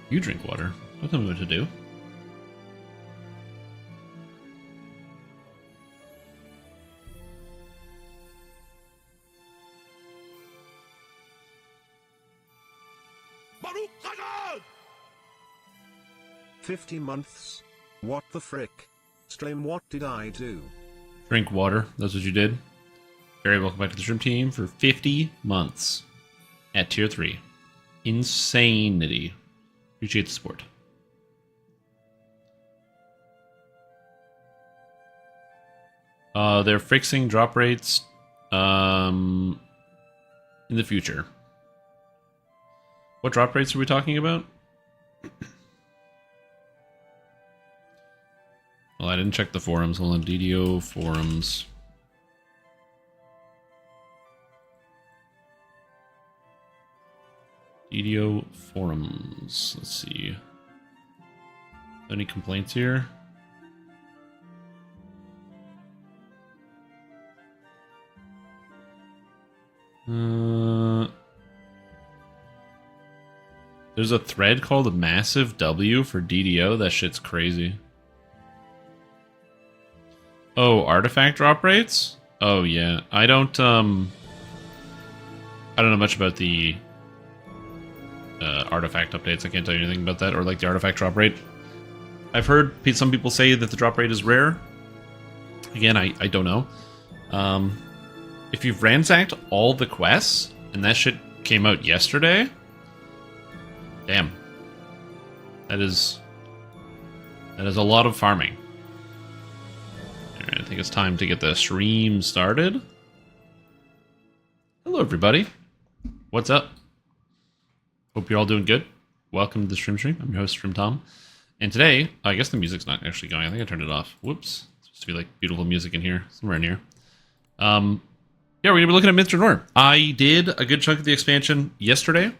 You drink water. Don't tell me what to do. Baruch Saga! 50 months. What the frick? Stream, what did I do? Drink water. That's what you did. Very welcome back to the stream team for 50 months at tier 3. Insanity. Appreciate the support. They're fixing drop rates in the future. What drop rates are we talking about? Well, I didn't check the forums. Hold on, DDO forums. DDO forums. Let's see. Any complaints here? There's a thread called a Massive W for DDO. That shit's crazy. Oh, artifact drop rates? Oh yeah. I don't know much about the artifact updates. I can't tell you anything about that, or like the artifact drop rate. I've heard some people say that the drop rate is rare. Again, I don't know. If you've ransacked all the quests, and that shit came out yesterday, damn. That is a lot of farming. Alright, I think it's time to get the stream started. Hello, everybody. What's up? Hope you're all doing good. Welcome to the stream. I'm your host, Stream Tom. And today, I guess the music's not actually going. I think I turned it off. Whoops. It's supposed to be like beautiful music in here, somewhere in here. Yeah, we're going to be looking at Drannor. I did a good chunk of the expansion yesterday.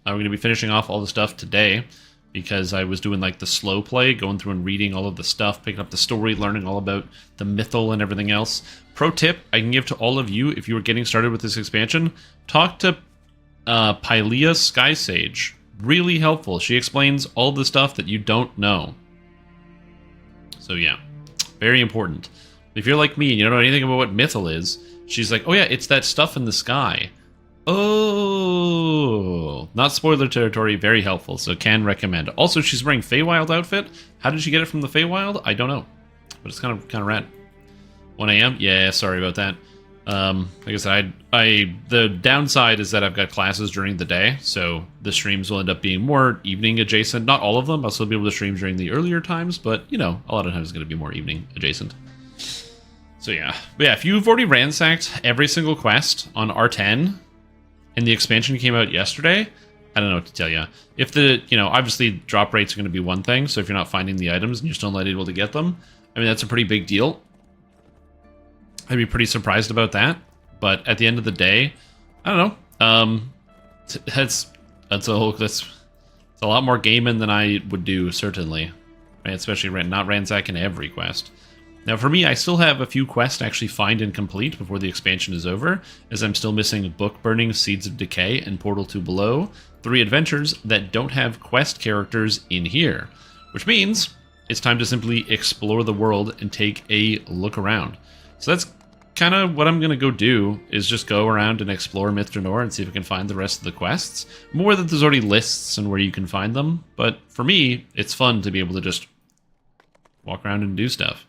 We're going to be finishing off all the stuff today because I was doing like the slow play, going through and reading all of the stuff, picking up the story, learning all about the mythal and everything else. Pro tip I can give to all of you if you were getting started with this expansion, talk to Pylea Sky Sage. Really helpful. She explains all the stuff that you don't know. So yeah, very important. If you're like me and you don't know anything about what mythal is, she's like, oh yeah, it's that stuff in the sky. Oh, not spoiler territory, very helpful, so can recommend. Also, she's wearing Feywild outfit. How did she get it from the Feywild? I don't know, but it's kind of rad. 1 a.m.? Yeah, sorry about that. Like I said, the downside is that I've got classes during the day, so the streams will end up being more evening adjacent. Not all of them, I'll still be able to stream during the earlier times, but, you know, a lot of times it's going to be more evening adjacent. So yeah. But yeah, if you've already ransacked every single quest on R10, and the expansion came out yesterday, I don't know what to tell you. If obviously drop rates are going to be one thing, so if you're not finding the items and you're still not able to get them, I mean, that's a pretty big deal. I'd be pretty surprised about that, but at the end of the day, I don't know. That's a lot more gaming than I would do, certainly. Right? Especially not ransacking every quest. Now, for me, I still have a few quests to actually find and complete before the expansion is over, as I'm still missing Book Burning, Seeds of Decay, and Portal to Below, 3 adventures that don't have quest characters in here, which means it's time to simply explore the world and take a look around. So that's kind of what I'm going to go do, is just go around and explore Drannor and see if I can find the rest of the quests. More that there's already lists and where you can find them, but for me, it's fun to be able to just walk around and do stuff.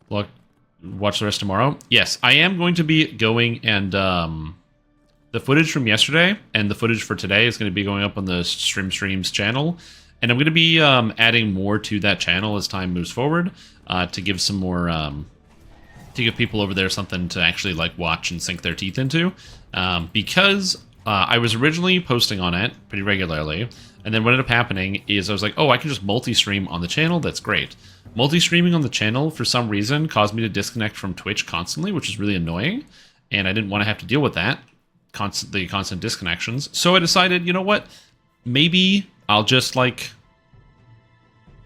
Watch the rest tomorrow. Yes, I am going to be going, and the footage from yesterday and the footage for today is going to be going up on the Streams channel, and I'm going to be adding more to that channel as time moves forward to give some more, to give people over there something to actually like watch and sink their teeth into, because I was originally posting on it pretty regularly, and then what ended up happening is I was like, oh, I can just multi-stream on the channel. That's great. Multi-streaming on the channel, for some reason, caused me to disconnect from Twitch constantly, which is really annoying, and I didn't want to have to deal with that, the constant disconnections. So I decided, you know what, maybe I'll just, like,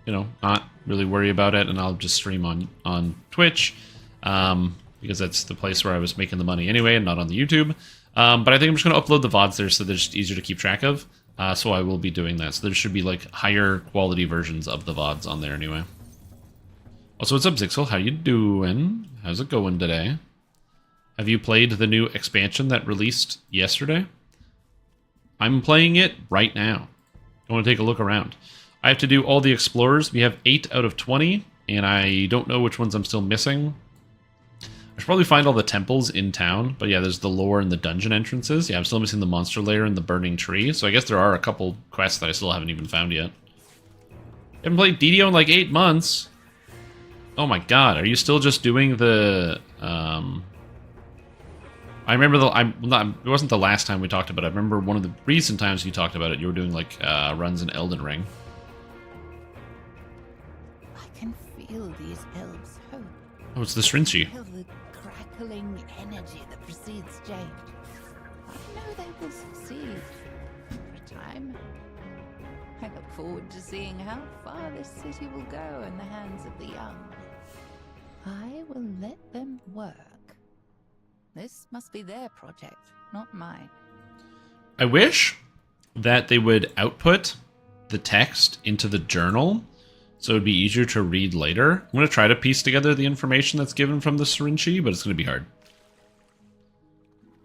not really worry about it, and I'll just stream on Twitch, because that's the place where I was making the money anyway, and not on the YouTube. But I think I'm just going to upload the VODs there so they're just easier to keep track of. So I will be doing that. So there should be like higher quality versions of the VODs on there anyway. Also, what's up, Zixel? How you doing? How's it going today? Have you played the new expansion that released yesterday? I'm playing it right now. I want to take a look around. I have to do all the explorers. We have 8 out of 20, and I don't know which ones I'm still missing. I should probably find all the temples in town, but yeah, there's the lore and the dungeon entrances. Yeah, I'm still missing the monster lair and the burning tree, so I guess there are a couple quests that I still haven't even found yet. I haven't played DDO in like 8 months. Oh my god, are you still just doing the, I remember it wasn't the last time we talked about it. I remember one of the recent times you talked about it, you were doing like runs in Elden Ring. I can feel these elves' hope. Oh, it's the Shrinchi. Feel the crackling energy that precedes change. I know they will succeed for a time. I look forward to seeing how far this city will go in the hands of the young. I will let them work. This must be their project, not mine. I wish that they would output the text into the journal so it would be easier to read later. I'm going to try to piece together the information that's given from the Shrinchi, but it's going to be hard.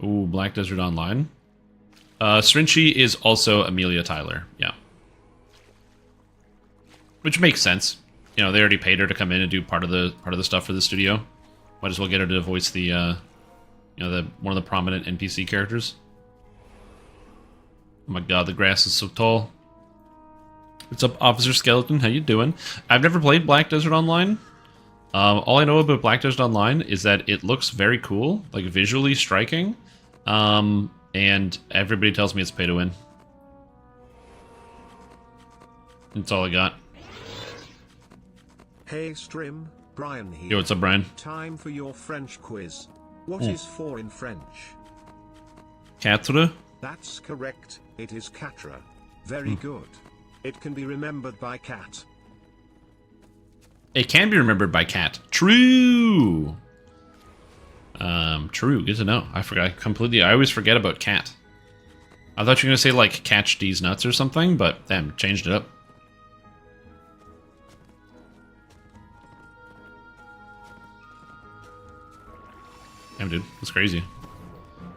Ooh, Black Desert Online. Shrinchi is also Amelia Tyler, yeah. Which makes sense. You know, they already paid her to come in and do part of the stuff for the studio. Might as well get her to voice the, you know, one of the prominent NPC characters. Oh my god, the grass is so tall. What's up, Officer Skeleton? How you doing? I've never played Black Desert Online. All I know about Black Desert Online is that it looks very cool, like visually striking. And everybody tells me it's pay to win. That's all I got. Hey Strim, Brian here. Yo, what's up, Brian? Time for your French quiz. What is 4 in French? Quatre? That's correct, it is quatre. Very good. It can be remembered by cat. It can be remembered by cat. True! True, good to know. I forgot completely. I always forget about cat. I thought you were going to say, like, catch these nuts or something, but damn, changed it up. Damn, dude, that's crazy.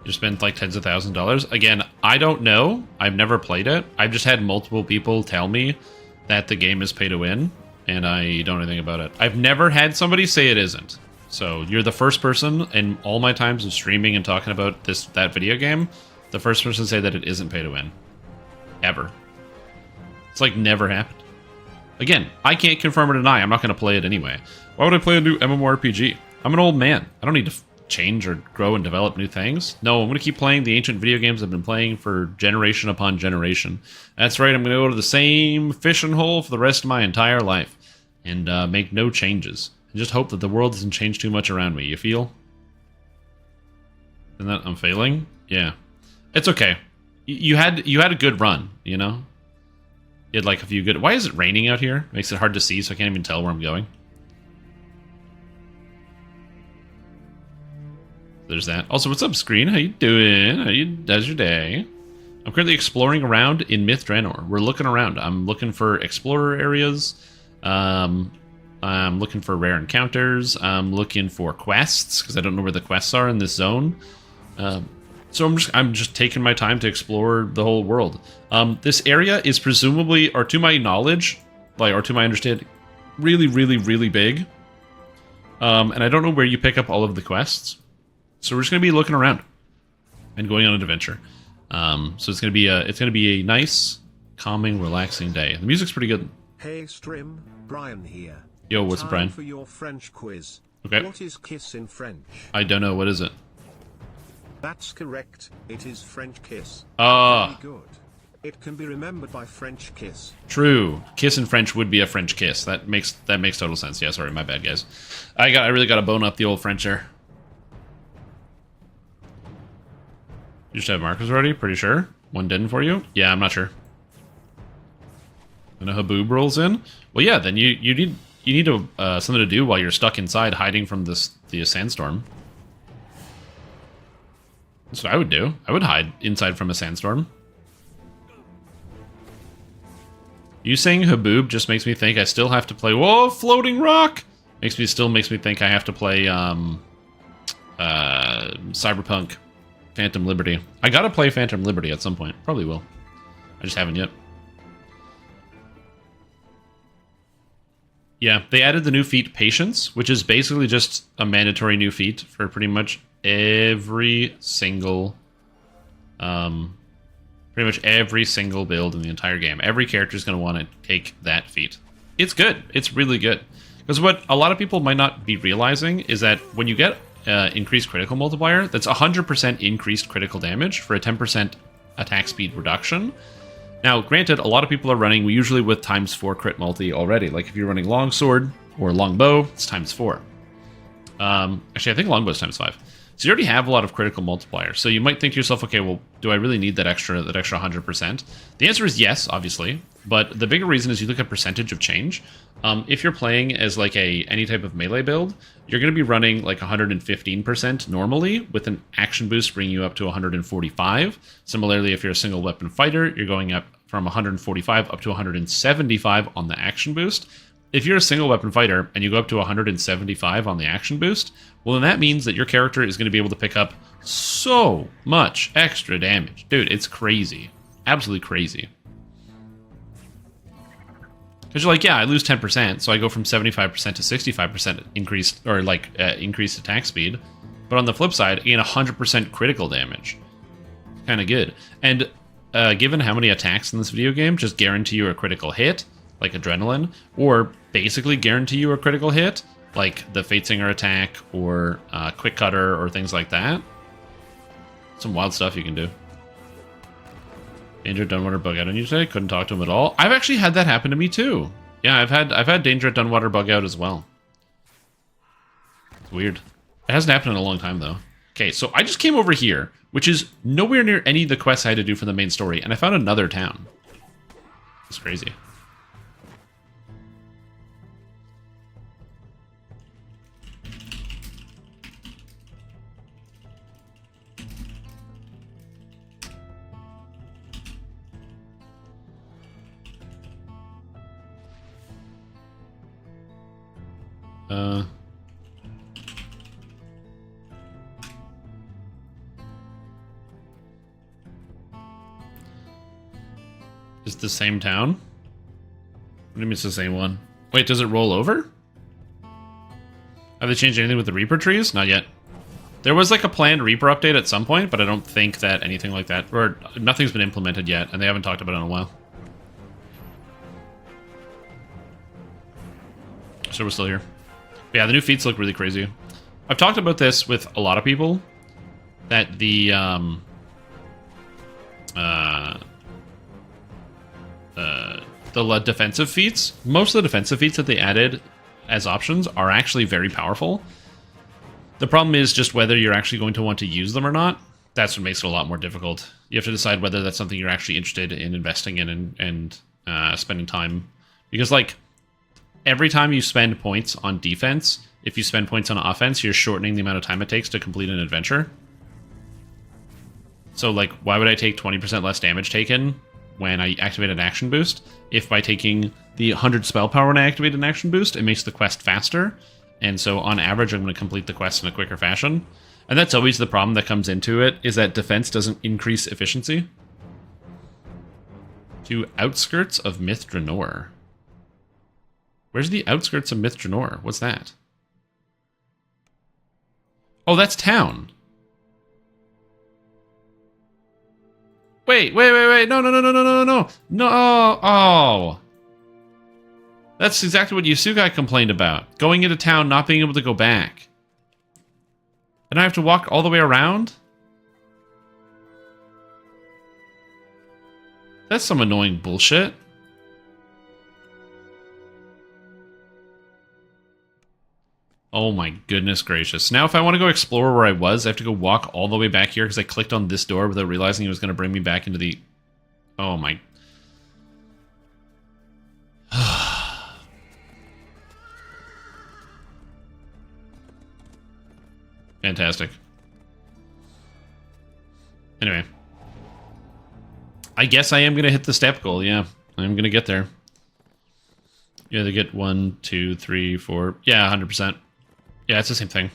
You spent like tens of thousands of dollars. Again, I don't know. I've never played it. I've just had multiple people tell me that the game is pay to win, and I don't know anything about it. I've never had somebody say it isn't. So you're the first person in all my times of streaming and talking about that video game, the first person to say that it isn't pay to win. Ever. It's like never happened. Again, I can't confirm or deny. I'm not going to play it anyway. Why would I play a new MMORPG? I'm an old man. I don't need to change or grow and develop new things. No, I'm going to keep playing the ancient video games I've been playing for generation upon generation. That's right, I'm going to go to the same fishing hole for the rest of my entire life and make no changes. And just hope that the world doesn't change too much around me, you feel? And that I'm failing? Yeah. It's okay. You had a good run, you know? You had like a few good... Why is it raining out here? It makes it hard to see, so I can't even tell where I'm going. There's that. Also, what's up, Screen? How you doing? How's your day? I'm currently exploring around in Myth Drannor. We're looking around. I'm looking for explorer areas. I'm looking for rare encounters. I'm looking for quests, because I don't know where the quests are in this zone. So I'm just taking my time to explore the whole world. This area is presumably, or to my knowledge, or to my understanding, really, really, really big. And I don't know where you pick up all of the quests. So we're just gonna be looking around and going on an adventure. So it's gonna be a nice, calming, relaxing day. The music's pretty good. Hey Strim, Brian here. Yo, what's up, Brian? Time for your French quiz. Okay. What is kiss in French? I don't know. What is it? That's correct. It is French kiss. Ah. Very good. It can be remembered by French kiss. True. Kiss in French would be a French kiss. That makes total sense. Yeah, sorry, my bad, guys. I really got to bone up the old French there. You just have markers already? Pretty sure? One didn't for you? Yeah, I'm not sure. And a Haboob rolls in? Well, yeah, then you need something to do while you're stuck inside hiding from the sandstorm. That's what I would do. I would hide inside from a sandstorm. You saying Haboob just makes me think I still have to play... Whoa, Floating Rock! Makes me think I have to play Cyberpunk Phantom Liberty. I gotta play Phantom Liberty at some point. Probably will. I just haven't yet. Yeah, they added the new feat Patience, which is basically just a mandatory new feat for pretty much every single... pretty much every single build in the entire game. Every character is going to want to take that feat. It's good. It's really good. Because what a lot of people might not be realizing is that when you get increased critical multiplier, that's 100% increased critical damage for a 10% attack speed reduction. Now, granted, a lot of people are running usually with ×4 crit multi already. Like if you're running longsword or longbow, it's ×4. Actually, I think longbow is ×5. So you already have a lot of critical multipliers. So you might think to yourself, okay, well, do I really need that extra 100%? The answer is yes, obviously. But the bigger reason is you look at percentage of change. If you're playing as like any type of melee build, you're going to be running like 115% normally, with an action boost bringing you up to 145. Similarly, if you're a single weapon fighter, you're going up from 145 up to 175 on the action boost. If you're a single weapon fighter and you go up to 175 on the action boost, well, then that means that your character is going to be able to pick up so much extra damage. Dude, it's crazy. Absolutely crazy. Because you're like, yeah, I lose 10%, so I go from 75% to 65% increased, or like increased attack speed. But on the flip side, I gain 100% critical damage. Kind of good. And given how many attacks in this video game just guarantee you a critical hit, like Adrenaline, or basically guarantee you a critical hit, like the Fatesinger attack, or Quick Cutter, or things like that. Some wild stuff you can do. Danger at Dunwater bug out on you today. Couldn't talk to him at all. I've actually had that happen to me too. Yeah, I've had Danger at Dunwater bug out as well. It's weird. It hasn't happened in a long time though. Okay, so I just came over here, which is nowhere near any of the quests I had to do for the main story, and I found another town. It's crazy. Is the same town? What do you mean it's the same one? Wait, does it roll over? Have they changed anything with the Reaper trees? Not yet. There was like a planned Reaper update at some point, but I don't think that anything like that, or nothing's been implemented yet, and they haven't talked about it in a while. So we're still here. But yeah, the new feats look really crazy. I've talked about this with a lot of people, that the defensive feats, most of the defensive feats that they added as options are actually very powerful. The problem is just whether you're actually going to want to use them or not. That's what makes it a lot more difficult. You have to decide whether that's something you're actually interested in investing in and spending time. Because, like, every time you spend points on defense, if you spend points on offense, you're shortening the amount of time it takes to complete an adventure. So, like, why would I take 20% less damage taken when I activate an action boost, if by taking the 100 spell power when I activate an action boost, it makes the quest faster, and so on average I'm going to complete the quest in a quicker fashion. And that's always the problem that comes into it, is that defense doesn't increase efficiency. To outskirts of Myth Drannor. Where's the outskirts of Myth Drannor? What's that? Oh, that's town. Wait. No. Oh. That's exactly what Yusugai complained about. Going into town, not being able to go back. And I have to walk all the way around? That's some annoying bullshit. Oh my goodness gracious. Now if I want to go explore where I was, I have to go walk all the way back here because I clicked on this door without realizing it was going to bring me back into the... Oh my... Fantastic. Anyway. I guess I am going to hit the step goal, yeah. I'm going to get there. Yeah, they get 1, 2, 3, 4. Yeah, 100%. Yeah, it's the same thing.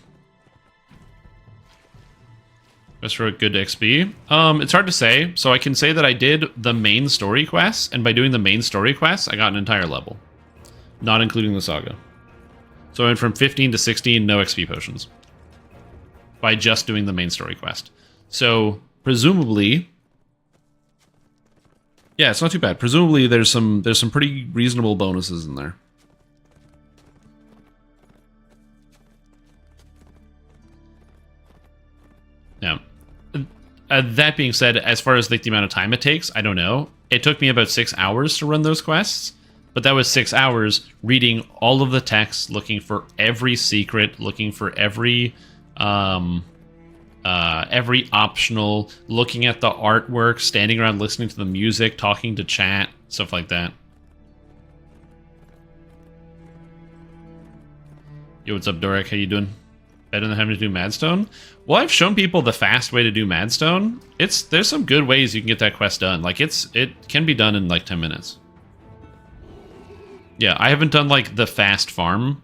Just for a good XP. It's hard to say. So I can say that I did the main story quests, and by doing the main story quests, I got an entire level. Not including the Saga. So I went from 15 to 16, no XP potions. By just doing the main story quest. So, presumably... Yeah, it's not too bad. Presumably there's some pretty reasonable bonuses in there. Yeah. That being said, as far as like the amount of time it takes, I don't know. It took me about 6 hours to run those quests, but that was 6 hours reading all of the text, looking for every secret, looking for every optional, looking at the artwork, standing around listening to the music, talking to chat, stuff like that. Yo, what's up, Doric? How you doing? Better than having to do Madstone? Well, I've shown people the fast way to do Madstone. There's some good ways you can get that quest done. Like, it can be done in like 10 minutes. Yeah, I haven't done like the fast farm.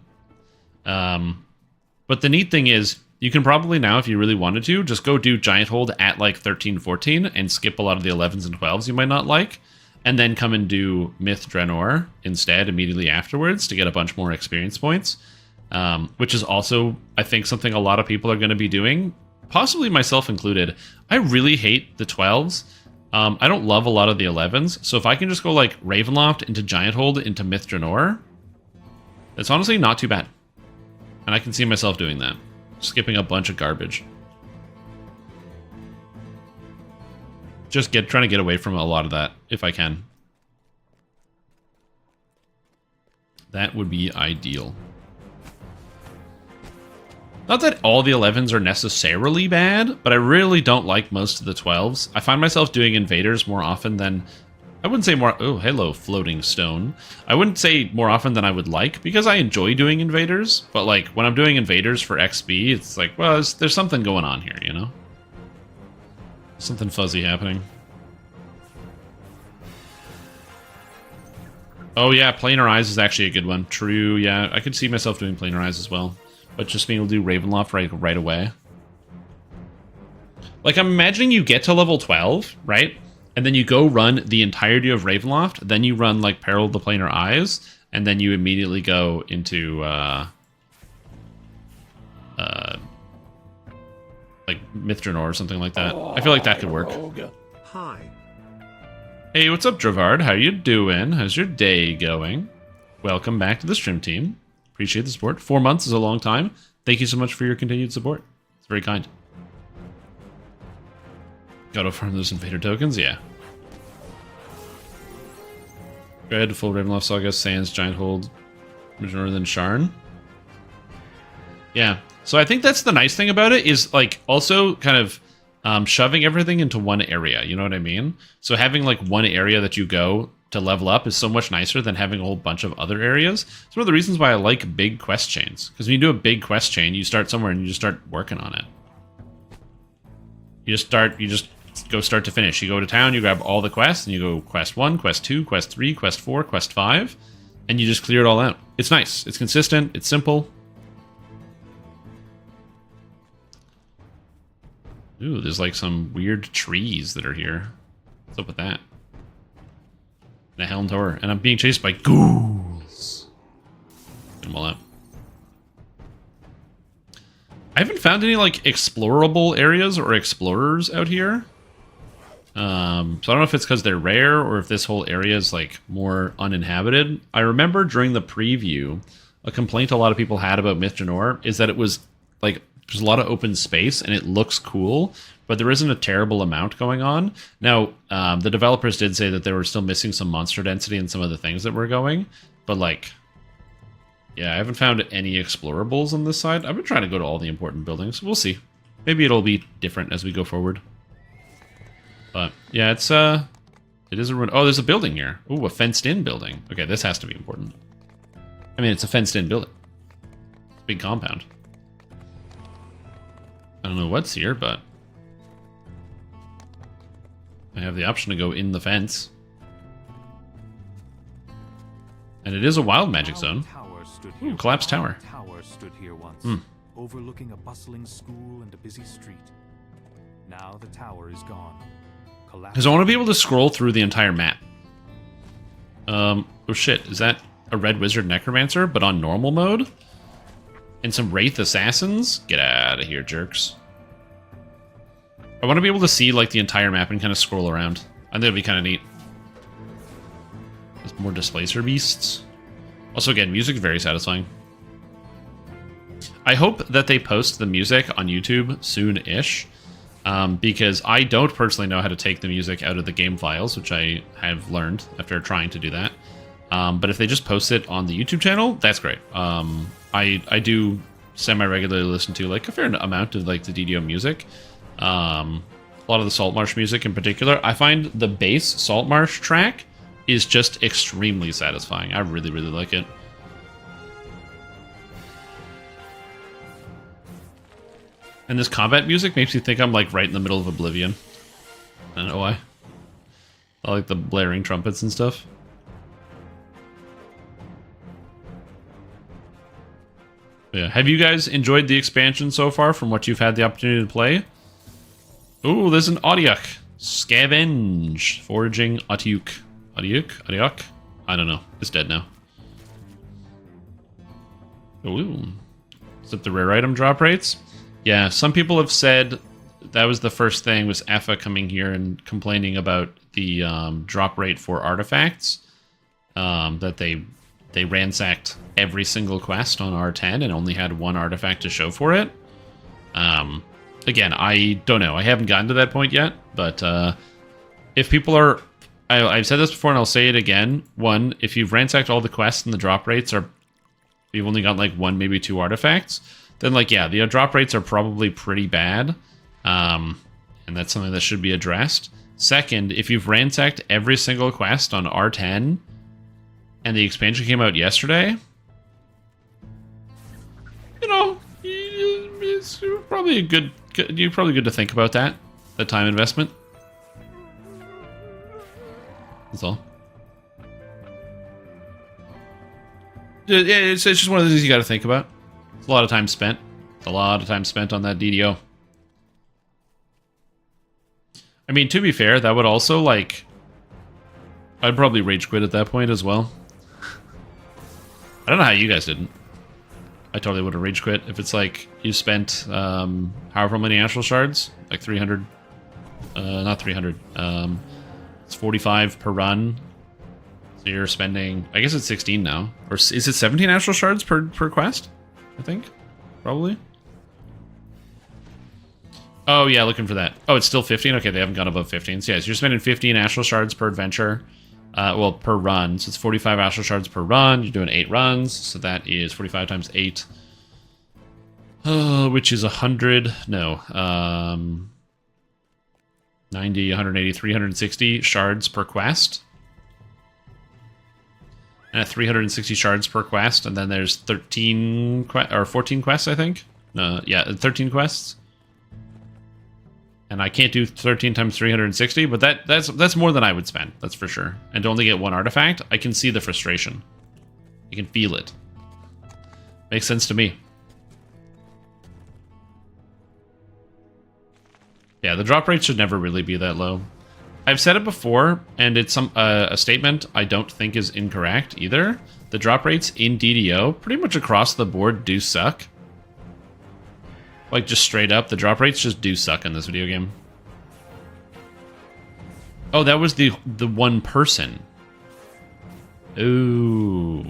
But the neat thing is, you can probably now, if you really wanted to, just go do Giant Hold at like 13, 14 and skip a lot of the 11s and 12s you might not like. And then come and do Myth Drannor instead immediately afterwards to get a bunch more experience points. Which is also, I think, something a lot of people are going to be doing, possibly myself included. I really hate the 12s. I don't love a lot of the 11s, so if I can just go like Ravenloft into Giant Hold into Myth Drannor, that's honestly not too bad. And I can see myself doing that. Skipping a bunch of garbage. Just trying to get away from a lot of that, if I can. That would be ideal. Not that all the 11s are necessarily bad, but I really don't like most of the 12s. I find myself doing invaders more often than... I wouldn't say more... Oh, hello, floating stone. I wouldn't say more often than I would like, because I enjoy doing invaders, but like, when I'm doing invaders for XP, it's like, well, there's something going on here, you know? Something fuzzy happening. Oh yeah, Planar Eyes is actually a good one. True, yeah, I could see myself doing Planar Eyes as well. But just being able to do Ravenloft right away. Like, I'm imagining you get to level 12, right? And then you go run the entirety of Ravenloft, then you run, like, Peril of the Planar Eyes, and then you immediately go into, like, Myth Drannor or something like that. I feel like that could work. Hi. Hey, what's up, Dravard? How you doing? How's your day going? Welcome back to the stream team. Appreciate the support. 4 months is a long time. Thank you so much for your continued support. It's very kind. Gotta farm those invader tokens? Yeah. Go ahead, full Ravenloft Saga, Sands, Giant Hold, Major, then Sharn. Yeah. So I think that's the nice thing about it, is like also kind of shoving everything into one area. You know what I mean? So having like one area that you go to level up is so much nicer than having a whole bunch of other areas. It's one of the reasons why I like big quest chains. Because when you do a big quest chain, you start somewhere and you just start working on it. You just go start to finish. You go to town, you grab all the quests, and you go quest 1, quest 2, quest 3, quest 4, quest 5, and you just clear it all out. It's nice. It's consistent. It's simple. Ooh, there's like some weird trees that are here. What's up with that? And a Helm Tower. And I'm being chased by ghouls. Get them all out. I haven't found any like explorable areas or explorers out here. So I don't know if it's because they're rare or if this whole area is like more uninhabited. I remember during the preview, a complaint a lot of people had about Myth Drannor is that it was like there's a lot of open space and it looks cool, but there isn't a terrible amount going on. Now, the developers did say that they were still missing some monster density and some of the things that were going, but like, yeah, I haven't found any explorables on this side. I've been trying to go to all the important buildings. We'll see. Maybe it'll be different as we go forward. But yeah, it is a ruin. Oh, there's a building here. Ooh, a fenced-in building. Okay, this has to be important. I mean, it's a fenced-in building. It's a big compound. I don't know what's here, but I have the option to go in the fence. And it is a wild magic zone. Ooh, collapsed tower. Tower stood here once, overlooking a bustling school and a busy street. Now the tower is gone. Because I want to be able to scroll through the entire map. Oh shit, is that a Red Wizard Necromancer, but on normal mode? And some Wraith Assassins? Get out of here, jerks. I want to be able to see like the entire map and kind of scroll around. I think it'd be kind of neat. There's more Displacer Beasts. Also, again, music is very satisfying. I hope that they post the music on YouTube soon-ish. Because I don't personally know how to take the music out of the game files, which I have learned after trying to do that. But if they just post it on the YouTube channel, that's great. I do semi-regularly listen to like a fair amount of like the DDO music. A lot of the Saltmarsh music in particular. I find the bass Saltmarsh track is just extremely satisfying. I really, really like it. And this combat music makes me think I'm like right in the middle of Oblivion. I don't know why. I like the blaring trumpets and stuff. Yeah. Have you guys enjoyed the expansion so far from what you've had the opportunity to play? Ooh, there's an Audiok. Scavenge. Foraging Audiok. Audiok? I don't know. It's dead now. Ooh. Is it the rare item drop rates? Yeah, some people have said that was the first thing, was Effa coming here and complaining about the drop rate for artifacts. That they ransacked every single quest on R10 and only had one artifact to show for it. Again, I don't know. I haven't gotten to that point yet, but if people are... I've said this before and I'll say it again. One, if you've ransacked all the quests and the drop rates are... You've only got like one, maybe two artifacts... Then, like, yeah, the drop rates are probably pretty bad, and that's something that should be addressed. Second, if you've ransacked every single quest on R10, and the expansion came out yesterday, you know, it's probably good to think about that, the time investment. That's all. Yeah, it's just one of the things you got to think about. A lot of time spent. It's a lot of time spent on that DDO. I mean, to be fair, that would also, like... I'd probably rage quit at that point as well. I don't know how you guys didn't. I totally would have rage quit. If it's like, you spent, however many Astral Shards? Like 300? Not 300. It's 45 per run. So you're spending... I guess it's 16 now. Or is it 17 Astral Shards per quest? I think, probably. Oh, yeah, looking for that. Oh, it's still 15? Okay, they haven't gone above 15. So, yeah, so you're spending 15 Astral Shards per adventure. Well, per run. So it's 45 Astral Shards per run. You're doing 8 runs. So that is 45 times 8. Which is 100. No. 90, 180, 360 shards per quest. And at 360 shards per quest, and then there's 14 quests, I think. Yeah, 13 quests. And I can't do 13 times 360, but that's more than I would spend. That's for sure. And to only get one artifact, I can see the frustration. You can feel it. Makes sense to me. Yeah, the drop rate should never really be that low. I've said it before, and it's a statement I don't think is incorrect either. The drop rates in DDO, pretty much across the board, do suck. Like, just straight up, the drop rates just do suck in this video game. Oh, that was the one person. Ooh,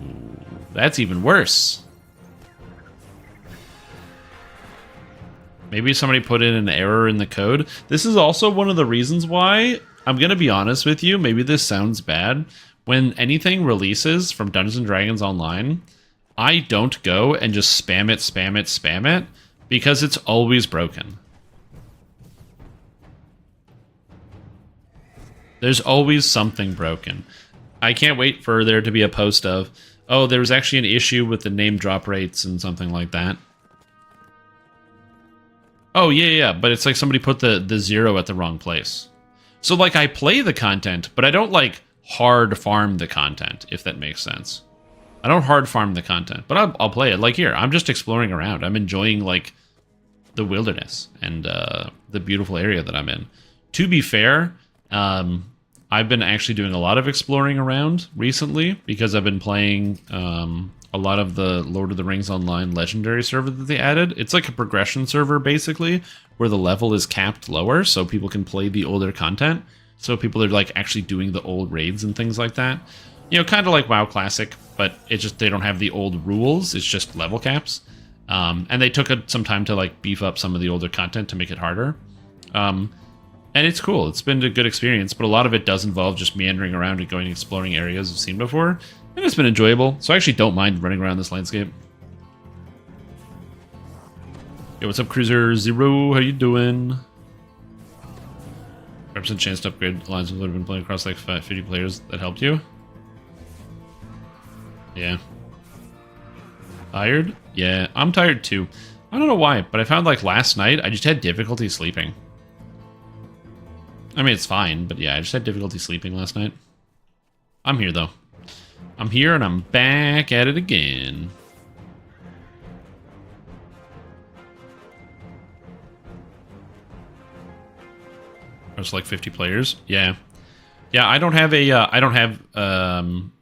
that's even worse. Maybe somebody put in an error in the code. This is also one of the reasons why, I'm going to be honest with you, maybe this sounds bad. When anything releases from Dungeons & Dragons Online, I don't go and just spam it, spam it, spam it, because it's always broken. There's always something broken. I can't wait for there to be a post of, oh, there was actually an issue with the name drop rates and something like that. Oh, yeah, but it's like somebody put the 0 at the wrong place. So, like, I play the content, but I don't, like, hard farm the content, if that makes sense. I don't hard farm the content, but I'll play it. Like here, I'm just exploring around. I'm enjoying like the wilderness and the beautiful area that I'm in. To be fair, I've been actually doing a lot of exploring around recently because I've been playing a lot of the Lord of the Rings Online Legendary server that they added. It's like a progression server, basically, where the level is capped lower so people can play the older content. So people are like actually doing the old raids and things like that. You know, kind of like WoW Classic, but it's just they don't have the old rules. It's just level caps. And they took some time to like beef up some of the older content to make it harder. And it's cool. It's been a good experience, but a lot of it does involve just meandering around and going and exploring areas I've seen before. And it's been enjoyable, so I actually don't mind running around this landscape. Yo, what's up, Cruiser Zero? How you doing? Represent chance to upgrade lines would have been playing across like 50 players that helped you. Yeah. Tired? Yeah, I'm tired too. I don't know why, but I found like last night I just had difficulty sleeping. I mean, it's fine, but yeah, I just had difficulty sleeping last night. I'm here though. I'm here and I'm back at it again. There's like 50 players. Yeah. Yeah, I don't have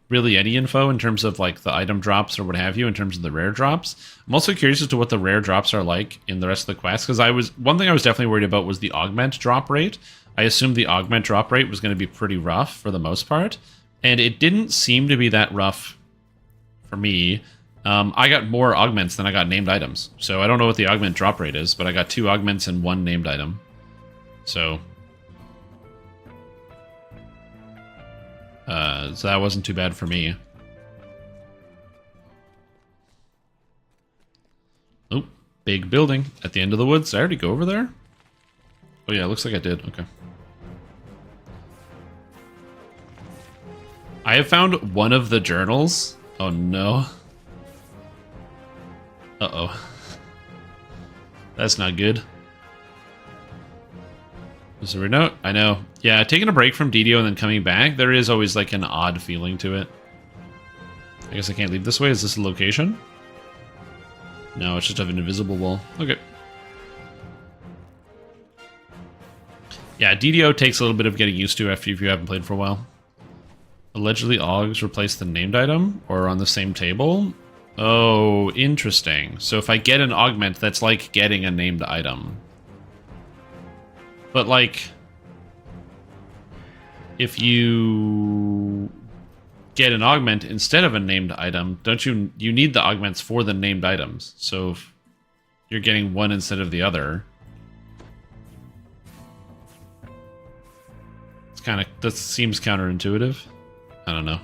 really any info in terms of like the item drops or what have you in terms of the rare drops. I'm also curious as to what the rare drops are like in the rest of the quests, because one thing I was definitely worried about was the augment drop rate. I assumed the augment drop rate was going to be pretty rough for the most part, and it didn't seem to be that rough for me. I got more augments than I got named items, so I don't know what the augment drop rate is, but I got 2 augments and 1 named item. So that wasn't too bad for me. Oh, big building at the end of the woods. Did I already go over there? Oh yeah, it looks like I did. Okay. I have found one of the journals. Oh no. Uh-oh. That's not good. Is there a note? I know. Yeah, taking a break from DDO and then coming back, there is always like an odd feeling to it. I guess I can't leave this way. Is this a location? No, it's just an invisible wall. Okay. Yeah, DDO takes a little bit of getting used to after if you haven't played for a while. Allegedly, Augs replace the named item or on the same table? Oh, interesting. So if I get an augment, that's like getting a named item. But like, if you get an augment instead of a named item, don't you need the augments for the named items? So if you're getting one instead of the other, it's kind of, that seems counterintuitive. I don't know.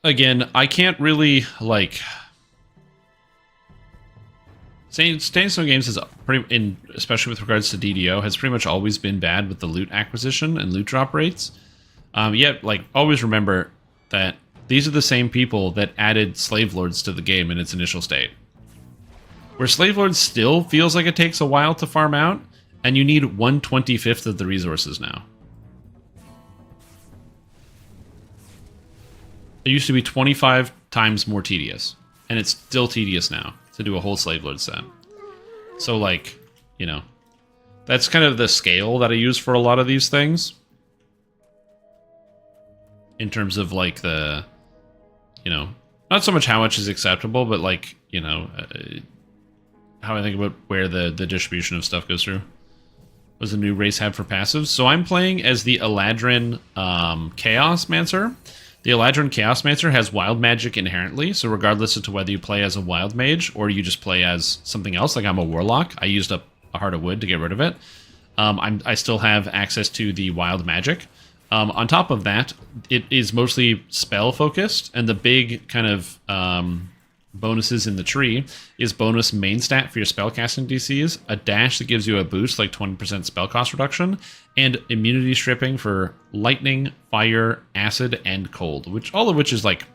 Again, I can't really like. Staying Stone Games is especially with regards to DDO, has pretty much always been bad with the loot acquisition and loot drop rates. Yet, like, always remember that these are the same people that added Slave Lords to the game in its initial state. Where Slave Lords still feels like it takes a while to farm out, and you need 1/25 of the resources now. It used to be 25 times more tedious, and it's still tedious now to do a whole Slave Lord set. So, like, you know, that's kind of the scale that I use for a lot of these things. In terms of, like, the, you know, not so much how much is acceptable, but, like, you know, how I think about where the distribution of stuff goes through. What does the new race have for passives? So I'm playing as the Eladrin Chaos Mancer. The Eladrin Chaos Mancer has wild magic inherently, so regardless as to whether you play as a wild mage or you just play as something else, like I'm a warlock, I used up a heart of wood to get rid of it. I still have access to the wild magic. On top of that, it is mostly spell focused, and the big kind of bonuses in the tree is bonus main stat for your spellcasting DCs, a dash that gives you a boost like 20% spell cost reduction, and immunity stripping for lightning, fire, acid, and cold, which all of which is like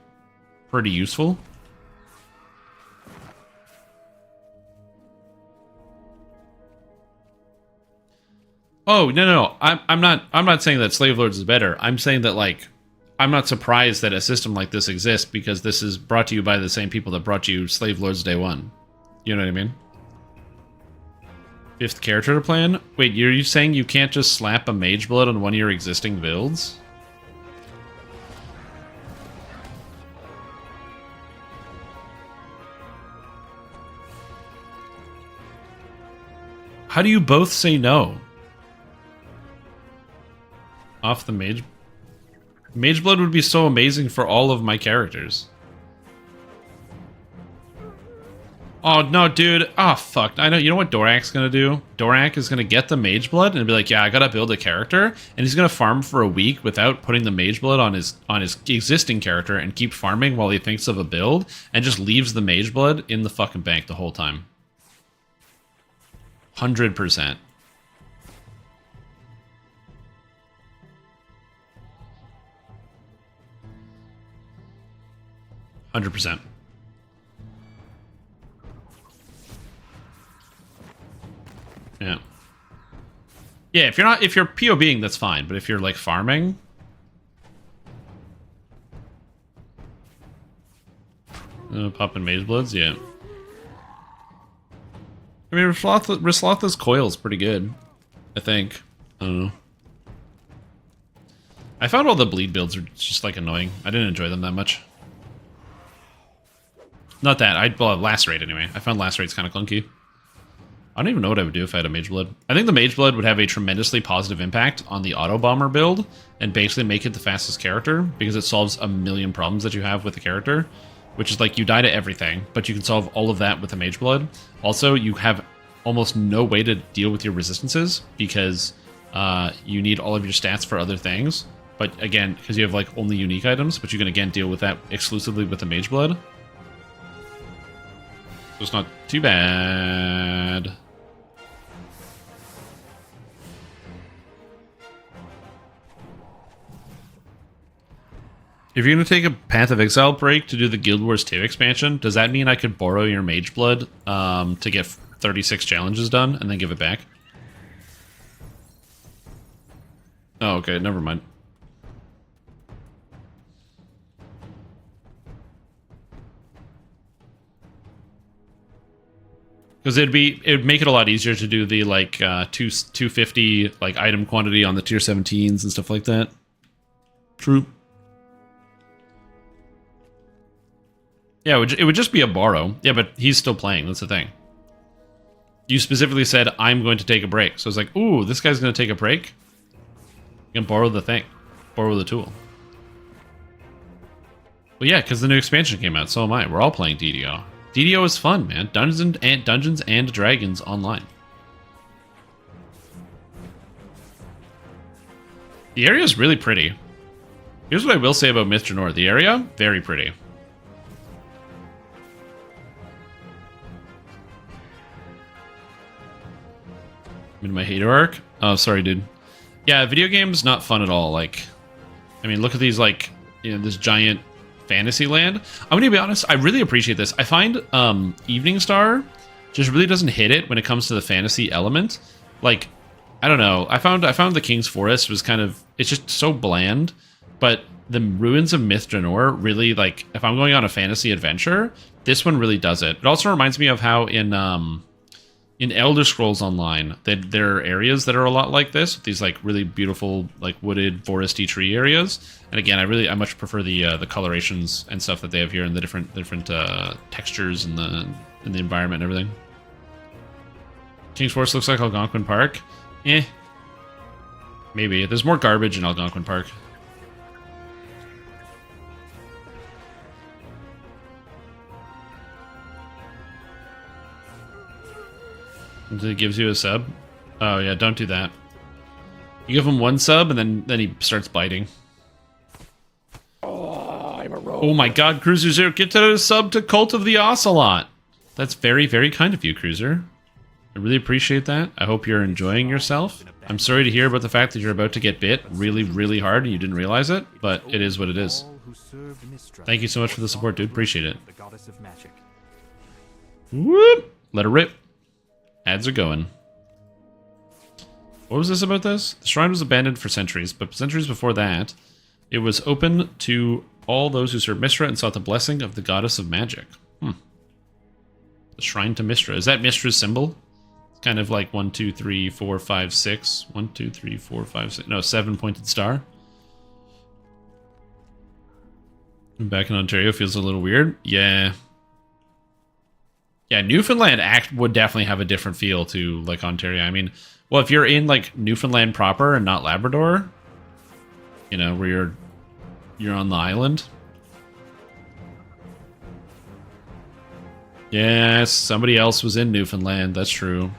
pretty useful. Oh, no. I'm not saying that Slave Lords is better. I'm saying that, like, I'm not surprised that a system like this exists because this is brought to you by the same people that brought you Slave Lords Day 1. You know what I mean? 5th character to plan? Wait, are you saying you can't just slap a Mage Blood on one of your existing builds? How do you both say no? Off the Mage... Mage Blood would be so amazing for all of my characters. Oh, no, dude. Oh, fuck. I know. You know what Dorak's gonna do? Dorak is gonna get the Mage Blood and be like, yeah, I gotta build a character. And he's gonna farm for a week without putting the Mage Blood on his existing character and keep farming while he thinks of a build and just leaves the Mage Blood in the fucking bank the whole time. 100%. Yeah. Yeah, if you're POBing, that's fine, but if you're like farming, popping Mage Bloods, yeah. I mean, Rislatha's coil's pretty good, I think. I don't know. I found all the bleed builds are just like annoying. I didn't enjoy them that much. Not that. Well, Lacerate anyway. I found Lacerate's kind of clunky. I don't even know what I would do if I had a Mage Blood. I think the Mage Blood would have a tremendously positive impact on the Auto Bomber build and basically make it the fastest character because it solves a million problems that you have with the character, which is like you die to everything, but you can solve all of that with the Mage Blood. Also, you have almost no way to deal with your resistances because you need all of your stats for other things. But again, because you have like only unique items, but you can again deal with that exclusively with the Mage Blood. So it's not too bad. If you're going to take a Path of Exile break to do the Guild Wars 2 expansion, does that mean I could borrow your Mage Blood to get 36 challenges done and then give it back? Oh, okay, never mind. Because it'd make it a lot easier to do the like 250 like item quantity on the tier 17s and stuff like that. True. Yeah, it would just be a borrow. Yeah, but he's still playing. That's the thing. You specifically said, I'm going to take a break. So it's like, ooh, this guy's going to take a break? You can borrow the thing. Borrow the tool. Well, yeah, because the new expansion came out. So am I. We're all playing DDO. DDO is fun, man. Dungeons and Dragons online. The area is really pretty. Here's what I will say about Drannor. The area, very pretty. I'm in my hater arc. Oh, sorry, dude. Yeah, video games not fun at all. Like, I mean, look at these, like, you know, this giant fantasy land. I'm gonna be honest, I really appreciate this. I find Evening Star just really doesn't hit it when it comes to the fantasy element. Like, I don't know. I found the King's Forest was kind of, it's just so bland, but the Ruins of Drannor really, like, if I'm going on a fantasy adventure, this one really does it. It also reminds me of how in Elder Scrolls Online, that there are areas that are a lot like this, these like really beautiful, like wooded, foresty tree areas. And again, I much prefer the colorations and stuff that they have here, and the different textures and the environment and everything. King's Forest looks like Algonquin Park. Maybe. There's more garbage in Algonquin Park. It gives you a sub? Oh yeah, don't do that. You give him one sub and then he starts biting. Oh my god, Cruiser Zero, get a sub to Cult of the Ocelot. That's very, very kind of you, Cruiser. I really appreciate that. I hope you're enjoying yourself. I'm sorry to hear about the fact that you're about to get bit really, really hard and you didn't realize it, but it is what it is. Thank you so much for the support, dude. Appreciate it. Whoop! Let her rip. Ads are going. What was this about this? The shrine was abandoned for centuries, but centuries before that, it was open to all those who served Mistra and sought the blessing of the goddess of magic. The shrine to Mistra. Is that Mistra's symbol? It's kind of like 1, 2, 3, 4, 5, 6. 1, 2, 3, 4, 5, 6. No, 7-pointed star. Back in Ontario feels a little weird. Yeah. Yeah, Newfoundland would definitely have a different feel to, like, Ontario. I mean, well, if you're in, like, Newfoundland proper and not Labrador, you know, where you're on the island. Yes, somebody else was in Newfoundland. That's true.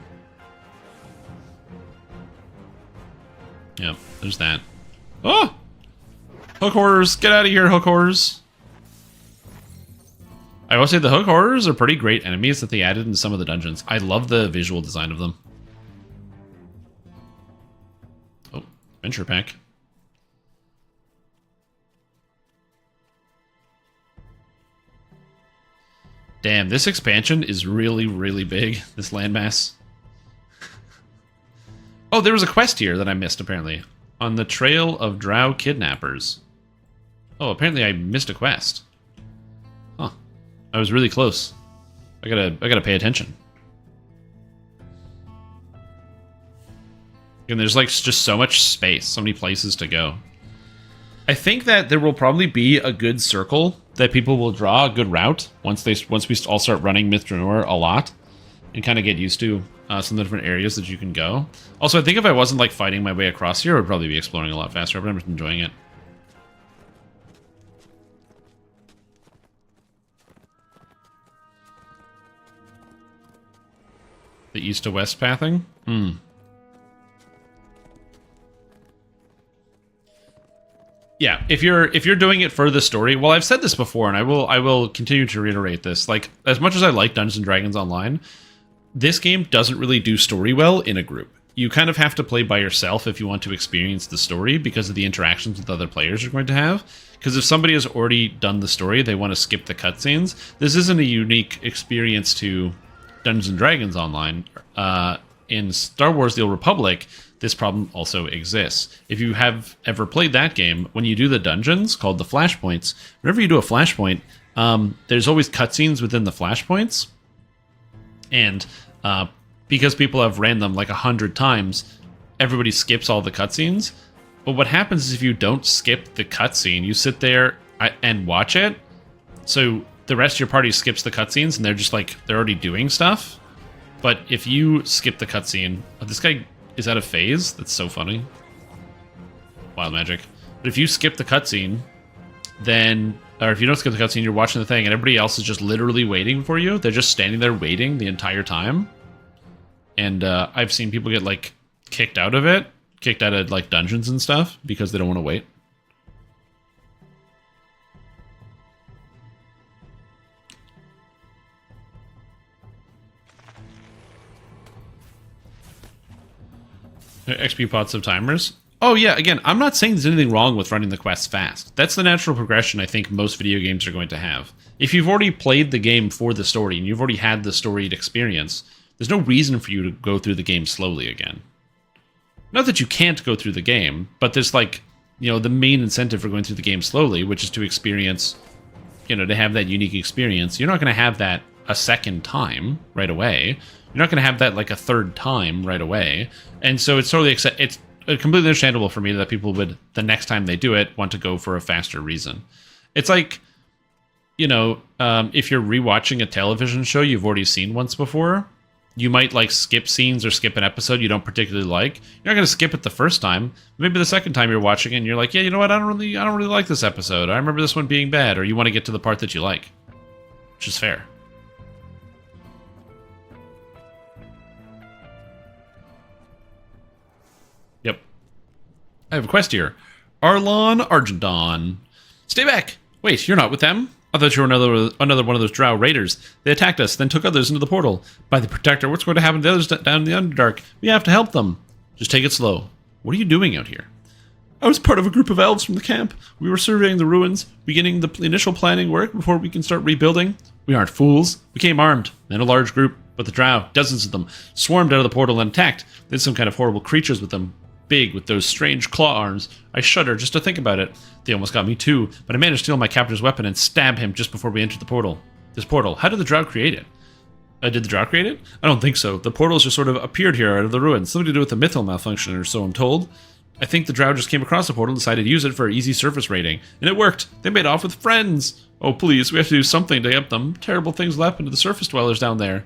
Yep, there's that. Oh! Hook horrors! Get out of here, hook horrors! I will say the hook horrors are pretty great enemies that they added in some of the dungeons. I love the visual design of them. Oh, adventure pack. Damn, this expansion is really, really big, this landmass. Oh, there was a quest here that I missed, apparently. On the trail of drow kidnappers. Oh, apparently I missed a quest. Huh. I was really close. I gotta pay attention. And there's like just so much space, so many places to go. I think that there will probably be a good circle that people will draw, a good route, once we all start running Drannor a lot and kind of get used to some of the different areas that you can go. Also, I think if I wasn't like fighting my way across here, I would probably be exploring a lot faster, but I'm just enjoying it. The east to west pathing? Yeah, if you're doing it for the story, well, I've said this before, and I will continue to reiterate this. Like, as much as I like Dungeons and Dragons Online, this game doesn't really do story well in a group. You kind of have to play by yourself if you want to experience the story because of the interactions with other players you're going to have. Because if somebody has already done the story, they want to skip the cutscenes. This isn't a unique experience to Dungeons and Dragons Online. In Star Wars: The Old Republic, this problem also exists. If you have ever played that game, when you do the dungeons called the flashpoints, whenever you do a flashpoint, there's always cutscenes within the flashpoints, and because people have ran them like 100 times, everybody skips all the cutscenes. But what happens is if you don't skip the cutscene, you sit there and watch it, so the rest of your party skips the cutscenes, and they're just like, they're already doing stuff. But if you skip the cutscene, this guy is out of phase. That's so funny. Wild magic. But if you skip the cutscene, then, or if you don't skip the cutscene, you're watching the thing, and everybody else is just literally waiting for you. They're just standing there waiting the entire time. And I've seen people get like kicked out of it, kicked out of like dungeons and stuff because they don't want to wait. XP pots of timers. Oh yeah, again, I'm not saying there's anything wrong with running the quests fast. That's the natural progression I think most video games are going to have. If you've already played the game for the story and you've already had the storied experience, there's no reason for you to go through the game slowly again. Not that you can't go through the game, but there's like, you know, the main incentive for going through the game slowly, which is to experience, you know, to have that unique experience. You're not going to have that a second time right away. You're not going to have that like a third time right away. And so it's totally it's completely understandable for me that people would, the next time they do it, want to go for a faster reason. It's like, you know, if you're rewatching a television show you've already seen once before, you might like skip scenes or skip an episode you don't particularly like. You're not going to skip it the first time. Maybe the second time you're watching it and you're like, yeah, you know what? I don't really like this episode. I remember this one being bad, or you want to get to the part that you like, which is fair. Yep. I have a quest here. Arlon Argenton. Stay back! Wait, you're not with them? I thought you were another one of those drow raiders. They attacked us, then took others into the portal. By the Protector, what's going to happen to the others down in the Underdark? We have to help them. Just take it slow. What are you doing out here? I was part of a group of elves from the camp. We were surveying the ruins, beginning the initial planning work before we can start rebuilding. We aren't fools. We came armed, then a large group. But the drow, dozens of them, swarmed out of the portal and attacked. There's some kind of horrible creatures with them, big with those strange claw arms. I shudder just to think about it. They almost got me too, but I managed to steal my captor's weapon and stab him just before we entered the portal. This portal, how did the drow create it? Did the drow create it? I don't think so. The portals just sort of appeared here out of the ruins. Something to do with the mythal malfunction or so I'm told. I think the drow just came across the portal and decided to use it for easy surface raiding. And it worked. They made off with friends. Oh please, we have to do something to help them. Terrible things will happen to the surface dwellers down there.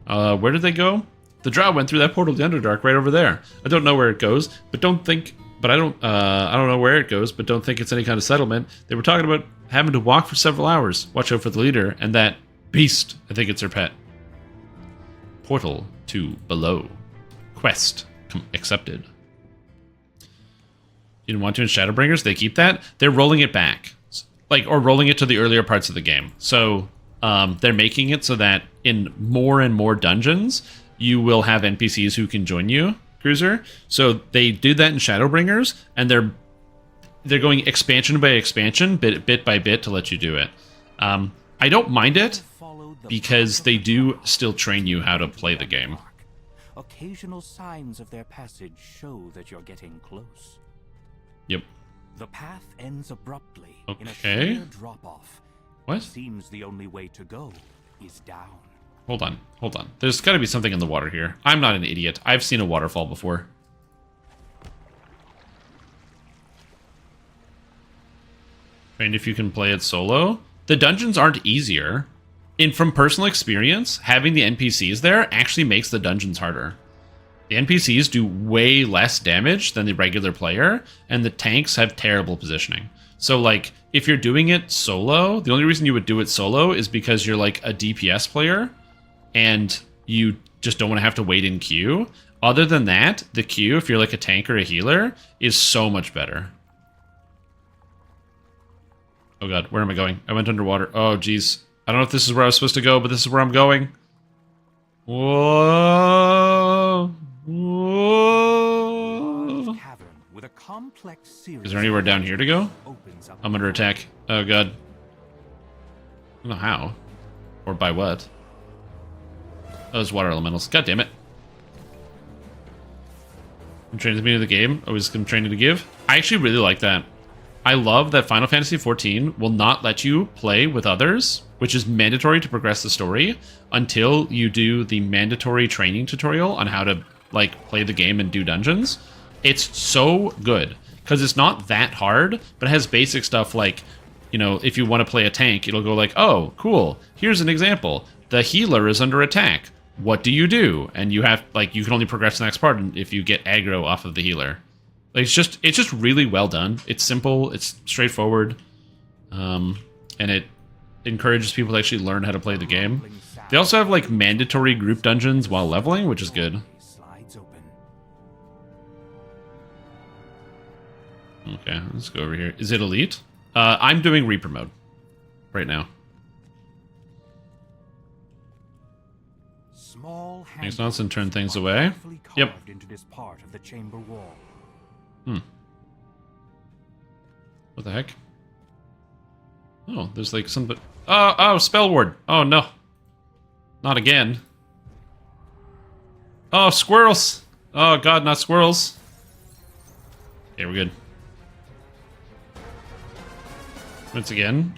Where did they go? The drow went through that portal to the Underdark right over there. I don't know where it goes, but I don't know where it goes, but don't think it's any kind of settlement. They were talking about having to walk for several hours. Watch out for the leader and that beast. I think it's her pet. Portal to below. Quest accepted. You didn't want to in Shadowbringers? They keep that? They're rolling it back. Or rolling it to the earlier parts of the game. So they're making it so that in more and more dungeons, you will have NPCs who can join you, Cruiser. So they do that in Shadowbringers, and they're going expansion by expansion, bit by bit to let you do it. I don't mind it, because they do still train you how to play the game. Occasional signs of their passage show that you're getting close. Yep. The path ends abruptly in a Okay. sheer drop-off. What? Seems the only way to go is down. Hold on. There's got to be something in the water here. I'm not an idiot. I've seen a waterfall before. And if you can play it solo, the dungeons aren't easier. From personal experience, having the NPCs there actually makes the dungeons harder. The NPCs do way less damage than the regular player, and the tanks have terrible positioning. So, like, if you're doing it solo, the only reason you would do it solo is because you're, like, a DPS player, and you just don't want to have to wait in queue. Other than that, the queue, if you're, like, a tank or a healer, is so much better. Oh god, where am I going? I went underwater. Oh, jeez. I don't know if this is where I was supposed to go, but this is where I'm going. Whoa. Whoa. Is there anywhere down here to go? I'm under attack. Oh god. I don't know how. Or by what. Oh, those water elementals. God damn it. I'm training to be in the game. Always I'm training to give. I actually really like that. I love that Final Fantasy XIV will not let you play with others, which is mandatory to progress the story, until you do the mandatory training tutorial on how to, like, play the game and do dungeons. It's so good, because it's not that hard, but it has basic stuff like, you know, if you want to play a tank, it'll go like, oh, cool, here's an example. The healer is under attack. What do you do? And you have, like, you can only progress to the next part if you get aggro off of the healer. Like, it's just really well done. It's simple, it's straightforward, and it encourages people to actually learn how to play the game. They also have, like, mandatory group dungeons while leveling, which is good. Okay, let's go over here. Is it elite? I'm doing Reaper mode right now. Thanks, Nonsense, turn things away. Yep. What the heck? Oh, there's like somebody. Oh, spell ward. Oh no. Not again. Oh, squirrels. Oh god, not squirrels. Okay, we're good. Once again.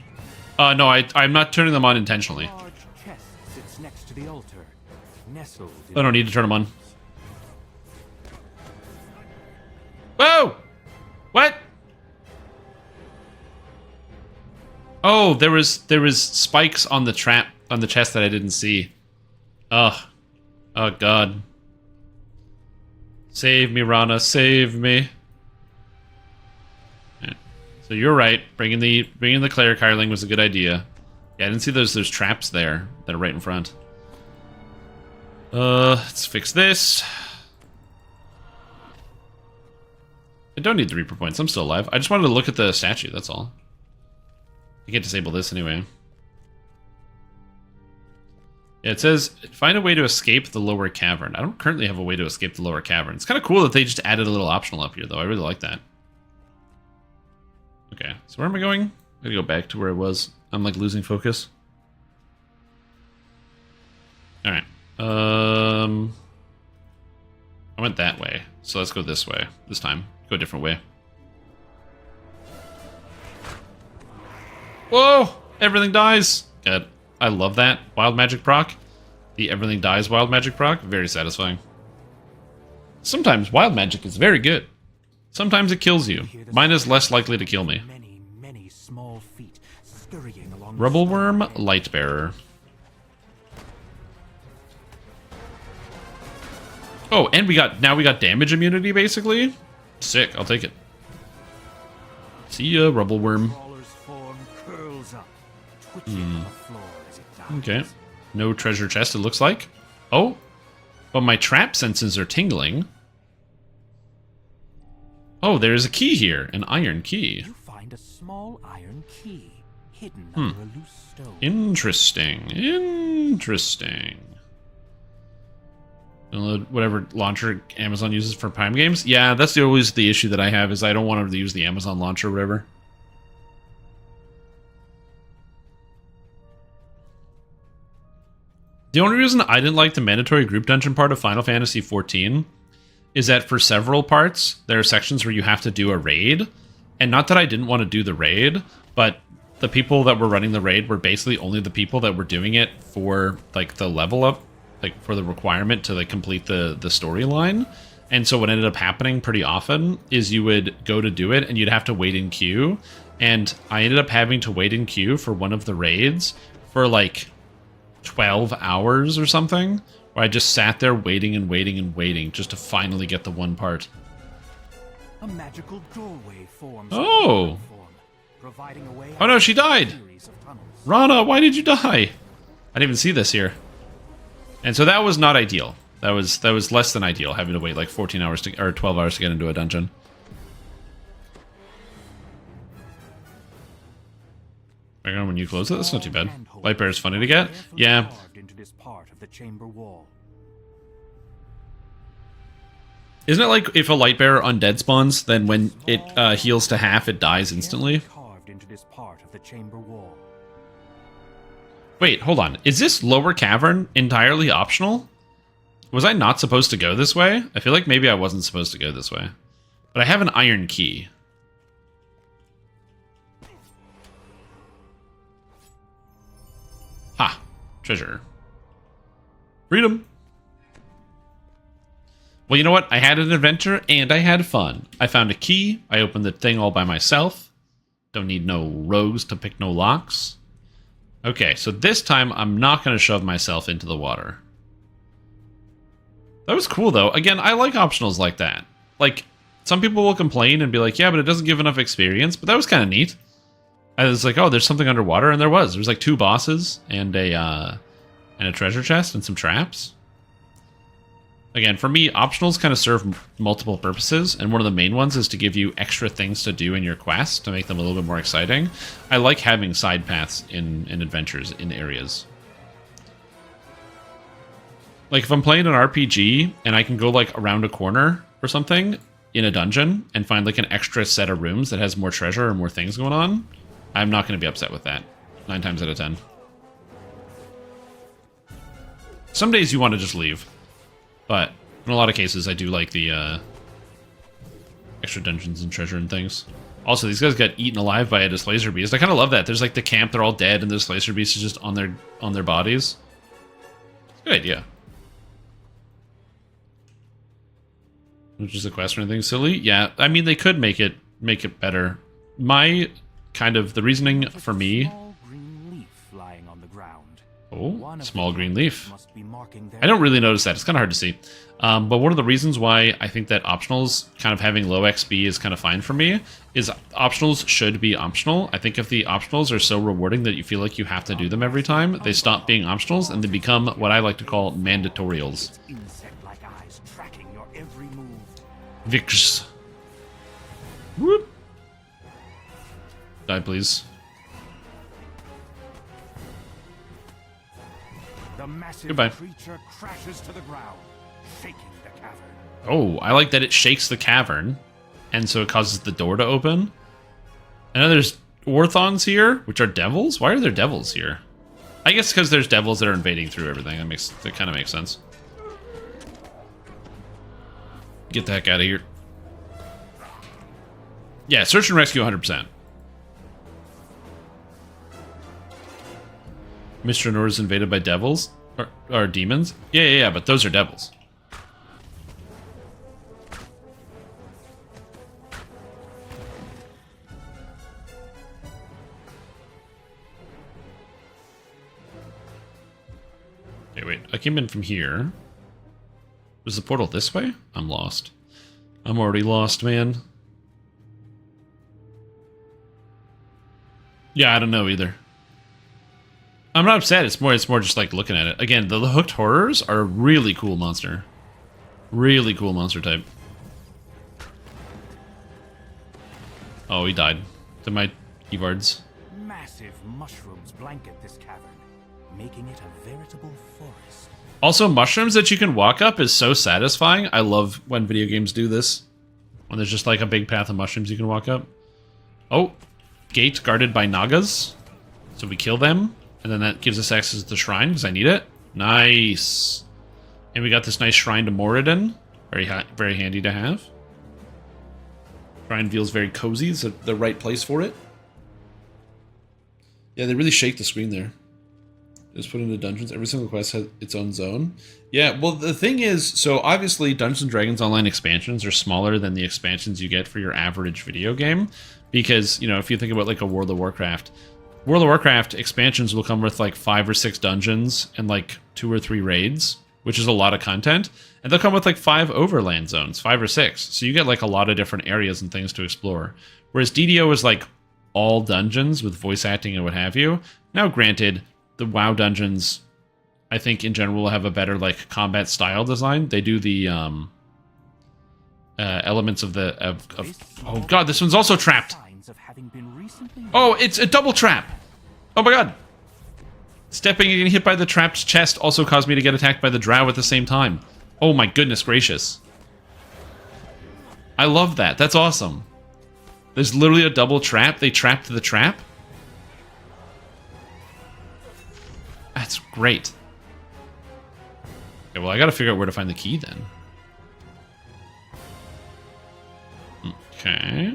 No, I'm not turning them on intentionally. I don't need to turn them on. Whoa! What? Oh, there was spikes on the chest that I didn't see. Oh god. Save me, Rana, save me. Yeah. So you're right. Bringing the cleric hireling was a good idea. Yeah, I didn't see there's traps there that are right in front. Let's fix this. I don't need the Reaper points. I'm still alive. I just wanted to look at the statue, that's all. I can't disable this anyway. Yeah, it says, find a way to escape the lower cavern. I don't currently have a way to escape the lower cavern. It's kind of cool that they just added a little optional up here, though. I really like that. Okay, so where am I going? I'm gonna go back to where I was. I'm, like, losing focus. Alright. I went that way, so let's go this way this time. Go a different way. Whoa! Everything dies! Good. I love that. Wild magic proc. The everything dies wild magic proc. Very satisfying. Sometimes wild magic is very good. Sometimes it kills you. Mine is less likely to kill me. Many small feet scurrying along Rubble worm, light bearer. Oh, and we got damage immunity basically. Sick. I'll take it. See ya, rubble worm. Okay. No treasure chest, it looks like. Oh, but my trap senses are tingling. Oh, there's a key here, an iron key. You find a small iron key hidden under a loose stone. Interesting. Interesting. Download whatever launcher Amazon uses for Prime games. Yeah, that's always the issue that I have, is I don't want to use the Amazon launcher or whatever. The only reason I didn't like the mandatory group dungeon part of Final Fantasy XIV is that for several parts, there are sections where you have to do a raid. And not that I didn't want to do the raid, but the people that were running the raid were basically only the people that were doing it for like the level up, like for the requirement to like complete the storyline. And so what ended up happening pretty often is you would go to do it and you'd have to wait in queue. And I ended up having to wait in queue for one of the raids for like 12 hours or something, where I just sat there waiting and waiting and waiting just to finally get the one part. A magical doorway forms. Oh. Providing a way Oh no, she died. Rana, why did you die? I didn't even see this here. And so that was not ideal. That was less than ideal, having to wait like 14 hours to, or 12 hours to get into a dungeon. When you close it, that's not too bad. Light bear is funny to get. Yeah. Isn't it like if a light bearer undead spawns, then when it heals to half, it dies instantly? Wait, hold on. Is this lower cavern entirely optional? Was I not supposed to go this way? I feel like maybe I wasn't supposed to go this way. But I have an iron key. Ha! Treasure. Freedom! Well, you know what? I had an adventure, and I had fun. I found a key. I opened the thing all by myself. Don't need no rogues to pick no locks. Okay, so this time, I'm not going to shove myself into the water. That was cool, though. Again, I like optionals like that. Like, some people will complain and be like, yeah, but it doesn't give enough experience. But that was kind of neat. I was like, oh, there's something underwater, and there was. There was like 2 bosses and a treasure chest and some traps. Again, for me, optionals kind of serve multiple purposes, and one of the main ones is to give you extra things to do in your quest to make them a little bit more exciting. I like having side paths in adventures in areas. Like if I'm playing an RPG and I can go like around a corner or something in a dungeon and find like an extra set of rooms that has more treasure or more things going on, I'm not going to be upset with that 9 times out of 10. Some days you want to just leave. But in a lot of cases, I do like the extra dungeons and treasure and things. Also, these guys got eaten alive by a displacer beast. I kind of love that. There's like the camp, they're all dead, and the displacer beast is just on their bodies. It's a good idea. Which is a quest or anything silly? Yeah, I mean they could make it better. My kind of the reasoning for me. Oh, small green leaf. I don't really notice that. It's kind of hard to see. But one of the reasons why I think that optionals kind of having low XP is kind of fine for me is optionals should be optional. I think if the optionals are so rewarding that you feel like you have to do them every time, they stop being optionals and they become what I like to call mandatorials. Vix. Whoop. Die, please. The massive Goodbye. creature crashes to the ground, shaking the cavern. Oh, I like that it shakes the cavern, and so it causes the door to open. I know there's Orthons here, which are devils. Why are there devils here? I guess because there's devils that are invading through everything. That kind of makes sense. Get the heck out of here. Yeah, search and rescue 100%. Mr. Drannor is invaded by devils? Or demons? Yeah, but those are devils. Okay, wait. I came in from here. Was the portal this way? I'm lost. I'm already lost, man. Yeah, I don't know either. I'm not upset. It's more just like looking at it. Again, the hooked horrors are a really cool monster. Really cool monster type. Oh, he died to my Evards. Massive mushrooms blanket this cavern, making it a veritable forest. Also, mushrooms that you can walk up is so satisfying. I love when video games do this. When there's just like a big path of mushrooms you can walk up. Oh, gate guarded by Nagas. So we kill them, and then that gives us access to the shrine because I need it. Nice. And we got this nice shrine to Moradin. Very handy to have. Shrine feels very cozy. It's the right place for it. Yeah, they really shake the screen there. Just put into dungeons. Every single quest has its own zone. Yeah, well, the thing is, so obviously Dungeons & Dragons Online expansions are smaller than the expansions you get for your average video game. Because, you know, if you think about like a World of Warcraft expansions will come with like 5 or 6 dungeons and like 2 or 3 raids, which is a lot of content. And they'll come with like 5 overland zones, 5 or 6. So you get like a lot of different areas and things to explore. Whereas DDO is like all dungeons with voice acting and what have you. Now, granted, the WoW dungeons, I think in general will have a better like combat style design. They do the elements of oh god, this one's also trapped. Oh, it's a double trap. Oh my god. Stepping and getting hit by the trapped chest also caused me to get attacked by the drow at the same time. Oh my goodness gracious. I love that. That's awesome. There's literally a double trap. They trapped the trap. That's great. Okay, well, I gotta figure out where to find the key then. Okay.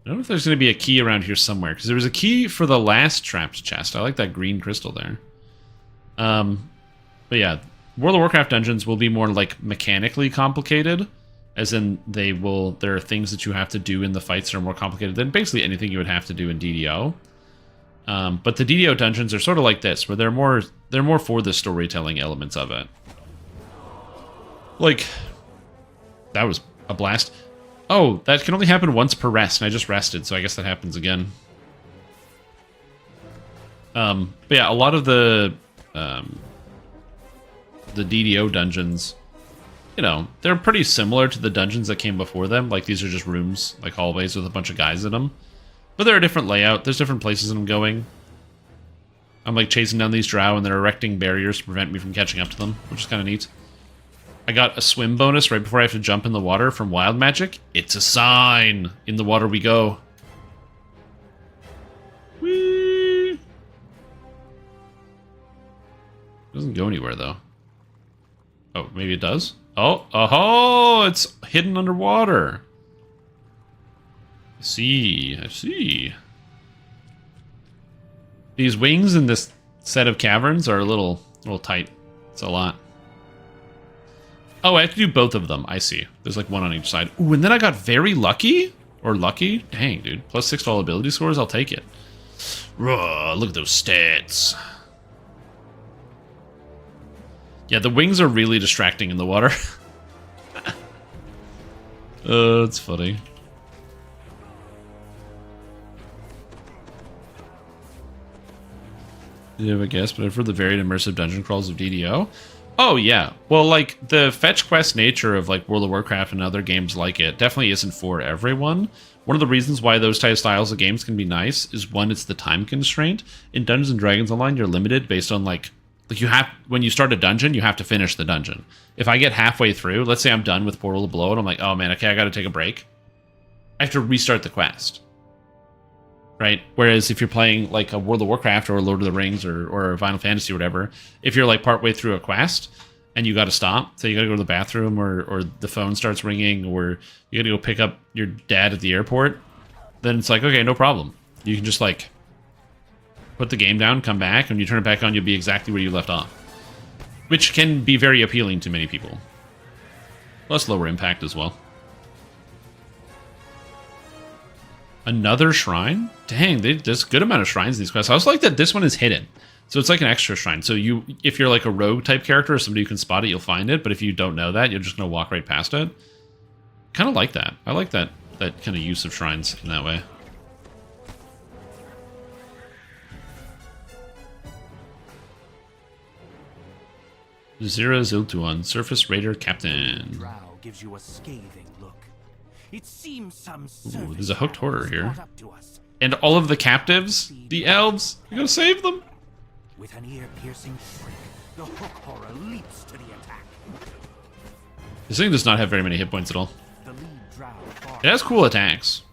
I don't know if there's going to be a key around here somewhere, because there was a key for the last trapped chest. I like that green crystal there. But yeah, World of Warcraft dungeons will be more like mechanically complicated, as in there are things that you have to do in the fights that are more complicated than basically anything you would have to do in DDO. But the DDO dungeons are sort of like this, where they're more for the storytelling elements of it. Like, that was a blast. Oh, that can only happen once per rest, and I just rested, so I guess that happens again. But yeah, a lot of the DDO dungeons, you know, they're pretty similar to the dungeons that came before them. Like, these are just rooms, like hallways with a bunch of guys in them. But they're a different layout. There's different places I'm going. I'm like chasing down these drow, and they're erecting barriers to prevent me from catching up to them, which is kind of neat. I got a swim bonus right before I have to jump in the water from Wild Magic. It's a sign. In the water we go. Whee! Doesn't go anywhere though. Oh, maybe it does? Oh, it's hidden underwater. I see. These wings in this set of caverns are a little tight. It's a lot. Oh, I have to do both of them. I see. There's like one on each side. Ooh, and then I got very lucky. Or lucky. Dang, dude. +6 to all ability scores. I'll take it. Rawr, look at those stats. Yeah, the wings are really distracting in the water. It's funny. You have a guess, but I've heard the varied immersive dungeon crawls of DDO. Oh, yeah. Well, like, the fetch quest nature of, like, World of Warcraft and other games like it definitely isn't for everyone. One of the reasons why those type of styles of games can be nice is, one, it's the time constraint. In Dungeons & Dragons Online, you're limited based on, like you have, when you start a dungeon, you have to finish the dungeon. If I get halfway through, let's say I'm done with Portal to Below, and I'm like, oh, man, okay, I gotta take a break. I have to restart the quest. right? Whereas if you're playing like a World of Warcraft or a Lord of the Rings or a Final Fantasy or whatever, if you're like partway through a quest and you got to stop, so you got to go to the bathroom or the phone starts ringing or you got to go pick up your dad at the airport, then it's like, okay, no problem. You can just like put the game down, come back, and when you turn it back on, you'll be exactly where you left off. Which can be very appealing to many people. Plus lower impact as well. Another shrine? Dang, there's a good amount of shrines in these quests. I also like that this one is hidden. So it's like an extra shrine. So if you're like a rogue type character or somebody who can spot it, you'll find it. But if you don't know that, you're just going to walk right past it. Kind of like that. I like that kind of use of shrines in that way. Zira Ziltuan, Surface Raider Captain. Drow gives you a scathing look. It seems some Ooh, there's a hooked horror here. caught up to us. And all of the captives, the elves, you gotta save them. With an ear-piercing shriek, the hook horror leaps to the attack. This thing does not have very many hit points at all. The lead drow It has cool attacks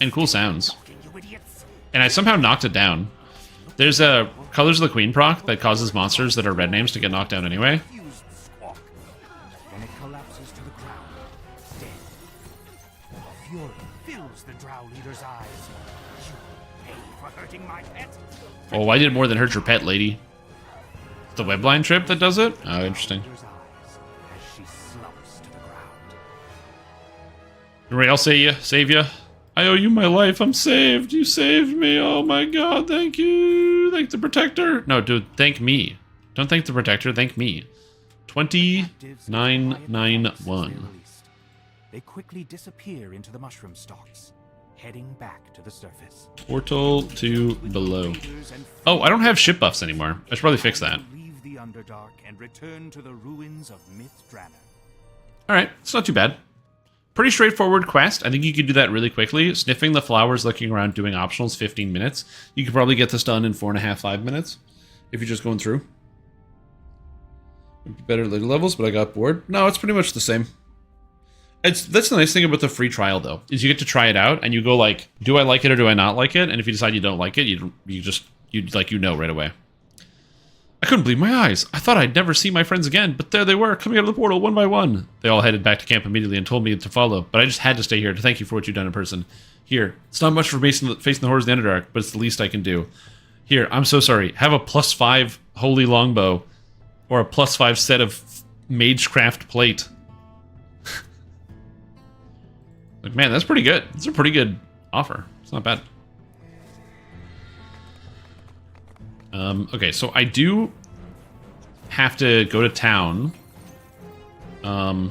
and cool sounds. And I somehow knocked it down. There's a Colors of the Queen proc that causes monsters that are red names to get knocked down anyway. Then it collapses to the ground, dead. Fury fills the drow leader's eyes. You pay for hurting my pet. Oh, I did more than hurt your pet, lady. The webline trip that does it? Oh, interesting. Leader's eyes as she slumps to the ground. Alright, I'll save you. I owe you my life. I'm saved. You saved me. Oh my god, thank you. Thank the protector. No, dude, thank me. Don't thank the protector, thank me. 2991. They quickly disappear into the mushroom stalks, heading back to the surface. Portal to below. Oh, I don't have ship buffs anymore. I should probably fix that. Leave the Underdark and return to the ruins of Myth Drannor. Alright, it's not too bad. Pretty straightforward quest. I think you could do that really quickly. Sniffing the flowers, looking around, doing optionals, 15 minutes. You could probably get this done in 4.5, 5 minutes. If you're just going through. It'd be better at later levels, but I got bored. No, it's pretty much the same. That's the nice thing about the free trial, though, is you get to try it out, and you go like, do I like it or do I not like it? And if you decide you don't like it, you know right away. I couldn't believe my eyes. I thought I'd never see my friends again, but there they were, coming out of the portal one by one. They all headed back to camp immediately and told me to follow, but I just had to stay here to thank you for what you've done in person. Here, it's not much for facing the horrors of the Underdark, but it's the least I can do. Here, I'm so sorry. Have a +5 holy longbow, or a +5 set of magecraft plate. Like, man, that's pretty good. It's a pretty good offer. It's not bad. Okay, so I do have to go to town to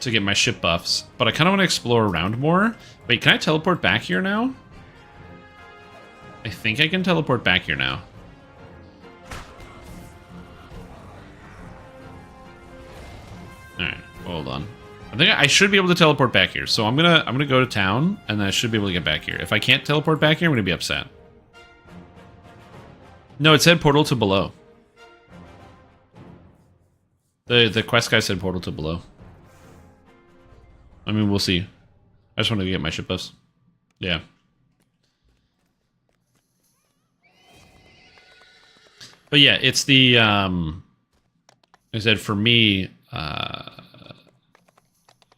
get my ship buffs, but I kind of want to explore around more. Wait, can I teleport back here now? I think I can teleport back here now. Alright, hold on. I think I should be able to teleport back here. So I'm gonna go to town, and then I should be able to get back here. If I can't teleport back here, I'm gonna be upset. No, it said portal to below. The quest guy said portal to below. I mean, we'll see. I just wanted to get my ship buffs. Yeah. But yeah, it's the I said for me,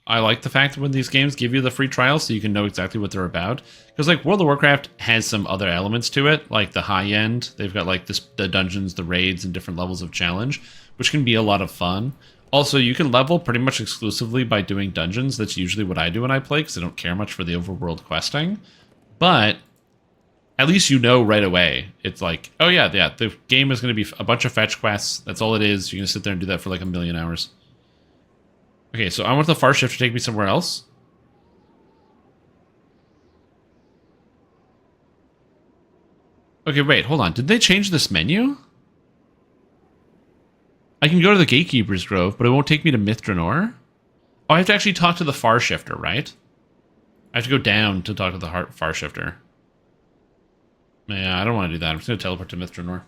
I like the fact that when these games give you the free trial so you can know exactly what they're about. Because like World of Warcraft has some other elements to it, like the high end. They've got like the dungeons, the raids, and different levels of challenge, which can be a lot of fun. Also, you can level pretty much exclusively by doing dungeons. That's usually what I do when I play, because I don't care much for the overworld questing. But at least you know right away. It's like, oh yeah, the game is going to be a bunch of fetch quests. That's all it is. You're going to sit there and do that for like 1,000,000 hours. Okay, so I want the far shift to take me somewhere else. Okay, wait, hold on. Did they change this menu? I can go to the Gatekeeper's Grove, but it won't take me to Myth Drannor? Oh, I have to actually talk to the far shifter, right? I have to go down to talk to the far shifter. Yeah, I don't want to do that. I'm just going to teleport to Myth Drannor.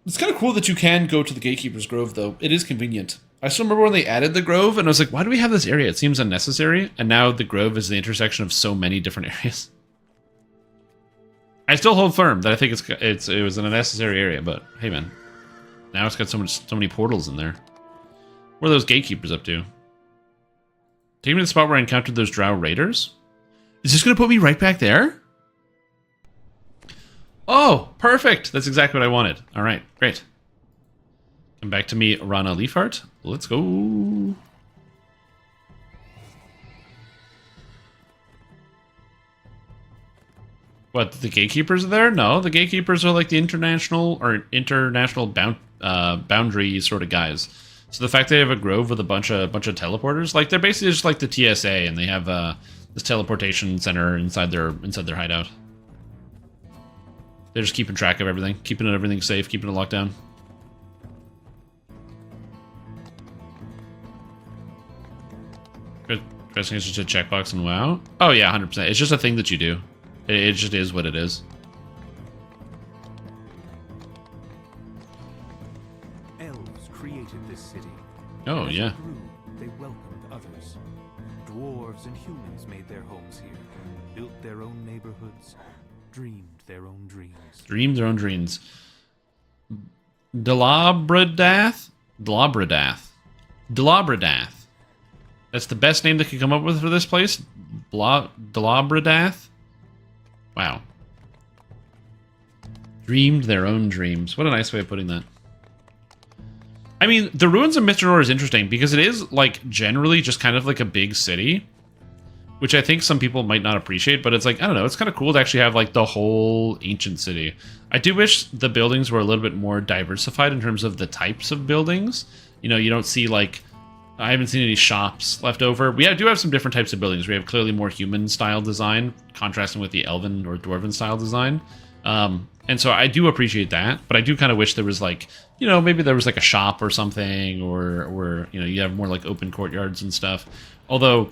It's kind of cool that you can go to the Gatekeeper's Grove, though. It is convenient. I still remember when they added the Grove, and I was like, why do we have this area? It seems unnecessary. And now the Grove is the intersection of so many different areas. I still hold firm that I think it was an unnecessary area, but hey, man. Now it's got so many portals in there. What are those gatekeepers up to? Take me to the spot where I encountered those Drow Raiders? Is this going to put me right back there? Oh, perfect. That's exactly what I wanted. All right, great. Come back to me, Rana Leafheart. Let's go. What, the gatekeepers are there? No, the gatekeepers are like the international boundary sort of guys. So the fact they have a grove with a bunch of teleporters, like they're basically just like the TSA, and they have this teleportation center inside their hideout. They're just keeping track of everything, keeping everything safe, keeping it locked down. Pressing is just a checkbox and WoW. Oh yeah, 100%. It's just a thing that you do. It just is what it is. Elves created this city. Oh yeah. As it grew, they welcomed others. Dwarves and humans made their homes here, built their own neighborhoods, dreamed their own dreams. Dreamed their own dreams. Delabradath? Delabradath. That's the best name they could come up with for this place? Delabradath? Wow. Dreamed their own dreams. What a nice way of putting that. I mean, the Ruins of Mitranor is interesting because it is, like, generally just kind of like a big city, which I think some people might not appreciate, but it's like, I don't know, it's kind of cool to actually have, like, the whole ancient city. I do wish the buildings were a little bit more diversified in terms of the types of buildings. You know, you don't see, like, I haven't seen any shops left over. We do have some different types of buildings. We have clearly more human-style design, contrasting with the elven or dwarven-style design. And so I do appreciate that, but I do kind of wish there was, like, you know, maybe there was, like, a shop or something, or you know, you have more, like, open courtyards and stuff. Although,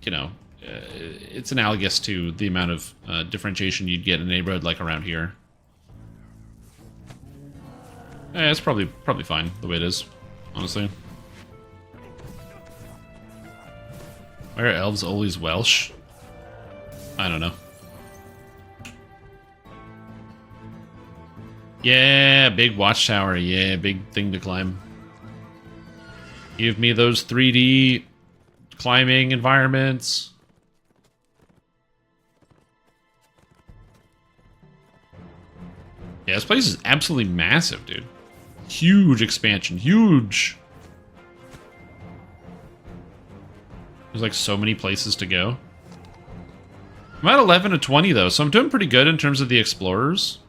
you know, it's analogous to the amount of differentiation you'd get in a neighborhood like around here. It's probably fine the way it is, honestly. Why are elves always Welsh? I don't know. Yeah, big watchtower. Yeah, big thing to climb. Give me those 3D climbing environments. Yeah, this place is absolutely massive, dude. Huge expansion. Huge. There's like so many places to go. I'm at 11 to 20 though, so I'm doing pretty good in terms of the explorers.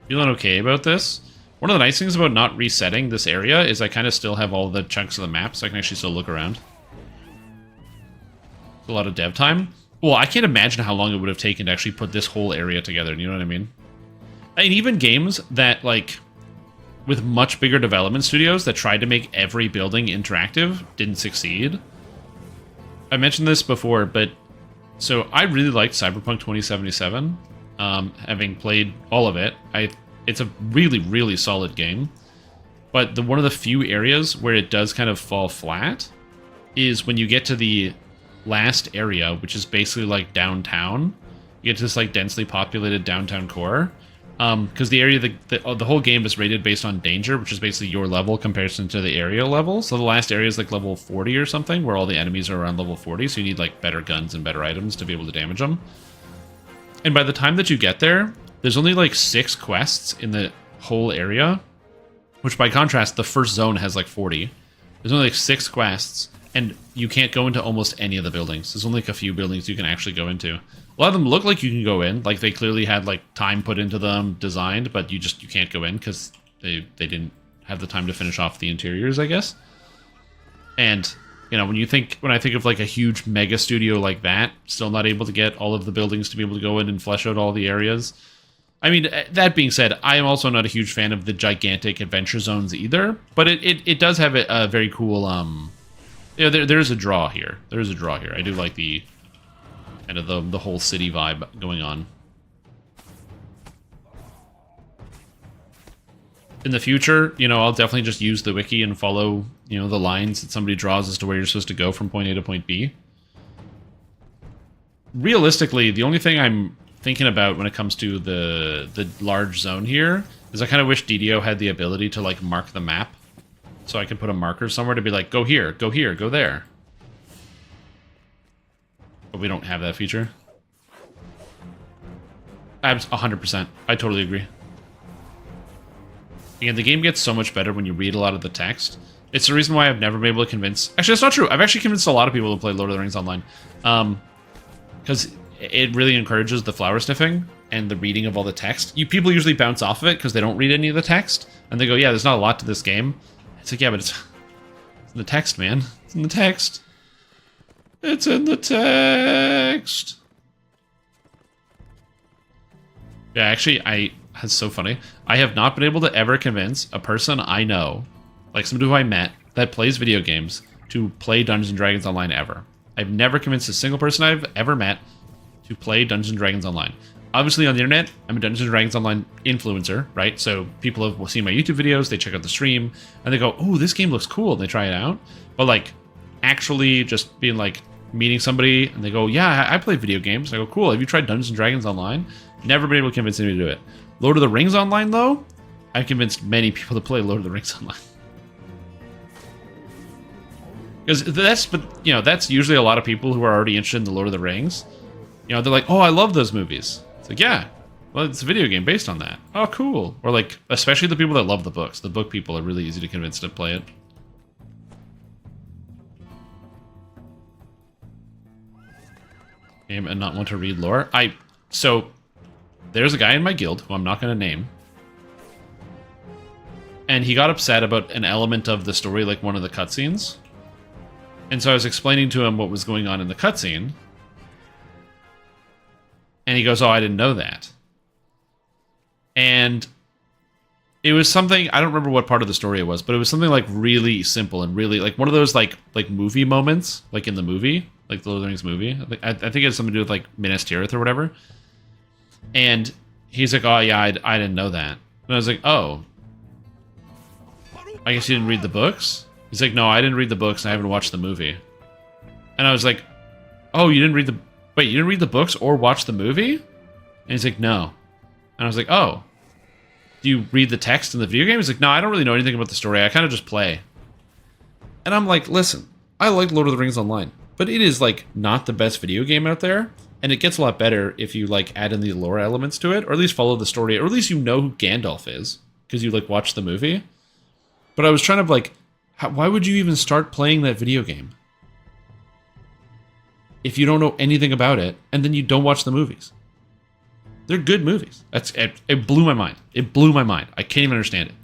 Feeling okay about this. One of the nice things about not resetting this area is I kind of still have all the chunks of the map, so I can actually still look around. It's a lot of dev time. Well, I can't imagine how long it would have taken to actually put this whole area together, you know what I mean? I mean, even games that, like, with much bigger development studios that tried to make every building interactive didn't succeed. I mentioned this before, but so I really liked Cyberpunk 2077. Having played all of it, it's a really, really solid game. But one of the few areas where it does kind of fall flat is when you get to the last area, which is basically like downtown. You get to this like densely populated downtown core. Because the area, the whole game is rated based on danger, which is basically your level comparison to the area level. So the last area is like level 40 or something, where all the enemies are around level 40, so you need like better guns and better items to be able to damage them. And by the time that you get there, there's only like 6 quests in the whole area, which by contrast, the first zone has like 40. There's only like 6 quests, and you can't go into almost any of the buildings. There's only like a few buildings you can actually go into. A lot of them look like you can go in, like they clearly had like time put into them, designed, but you can't go in because they didn't have the time to finish off the interiors, I guess. And you know, when I think of like a huge mega studio like that, still not able to get all of the buildings to be able to go in and flesh out all the areas. I mean, that being said, I am also not a huge fan of the gigantic adventure zones either, but it does have a very cool you know, there's a draw here. There's a draw here. I do like the kind of the whole city vibe going on. in the future, you know, I'll definitely just use the wiki and follow, you know, the lines that somebody draws as to where you're supposed to go from point A to point B. Realistically, the only thing I'm thinking about when it comes to the large zone here is I kind of wish DDO had the ability to, like, mark the map. So I could put a marker somewhere to be like, go here, go here, go there. But we don't have that feature. 100%. I totally agree. Again, the game gets so much better when you read a lot of the text. It's the reason why I've never been able to convince... Actually, that's not true. I've actually convinced a lot of people to play Lord of the Rings online. Because it really encourages the flower sniffing and the reading of all the text. People usually bounce off of it because they don't read any of the text. And they go, yeah, there's not a lot to this game. It's like, yeah, but it's in the text, man. It's in the text. It's in the text. Yeah, actually, that's so funny. I have not been able to ever convince a person I know, like somebody who I met, that plays video games, to play Dungeons & Dragons Online ever. I've never convinced a single person I've ever met to play Dungeons & Dragons Online. Obviously, on the internet, I'm a Dungeons & Dragons Online influencer, right? So people have seen my YouTube videos, they check out the stream, and they go, oh, this game looks cool, and they try it out. But, like, actually just being, like, meeting somebody, and they go, yeah, I play video games. And I go, cool, have you tried Dungeons & Dragons Online? Never been able to convince anybody to do it. Lord of the Rings Online, though, I've convinced many people to play Lord of the Rings Online. Because that's usually a lot of people who are already interested in the Lord of the Rings. You know, they're like, oh, I love those movies. It's like, yeah, well, it's a video game based on that. Oh, cool. Or like, especially the people that love the books. The book people are really easy to convince to play it. Game and not want to read lore. So, there's a guy in my guild who I'm not going to name. And he got upset about an element of the story, like one of the cutscenes. And so I was explaining to him what was going on in the cutscene. And he goes, oh, I didn't know that. And it was something, I don't remember what part of the story it was, but it was something like really simple and really like one of those like movie moments, like in the movie, like the Lord of the Rings movie. I think it has something to do with like Minas Tirith or whatever. And he's like, oh yeah, I didn't know that. And I was like, oh, I guess you didn't read the books? He's like, no, I didn't read the books and I haven't watched the movie. And I was like, oh, you didn't read the books or watch the movie? And he's like, no. And I was like, oh, do you read the text in the video game? He's like, no, I don't really know anything about the story. I kind of just play. And I'm like, listen, I like Lord of the Rings Online, but it is like not the best video game out there. And it gets a lot better if you like add in the lore elements to it, or at least follow the story, or at least you know who Gandalf is because you like watch the movie. But I was trying to like, why would you even start playing that video game if you don't know anything about it and then you don't watch the movies? They're good movies. It blew my mind. It blew my mind. I can't even understand it.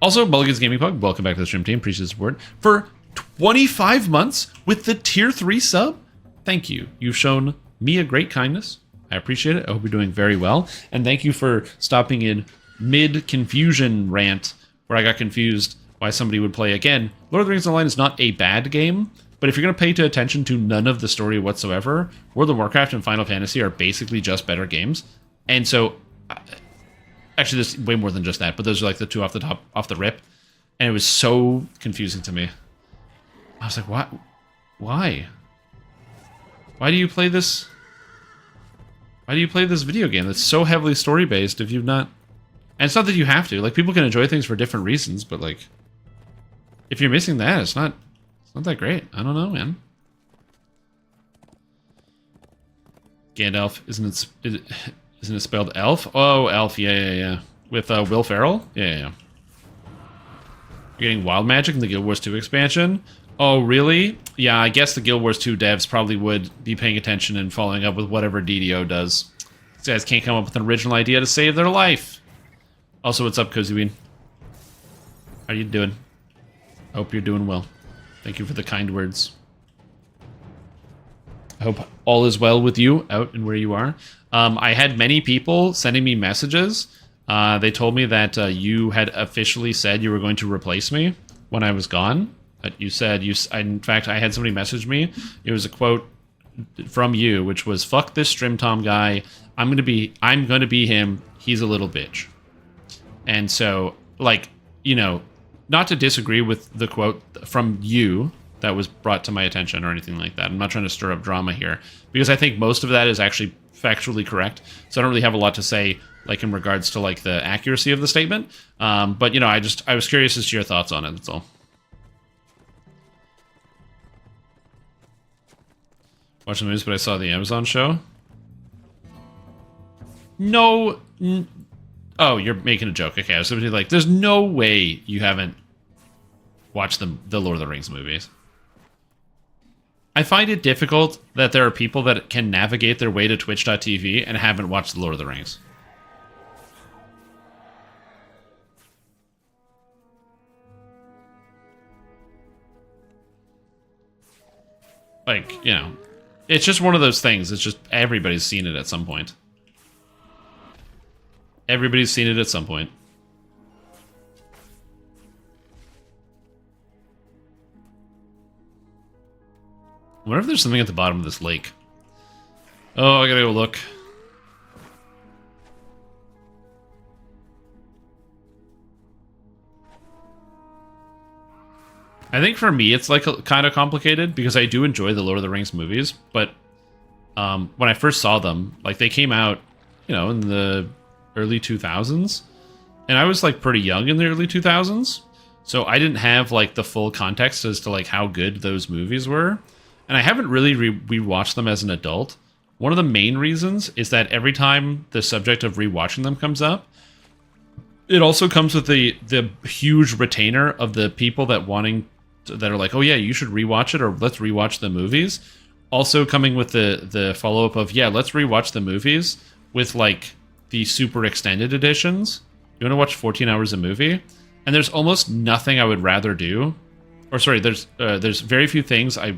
Also, Mulligan's Gaming Pug, welcome back to the stream team. Appreciate the support. For 25 months with the tier 3 sub, thank you. You've shown me a great kindness. I appreciate it. I hope you're doing very well. And thank you for stopping in mid-confusion rant where I got confused why somebody would play. Again, Lord of the Rings Online is not a bad game, but if you're going to pay attention to none of the story whatsoever, World of Warcraft and Final Fantasy are basically just better games. And so, actually, there's way more than just that, but those are like the two off the rip. And it was so confusing to me. I was like, what? Why? Why do you play this? Why do you play this video game that's so heavily story-based if you've not... And it's not that you have to. Like, people can enjoy things for different reasons, but, like, if you're missing that, it's not that great. I don't know, man. Gandalf, isn't it spelled elf? Oh, elf, yeah. With Will Ferrell? Yeah. You're getting Wild Magic in the Guild Wars 2 expansion? Oh, really? Yeah, I guess the Guild Wars 2 devs probably would be paying attention and following up with whatever DDO does. These guys can't come up with an original idea to save their life. Also, what's up, Cozy Bean? How you doing? I hope you're doing well. Thank you for the kind words. I hope all is well with you out and where you are. I had many people sending me messages. They told me that you had officially said you were going to replace me when I was gone. You said in fact, I had somebody message me. It was a quote from you, which was, "Fuck this Strim Tom guy. I'm gonna be him. He's a little bitch." And so, like, you know, not to disagree with the quote from you that was brought to my attention or anything like that. I'm not trying to stir up drama here, because I think most of that is actually factually correct. So I don't really have a lot to say, like, in regards to, like, the accuracy of the statement. But, you know, I was curious as to your thoughts on it, that's all. Watch the movies, but I saw the Amazon show. No. Oh, you're making a joke. Okay, I was going to be like, there's no way you haven't watched the Lord of the Rings movies. I find it difficult that there are people that can navigate their way to Twitch.tv and haven't watched the Lord of the Rings. Like, you know, it's just one of those things. It's just everybody's seen it at some point. Everybody's seen it at some point. I wonder if there's something at the bottom of this lake. Oh, I gotta go look. I think for me, it's like kind of complicated because I do enjoy the Lord of the Rings movies, but when I first saw them, like they came out, you know, in the early 2000s, and I was like pretty young in the early 2000s, so I didn't have like the full context as to like how good those movies were, and I haven't really rewatched them as an adult. One of the main reasons is that every time the subject of rewatching them comes up, it also comes with the huge retainer of the people that are like, oh yeah, you should rewatch it, or let's rewatch the movies. Also coming with the follow-up of, yeah, let's rewatch the movies with like the super extended editions. You want to watch 14 hours of movie? And there's almost nothing I would rather do. Or sorry, there's very few things I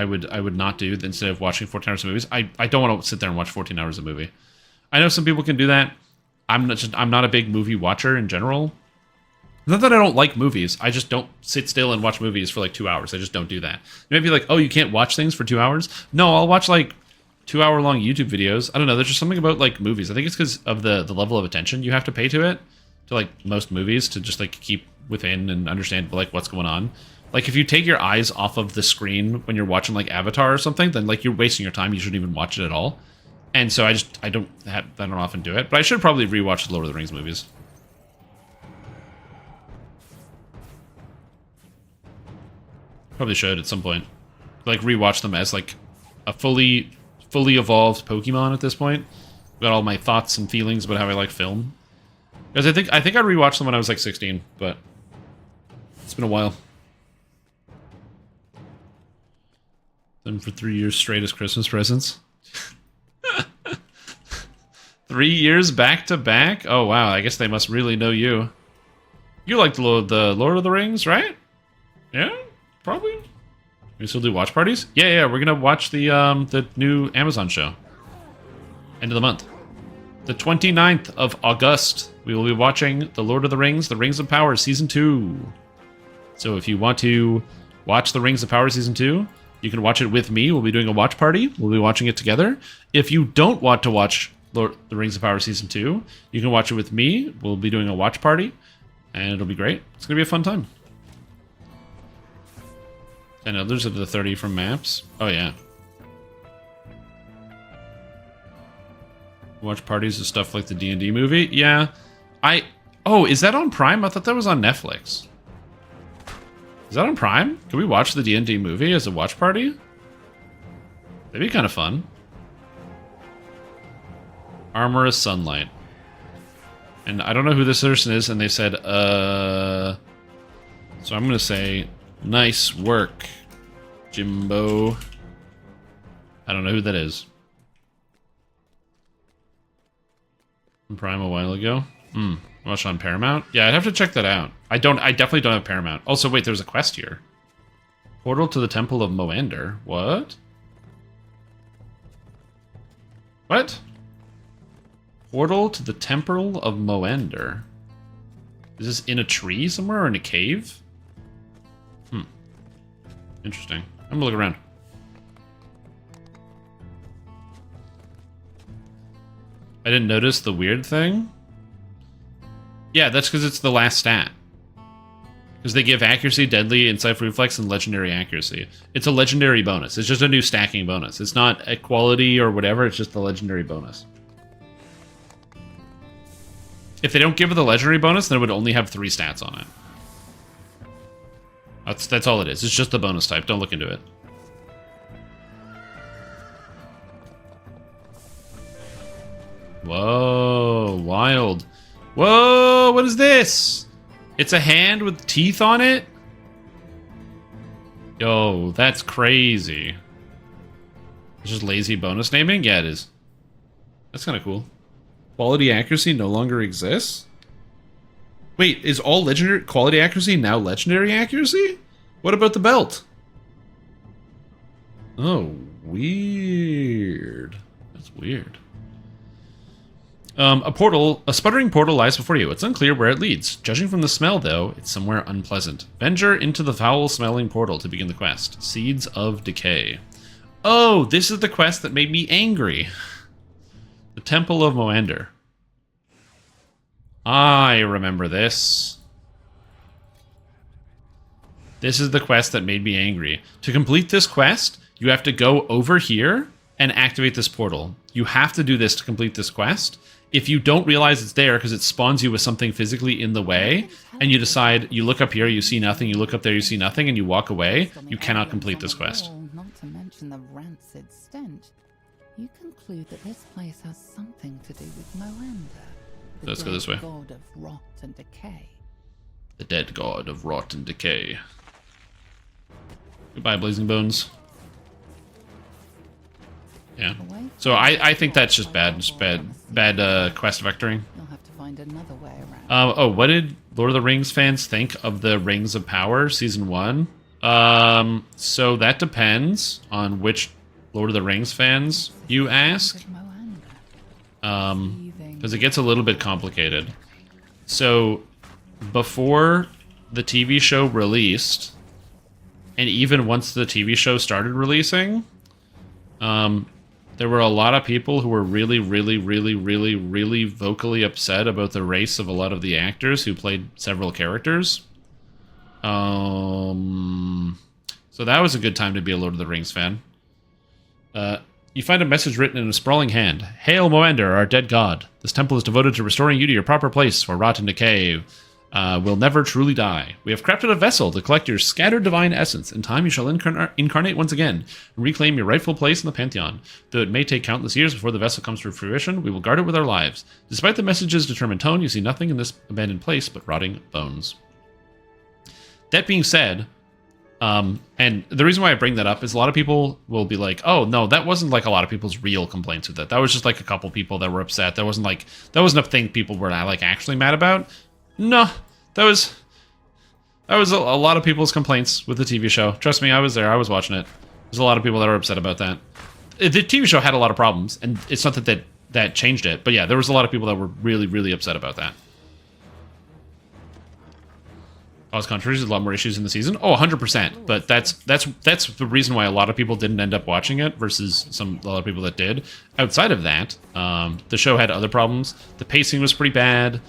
would not do instead of watching 14 hours of movies. I don't want to sit there and watch 14 hours of movie. I know some people can do that. I'm not a big movie watcher in general. Not that I don't like movies. I just don't sit still and watch movies for like 2 hours. I just don't do that. You might be like, oh, you can't watch things for 2 hours? No, I'll watch like 2 hour long YouTube videos. I don't know. There's just something about like movies. I think it's because of the level of attention you have to pay to it, to like most movies, to just like keep within and understand like what's going on. Like if you take your eyes off of the screen when you're watching like Avatar or something, then like you're wasting your time. You shouldn't even watch it at all. And so I don't often do it, but I should probably rewatch the Lord of the Rings movies. Probably should at some point, like rewatch them as like a fully evolved Pokemon at this point. Got all my thoughts and feelings about how I like film. Because I think I rewatched them when I was like 16, but it's been a while. Them for 3 years straight as Christmas presents. 3 years back to back? Oh wow, I guess they must really know you. You like the Lord of the Rings, right? Yeah, probably. We still do watch parties? Yeah, we're gonna watch the new Amazon show. End of the month. The 29th of August, we will be watching The Lord of the Rings, The Rings of Power Season 2. So if you want to watch The Rings of Power Season 2, you can watch it with me. We'll be doing a watch party. We'll be watching it together. If you don't want to watch The Rings of Power Season 2, you can watch it with me. We'll be doing a watch party, and it'll be great. It's going to be a fun time. 10 others of the 30 from maps. Oh, yeah. Watch parties of stuff like the D&D movie? Yeah. Oh, is that on Prime? I thought that was on Netflix. Is that on Prime? Can we watch the D&D movie as a watch party? That'd be kind of fun. Armorous Sunlight. And I don't know who this person is, and they said, So I'm going to say, nice work, Jimbo. I don't know who that is. On Prime a while ago. Watched on Paramount? Yeah, I'd have to check that out. I definitely don't have Paramount. Also, wait, there's a quest here. Portal to the Temple of Moander. What? What? Portal to the Temple of Moander. Is this in a tree somewhere or in a cave? Interesting. I'm gonna look around. I didn't notice the weird thing. Yeah, that's because it's the last stat. Because they give accuracy, deadly, insight, reflex, and legendary accuracy. It's a legendary bonus. It's just a new stacking bonus. It's not a quality or whatever, it's just a legendary bonus. If they don't give it the legendary bonus, then it would only have 3 stats on it. That's all it is. It's just the bonus type. Don't look into it. Whoa, wild. Whoa, what is this? It's a hand with teeth on it? Yo, that's crazy. It's just lazy bonus naming? Yeah, it is. That's kind of cool. Quality accuracy no longer exists? Wait, is all legendary quality accuracy now legendary accuracy? What about the belt? Oh, weird. That's weird. A sputtering portal lies before you. It's unclear where it leads. Judging from the smell, though, it's somewhere unpleasant. Venture into the foul-smelling portal to begin the quest. Seeds of Decay. Oh, this is the quest that made me angry. The Temple of Moander. I remember this. This is the quest that made me angry. To complete this quest, you have to go over here and activate this portal. You have to do this to complete this quest. If you don't realize it's there because it spawns you with something physically in the way, and you decide, you look up here, you see nothing, you look up there, you see nothing, and you walk away, you cannot complete this quest. Not to mention the rancid stench, you conclude that this place has something to do with Moander, the Let's go this way. god of rot and decay. The dead god of rot and decay. Goodbye, Blazing Bones. Yeah. So I think that's just bad quest vectoring. You'll have to find another way around. Oh, what did Lord of the Rings fans think of the Rings of Power Season 1? So that depends on which Lord of the Rings fans you ask. Because it gets a little bit complicated. So, before the TV show released, and even once the TV show started releasing, there were a lot of people who were really vocally upset about the race of a lot of the actors who played several characters. So that was a good time to be a Lord of the Rings fan. You find a message written in a sprawling hand. Hail Moander, our dead god. This temple is devoted to restoring you to your proper place, where rot and decay will never truly die. We have crafted a vessel to collect your scattered divine essence. In time you shall incarnate once again and reclaim your rightful place in the Pantheon. Though it may take countless years before the vessel comes to fruition, we will guard it with our lives. Despite the message's determined tone, you see nothing in this abandoned place but rotting bones. That being said, and the reason why I bring that up is a lot of people will be like, oh, no, that wasn't like a lot of people's real complaints with it. That was just like a couple people that were upset. That wasn't a thing people were like actually mad about. No, that was a lot of people's complaints with the TV show. Trust me, I was there. I was watching it. There's a lot of people that were upset about that. The TV show had a lot of problems, and it's not that changed it. But yeah, there was a lot of people that were really upset about that. Cause controversy, a lot more issues in the season. Oh, 100%. But that's the reason why a lot of people didn't end up watching it versus a lot of people that did. Outside of that, the show had other problems. The pacing was pretty bad.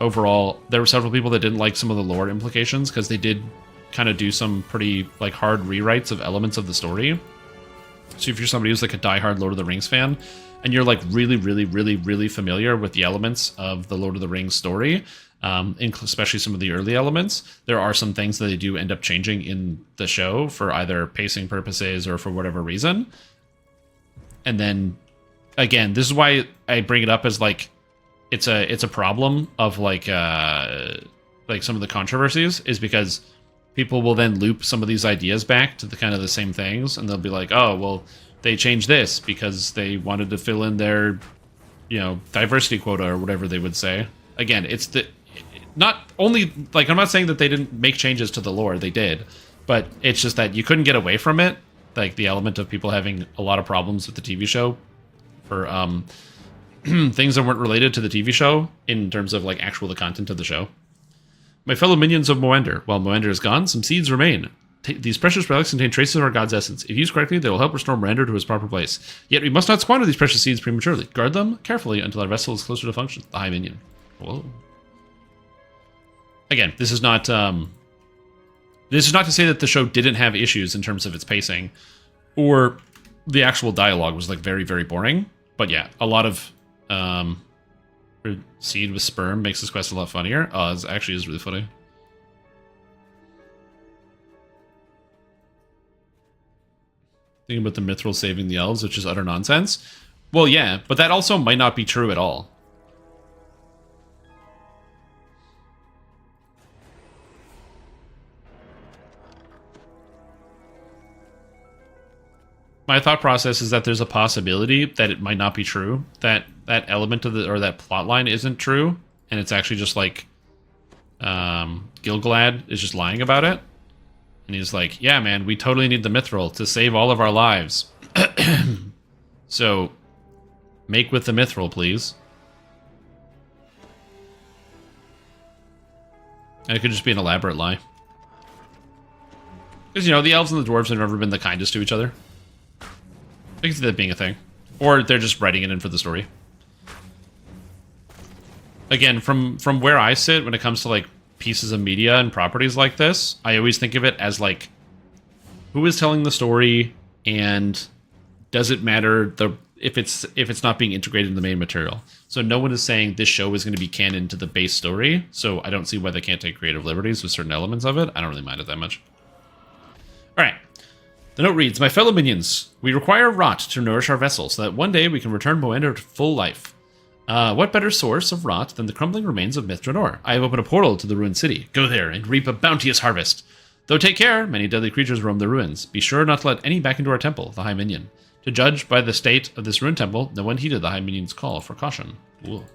Overall, there were several people that didn't like some of the lore implications because they did kind of do some pretty like hard rewrites of elements of the story. So if you're somebody who's like a diehard Lord of the Rings fan and you're like really familiar with the elements of the Lord of the Rings story, especially some of the early elements, there are some things that they do end up changing in the show for either pacing purposes or for whatever reason. And then again, this is why I bring it up as like it's a problem of like some of the controversies is because people will then loop some of these ideas back to the kind of the same things, and they'll be like, oh, well, they changed this because they wanted to fill in their, diversity quota or whatever they would say. Again, it's not only like, I'm not saying that they didn't make changes to the lore, they did, but it's just that you couldn't get away from it, like the element of people having a lot of problems with the TV show for things that weren't related to the TV show in terms of like the content of the show. My fellow minions of Moander, while Moander is gone, some seeds remain. These precious relics contain traces of our god's essence. If used correctly, they will help restore Moander to his proper place. Yet we must not squander these precious seeds prematurely. Guard them carefully until our vessel is closer to function. The High Minion. Whoa. again, this is not to say that the show didn't have issues in terms of its pacing, or the actual dialogue was like very, very boring. But yeah, a lot of seed with sperm makes this quest a lot funnier. It actually is really funny. Thinking about the mithril saving the elves, which is utter nonsense. Well, yeah, but that also might not be true at all. My thought process is that there's a possibility that it might not be true. That element of the, or that plot line isn't true, and it's actually just like Gilgalad is just lying about it. And he's like, yeah, man, we totally need the mithril to save all of our lives. So, make with the mithril, please. And it could just be an elaborate lie. Because, you know, the elves and the dwarves have never been the kindest to each other. I can see that being a thing. Or they're just writing it in for the story. Again, from where I sit, when it comes to, like, pieces of media and properties like this, I always think of it as, like, who is telling the story, and does it matter if it's not being integrated in the main material? So no one is saying this show is going to be canon to the base story, so I don't see why they can't take creative liberties with certain elements of it. I don't really mind it that much. Alright. The note reads, my fellow minions, we require rot to nourish our vessel so that one day we can return Moenda to full life. What better source of rot than the crumbling remains of Drannor? I have opened a portal to the ruined city. Go there and reap a bounteous harvest. Though take care, many deadly creatures roam the ruins. Be sure not to let any back into our temple, the High Minion. To judge by the state of this ruined temple, no one heeded the High Minion's call for caution. Ooh.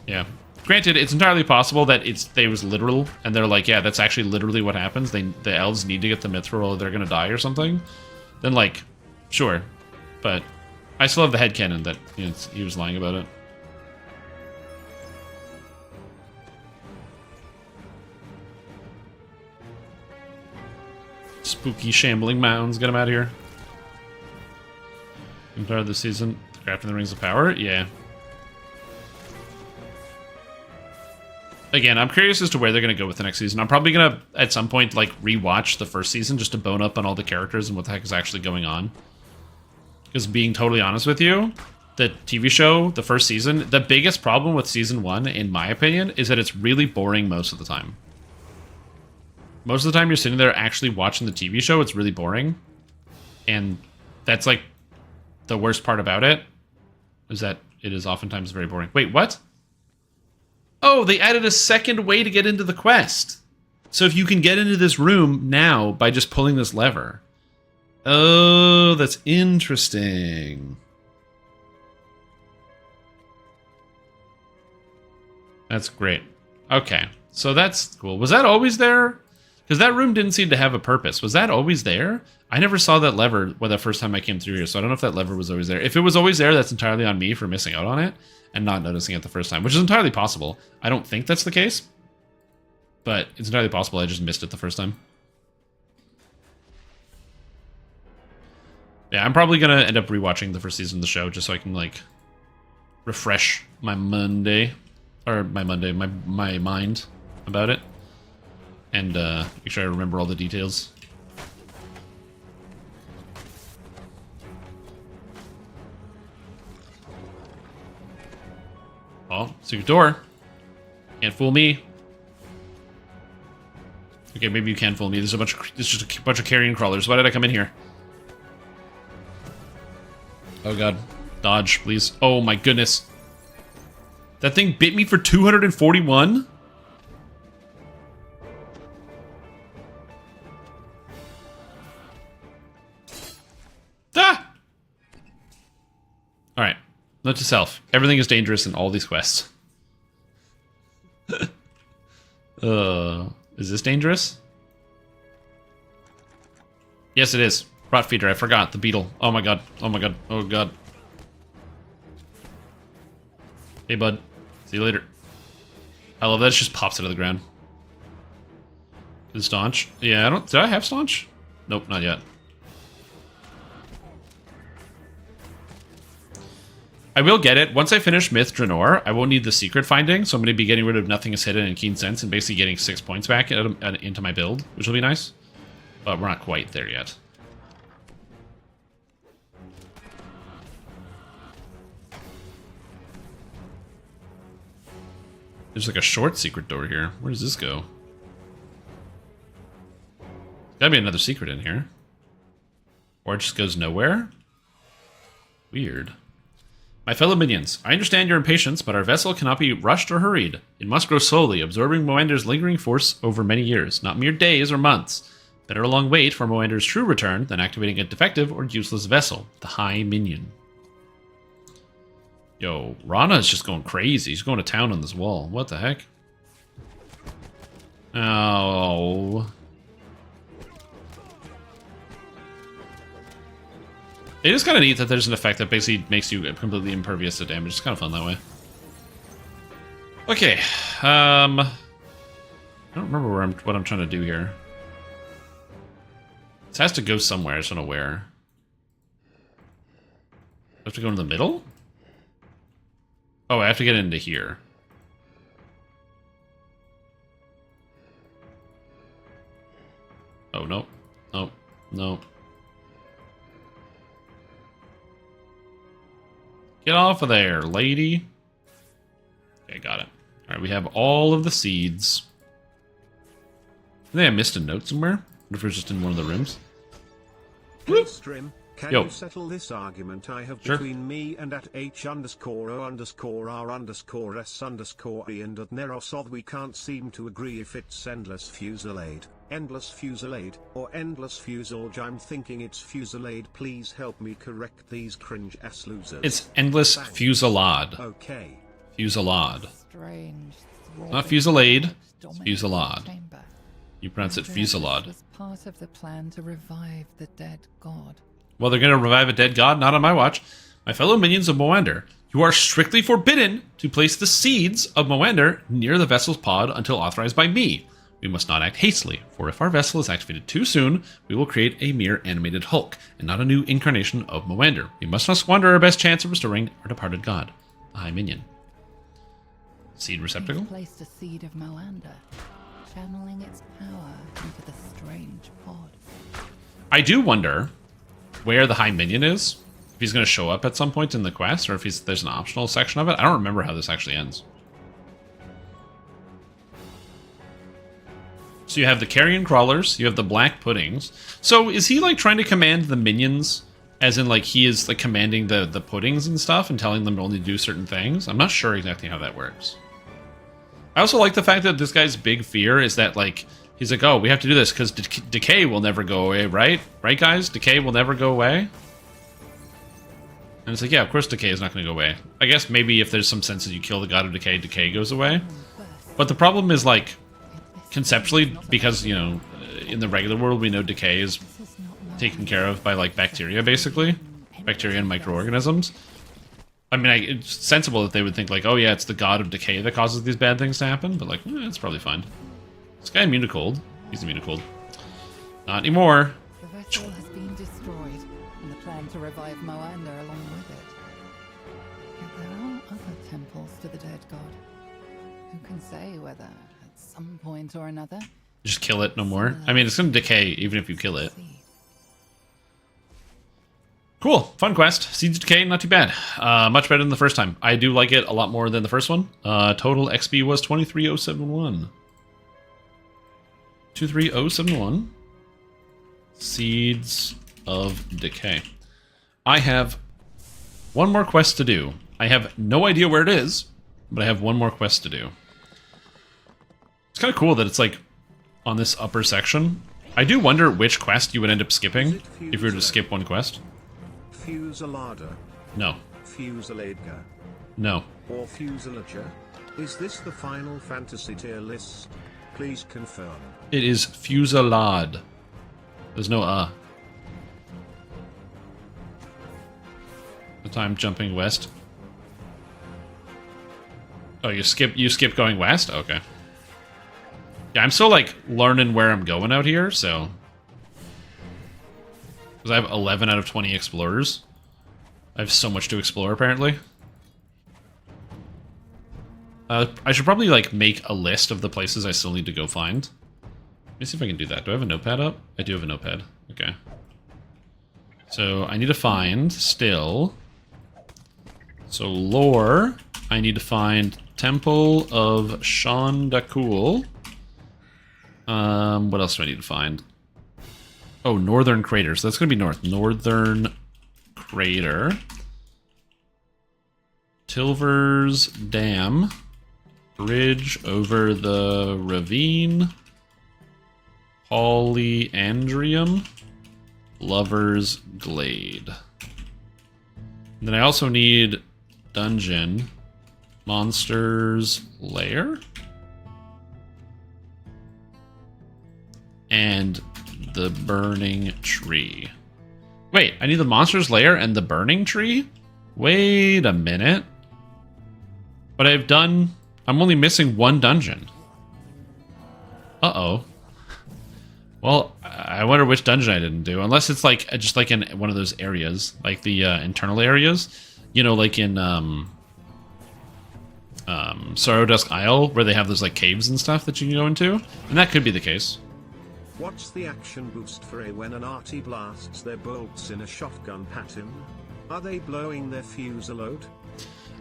Yeah. Granted, it's entirely possible that they was literal, and they're like, yeah, that's actually literally what happens. The elves need to get the mithril or they're gonna die or something. Then, like, sure. But I still have the headcanon that he was lying about it. Spooky, shambling mountains. Get him out of here. Entire the season. Crafting the Rings of Power? Yeah. Again, I'm curious as to where they're going to go with the next season. I'm probably going to, at some point, like, rewatch the first season just to bone up on all the characters and what the heck is actually going on. Because being totally honest with you, the TV show, the first season, the biggest problem with season 1, in my opinion, is that it's really boring most of the time. Most of the time you're sitting there actually watching the TV show, it's really boring. And that's, like, the worst part about it, is that it is oftentimes very boring. Wait, what? Oh, they added a second way to get into the quest. So if you can get into this room now by just pulling this lever. Oh, that's interesting. That's great. Okay, so that's cool. Was that always there? Because that room didn't seem to have a purpose. Was that always there? I never saw that lever the first time I came through here, so I don't know if that lever was always there. If it was always there, that's entirely on me for missing out on it and not noticing it the first time, which is entirely possible. I don't think that's the case, but it's entirely possible I just missed it the first time. Yeah, I'm probably going to end up rewatching the first season of the show just so I can, like, refresh my mind about it. And make sure I remember all the details. Oh, secret door. Can't fool me. Okay, maybe you can fool me. There's just a bunch of carrion crawlers. Why did I come in here? Oh god. Dodge, please. Oh my goodness. That thing bit me for 241? Ah! Alright. Note to self. Everything is dangerous in all these quests. Is this dangerous? Yes, it is. Rot feeder, I forgot. The beetle. Oh my god. Oh my god. Oh god. Hey, bud. See you later. I love that it just pops out of the ground. Is staunch? Yeah, did I have staunch? Nope, not yet. I will get it. Once I finish Myth Drannor, I won't need the secret finding, so I'm going to be getting rid of Nothing is Hidden and Keen Sense and basically getting 6 points back into my build, which will be nice. But we're not quite there yet. There's like a short secret door here. Where does this go? There's gotta be another secret in here. Or it just goes nowhere? Weird. My fellow minions, I understand your impatience, but our vessel cannot be rushed or hurried. It must grow slowly, absorbing Moander's lingering force over many years, not mere days or months. Better a long wait for Moander's true return than activating a defective or useless vessel, the High Minion. Yo, Rana is just going crazy. He's going to town on this wall. What the heck? Oh. It is kind of neat that there's an effect that basically makes you completely impervious to damage. It's kind of fun that way. Okay. I don't remember what I'm trying to do here. This has to go somewhere. I just don't know where. I have to go into the middle? Oh, I have to get into here. Oh, no. No. No. Get off of there, lady. Okay, got it. Alright, we have all of the seeds. I think I missed a note somewhere. What if it was just in one of the rooms? Hey, Strim, can Yo. you settle this argument I have Sure. between me and at H_O_R_R_S_E and at Nerosov? We can't seem to agree if it's endless fusillade, or endless fuselage. I'm thinking it's fusillade. Please help me correct these cringe ass losers. It's endless Thanks. fusillade. Okay. Fusillade. Strange. Not fusillade, it's dominant fusillade. chamber. You pronounce it This fusillade. was part of the plan to revive the dead god. Well, they're going to revive a dead god? Not on my watch. My fellow minions of Moander, you are strictly forbidden to place the seeds of Moander near the vessel's pod until authorized by me. We must not act hastily, for if our vessel is activated too soon, we will create a mere animated hulk, and not a new incarnation of Moander. We must not squander our best chance of restoring our departed god, the High Minion. Seed receptacle? He's placed a seed of Moander, channeling its power into the strange pod. I do wonder where the High Minion is. If he's going to show up at some point in the quest, or if there's an optional section of it. I don't remember how this actually ends. So you have the carrion crawlers, you have the black puddings. So is he like trying to command the minions, as in like he is like commanding the puddings and stuff and telling them to only do certain things? I'm not sure exactly how that works. I also like the fact that this guy's big fear is that like he's like, oh, we have to do this because decay will never go away, right? Right, guys? Decay will never go away. And it's like, yeah, of course decay is not going to go away. I guess maybe if there's some sense that you kill the god of decay, decay goes away. But the problem is like conceptually, because, you know, in the regular world, we know decay is taken care of by, like, bacteria, basically. Bacteria and microorganisms. I mean, it's sensible that they would think, like, oh, yeah, it's the god of decay that causes these bad things to happen, but, like, it's probably fine. This guy immune to cold. He's immune to cold. Not anymore. The vessel has been destroyed, and the plan to revive Moander along with it. Yet there are other temples to the dead god. Who can say whether at some point or another. Just kill it, no more. I mean, it's going to decay even if you kill it. Cool. Fun quest. Seeds of Decay, not too bad. Much better than the first time. I do like it a lot more than the first one. Total XP was 23071. 23071. Seeds of Decay. I have one more quest to do. I have no idea where it is, but I have one more quest to do. It's kind of cool that it's like on this upper section. I do wonder which quest you would end up skipping if you were to skip one quest. Fusilada, No. Fusiladga, No. or Fusilager? Is this the Final Fantasy tier list? Please confirm. It is Fusillade. There's no The time jumping west. Oh, you skip going west? Okay. Yeah, I'm still like learning where I'm going out here, so. Because I have 11 out of 20 explorers. I have so much to explore, apparently. I should probably like make a list of the places I still need to go find. Let me see if I can do that. Do I have a notepad up? I do have a notepad. Okay. So I need to find still. So lore, I need to find Temple of Shondakul. What else do I need to find? Oh, Northern Crater. So that's going to be north. Northern Crater. Tilver's Dam. Bridge over the ravine. Polyandrium. Lover's Glade. And then I also need Dungeon. Monster's Lair. And the Burning Tree. Wait, I need the Monster's Lair and the Burning Tree? Wait a minute. But I'm only missing one dungeon. Uh-oh. Well, I wonder which dungeon I didn't do. Unless it's like just like in one of those areas, like the internal areas. You know, like in Sorrow Dusk Isle, where they have those like caves and stuff that you can go into. And that could be the case. What's the action boost for A when an arty blasts their bolts in a shotgun pattern? Are they blowing their fusillade?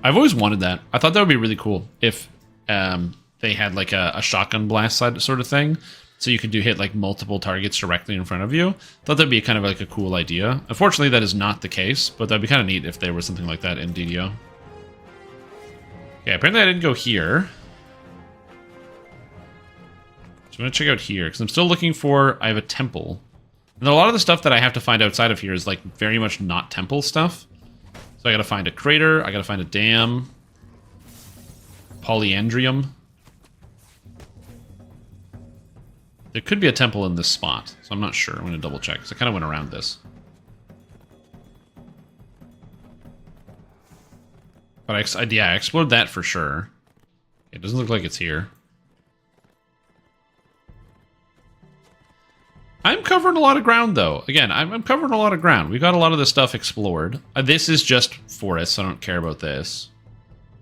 I've always wanted that. I thought that would be really cool if they had like a shotgun blast sort of thing. So you could hit like multiple targets directly in front of you. Thought that'd be kind of like a cool idea. Unfortunately, that is not the case, but that'd be kind of neat if there was something like that in DDO. Okay, apparently I didn't go here. So I'm going to check out here, because I'm still looking for... I have a temple. And a lot of the stuff that I have to find outside of here is like very much not temple stuff. So I got to find a crater, I got to find a dam. Polyandrium. There could be a temple in this spot, so I'm not sure. I'm going to double check, because I kind of went around this. But I explored that for sure. It doesn't look like it's here. I'm covering a lot of ground, though. Again, I'm covering a lot of ground. We got a lot of this stuff explored. This is just forest, so I don't care about this.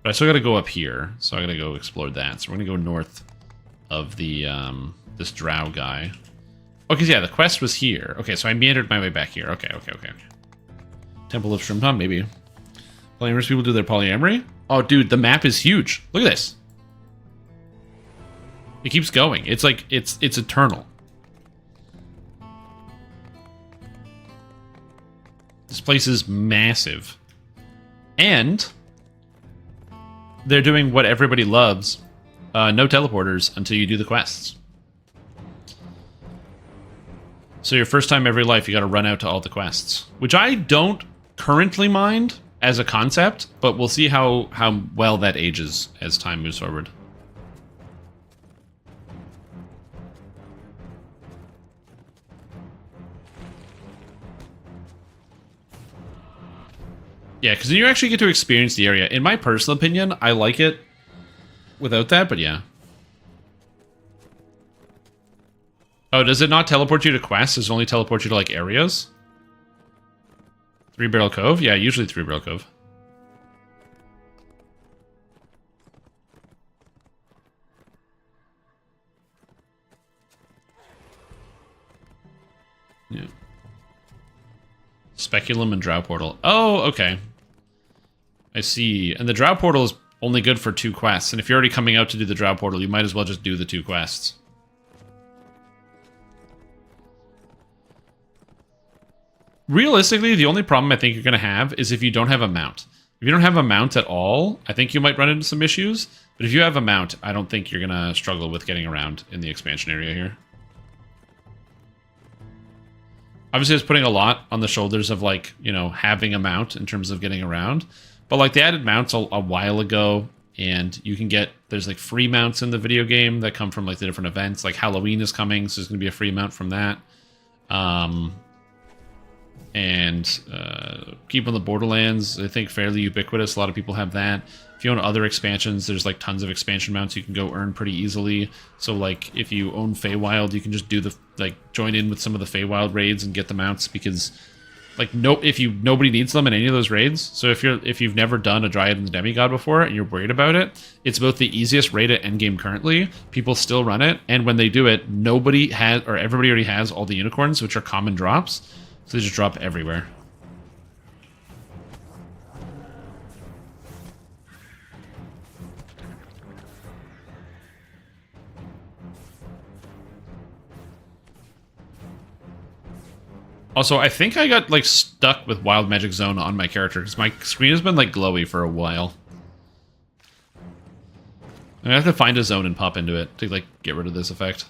But I still got to go up here, so I got to go explore that. So we're going to go north of the this drow guy. Oh, because yeah, the quest was here. Okay, so I meandered my way back here. Okay. Temple of Shrimton, maybe. Polyamorous people do their polyamory? Oh, dude, the map is huge. Look at this. It keeps going. It's like, it's eternal. This place is massive. And they're doing what everybody loves. No teleporters until you do the quests. So your first time every life, you got to run out to all the quests. Which I don't currently mind as a concept, but we'll see how well that ages as time moves forward. Yeah, because you actually get to experience the area. In my personal opinion, I like it without that, but yeah. Oh, does it not teleport you to quests? Does it only teleport you to, like, areas? Three Barrel Cove? Yeah, usually Three Barrel Cove. Yeah. Speculum and Drow Portal. Oh, okay. I see. And the Drow Portal is only good for 2 quests. And if you're already coming out to do the Drow Portal, you might as well just do the 2 quests. Realistically, the only problem I think you're going to have is if you don't have a mount. If you don't have a mount at all, I think you might run into some issues. But if you have a mount, I don't think you're going to struggle with getting around in the expansion area here. Obviously, it's putting a lot on the shoulders of, like, you know, having a mount in terms of getting around. But, like, they added mounts a while ago, and you can get... There's, like, free mounts in the video game that come from, like, the different events. Like, Halloween is coming, so there's going to be a free mount from that. Keep on the Borderlands, I think fairly ubiquitous. A lot of people have that. If you own other expansions, there's like tons of expansion mounts you can go earn pretty easily. So like if you own Feywild, you can just do the join in with some of the Feywild raids and get the mounts because Like, nobody needs them in any of those raids. So if you've never done a Dryad and the Demigod before and you're worried about it, it's both the easiest raid at endgame currently. People still run it, and when they do it, everybody already has all the unicorns, which are common drops. So they just drop everywhere. Also, I think I got, like, stuck with Wild Magic Zone on my character, because my screen has been, like, glowy for a while. I have to find a zone and pop into it to, like, get rid of this effect.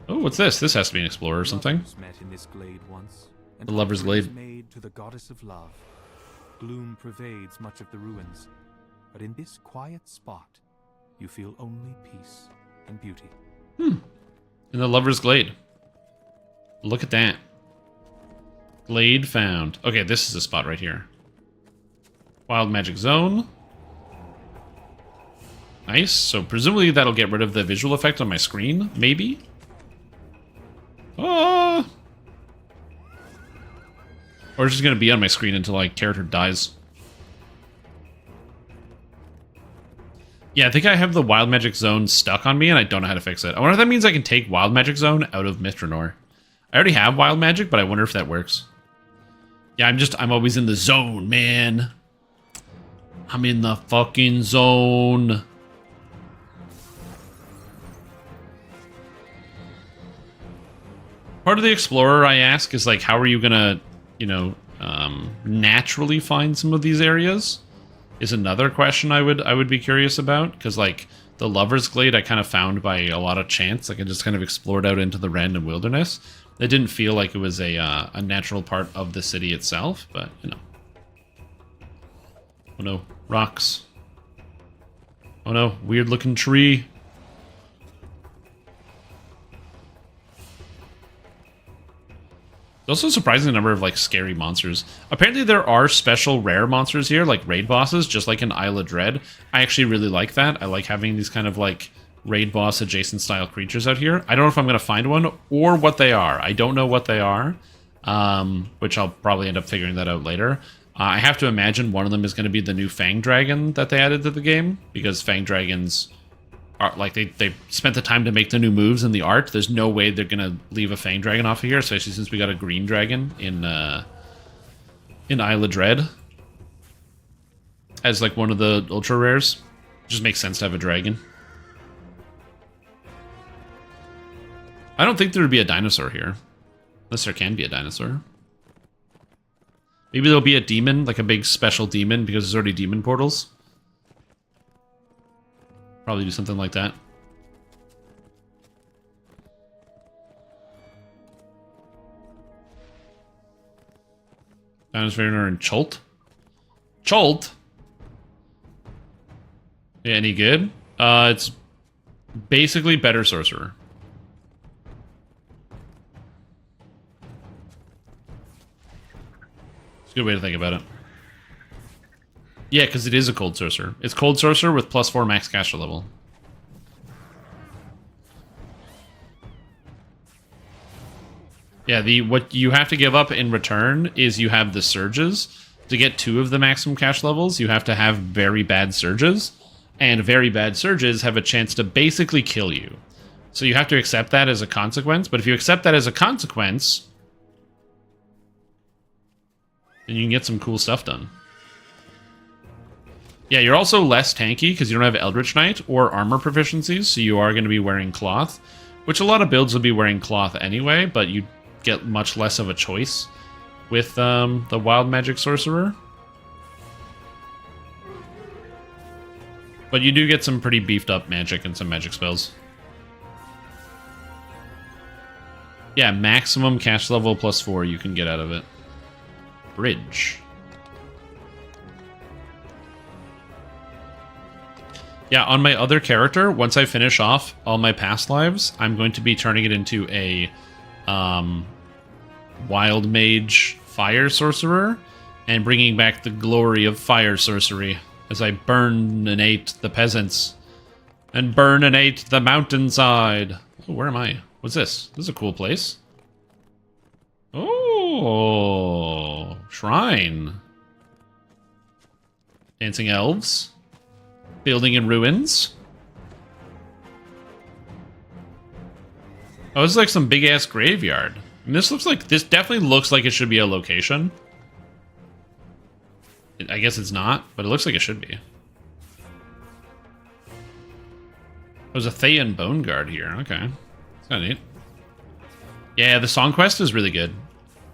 Oh, what's this? This has to be an explorer or something. Met in this glade once, and The Lover's Glade. made to the goddess of love. Gloom pervades much of the ruins, but in this quiet spot, you feel only peace and beauty. In the Lover's Glade. Look at that. Glade found. Okay, this is a spot right here. Wild Magic Zone. Nice. So presumably that'll get rid of the visual effect on my screen, maybe? Or it's just going to be on my screen until my character dies. Yeah, I think I have the Wild Magic Zone stuck on me and I don't know how to fix it. I wonder if that means I can take Wild Magic Zone out of Drannor. I already have Wild Magic, but I wonder if that works. Yeah, I'm always in the zone, man. I'm in the fucking zone. Part of the Explorer, I ask, is like, how are you gonna, naturally find some of these areas? Is another question I would be curious about, because like the Lover's Glade I kind of found by a lot of chance. Like I just kind of explored out into the random wilderness. It didn't feel like it was a natural part of the city itself, but Oh no, rocks. Oh no, weird looking tree. There's also a surprising number of like scary monsters. Apparently there are special rare monsters here, like raid bosses, just like in Isle of Dread. I actually really like that. I like having these kind of like raid boss adjacent style creatures out here. I don't know if I'm going to find one or what they are. I don't know what they are, which I'll probably end up figuring that out later. I have to imagine one of them is going to be the new Fang Dragon that they added to the game, because Fang Dragons are like they spent the time to make the new moves in the art. There's no way they're going to leave a Fang Dragon off of here, especially since we got a green dragon in Isle of Dread as like one of the ultra rares. It just makes sense to have a dragon. I don't think there would be a dinosaur here. Unless there can be a dinosaur. Maybe there'll be a demon, like a big special demon, because there's already demon portals. Probably do something like that. Dinosaur and Cholt? Cholt? Yeah, any good? It's basically better sorcerer. Good way to think about it. Yeah, because it is a cold sorcerer. It's cold sorcerer with +4 max caster level. Yeah, what you have to give up in return is you have the surges. To get 2 of the maximum cash levels, you have to have very bad surges. And very bad surges have a chance to basically kill you. So you have to accept that as a consequence. But if you accept that as a consequence, then you can get some cool stuff done. Yeah, you're also less tanky because you don't have Eldritch Knight or armor proficiencies, so you are going to be wearing cloth, which a lot of builds will be wearing cloth anyway, but you get much less of a choice with the Wild Magic Sorcerer. But you do get some pretty beefed up magic and some magic spells. Yeah, maximum cash level +4 you can get out of it. Bridge. Yeah, on my other character, once I finish off all my past lives, I'm going to be turning it into a Wild Mage Fire Sorcerer and bringing back the glory of fire sorcery as I burn-inate the peasants and burn-inate the mountainside. Oh, where am I? What's this? This is a cool place. Oh! Oh, shrine. Dancing elves. Building in ruins. Oh, this is like some big ass graveyard. And this definitely looks like it should be a location. I guess it's not, but it looks like it should be. There's a Thayan Bone Guard here. Okay. It's kind of neat. Yeah, the song quest is really good.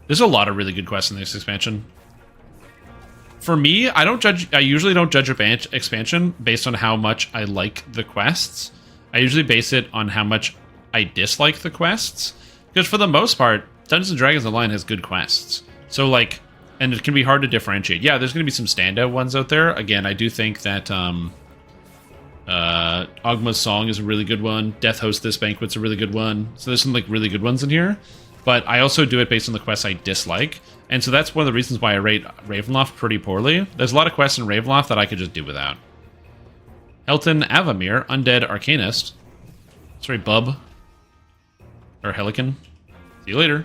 There's a lot of really good quests in this expansion. For me, I usually don't judge an expansion based on how much I like the quests. I usually base it on how much I dislike the quests. Because for the most part, Dungeons & Dragons Online has good quests. So, like, and it can be hard to differentiate. Yeah, there's going to be some standout ones out there. Again, I do think that Ogma's Song is a really good one. Death Hostess Banquet's a really good one. So there's some, like, really good ones in here. But I also do it based on the quests I dislike. And so that's one of the reasons why I rate Ravenloft pretty poorly. There's a lot of quests in Ravenloft that I could just do without. Helton Avamir, Undead Arcanist. Sorry, Bub. Or Helican. See you later.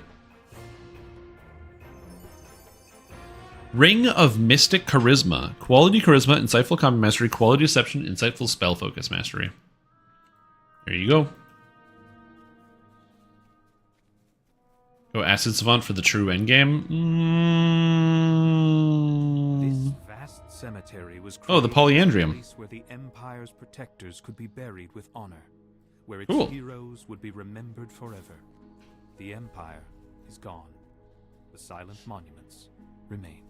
Ring of Mystic Charisma. Quality Charisma, Insightful Combat Mastery, Quality Deception, Insightful Spell Focus Mastery. There you go. Go Acid Savant for the true endgame. This vast cemetery was the Polyandrium. a place where the Empire's protectors could be buried with honor, where its Cool. heroes would be remembered forever. The Empire is gone. The silent monuments remain.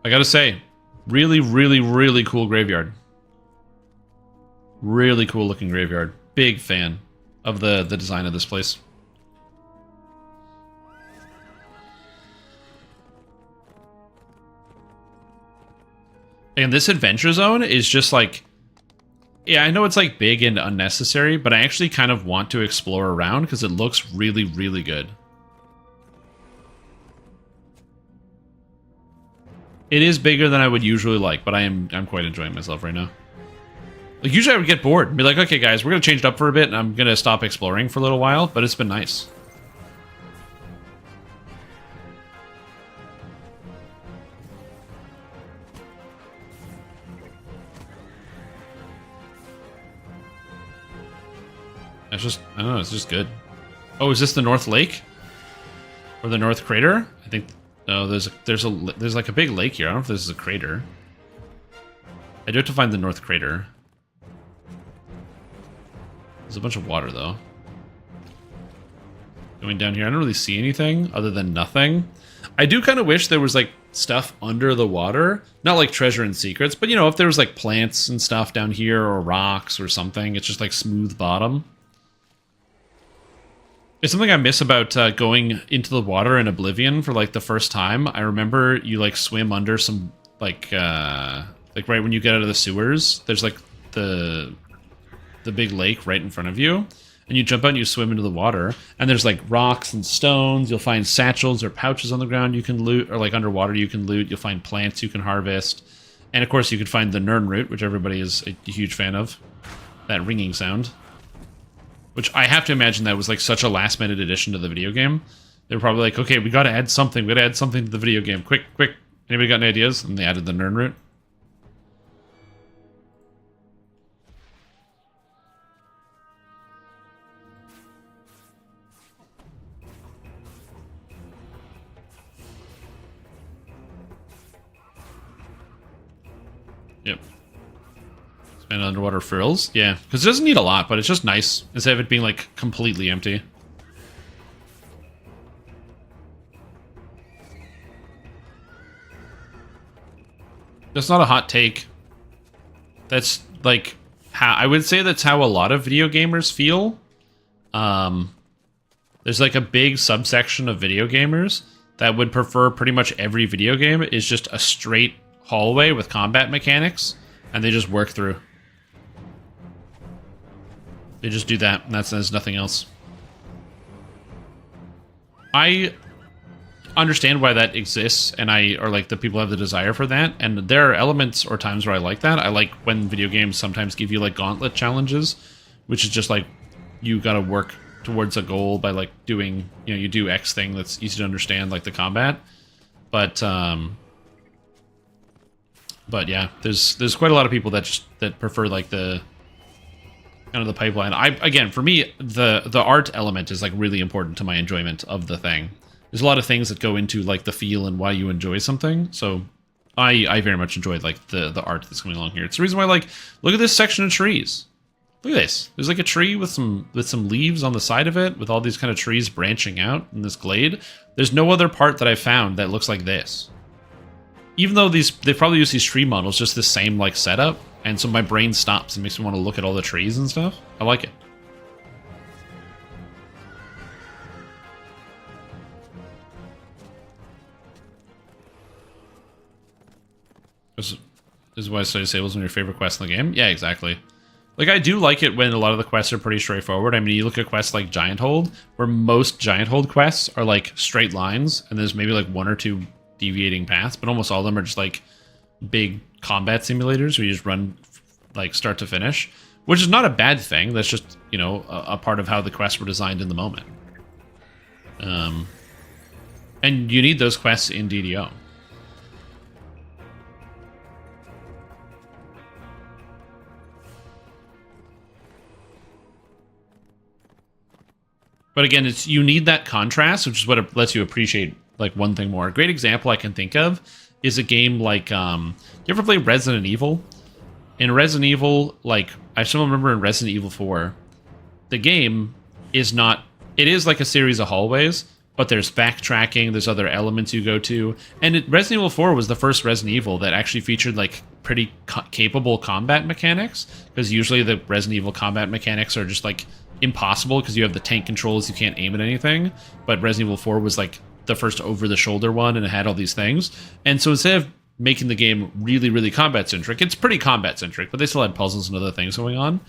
I gotta say, really, really, really cool graveyard. Really cool looking graveyard. Big fan of the design of this place. And this adventure zone is just like, yeah, I know it's like big and unnecessary, but I actually kind of want to explore around because it looks really, really good. It is bigger than I would usually like, but I'm quite enjoying myself right now. Like, usually I would get bored and be like, okay, guys, we're going to change it up for a bit, and I'm going to stop exploring for a little while, but it's been nice. It's just, I don't know, it's just good. Oh, is this the North Lake? Or the North Crater? I think, no, there's like a big lake here. I don't know if this is a crater. I do have to find the North Crater. There's a bunch of water, though. Going down here, I don't really see anything other than nothing. I do kind of wish there was, like, stuff under the water. Not like treasure and secrets, but, you know, if there was, like, plants and stuff down here or rocks or something, it's just, like, smooth bottom. It's something I miss about going into the water in Oblivion for, like, the first time. I remember you, like, swim under some, like right when you get out of the sewers, there's, like, the big lake right in front of you. And you jump out and you swim into the water. And there's, like, rocks and stones. You'll find satchels or pouches on the ground you can loot. Or, like, underwater you can loot. You'll find plants you can harvest. And, of course, you can find the Nern root, which everybody is a huge fan of. That ringing sound. Which I have to imagine that was like such a last-minute addition to the video game. They were probably like, okay, we gotta add something. We gotta add something to the video game. Quick, quick. Anybody got any ideas? And they added the Nern root. Yep. And underwater frills? Yeah, because it doesn't need a lot, but it's just nice instead of it being, like, completely empty. That's not a hot take. That's, like, how I would say that's how a lot of video gamers feel. There's, like, a big subsection of video gamers that would prefer pretty much every video game is just a straight hallway with combat mechanics, and they just work through. They just do that, and there's nothing else. I understand why that exists, and or like the people have the desire for that, and there are elements or times where I like that. I like when video games sometimes give you like gauntlet challenges, which is just like you gotta work towards a goal by like doing, you know, you do X thing that's easy to understand, like the combat. But yeah, there's quite a lot of people that prefer like the kind of the pipeline. Again, for me, the art element is like really important to my enjoyment of the thing. There's a lot of things that go into like the feel and why you enjoy something. So I very much enjoyed like the art that's coming along here. It's the reason why, like, look at this section of trees. Look at this. There's like a tree with some leaves on the side of it, with all these kind of trees branching out in this glade. There's no other part that I've found that looks like this. Even though they probably use these tree models, just the same like setup, and so my brain stops and makes me want to look at all the trees and stuff. I like it. This is why Study Sable is one of your favorite quests in the game? Yeah, exactly. Like, I do like it when a lot of the quests are pretty straightforward. I mean, you look at quests like Giant Hold, where most Giant Hold quests are like straight lines, and there's maybe like one or two deviating paths, but almost all of them are just like big combat simulators where you just run like start to finish, which is not a bad thing. That's just, you know, a part of how the quests were designed in the moment. And you need those quests in DDO. But again, you need that contrast, which is what lets you appreciate like one thing more. A great example I can think of is a game like, you ever play Resident Evil? In Resident Evil, like, I still remember in Resident Evil 4, the game is not, it is like a series of hallways, but there's backtracking, there's other elements you go to, and Resident Evil 4 was the first Resident Evil that actually featured like pretty capable combat mechanics, because usually the Resident Evil combat mechanics are just like impossible because you have the tank controls, you can't aim at anything. But Resident Evil 4 was like the first over-the-shoulder one, and it had all these things. And so instead of making the game really, really combat-centric, it's pretty combat-centric, but they still had puzzles and other things going on.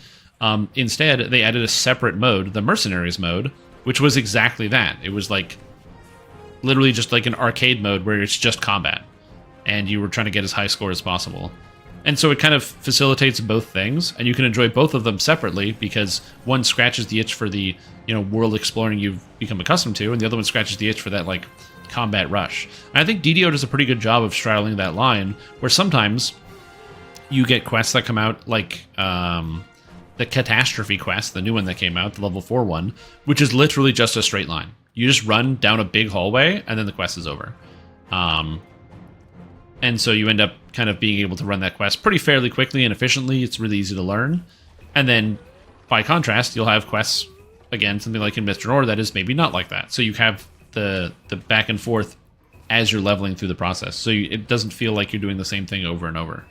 Instead, they added a separate mode, the Mercenaries mode, which was exactly that. It was like literally just like an arcade mode where it's just combat, and you were trying to get as high score as possible. And so it kind of facilitates both things, and you can enjoy both of them separately, because one scratches the itch for the, you know, world exploring you've become accustomed to, and the other one scratches the itch for that like combat rush. And I think DDO does a pretty good job of straddling that line, where sometimes you get quests that come out like the Catastrophe quest, the new one that came out, the level 4 one, which is literally just a straight line. You just run down a big hallway, and then the quest is over. And so you end up kind of being able to run that quest pretty fairly quickly and efficiently. It's really easy to learn. And then, by contrast, you'll have quests, again, something like in Drannor that is maybe not like that. So you have the back and forth as you're leveling through the process. So it doesn't feel like you're doing the same thing over and over.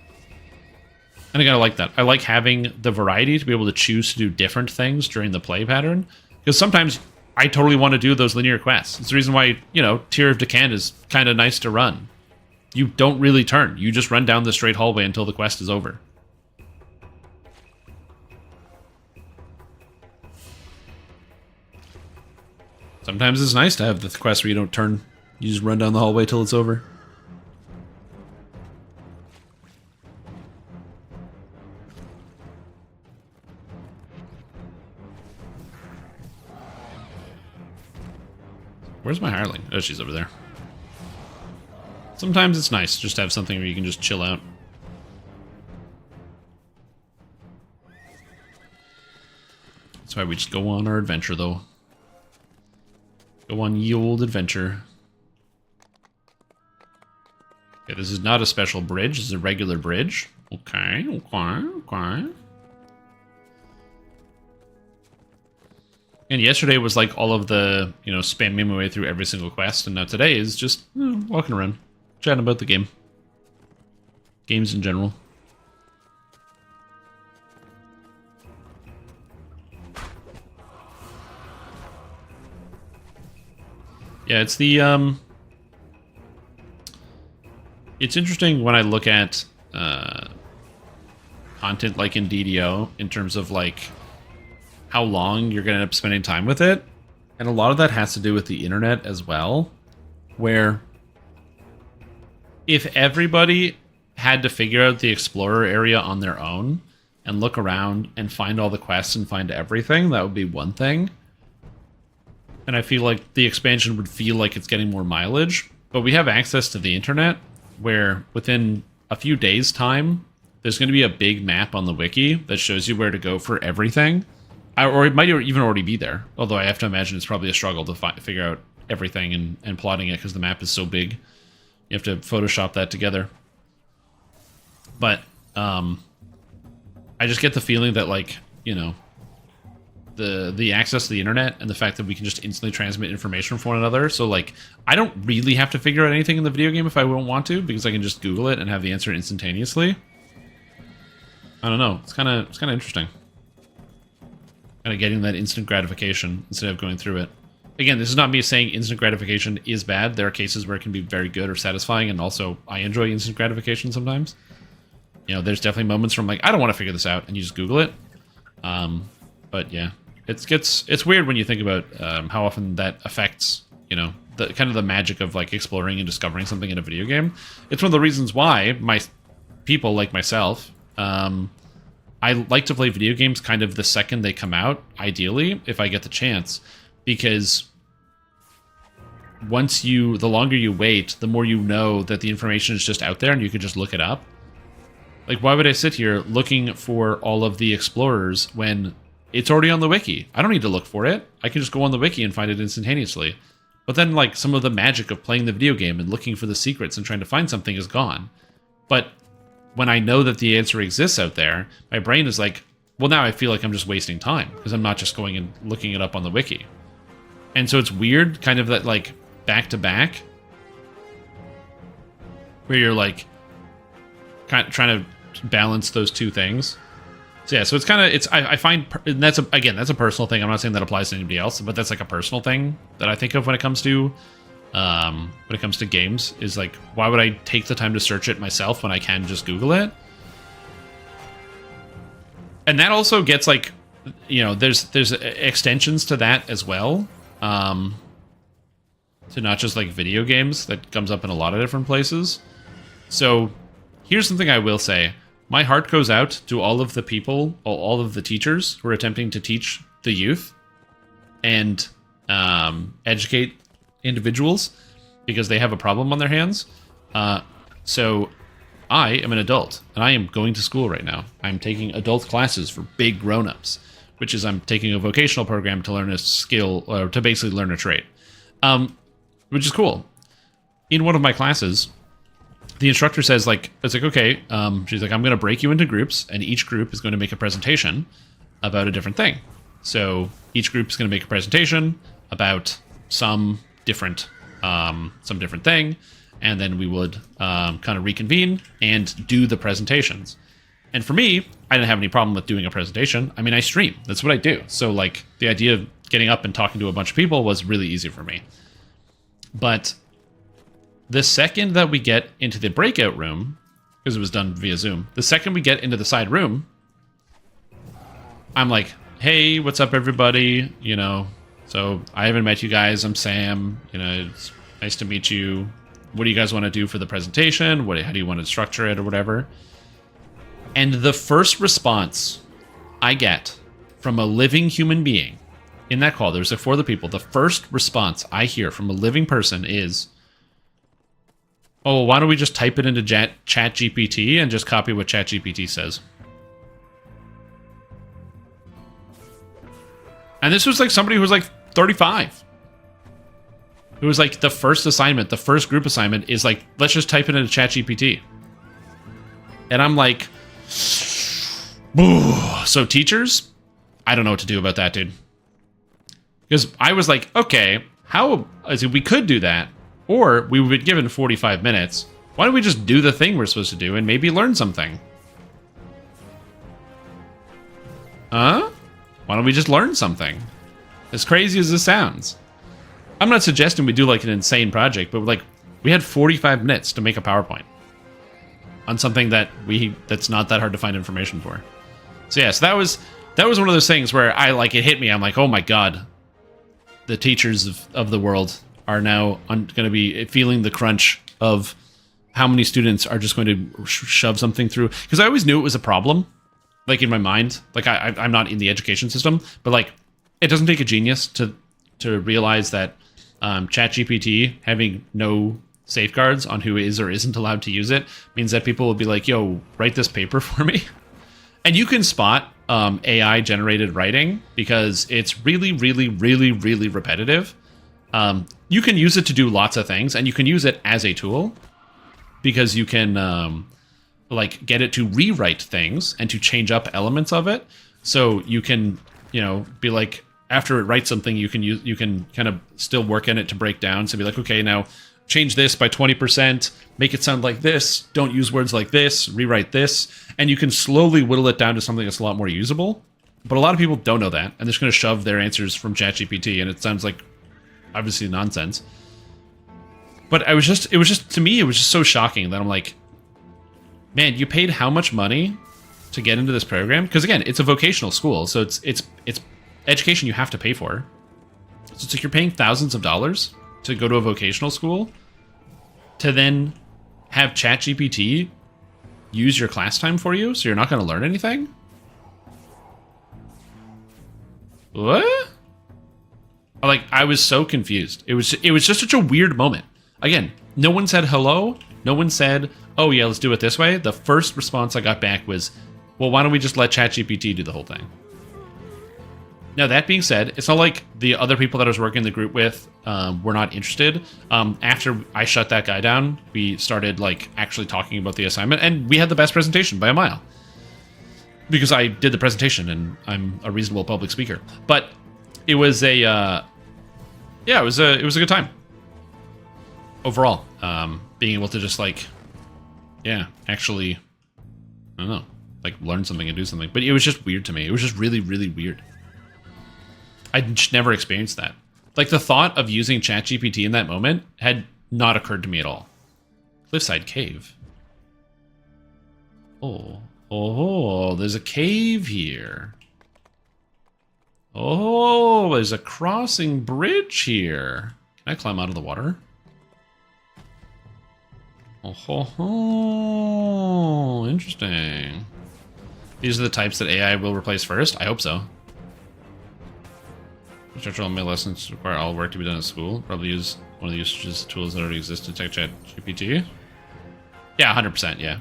And again, I like that. I like having the variety to be able to choose to do different things during the play pattern. Because sometimes I totally want to do those linear quests. It's the reason why, you know, Tear of Decant is kind of nice to run. You don't really turn. You just run down the straight hallway until the quest is over. Sometimes it's nice to have the quest where you don't turn. You just run down the hallway till it's over. Where's my hireling? Oh, she's over there. Sometimes it's nice just to have something where you can just chill out. That's why we just go on our adventure, though. Go on ye old adventure. Okay, this is not a special bridge. This is a regular bridge. Okay. And yesterday was like all of the, you know, spamming my way through every single quest, and now today is just walking around, chatting about the game. Games in general. Yeah, it's the, it's interesting when I look at content like in DDO in terms of like how long you're going to end up spending time with it. And a lot of that has to do with the internet as well, where if everybody had to figure out the Explorer area on their own and look around and find all the quests and find everything, that would be one thing. and I feel like the expansion would feel like it's getting more mileage. But we have access to the internet, where within a few days' time, there's going to be a big map on the wiki that shows you where to go for everything. Or it might even already be there, although I have to imagine it's probably a struggle to figure out everything and plotting it because the map is so big. You have to Photoshop that together. But I just get the feeling that, like, you know, the access to the internet and the fact that we can just instantly transmit information from one another. So, like, I don't really have to figure out anything in the video game if I don't want to, because I can just Google it and have the answer instantaneously. I don't know. It's kind of interesting. Kind of getting that instant gratification instead of going through it. Again, this is not me saying instant gratification is bad. There are cases where it can be very good or satisfying, and also I enjoy instant gratification sometimes. You know, there's definitely moments where I'm like, I don't want to figure this out, and you just Google it. But yeah, it's weird when you think about how often that affects, you know, the kind of the magic of like exploring and discovering something in a video game. It's one of the reasons why people like myself, I like to play video games kind of the second they come out, ideally, if I get the chance, because the longer you wait, the more you know that the information is just out there and you can just look it up. Like, why would I sit here looking for all of the explorers when it's already on the wiki? I don't need to look for it. I can just go on the wiki and find it instantaneously. But then, like, some of the magic of playing the video game and looking for the secrets and trying to find something is gone. But when I know that the answer exists out there, my brain is like, well, now I feel like I'm just wasting time because I'm not just going and looking it up on the wiki. And so it's weird, kind of that, like, back-to-back, where you're, like, kind of trying to balance those two things. So yeah, so it's kind of, I find, and that's a personal thing. I'm not saying that applies to anybody else, but that's like a personal thing that I think of when it comes to games, is like, why would I take the time to search it myself when I can just Google it? And that also gets, like, you know, there's extensions to that as well, to not just like video games. That comes up in a lot of different places. So here's something I will say. My heart goes out to all of the people, all of the teachers who are attempting to teach the youth and educate individuals because they have a problem on their hands. So I am an adult, and I am going to school right now. I'm taking adult classes for big grown-ups, which is I'm taking a vocational program to learn a skill, or to basically learn a trade, which is cool. In one of my classes, the instructor says, like, it's like, okay, she's like, I'm going to break you into groups, and each group is going to make a presentation about a different thing. So each group is going to make a presentation about some different thing, and then we would kind of reconvene and do the presentations. And for me, I didn't have any problem with doing a presentation. I mean, I stream. That's what I do. So, like, the idea of getting up and talking to a bunch of people was really easy for me. But the second that we get into the breakout room, because it was done via Zoom, the second we get into the side room, I'm like, hey, what's up, everybody? You know, so I haven't met you guys. I'm Sam. You know, it's nice to meet you. What do you guys want to do for the presentation? How do you want to structure it or whatever? And the first response I get from a living human being in that call, there's like 4 other people. The first response I hear from a living person is, oh, why don't we just type it into ChatGPT and just copy what ChatGPT says? And this was like somebody who was like 35. It was like the first assignment, the first group assignment is like, let's just type it into ChatGPT. And I'm like, so teachers, I don't know what to do about that, dude. Because I was like, okay, we could do that, or we would be given 45 minutes. Why don't we just do the thing we're supposed to do and maybe learn something? Huh? Why don't we just learn something? As crazy as this sounds. I'm not suggesting we do like an insane project, but like we had 45 minutes to make a PowerPoint on something that's not that hard to find information for. So yeah, so that was one of those things where it hit me. I'm like, oh my god, the teachers of the world are now going to be feeling the crunch of how many students are just going to shove something through. Because I always knew it was a problem, like in my mind. Like I'm not in the education system, but like it doesn't take a genius to to realize that ChatGPT having no safeguards on who is or isn't allowed to use it means that people will be like, yo, write this paper for me. And you can spot AI generated writing because it's really, really, really, really repetitive. You can use it to do lots of things, and you can use it as a tool because you can like get it to rewrite things and to change up elements of it. So you can, you know, be like, after it writes something, you can kind of still work in it to break down. So be like, okay, now change this by 20%, make it sound like this, don't use words like this, rewrite this, and you can slowly whittle it down to something that's a lot more usable. But a lot of people don't know that, and they're just going to shove their answers from ChatGPT, and it sounds like obviously nonsense. But it was just to me, it was just so shocking that I'm like, man, you paid how much money to get into this program? Because again, it's a vocational school, so it's education you have to pay for. So it's like you're paying thousands of dollars to go to a vocational school to then have ChatGPT use your class time for you, so you're not going to learn anything? What? Like, I was so confused. It was just such a weird moment. Again, no one said hello. No one said, oh yeah, let's do it this way. The first response I got back was, well, why don't we just let ChatGPT do the whole thing? Now, that being said, it's not like the other people that I was working in the group with were not interested. After I shut that guy down, we started like actually talking about the assignment, and we had the best presentation by a mile. Because I did the presentation, and I'm a reasonable public speaker. But it was a, it was a good time. Overall, being able to just like, actually, I don't know, like learn something and do something. But it was just weird to me. It was just really, really weird. I'd just never experienced that. Like, the thought of using ChatGPT in that moment had not occurred to me at all. Cliffside Cave. Oh, there's a cave here. Oh, there's a crossing bridge here. Can I climb out of the water? Oh, interesting. These are the types that AI will replace first? I hope so. Structural my lessons require all work to be done at school. Probably use one of the usages tools that already exist in ChatGPT. Yeah, 100%, yeah.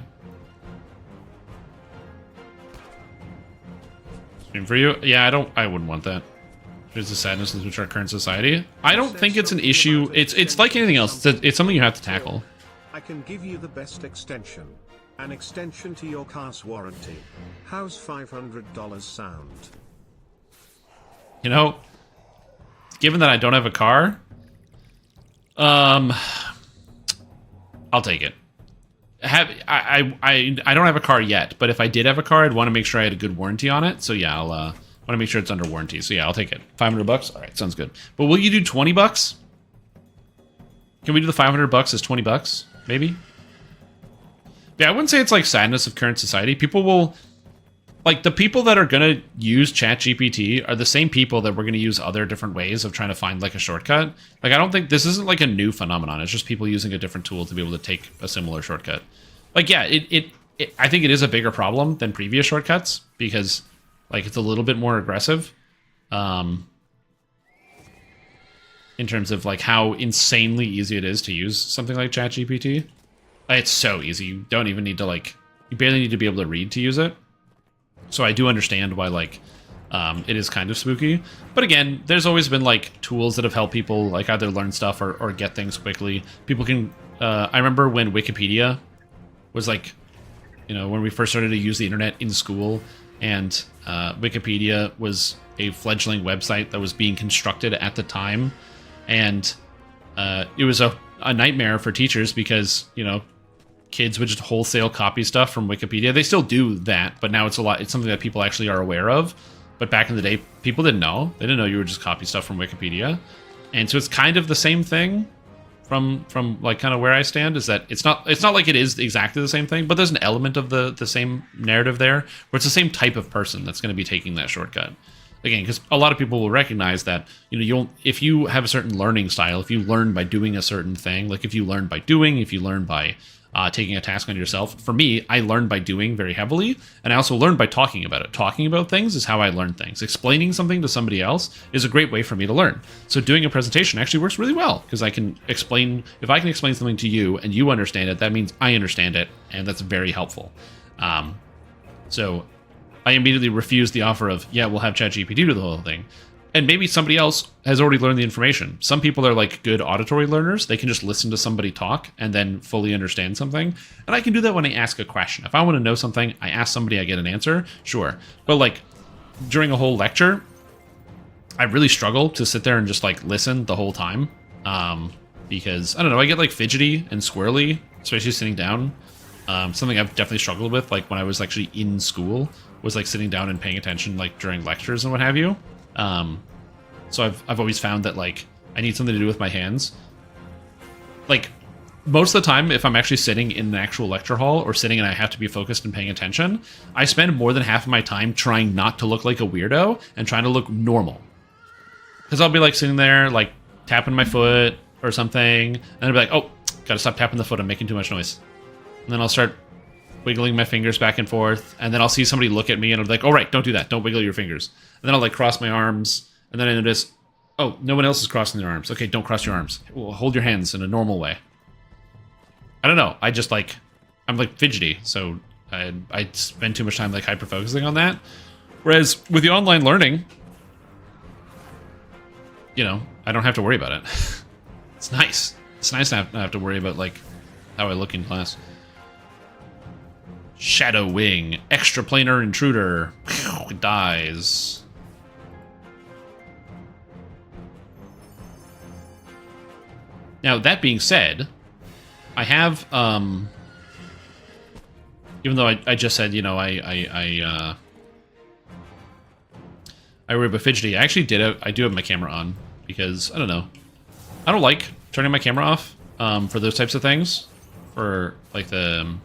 Stream for you? Yeah, I wouldn't want that. There's the sadness in which our current society. I don't think it's an issue. It's like anything else. It's something you have to tackle. I can give you the best extension. An extension to your car's warranty. How's $500 sound? You know, given that I don't have a car, I'll take it. I don't have a car yet, but if I did have a car, I'd want to make sure I had a good warranty on it. So yeah, I'll want to make sure it's under warranty. So yeah, I'll take it. $500. All right, sounds good. But will you do $20? Can we do the $500 as $20? Maybe. Yeah, I wouldn't say it's like sadness of current society. People will, like, the people that are going to use ChatGPT are the same people that we're going to use other different ways of trying to find like a shortcut. Like, I don't think this isn't like a new phenomenon. It's just people using a different tool to be able to take a similar shortcut. Like, yeah, I think it is a bigger problem than previous shortcuts because, like, it's a little bit more aggressive. In terms of like how insanely easy it is to use something like ChatGPT. It's so easy. You don't even need to like, you barely need to be able to read to use it. So I do understand why like it is kind of spooky. But again, there's always been like tools that have helped people like either learn stuff or get things quickly. People can, I remember when Wikipedia was like, you know, when we first started to use the internet in school, and Wikipedia was a fledgling website that was being constructed at the time. And it was a nightmare for teachers because, you know, kids would just wholesale copy stuff from Wikipedia. They still do that, but now it's something that people actually are aware of. But back in the day, people didn't know. They didn't know you would just copy stuff from Wikipedia. And so it's kind of the same thing from like kind of where I stand, is that it's not like it is exactly the same thing, but there's an element of the same narrative there where it's the same type of person that's going to be taking that shortcut. Again, because a lot of people will recognize that, you know, if you have a certain learning style, if you learn by doing a certain thing, like if you learn by doing, if you learn by taking a task on yourself. For me, I learn by doing very heavily, and I also learn by talking about it. Talking about things is how I learn things. Explaining something to somebody else is a great way for me to learn. So doing a presentation actually works really well, because I can explain, if I can explain something to you and you understand it, that means I understand it, and that's very helpful. So I immediately refused the offer of, yeah, we'll have ChatGPT do the whole thing. And maybe somebody else has already learned the information. Some people are like good auditory learners. They can just listen to somebody talk and then fully understand something. And I can do that when I ask a question. If I want to know something, I ask somebody, I get an answer. Sure. But like during a whole lecture, I really struggle to sit there and just like listen the whole time. Because I don't know, I get like fidgety and squirrely, especially sitting down. Something I've definitely struggled with, like when I was actually in school, was like sitting down and paying attention like during lectures and what have you. So I've always found that like I need something to do with my hands. Like most of the time, if I'm actually sitting in an actual lecture hall or sitting and I have to be focused and paying attention, I spend more than half of my time trying not to look like a weirdo and trying to look normal. Because I'll be like sitting there like tapping my foot or something, and I'll be like, oh, gotta stop tapping the foot, I'm making too much noise. And then I'll start wiggling my fingers back and forth, and then I'll see somebody look at me and I'll be like, oh right, don't do that, don't wiggle your fingers. And then I'll like cross my arms, and then I notice, oh, no one else is crossing their arms. Okay, don't cross your arms. Well, hold your hands in a normal way. I don't know, I just like, I'm like fidgety, so I spend too much time like hyper focusing on that. Whereas with the online learning, you know, I don't have to worry about it. It's nice. It's nice to not have to worry about like how I look in class. Shadow Wing, extraplanar intruder, dies. Now that being said, I have even though I just said, you know, I worry about fidgety, I actually I do have my camera on because I don't know. I don't like turning my camera off for those types of things. For like the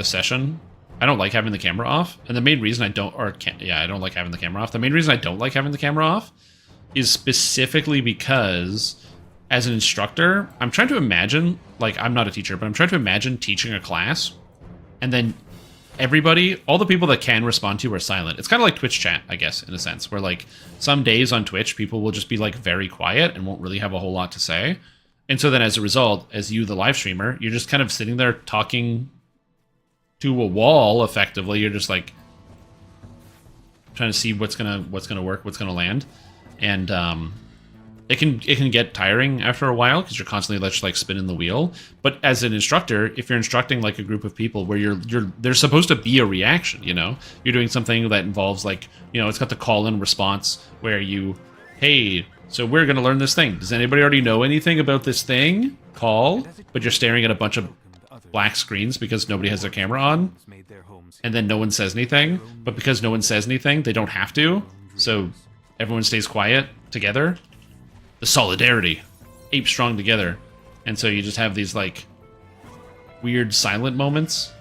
session, I don't like having the camera off, and the main reason I don't like having the camera off. The main reason I don't like having the camera off is specifically because, as an instructor, I'm trying to imagine, like I'm not a teacher, but I'm trying to imagine teaching a class, and then everybody, all the people that can respond to you are silent. It's kind of like Twitch chat, I guess, in a sense, where like some days on Twitch, people will just be like very quiet and won't really have a whole lot to say. And so then as a result, as you, the live streamer, you're just kind of sitting there talking to a wall, effectively. You're just like trying to see what's gonna work, what's gonna land. And it can get tiring after a while because you're constantly just like spinning the wheel. But as an instructor, if you're instructing like a group of people where there's supposed to be a reaction, you know, you're doing something that involves like, you know, it's got the call and response where you, hey, so we're going to learn this thing. Does anybody already know anything about this thing? Call. But you're staring at a bunch of black screens because nobody has their camera on. And then no one says anything. But because no one says anything, they don't have to. So everyone stays quiet together. The solidarity. Ape strong together. And so you just have these like weird silent moments.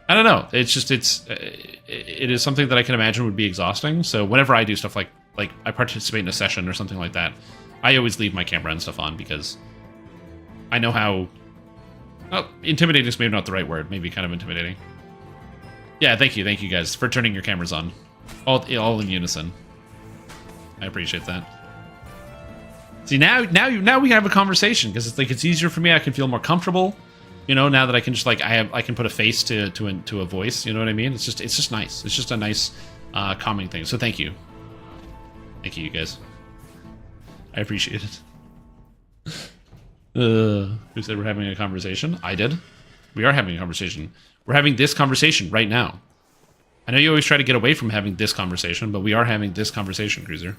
I don't know. It's just, it is something that I can imagine would be exhausting. So whenever I do stuff like I participate in a session or something like that, I always leave my camera and stuff on because I know how... Well, intimidating is maybe not the right word. Maybe kind of intimidating. Yeah, thank you guys for turning your cameras on. All in unison. I appreciate that. See, now we have a conversation because it's like it's easier for me. I can feel more comfortable, you know. Now that I can just like I can put a face to a voice. You know what I mean? It's just nice. It's just a nice calming thing. So thank you. Thank you, guys. I appreciate it. Who said we're having a conversation? I did. We are having a conversation. We're having this conversation right now. I know you always try to get away from having this conversation, but we are having this conversation, Cruiser.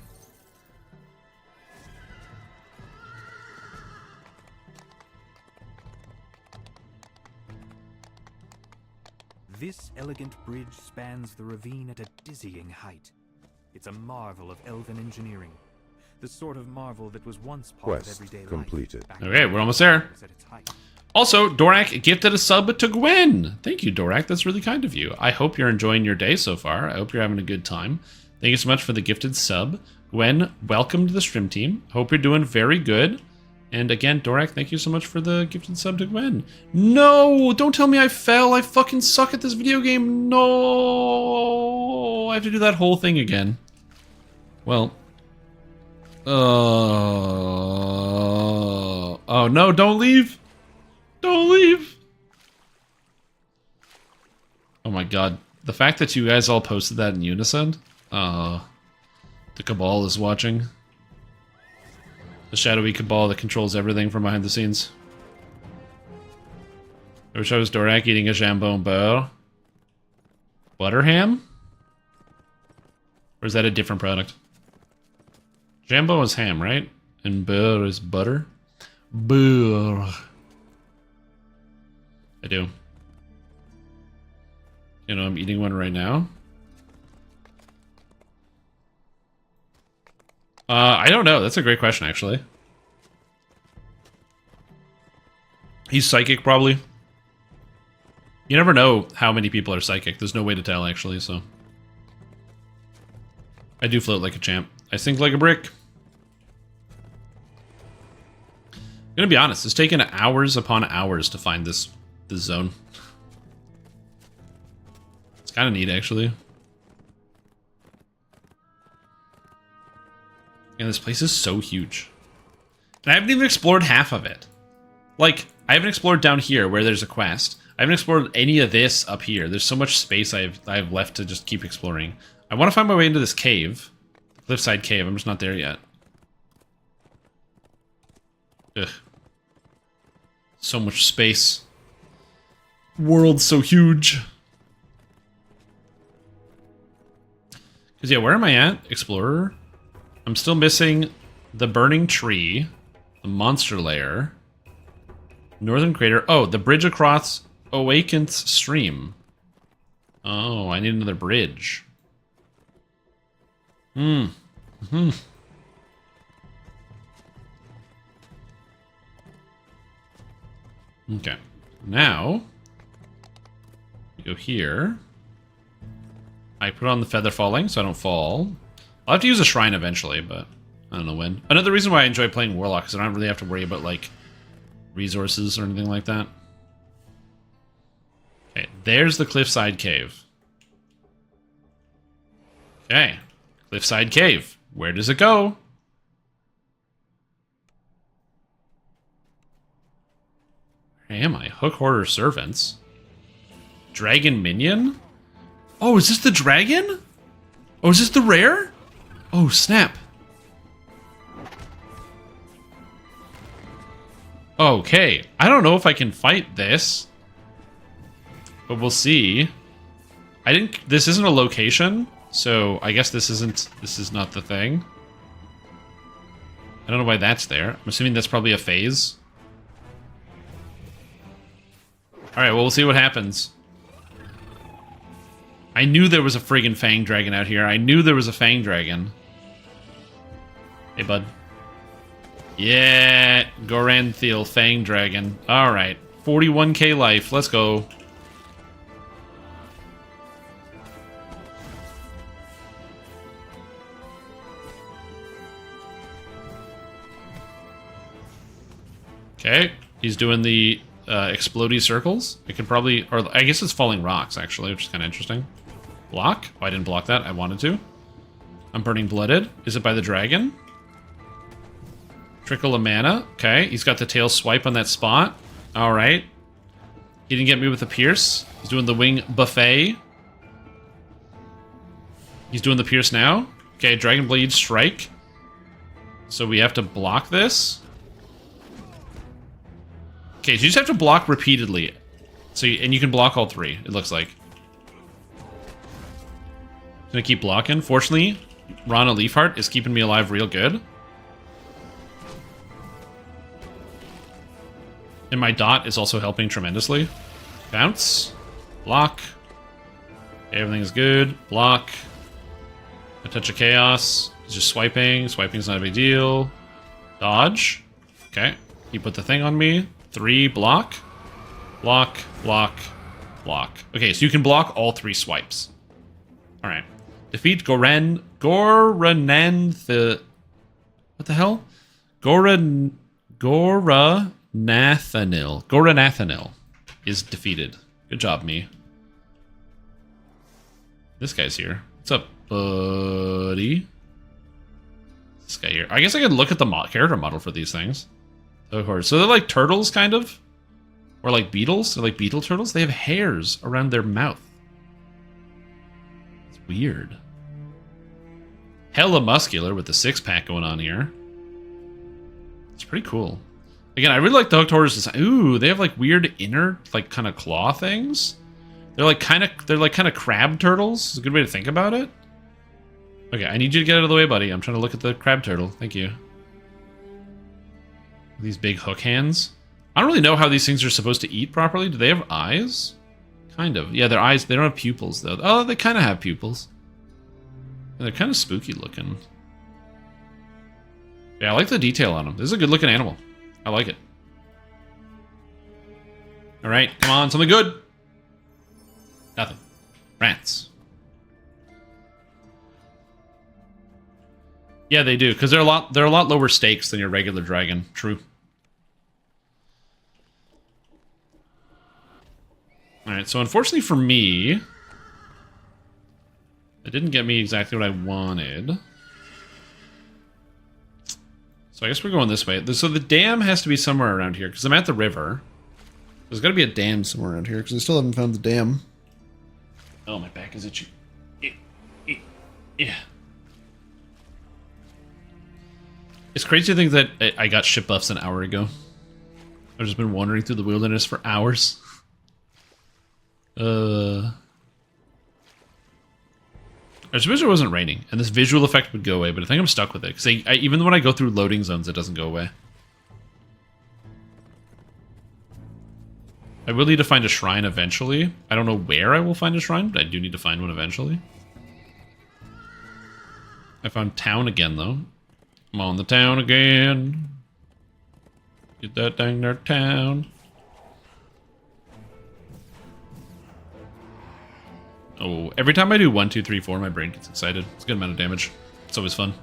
This elegant bridge spans the ravine at a dizzying height. It's a marvel of elven engineering. The sort of marvel that was once part of everyday life. Completed. Okay, we're almost there. Also, Dorak gifted a sub to Gwen. Thank you, Dorak. That's really kind of you. I hope you're enjoying your day so far. I hope you're having a good time. Thank you so much for the gifted sub. Gwen, welcome to the stream team. Hope you're doing very good. And again, Dorak, thank you so much for the gifted sub to Gwen. No! Don't tell me I fell! I fucking suck at this video game! No! I have to do that whole thing again. Well. Oh no, don't leave! Don't leave! Oh my god. The fact that you guys all posted that in unison? The Cabal is watching. The shadowy Cabal that controls everything from behind the scenes. I wish I was Dorak eating a jambon beurre. Butter ham? Or is that a different product? Jambon is ham, right? And beurre is butter? Beurre. I do. You know, I'm eating one right now. I don't know. That's a great question, actually. He's psychic, probably. You never know how many people are psychic. There's no way to tell, actually, so. I do float like a champ. I sink like a brick. I'm gonna be honest, it's taken hours upon hours to find this zone. It's kind of neat, actually. And this place is so huge. And I haven't even explored half of it. Like, I haven't explored down here where there's a quest. I haven't explored any of this up here. There's so much space I have left to just keep exploring. I want to find my way into this cave. Cliffside cave. I'm just not there yet. Ugh. So much space. World's so huge. Because, yeah, where am I at? Explorer? I'm still missing the burning tree, the monster lair, northern crater. Oh, the bridge across Awakened Stream. Oh, I need another bridge. Okay. Now, we go here. I put on the feather falling so I don't fall. I'll have to use a shrine eventually, but I don't know when. Another reason why I enjoy playing Warlock is I don't really have to worry about, like, resources or anything like that. Okay, there's the Cliffside Cave. Okay, Cliffside Cave. Where does it go? Where am I? Hook Hoarder Servants. Dragon Minion? Oh, is this the dragon? Oh, is this the rare? Oh, snap. Okay, I don't know if I can fight this, but we'll see. This isn't a location, so I guess this is not the thing. I don't know why that's there. I'm assuming that's probably a phase. Alright, well, we'll see what happens. I knew there was a friggin' Fang Dragon out here. I knew there was a Fang Dragon. Hey, bud. Yeah, Goranthiel Fang Dragon. Alright, 41k life. Let's go. Okay, he's doing the explodey circles. I could probably, or I guess it's falling rocks, actually, which is kind of interesting. Block? Oh, I didn't block that. I wanted to. I'm burning blooded. Is it by the dragon? Trickle of mana. Okay, he's got the tail swipe on that spot. Alright. He didn't get me with the pierce. He's doing the wing buffet. He's doing the pierce now. Okay, Dragon Blade strike. So we have to block this. Okay, so you just have to block repeatedly. So and you can block all three, it looks like. Gonna keep blocking. Fortunately, Rana Leafheart is keeping me alive real good. And my dot is also helping tremendously. Bounce. Block. Okay, everything is good. Block. A touch of chaos. He's just swiping. Swiping's not a big deal. Dodge. Okay. He put the thing on me. 3, block. Block, block, block. Okay, so you can block all 3 swipes. Alright. Defeat Goranenth... What the hell? Goranathanil is defeated. Good job, me. This guy's here. What's up, buddy? This guy here. I guess I could look at the character model for these things. Of course. So they're like turtles, kind of? Or like beetles? They're like beetle turtles? They have hairs around their mouth. It's weird. Hella muscular with the six-pack going on here. It's pretty cool. Again, I really like the hooked horse design. Ooh, they have like weird inner, like kind of claw things. They're like kind of crab turtles. It's a good way to think about it. Okay, I need you to get out of the way, buddy. I'm trying to look at the crab turtle. Thank you. These big hook hands. I don't really know how these things are supposed to eat properly. Do they have eyes? Kind of. Yeah, their eyes. They don't have pupils though. Oh, they kind of have pupils. Yeah, they're kind of spooky looking. Yeah, I like the detail on them. This is a good looking animal. I like it. All right, come on, something good. Nothing. Rats. Yeah, they do, because they're a lot lower stakes than your regular dragon. True. All right, so unfortunately for me, it didn't get me exactly what I wanted. So I guess we're going this way. So the dam has to be somewhere around here, because I'm at the river. There's got to be a dam somewhere around here, because I still haven't found the dam. Oh, my back is itchy. Yeah. It's crazy to think that I got ship buffs an hour ago. I've just been wandering through the wilderness for hours. I just wish it wasn't raining, and this visual effect would go away, but I think I'm stuck with it, because even when I go through loading zones, it doesn't go away. I will need to find a shrine eventually. I don't know where I will find a shrine, but I do need to find one eventually. I found town again, though. I'm on the town again. Get that dang there town. Oh, every time I do 1, 2, 3, 4, my brain gets excited. It's a good amount of damage. It's always fun.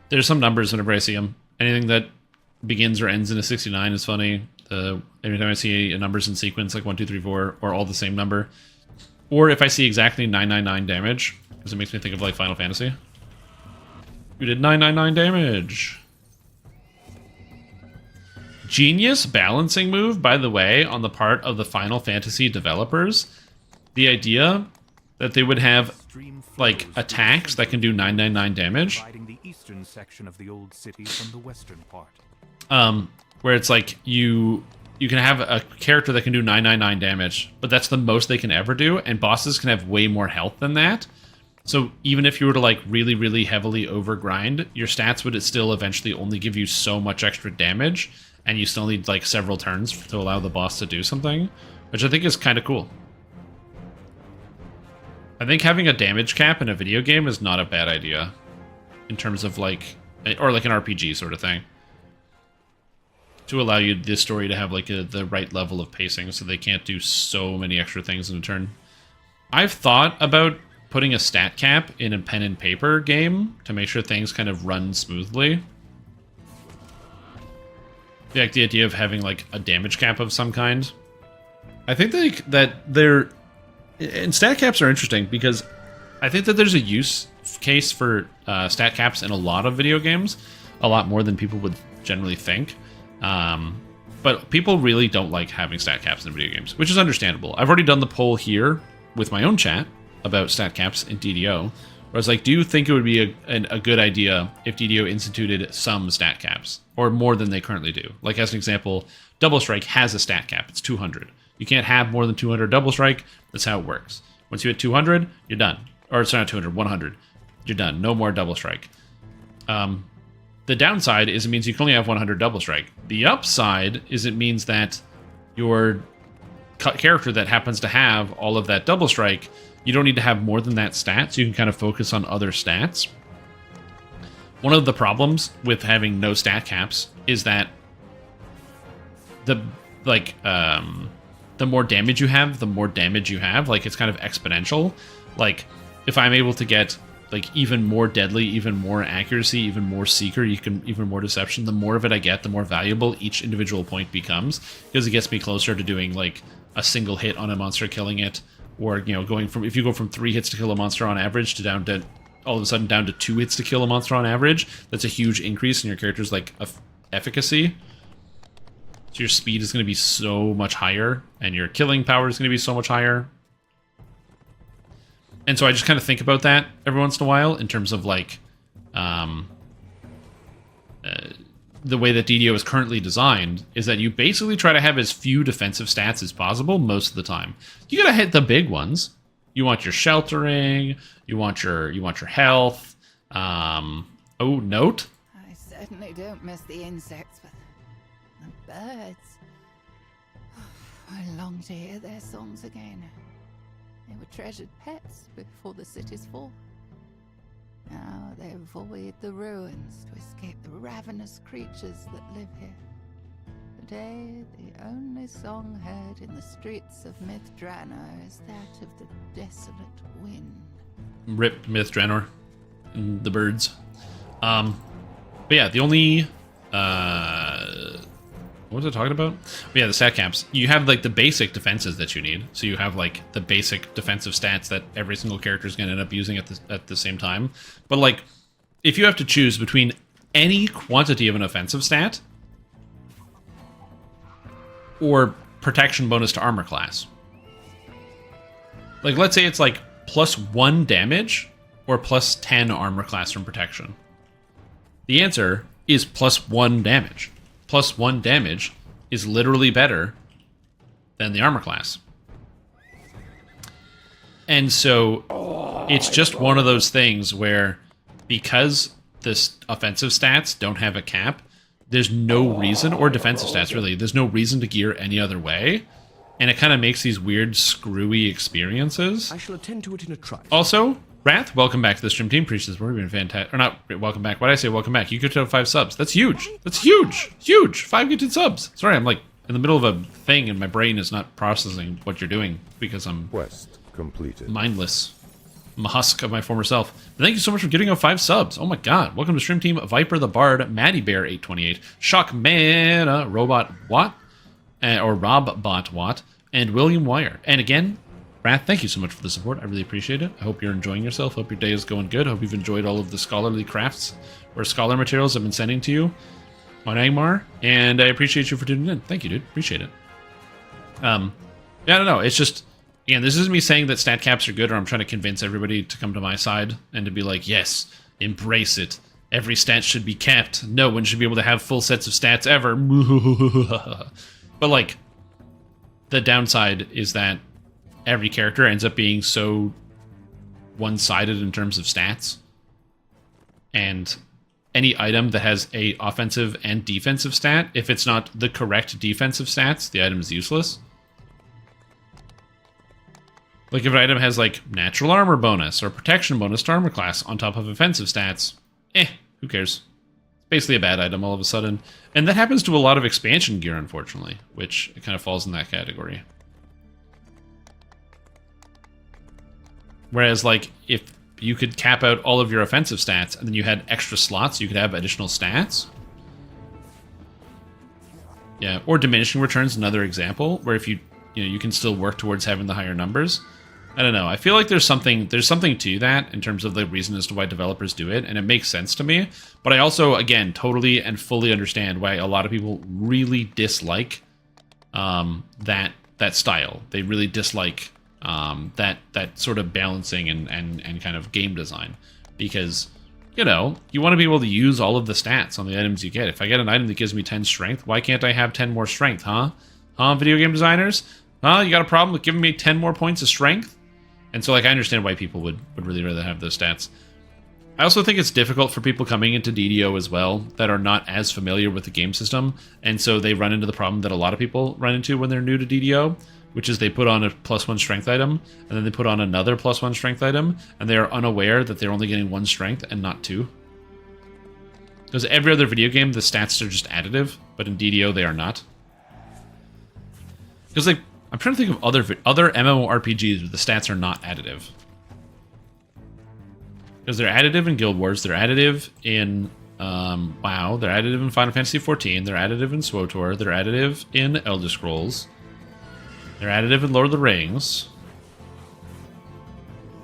There's some numbers whenever I see them. Anything that begins or ends in a 69 is funny. Every time I see a numbers in sequence, like 1, 2, 3, 4, or all the same number. Or if I see exactly 999 damage, because it makes me think of like Final Fantasy. You did 999 damage. Genius balancing move, by the way, on the part of the Final Fantasy developers. The idea that they would have like attacks that can do 999 damage. The eastern section of the old city from the western part. Where it's like you can have a character that can do 999 damage, but that's the most they can ever do, and bosses can have way more health than that. So even if you were to like really, really heavily overgrind, your stats would still eventually only give you so much extra damage, and you still need like several turns to allow the boss to do something, which I think is kind of cool. I think having a damage cap in a video game is not a bad idea, in terms of like, or like an RPG sort of thing, to allow you this story to have like the right level of pacing, so they can't do so many extra things in a turn. I've thought about putting a stat cap in a pen and paper game to make sure things kind of run smoothly. Like the idea of having like a damage cap of some kind. I think that they're... And stat caps are interesting because I think that there's a use case for stat caps in a lot of video games, a lot more than people would generally think. But people really don't like having stat caps in video games, which is understandable. I've already done the poll here with my own chat about stat caps in DDO, where I was like, do you think it would be a good idea if DDO instituted some stat caps, or more than they currently do? Like, as an example, Double Strike has a stat cap. It's 200. You can't have more than 200 Double Strike. That's how it works. Once you hit 200, you're done. Or it's not 200, 100. You're done. No more Double Strike. The downside is it means you can only have 100 Double Strike. The upside is it means that your character that happens to have all of that Double Strike, you don't need to have more than that stat, so you can kind of focus on other stats. One of the problems with having no stat caps is that the more damage you have, the more damage you have. Like, it's kind of exponential. Like, if I'm able to get like even more deadly, even more accuracy, even more seeker, even more deception. The more of it I get, the more valuable each individual point becomes, because it gets me closer to doing like a single hit on a monster, killing it, or going from, if you go from 3 hits to kill a monster on average to down to all of a sudden down to 2 hits to kill a monster on average, that's a huge increase in your character's like efficacy. So your speed is going to be so much higher, and your killing power is going to be so much higher. And so I just kind of think about that every once in a while in terms of like the way that DDO is currently designed is that you basically try to have as few defensive stats as possible most of the time. You gotta hit the big ones. You want your sheltering. You want your health. Oh, note. I certainly don't miss the insects, but the birds. I long to hear their songs again. They were treasured pets before the city's fall. Now they avoid the ruins to escape the ravenous creatures that live here. Today, the only song heard in the streets of Myth Drannor is that of the desolate wind. Rip Myth Drannor and the birds. But yeah, the only what was I talking about? But yeah, the stat caps. You have like the basic defenses that you need. So you have like the basic defensive stats that every single character is going to end up using at the same time. But like, if you have to choose between any quantity of an offensive stat or protection bonus to armor class, like let's say it's like +1 damage or +10 armor class from protection. The answer is +1 damage. +1 damage is literally better than the armor class. And so it's just one of those things where, because this offensive stats don't have a cap, there's no reason, or defensive stats really, there's no reason to gear any other way. And it kind of makes these weird, screwy experiences. I shall attend to it in a trice. Also, Wrath, welcome back to the stream team. Appreciate this. We've been fantastic. Or not, welcome back. Why did I say welcome back? You could have 5 subs. That's huge. That's huge. Huge. 5 gifted subs. Sorry, I'm like in the middle of a thing and my brain is not processing what you're doing because I'm Quest completed. mindless. I'm a husk of my former self. But thank you so much for getting 5 subs. Oh my god. Welcome to stream team Viper the Bard, Maddie Bear 828, Shockman, Robot Watt, or Rob Bot Watt, and William Wire. And again, Wrath, thank you so much for the support. I really appreciate it. I hope you're enjoying yourself. Hope your day is going good. Hope you've enjoyed all of the scholarly crafts or scholar materials I've been sending to you on Angmar. And I appreciate you for tuning in. Thank you, dude. Appreciate it. Yeah, I don't know. It's just, again, this isn't me saying that stat caps are good, or I'm trying to convince everybody to come to my side and to be like, yes, embrace it. Every stat should be capped. No one should be able to have full sets of stats ever. But like, the downside is that every character ends up being so one-sided in terms of stats. And any item that has a offensive and defensive stat, if it's not the correct defensive stats, the item is useless. Like if an item has like natural armor bonus or protection bonus to armor class on top of offensive stats, who cares? It's basically a bad item all of a sudden. And that happens to a lot of expansion gear, unfortunately, which it kind of falls in that category. Whereas, like, if you could cap out all of your offensive stats and then you had extra slots, you could have additional stats. Yeah, or diminishing returns, another example, where if you can still work towards having the higher numbers. I don't know. I feel like there's something to that in terms of the reason as to why developers do it, and it makes sense to me. But I also, again, totally and fully understand why a lot of people really dislike that style. They really dislike that sort of balancing and kind of game design, because you want to be able to use all of the stats on the items you get. If I get an item that gives me 10 strength, why can't I have 10 more strength, huh? Video game designers? You got a problem with giving me 10 more points of strength? And so, like, I understand why people would really rather have those stats. I also think it's difficult for people coming into DDO as well that are not as familiar with the game system, and so they run into the problem that a lot of people run into when they're new to DDO, which is they put on a +1 strength item, and then they put on another +1 strength item, and they are unaware that they're only getting 1 strength and not 2. Because every other video game, the stats are just additive, but in DDO they are not. Because, like, I'm trying to think of other MMORPGs where the stats are not additive. Because they're additive in Guild Wars, they're additive in WoW, they're additive in Final Fantasy XIV, they're additive in SWTOR, they're additive in Elder Scrolls, they're additive in Lord of the Rings.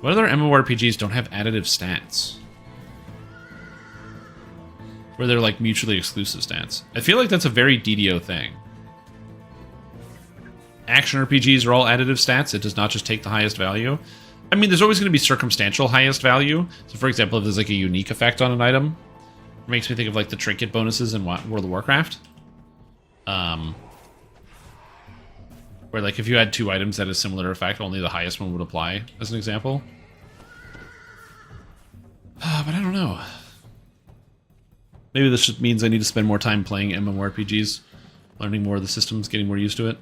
What other MMORPGs don't have additive stats? Where they're like mutually exclusive stats. I feel like that's a very DDO thing. Action RPGs are all additive stats. It does not just take the highest value. I mean, there's always going to be circumstantial highest value. So, for example, if there's like a unique effect on an item, it makes me think of like the trinket bonuses in World of Warcraft. Where like if you had 2 items that had a similar effect, only the highest one would apply, as an example. But I don't know. Maybe this just means I need to spend more time playing MMORPGs, learning more of the systems, getting more used to it.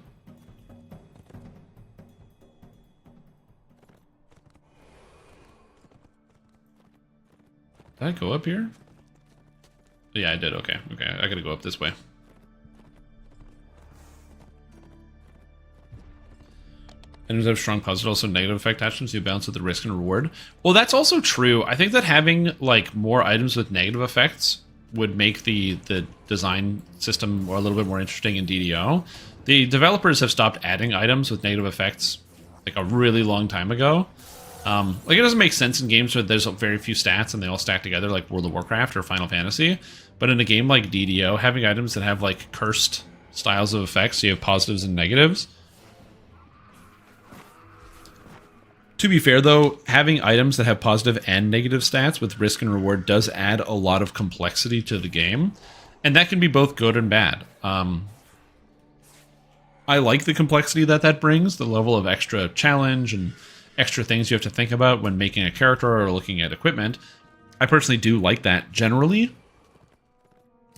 Did I go up here? Yeah, I did. Okay. Okay, I gotta go up this way. Items have strong positive, also negative effect actions. You balance with the risk and reward. Well, that's also true. I think that having like more items with negative effects would make the design system a little bit more interesting in DDO. The developers have stopped adding items with negative effects like a really long time ago. Like it doesn't make sense in games where there's very few stats and they all stack together, like World of Warcraft or Final Fantasy. But in a game like DDO, having items that have like cursed styles of effects, so you have positives and negatives. To be fair, though, having items that have positive and negative stats with risk and reward does add a lot of complexity to the game, and that can be both good and bad. I like the complexity that brings, the level of extra challenge and extra things you have to think about when making a character or looking at equipment. I personally do like that generally,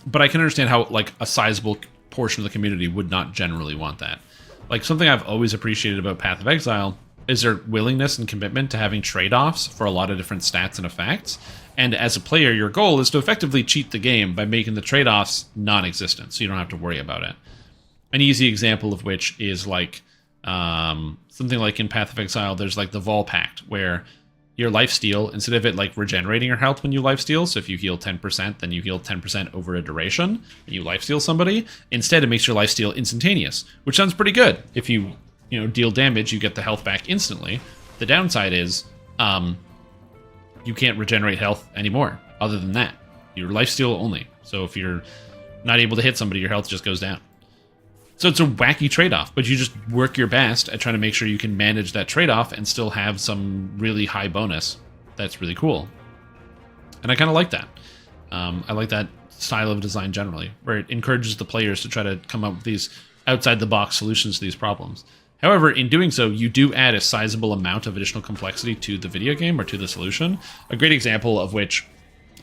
but I can understand how like a sizable portion of the community would not generally want that. Like something I've always appreciated about Path of Exile is their willingness and commitment to having trade-offs for a lot of different stats and effects. And as a player, your goal is to effectively cheat the game by making the trade-offs non-existent, so you don't have to worry about it. An easy example of which is like something like in Path of Exile, there's like the Vol Pact, where your lifesteal, instead of it like regenerating your health when you lifesteal, so if you heal 10%, then you heal 10% over a duration, and you lifesteal somebody, instead it makes your lifesteal instantaneous, which sounds pretty good. If you deal damage, you get the health back instantly. The downside is you can't regenerate health anymore. Other than that, your lifesteal only. So if you're not able to hit somebody, your health just goes down. So it's a wacky trade-off, but you just work your best at trying to make sure you can manage that trade-off and still have some really high bonus. That's really cool. And I kind of like that. I like that style of design generally, where it encourages the players to try to come up with these outside-the-box solutions to these problems. However, in doing so, you do add a sizable amount of additional complexity to the video game or to the solution. A great example of which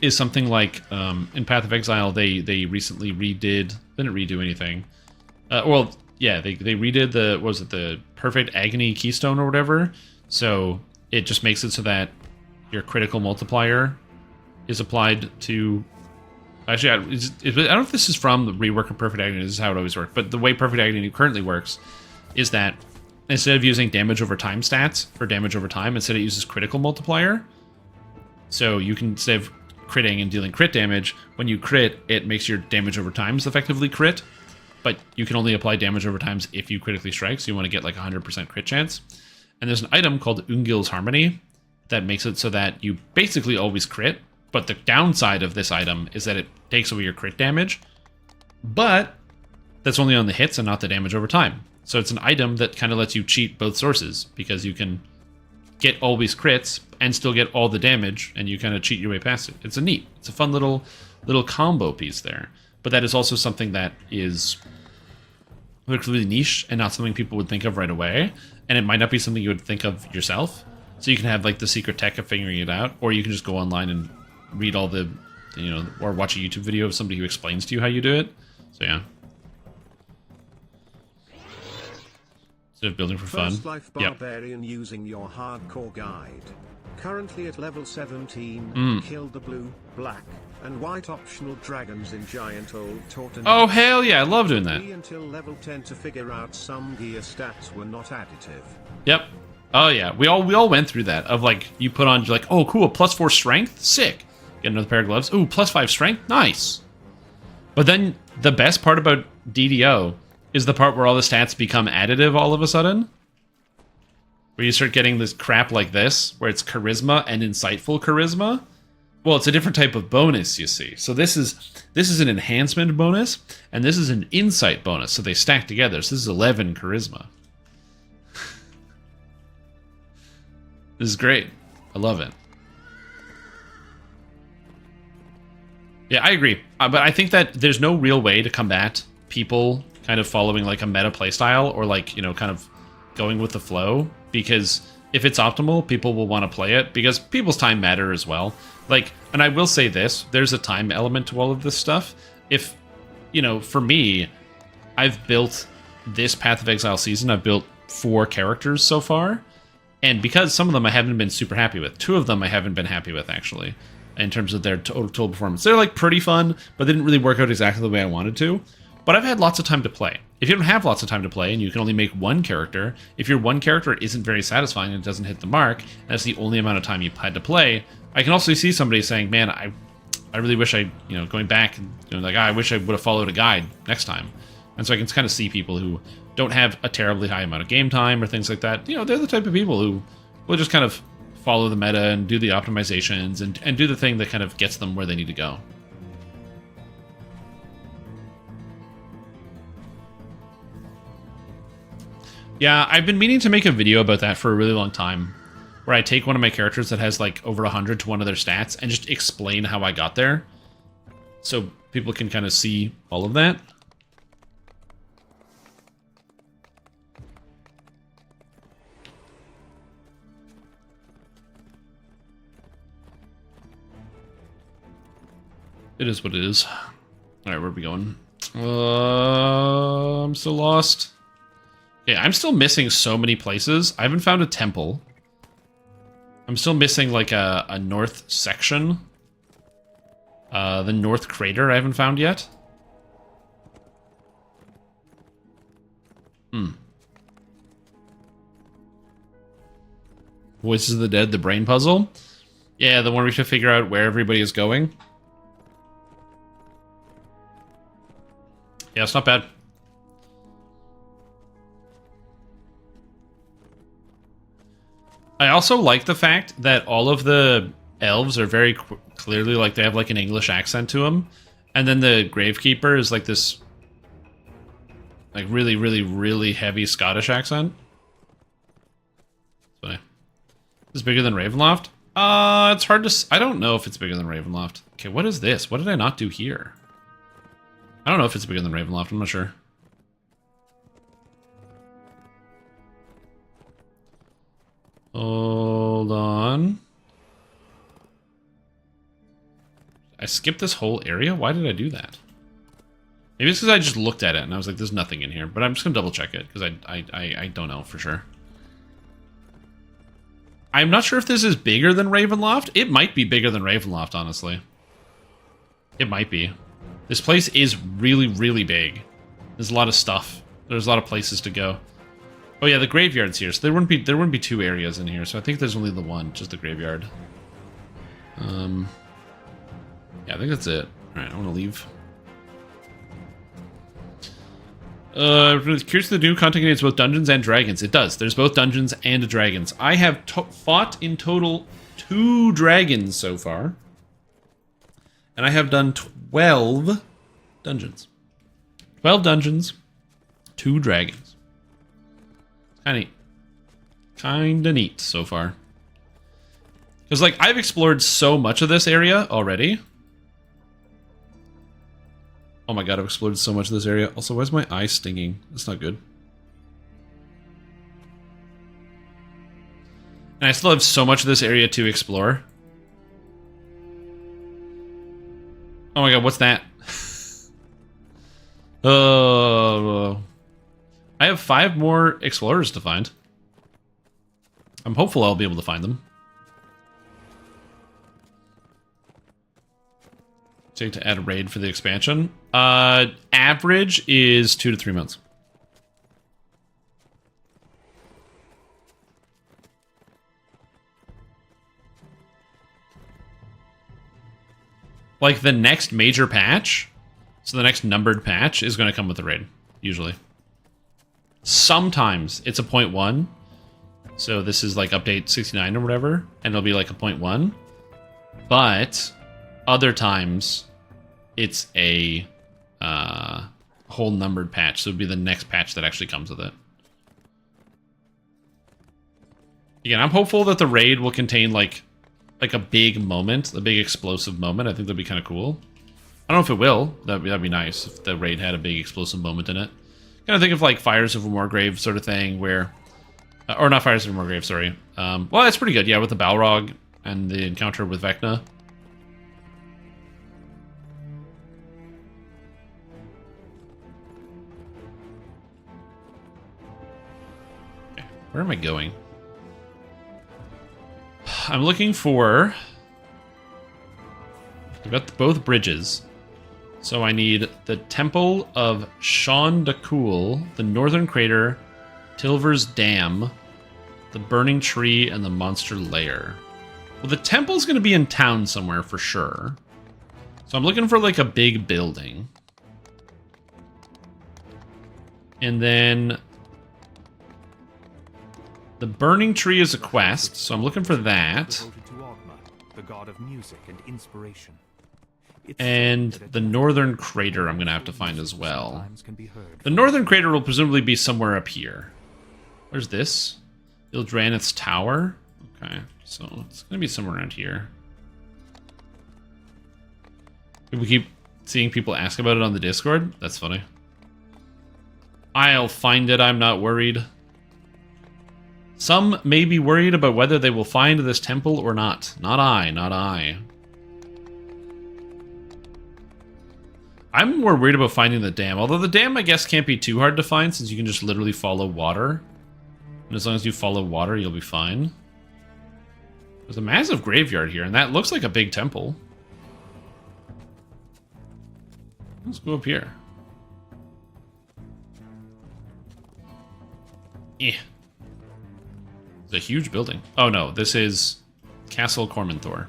is something like in Path of Exile, they recently didn't redo anything. They redid the Perfect Agony Keystone or whatever. So it just makes it so that your critical multiplier is applied to... Actually, I don't know if this is from the rework of Perfect Agony. This is how it always worked. But the way Perfect Agony currently works is that instead of using damage over time stats for damage over time, instead it uses critical multiplier. So you can, instead of critting and dealing crit damage, when you crit, it makes your damage over times effectively crit. But you can only apply damage over times if you critically strike, so you want to get like 100% crit chance. And there's an item called Ungil's Harmony that makes it so that you basically always crit, but the downside of this item is that it takes away your crit damage, but that's only on the hits and not the damage over time. So it's an item that kind of lets you cheat both sources, because you can get always crits and still get all the damage, and you kind of cheat your way past it. It's a fun little combo piece there. But that is also something that is really niche and not something people would think of right away. And it might not be something you would think of yourself. So you can have like the secret tech of figuring it out, or you can just go online and read all the, or watch a YouTube video of somebody who explains to you how you do it. So yeah. Instead of building for fun. First Life Barbarian using your hardcore guide. Currently at level 17, kill the blue, black, and white optional dragons in giant old Torten. Oh hell yeah, I love doing that. Until level 10 to figure out some gear stats were not additive. Yep. Oh yeah, we all went through that of like you put on you're like, oh cool, +4 strength, sick. Get another pair of gloves. Ooh, +5 strength, nice. But then the best part about DDO is the part where all the stats become additive all of a sudden. Where you start getting this crap like this, where it's charisma and insightful charisma. Well, it's a different type of bonus, you see. So this is an enhancement bonus, and this is an insight bonus. So they stack together. So this is 11 charisma. This is great. I love it. Yeah, I agree. But I think that there's no real way to combat people kind of following like a meta playstyle or like, you know, kind of going with the flow. Because if it's optimal, people will want to play it because people's time matter as well. Like, and I will say this, there's a time element to all of this stuff. If, you know, for me, I've built this Path of Exile season, I've built 4 characters so far. And because some of them I haven't been super happy with. 2 of them I haven't been happy with, actually, in terms of their total performance. They're, like, pretty fun, but they didn't really work out exactly the way I wanted to. But I've had lots of time to play. If you don't have lots of time to play and you can only make 1 character, if your 1 character isn't very satisfying and it doesn't hit the mark, and that's the only amount of time you've had to play, I can also see somebody saying, man, I really wish I, you know, going back and, you know, like, I wish I would have followed a guide next time. And so I can kind of see people who don't have a terribly high amount of game time or things like that. You know, they're the type of people who will just kind of follow the meta and do the optimizations and do the thing that kind of gets them where they need to go. Yeah, I've been meaning to make a video about that for a really long time, where I take one of my characters that has like over 100 to one of their stats and just explain how I got there, so people can kind of see all of that. It is what it is. Alright, where are we going? I'm still lost. Yeah, I'm still missing so many places. I haven't found a temple. I'm still missing like a north section. The north crater I haven't found yet. Voices of the Dead, the brain puzzle. Yeah, the one where we should figure out where everybody is going. Yeah, it's not bad. I also like the fact that all of the elves are very clearly like they have like an English accent to them, and then the Gravekeeper is like this like really, really, really heavy Scottish accent. Funny. Is it bigger than Ravenloft? It's hard to. I don't know if it's bigger than Ravenloft. Okay, what is this? What did I not do here? I don't know if it's bigger than Ravenloft. I'm not sure. Hold on. I skipped this whole area? Why did I do that? Maybe it's because I just looked at it and I was like, there's nothing in here. But I'm just going to double check it because I don't know for sure. I'm not sure if this is bigger than Ravenloft. It might be bigger than Ravenloft, honestly. It might be. This place is really, really big. There's a lot of stuff. There's a lot of places to go. Oh yeah, the graveyard's here, so there wouldn't be 2 areas in here. So I think there's only the one, just the graveyard. Yeah, I think that's it. All right, I want to leave. Curious the new content contains both dungeons and dragons. It does. There's both dungeons and dragons. I have fought in total 2 dragons so far. And I have done 12 dungeons. 12 dungeons, 2 dragons. Kinda neat so far. Because, like, I've explored so much of this area already. Oh my god, I've explored so much of this area. Also, why is my eye stinging? That's not good. And I still have so much of this area to explore. Oh my god, what's that? I have 5 more explorers to find. I'm hopeful I'll be able to find them. Take to add a raid for the expansion. Average is 2 to 3 months. like the next major patch, so the next numbered patch is going to come with the raid, usually. Sometimes it's a 0.1. So this is like update 69 or whatever, and it'll be like a 0.1. But other times it's a whole numbered patch, so it'd be the next patch that actually comes with it. Again, I'm hopeful that the raid will contain like a big moment, a big explosive moment. I think that'd be kind of cool. I don't know if it will. That'd be nice if the raid had a big explosive moment in it. Kind of think of like Fires of Morgrave sort of thing, where, or not Fires of Morgrave, sorry. Well, that's pretty good, yeah, with the Balrog and the encounter with Vecna. Okay, where am I going? I'm looking for... I've got both bridges. So I need the Temple of Sean Dakul, the Northern Crater, Tilver's Dam, the Burning Tree, and the Monster Lair. Well, the temple's going to be in town somewhere for sure. So I'm looking for like a big building. And then... the Burning Tree is a quest, so I'm looking for that. Devoted to Ogma, the god of music and inspiration. And the Northern Crater I'm going to have to find as well. The Northern Crater will presumably be somewhere up here. Where's this? Ildranith's Tower? Okay, so it's going to be somewhere around here. We keep seeing people ask about it on the Discord. That's funny. I'll find it, I'm not worried. Some may be worried about whether they will find this temple or not. Not I, not I. I'm more worried about finding the dam. Although the dam, I guess, can't be too hard to find since you can just literally follow water. And as long as you follow water, you'll be fine. There's a massive graveyard here, and that looks like a big temple. Let's go up here. Yeah. It's a huge building. Oh no, this is Castle Cormanthor.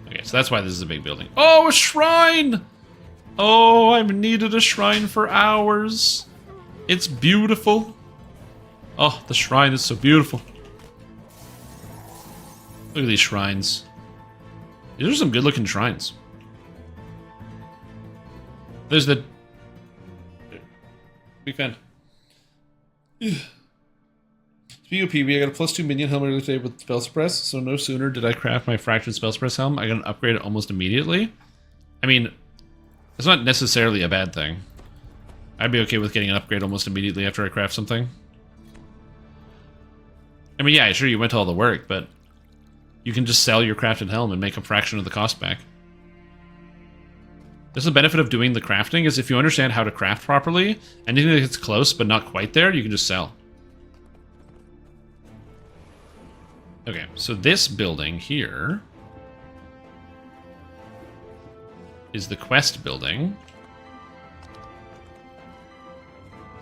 Okay, so that's why this is a big building. Oh, a shrine! Oh, I've needed a shrine for hours. It's beautiful. Oh, the shrine is so beautiful. Look at these shrines. These are some good-looking shrines. There's the... Big fan. Speaking of PB, I got a +2 minion helmet earlier today with spell suppress, so no sooner did I craft my fractured spell suppress helm, I got an upgrade almost immediately. I mean, it's not necessarily a bad thing. I'd be okay with getting an upgrade almost immediately after I craft something. I mean, yeah, sure, you went to all the work, but you can just sell your crafted helm and make a fraction of the cost back. That's the benefit of doing the crafting, is if you understand how to craft properly, anything that gets close but not quite there, you can just sell. Okay, so this building here is the quest building.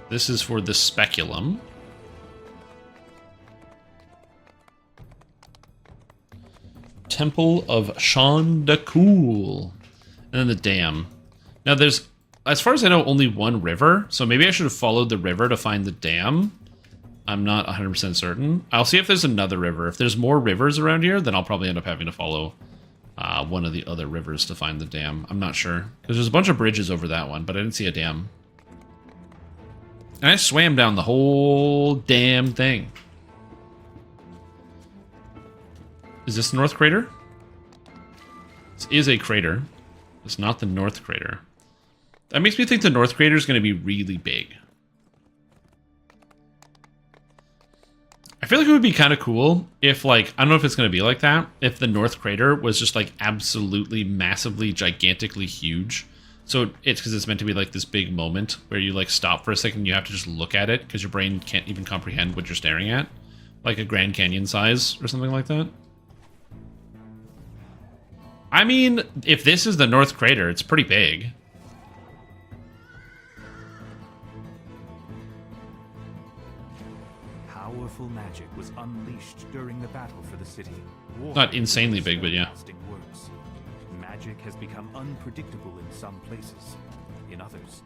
This is for the speculum. Temple of Sean Dakul. And then the dam. Now there's, as far as I know, only one river, so maybe I should have followed the river to find the dam. I'm not 100% certain. I'll see if there's another river. If there's more rivers around here, then I'll probably end up having to follow one of the other rivers to find the dam. I'm not sure. Because there's a bunch of bridges over that one, but I didn't see a dam. And I swam down the whole damn thing. Is this the North Crater? This is a crater. It's not the North Crater. That makes me think the North Crater is going to be really big. I feel like it would be kind of cool if, like, I don't know if it's going to be like that, if the North Crater was just, like, absolutely, massively, gigantically huge. So it's because it's meant to be, like, this big moment where you, like, stop for a second and you have to just look at it because your brain can't even comprehend what you're staring at. Like a Grand Canyon size or something like that. I mean, if this is the North Crater, it's pretty big. Powerful magic was unleashed during the battle for the city. Not insanely big, but yeah. magic has become unpredictable in some places. In others,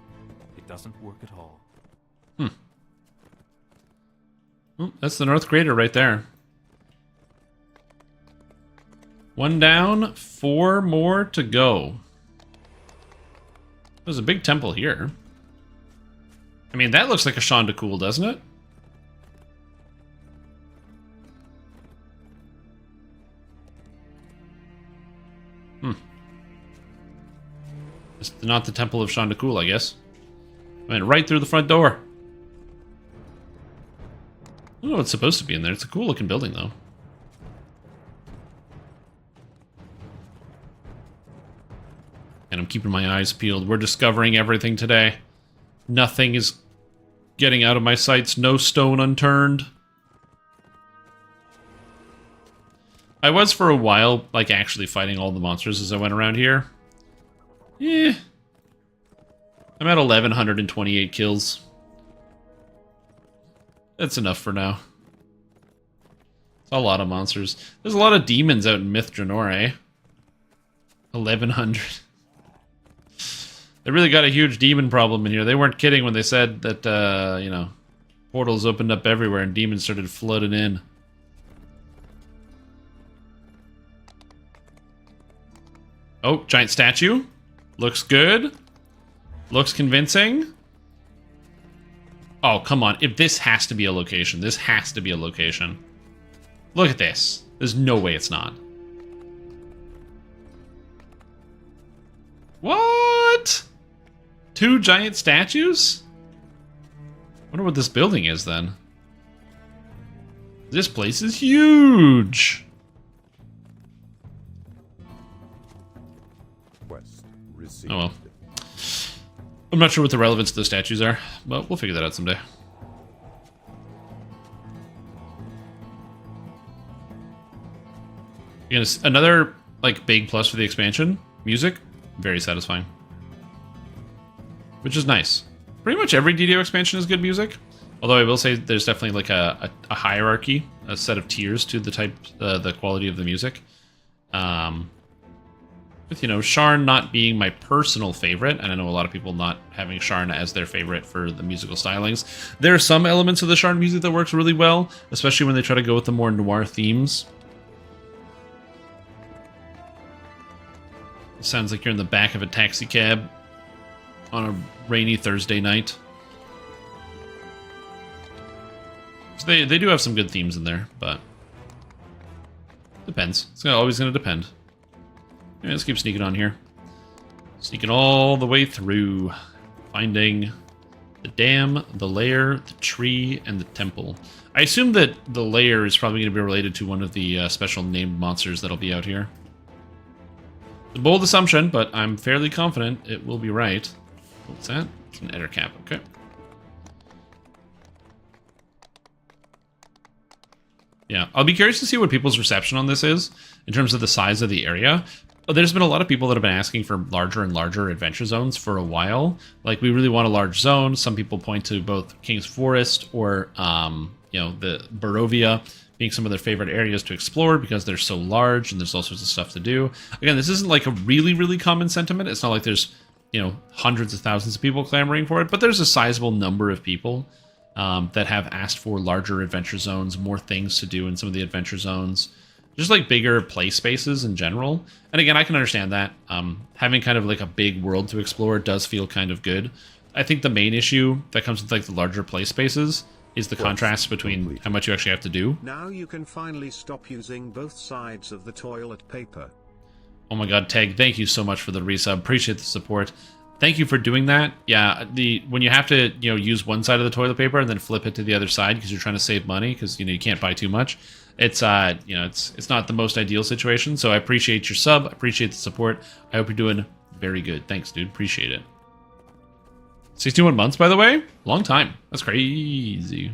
it doesn't work at all. Oh, that's the North Crater right there. 1 down, 4 more to go. There's a big temple here. I mean, that looks like a Shondacool, doesn't it? It's not the Temple of Shondacool, I guess. I went right through the front door. I don't know what's supposed to be in there. It's a cool looking building, though. And I'm keeping my eyes peeled. We're discovering everything today. Nothing is getting out of my sights. No stone unturned. I was for a while, like, actually fighting all the monsters as I went around here. Yeah. I'm at 1,128 kills. That's enough for now. It's a lot of monsters. There's a lot of demons out in Myth Drannor, eh? 1,100. They really got a huge demon problem in here. They weren't kidding when they said that, you know, portals opened up everywhere and demons started flooding in. Oh, giant statue. Looks good. Looks convincing. Oh, come on. If this has to be a location, this has to be a location. Look at this. There's no way it's not. What? 2 giant statues? Wonder what this building is then. This place is huge. Oh well. I'm not sure what the relevance of the statues are, but we'll figure that out someday. Again, another like big plus for the expansion, music, very satisfying. Which is nice. Pretty much every DDO expansion has good music. Although I will say there's definitely like a hierarchy, a set of tiers to the type, the quality of the music. With, you know, Sharn not being my personal favorite, and I know a lot of people not having Sharn as their favorite for the musical stylings. There are some elements of the Sharn music that works really well, especially when they try to go with the more noir themes. It sounds like you're in the back of a taxi cab on a rainy Thursday night. So they do have some good themes in there, but depends. It's always going to depend. Yeah, let's keep sneaking on here. Sneaking all the way through. Finding the dam, the lair, the tree, and the temple. I assume that the lair is probably going to be related to one of the special named monsters that'll be out here. It's a bold assumption, but I'm fairly confident it will be right. What's that? It's an eder cap, okay. Yeah, I'll be curious to see what people's reception on this is, in terms of the size of the area. There's been a lot of people that have been asking for larger and larger adventure zones for a while. Like, we really want a large zone. Some people point to both King's Forest or, you know, the Barovia being some of their favorite areas to explore because they're so large and there's all sorts of stuff to do. Again, this isn't like a really, really common sentiment. It's not like there's, you know, hundreds of thousands of people clamoring for it, but there's a sizable number of people that have asked for larger adventure zones, more things to do in some of the adventure zones. Just like bigger play spaces in general. And again, I can understand that. Having kind of like a big world to explore does feel kind of good. I think the main issue that comes with like the larger play spaces is the contrast between how much you actually have to do. Now you can finally stop using both sides of the toilet paper. Oh my god, Teg, thank you so much for the resub. Appreciate the support. Thank you for doing that. Yeah, when you have to, you know, use one side of the toilet paper and then flip it to the other side because you're trying to save money because, you know, you can't buy too much. It's you know, it's not the most ideal situation. So I appreciate your sub. I appreciate the support. I hope you're doing very good. Thanks, dude. Appreciate it. 61 months, by the way. Long time. That's crazy.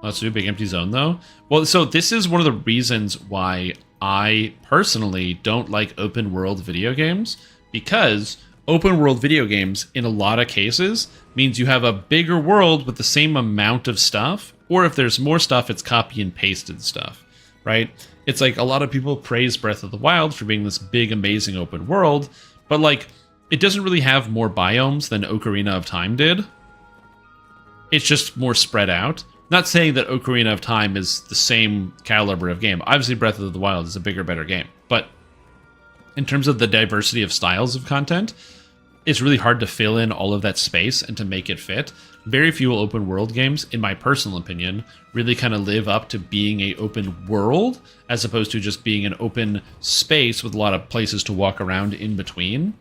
Let's do a big empty zone, though. Well, so this is one of the reasons why I personally don't like open world video games, because open world video games, in a lot of cases, means you have a bigger world with the same amount of stuff, or if there's more stuff, it's copy and pasted stuff. right? It's like a lot of people praise Breath of the Wild for being this big, amazing open world, but like it doesn't really have more biomes than Ocarina of Time did. It's just more spread out. Not saying that Ocarina of Time is the same caliber of game. Obviously, Breath of the Wild is a bigger, better game. But in terms of the diversity of styles of content, it's really hard to fill in all of that space and to make it fit. Very few open world games, in my personal opinion, really kind of live up to being a open world as opposed to just being an open space with a lot of places to walk around in between.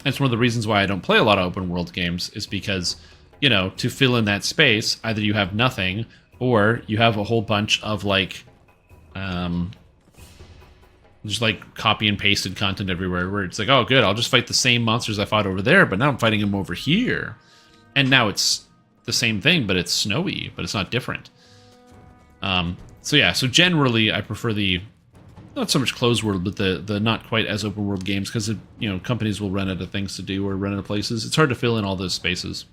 And it's one of the reasons why I don't play a lot of open world games is because, you know, to fill in that space, either you have nothing or you have a whole bunch of like, just like copy and pasted content everywhere where it's like, oh, good, I'll just fight the same monsters I fought over there, but now I'm fighting them over here. And now it's the same thing, but it's snowy, but it's not different. So yeah, so generally I prefer the, not so much closed world, but the not quite as open world games because, you know, companies will run out of things to do or run out of places. It's hard to fill in all those spaces.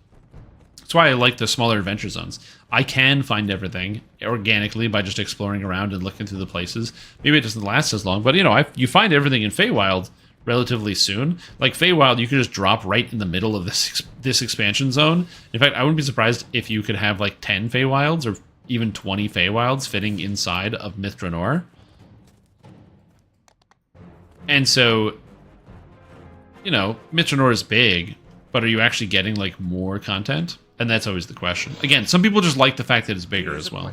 That's why I like the smaller adventure zones. I can find everything organically by just exploring around and looking through the places. Maybe it doesn't last as long, but you know, you find everything in Feywild relatively soon. Like Feywild, you could just drop right in the middle of this expansion zone. In fact, I wouldn't be surprised if you could have like 10 Feywilds or even 20 Feywilds fitting inside of Myth Drannor. And so, you know, Myth Drannor is big, but are you actually getting like more content? And that's always the question. Again, some people just like the fact that it's bigger as well.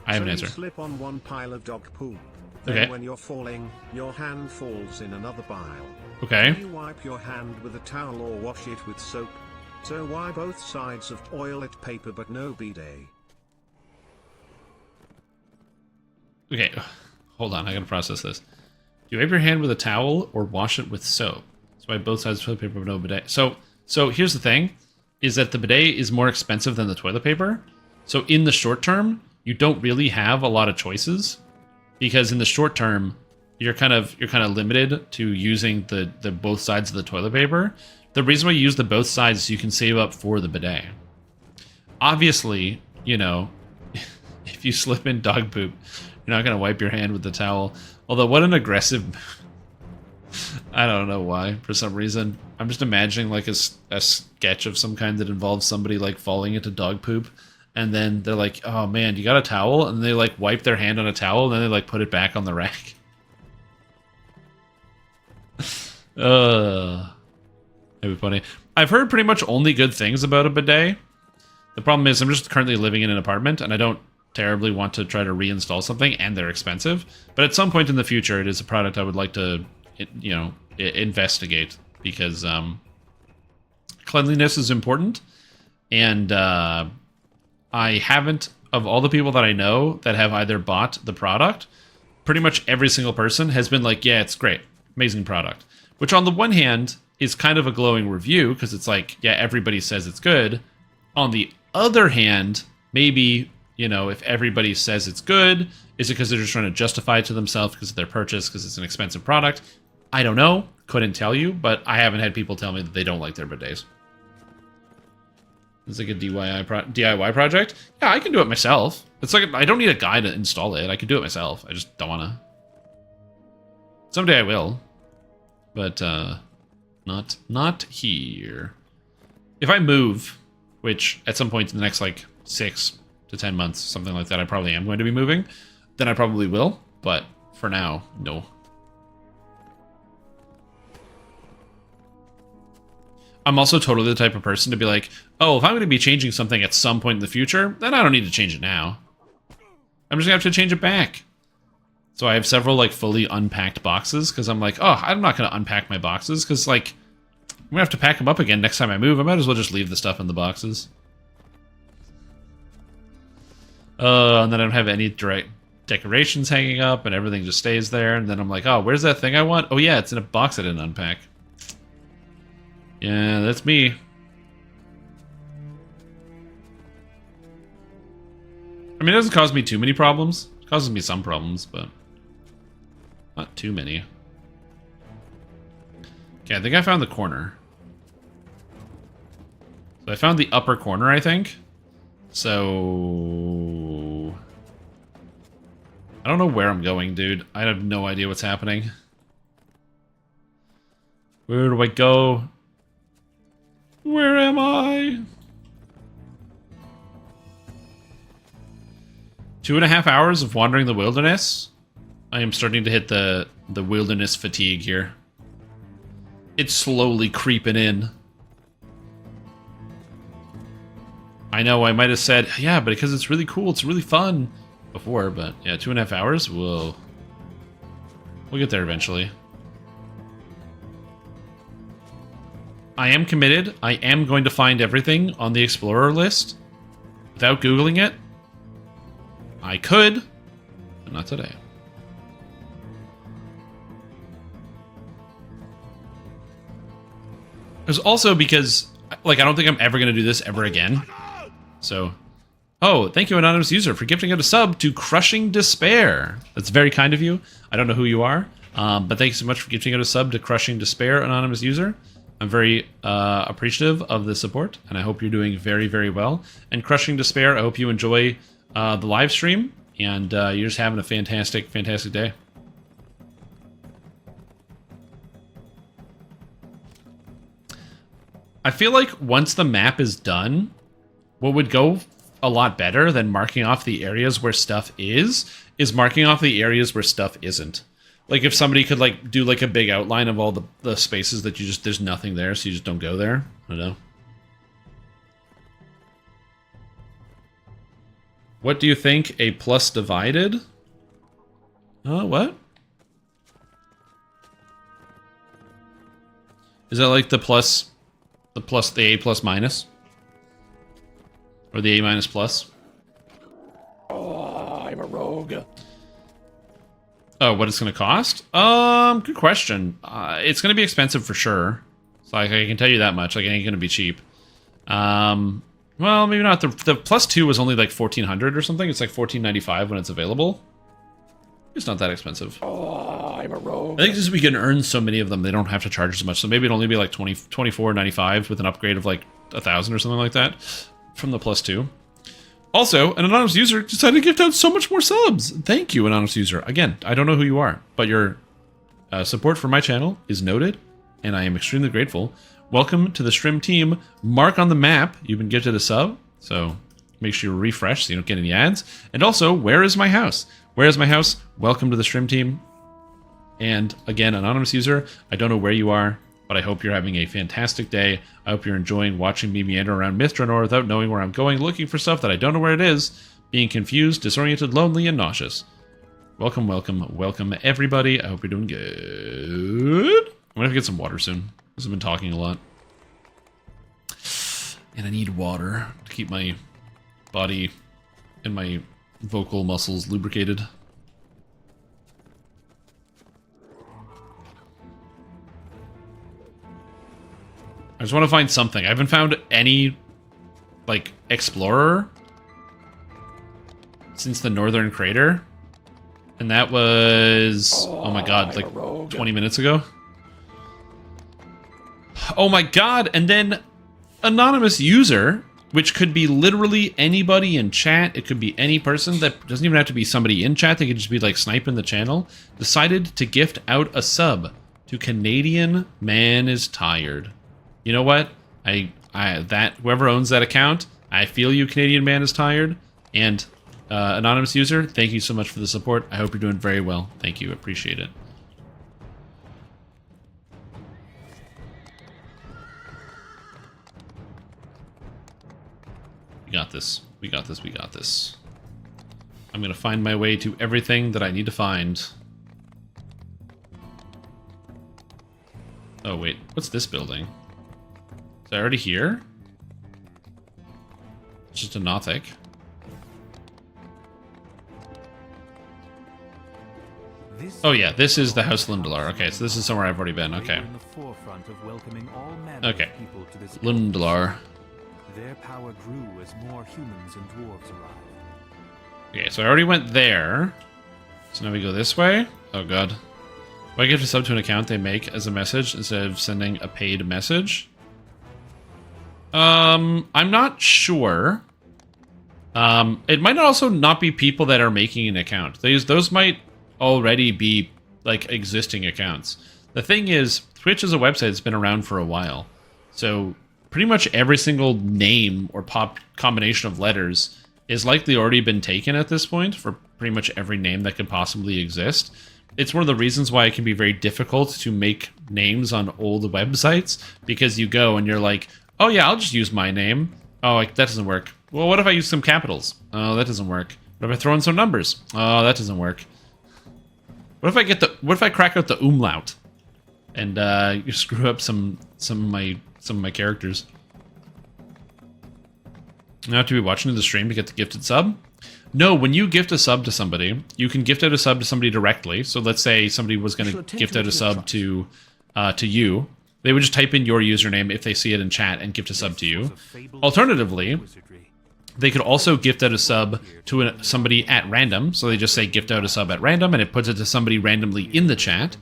I have an answer. You slip on one pile of dog poop. Okay. Then when you're falling, your hand falls in another pile. Okay. Do you wipe your hand with a towel or wash it with soap? So why both sides of toilet paper but no bidet? Okay, hold on, I gotta process this. Do you wipe your hand with a towel or wash it with soap? That's why both sides of toilet paper but no bidet. So here's the thing, is that the bidet is more expensive than the toilet paper. So in the short term, you don't really have a lot of choices, because in the short term, you're kind of limited to using the both sides of the toilet paper. The reason why you use the both sides is you can save up for the bidet. Obviously, you know, if you slip in dog poop, you're not gonna wipe your hand with the towel. Although, what an aggressive... I don't know why, for some reason. I'm just imagining like a sketch of some kind that involves somebody like falling into dog poop, and then they're like, oh man, you got a towel? And they like wipe their hand on a towel, and then they like put it back on the rack. That'd be funny. I've heard pretty much only good things about a bidet. The problem is I'm just currently living in an apartment, and I don't terribly want to try to reinstall something, and they're expensive. But at some point in the future, it is a product I would like to, you know, investigate, because cleanliness is important, and I haven't, of all the people that I know that have either bought the product, pretty much every single person has been like, yeah, it's great, amazing product. Which on the one hand is kind of a glowing review, because it's like, yeah, everybody says it's good. On the other hand, maybe, you know, if everybody says it's good, is it because they're just trying to justify it to themselves because of their purchase, because it's an expensive product? I don't know. Couldn't tell you, but I haven't had people tell me that they don't like their bidets. It's like a DIY project. Yeah, I can do it myself. It's like, I don't need a guy to install it. I can do it myself. I just don't want to. Someday I will. But, not here. If I move, which at some point in the next, like, 6 to 10 months, something like that, I probably am going to be moving, then I probably will. But for now, no. I'm also totally the type of person to be like, oh, if I'm going to be changing something at some point in the future, then I don't need to change it now. I'm just going to have to change it back. So I have several, like, fully unpacked boxes, because I'm like, oh, I'm not going to unpack my boxes, because, like, I'm going to have to pack them up again next time I move. I might as well just leave the stuff in the boxes. And then I don't have any direct decorations hanging up, and everything just stays there. And then I'm like, oh, where's that thing I want? Oh, yeah, it's in a box I didn't unpack. Yeah, that's me. I mean, it doesn't cause me too many problems. It causes me some problems, but not too many. Okay, I think I found the corner. So I found the upper corner, I think. So I I don't know where I'm going, dude. I have no idea what's happening. Where do I go? Where am I? 2.5 hours of wandering the wilderness? I am starting to hit the wilderness fatigue here. It's slowly creeping in. I know I might have said, yeah, but because it's really cool, it's really fun before, but yeah, 2.5 hours? Whoa. We'll get there eventually. I am committed. I am going to find everything on the Explorer list without Googling it. I could, but not today. There's also because, like, I don't think I'm ever going to do this ever again. So, oh, thank you, anonymous user, for gifting out a sub to Crushing Despair. That's very kind of you. I don't know who you are, but thank you so much for gifting out a sub to Crushing Despair, anonymous user. I'm very appreciative of the support, and I hope you're doing very, very well. And Crushing Despair, I hope you enjoy the live stream, and you're just having a fantastic, fantastic day. I feel like once the map is done, what would go a lot better than marking off the areas where stuff is marking off the areas where stuff isn't. Like if somebody could like do like a big outline of all the spaces that you just, there's nothing there, so you just don't go there. I don't know. What do you think a plus divided? What? Is that like the A plus minus? Or the A minus plus? Oh, I'm a rogue. Oh, what it's going to cost? Good question. It's going to be expensive for sure. So like, I can tell you that much. Like, it ain't going to be cheap. Well, maybe not. The plus 2 was only like 1,400 or something. It's like 1,495 when it's available. It's not that expensive. Oh, I'm a rogue. I think just we can earn so many of them, they don't have to charge as much. So maybe it'll only be like 24.95 with an upgrade of like 1,000 or something like that from the plus 2. Also, an anonymous user decided to gift out so much more subs. Thank you, anonymous user. Again, I don't know who you are, but your support for my channel is noted, and I am extremely grateful. Welcome to the stream team. Mark on the map. You've been gifted a sub, so make sure you refresh so you don't get any ads. And also, where is my house? Where is my house? Welcome to the stream team. And again, anonymous user, I don't know where you are, but I hope you're having a fantastic day. I hope you're enjoying watching me meander around Myth Drannor without knowing where I'm going, looking for stuff that I don't know where it is, being confused, disoriented, lonely, and nauseous. Welcome, welcome, welcome, everybody. I hope you're doing good. I'm gonna have to get some water soon, because I've been talking a lot. And I need water to keep my body and my vocal muscles lubricated. I just want to find something. I haven't found any, like, explorer since the Northern Crater. And that was, oh my god, like 20 minutes ago. Oh my god, and then anonymous user, which could be literally anybody in chat, it could be any person, that doesn't even have to be somebody in chat, they could just be like sniping the channel, decided to gift out a sub to Canadian Man is Tired. You know what? That whoever owns that account, I feel you, Canadian Man is Tired. And anonymous user, thank you so much for the support. I hope you're doing very well. Thank you. Appreciate it. We got this. We got this. We got this. I'm going to find my way to everything that I need to find. Oh, wait. What's this building? Is I already here? It's just a Nothic. Oh yeah, this is the House Lundalar. Okay, so this is somewhere I've already been. Okay. Okay. Lundalar. Their power grew as more humans and dwarves arrived. Okay, so I already went there. So now we go this way. Oh god. Do I give a sub to an account they make as a message instead of sending a paid message? I'm not sure. It might also not be people that are making an account. Those might already be like existing accounts. The thing is, Twitch is a website that's been around for a while. So pretty much every single name or pop combination of letters is likely already been taken at this point for pretty much every name that could possibly exist. It's one of the reasons why it can be very difficult to make names on old websites, because you go and you're like, oh yeah, I'll just use my name. Oh, like, that doesn't work. Well, what if I use some capitals? Oh, that doesn't work. What if I throw in some numbers? Oh, that doesn't work. What if I crack out the umlaut and you screw up some of my characters? You have to be watching the stream to get the gifted sub? No, when you gift a sub to somebody, you can gift out a sub to somebody directly. So let's say somebody was going to gift out a sub to you. They would just type in your username if they see it in chat and gift a sub to you. Alternatively, they could also gift out a sub to somebody at random. So they just say gift out a sub at random and it puts it to somebody randomly in the chat.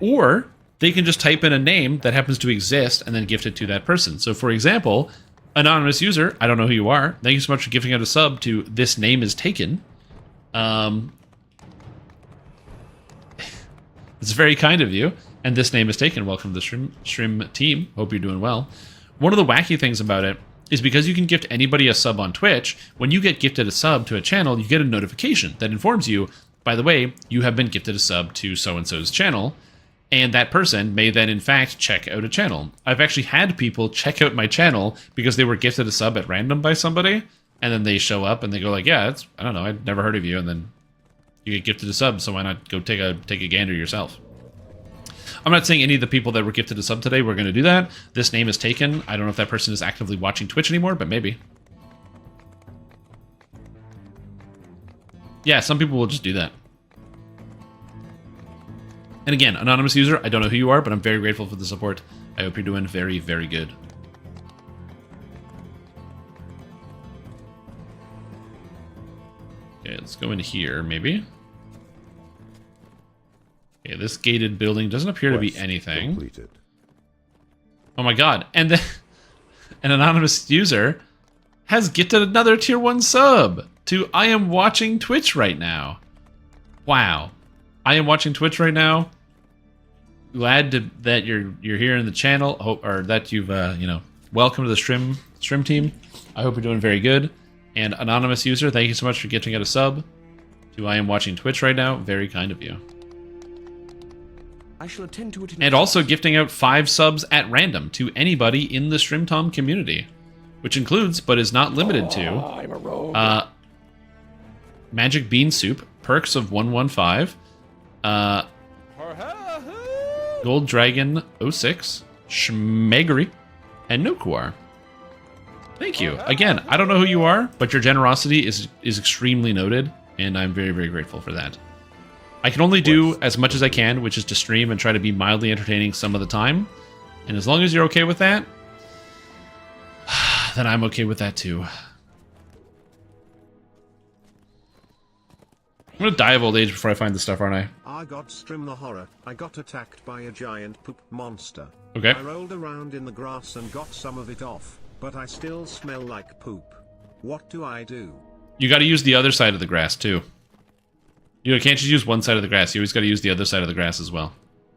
Or they can just type in a name that happens to exist and then gift it to that person. So for example, anonymous user, I don't know who you are. Thank you so much for gifting out a sub to This Name Is Taken. It's very kind of you. And This Name Is Taken. Welcome to the stream team. Hope you're doing well. One of the wacky things about it is because you can gift anybody a sub on Twitch, when you get gifted a sub to a channel, you get a notification that informs you, by the way, you have been gifted a sub to so-and-so's channel, and that person may then, in fact, check out a channel. I've actually had people check out my channel because they were gifted a sub at random by somebody, and then they show up and they go like, yeah, I don't know, I'd never heard of you, and then you get gifted a sub, so why not go take a gander yourself? I'm not saying any of the people that were gifted a sub today were going to do that. This Name Is Taken. I don't know if that person is actively watching Twitch anymore, but maybe. Yeah, some people will just do that. And again, anonymous user, I don't know who you are, but I'm very grateful for the support. I hope you're doing very, very good. Okay, let's go in here, maybe. Okay, this gated building doesn't appear to be anything. Completed. Oh my god, and then an anonymous user has gifted another tier 1 sub to I Am Watching Twitch Right Now. Wow. I am watching Twitch right now. Glad that you're here in the channel, or that you've welcome to the stream team. I hope you're doing very good. And anonymous user, thank you so much for gifting out a sub to I Am Watching Twitch Right Now. Very kind of you. I shall attend to it. And also gifting out 5 subs at random to anybody in the StreamTom community, which includes, but is not limited to, I'm a rogue. Magic Bean Soup, Perks of 115, Gold Dragon 06, Schmeggery, and Nokuar. Thank you. Again, I don't know who you are, but your generosity is extremely noted, and I'm very, very grateful for that. I can only do as much as I can, which is to stream and try to be mildly entertaining some of the time. And as long as you're okay with that, then I'm okay with that too. I'm gonna die of old age before I find this stuff, aren't I? I got Strim the Horror. I got attacked by a giant poop monster. Okay. I rolled around in the grass and got some of it off, but I still smell like poop. What do I do? You gotta use the other side of the grass too. You can't just use one side of the grass. You always gotta use the other side of the grass as well.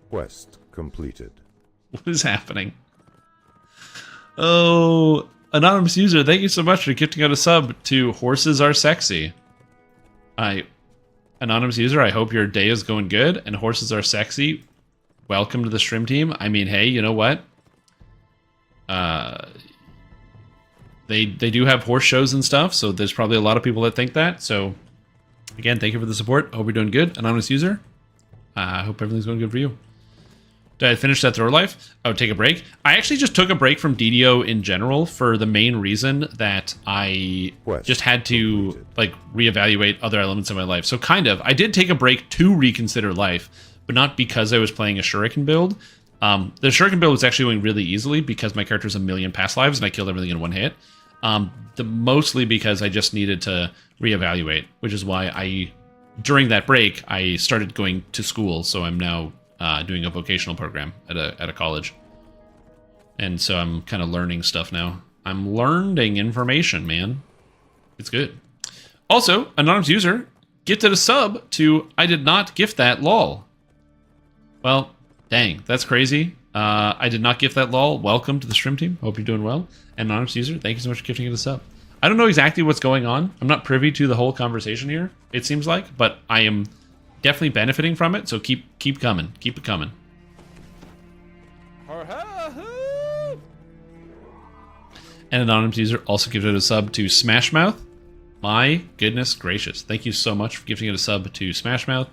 Quest completed. What is happening? Oh, anonymous user, thank you so much for gifting out a sub to Horses Are Sexy. Anonymous user, I hope your day is going good, and Horses Are Sexy, welcome to the stream team. I mean, hey, you know what? They do have horse shows and stuff, so there's probably a lot of people that think that, so again, thank you for the support. Hope you're doing good, anonymous user. I hope everything's going good for you. Did I finish that throw life? Oh, take a break? I actually just took a break from DDO in general for the main reason that I just had to like reevaluate other elements of my life. So kind of, I did take a break to reconsider life, but not because I was playing a Shuriken build. The Shuriken build was actually going really easily because my character's a million past lives and I killed everything in one hit. Mostly because I just needed to reevaluate, which is why during that break, I started going to school. So I'm now doing a vocational program at a college. And so I'm kind of learning stuff now. I'm learning information, man. It's good. Also, anonymous user gifted a sub to I did not gift that lol. Well, dang, that's crazy. I did not gift that lol. Welcome to the stream team. Hope you're doing well. And anonymous user, thank you so much for gifting it a sub. I don't know exactly what's going on. I'm not privy to the whole conversation here, it seems like, but I am definitely benefiting from it, so keep coming. Keep it coming. And anonymous user also gifted a sub to Smashmouth. My goodness gracious. Thank you so much for gifting it a sub to Smashmouth.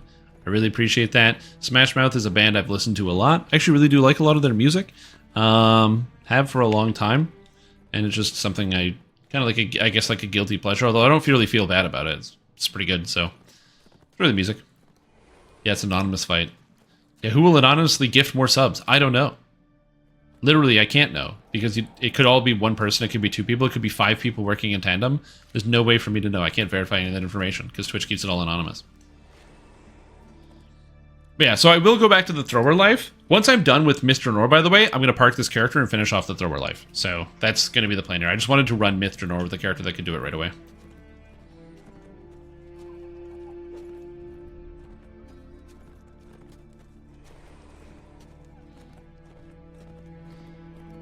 I really appreciate that. Smashmouth is a band I've listened to a lot. I actually really do like a lot of their music. Have for a long time. And it's just something I kind of like, I guess like a guilty pleasure, although I don't really feel bad about it. It's pretty good, so enjoy the music. Yeah, it's an anonymous fight. Yeah, who will anonymously gift more subs? I don't know. Literally, I can't know, because it could all be one person, it could be two people, it could be 5 people working in tandem. There's no way for me to know. I can't verify any of that information, because Twitch keeps it all anonymous. But yeah, so I will go back to the thrower life. Once I'm done with Mr. Drannor, by the way, I'm going to park this character and finish off the thrower life. So that's going to be the plan here. I just wanted to run Mr. Drannor with a character that could do it right away.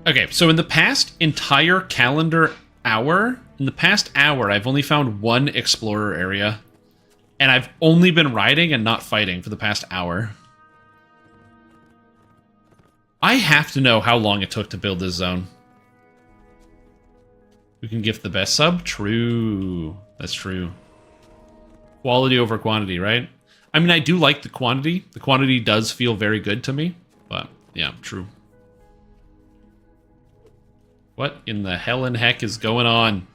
Okay, so in the past entire calendar hour, I've only found one explorer area. And I've only been riding and not fighting for the past hour. I have to know how long it took to build this zone. We can gift the best sub? True. That's true. Quality over quantity, right? I mean, I do like the quantity. The quantity does feel very good to me. But, yeah, true. What in the hell and heck is going on?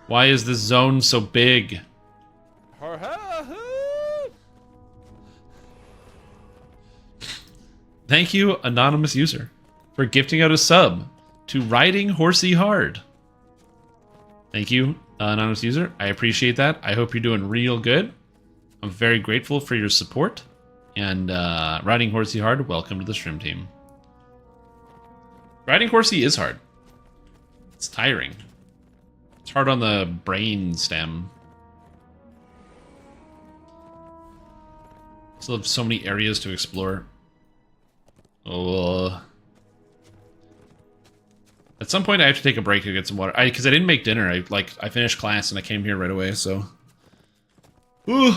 Why is this zone so big? Thank you, anonymous user, for gifting out a sub to Riding Horsey Hard. Thank you, anonymous user. I appreciate that. I hope you're doing real good. I'm very grateful for your support. And Riding Horsey Hard, welcome to the stream team. Riding Horsey is hard. It's tiring. It's hard on the brain stem. Still have so many areas to explore. Oh. At some point I have to take a break to get some water. Because I didn't make dinner. I finished class and I came here right away, so. Ooh.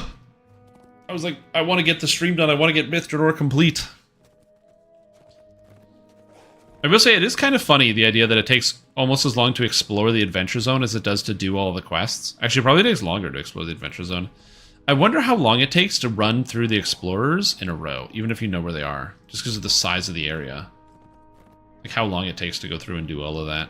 I was like, I want to get the stream done. I want to get Mr. Drannor complete. I will say it is kind of funny, the idea that it takes almost as long to explore the adventure zone as it does to do all the quests. Actually, it probably takes longer to explore the adventure zone. I wonder how long it takes to run through the explorers in a row, even if you know where they are, just because of the size of the area. Like how long it takes to go through and do all of that.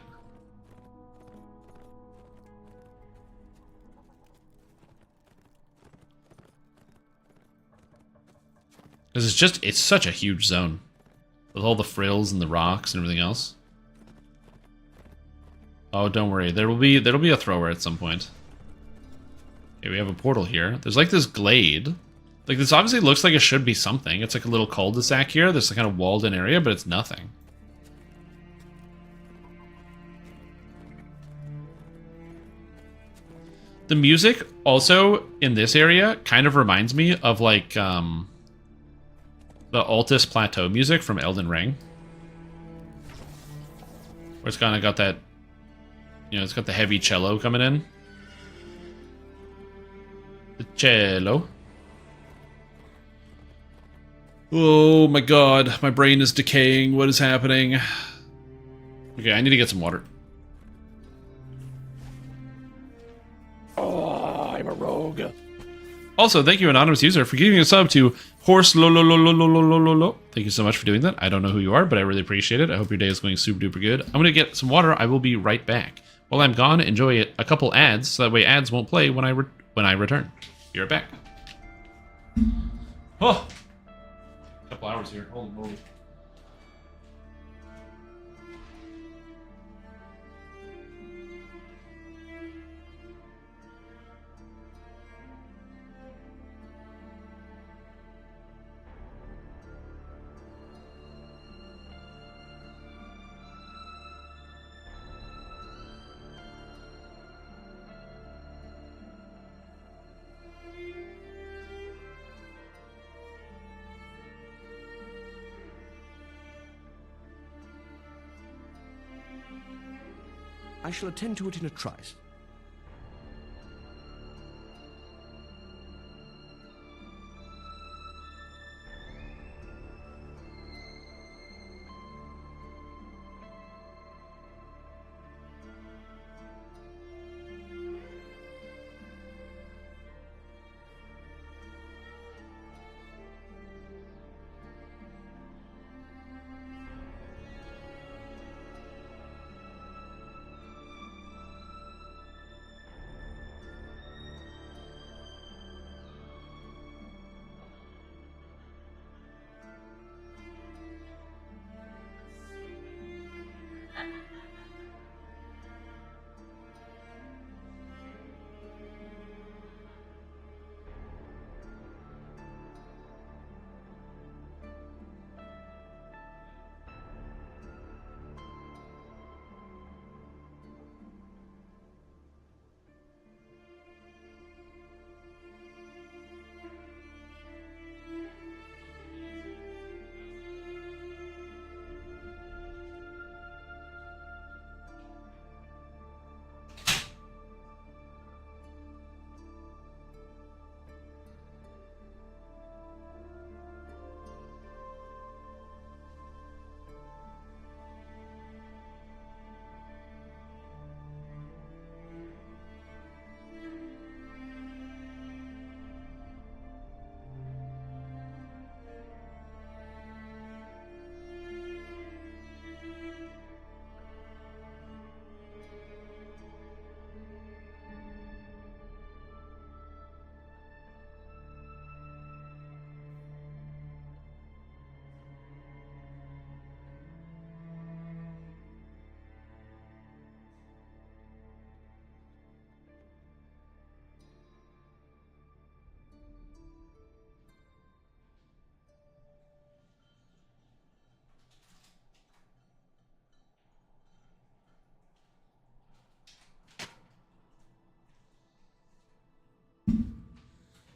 Because it's such a huge zone. With all the frills and the rocks and everything else. Oh, don't worry. There'll be a thrower at some point. Okay, we have a portal here. There's like this glade. Like this obviously looks like it should be something. It's like a little cul-de-sac here. There's a kind of walled-in area, but it's nothing. The music also in this area kind of reminds me of like the Altus Plateau music from Elden Ring. Where it's kind of got that, you know, it's got the heavy cello coming in. The cello. Oh my god, my brain is decaying. What is happening? Okay, I need to get some water. Oh, I'm a rogue. Also, thank you, anonymous user, for giving a sub to Horse lo lo lo lo lo lo lo lo. Thank you so much for doing that. I don't know who you are, but I really appreciate it. I hope your day is going super duper good. I'm gonna get some water. I will be right back. While I'm gone, enjoy a couple ads, so that way ads won't play when I return. Be right back. Oh, a couple hours here. Holy moly. I shall attend to it in a trice.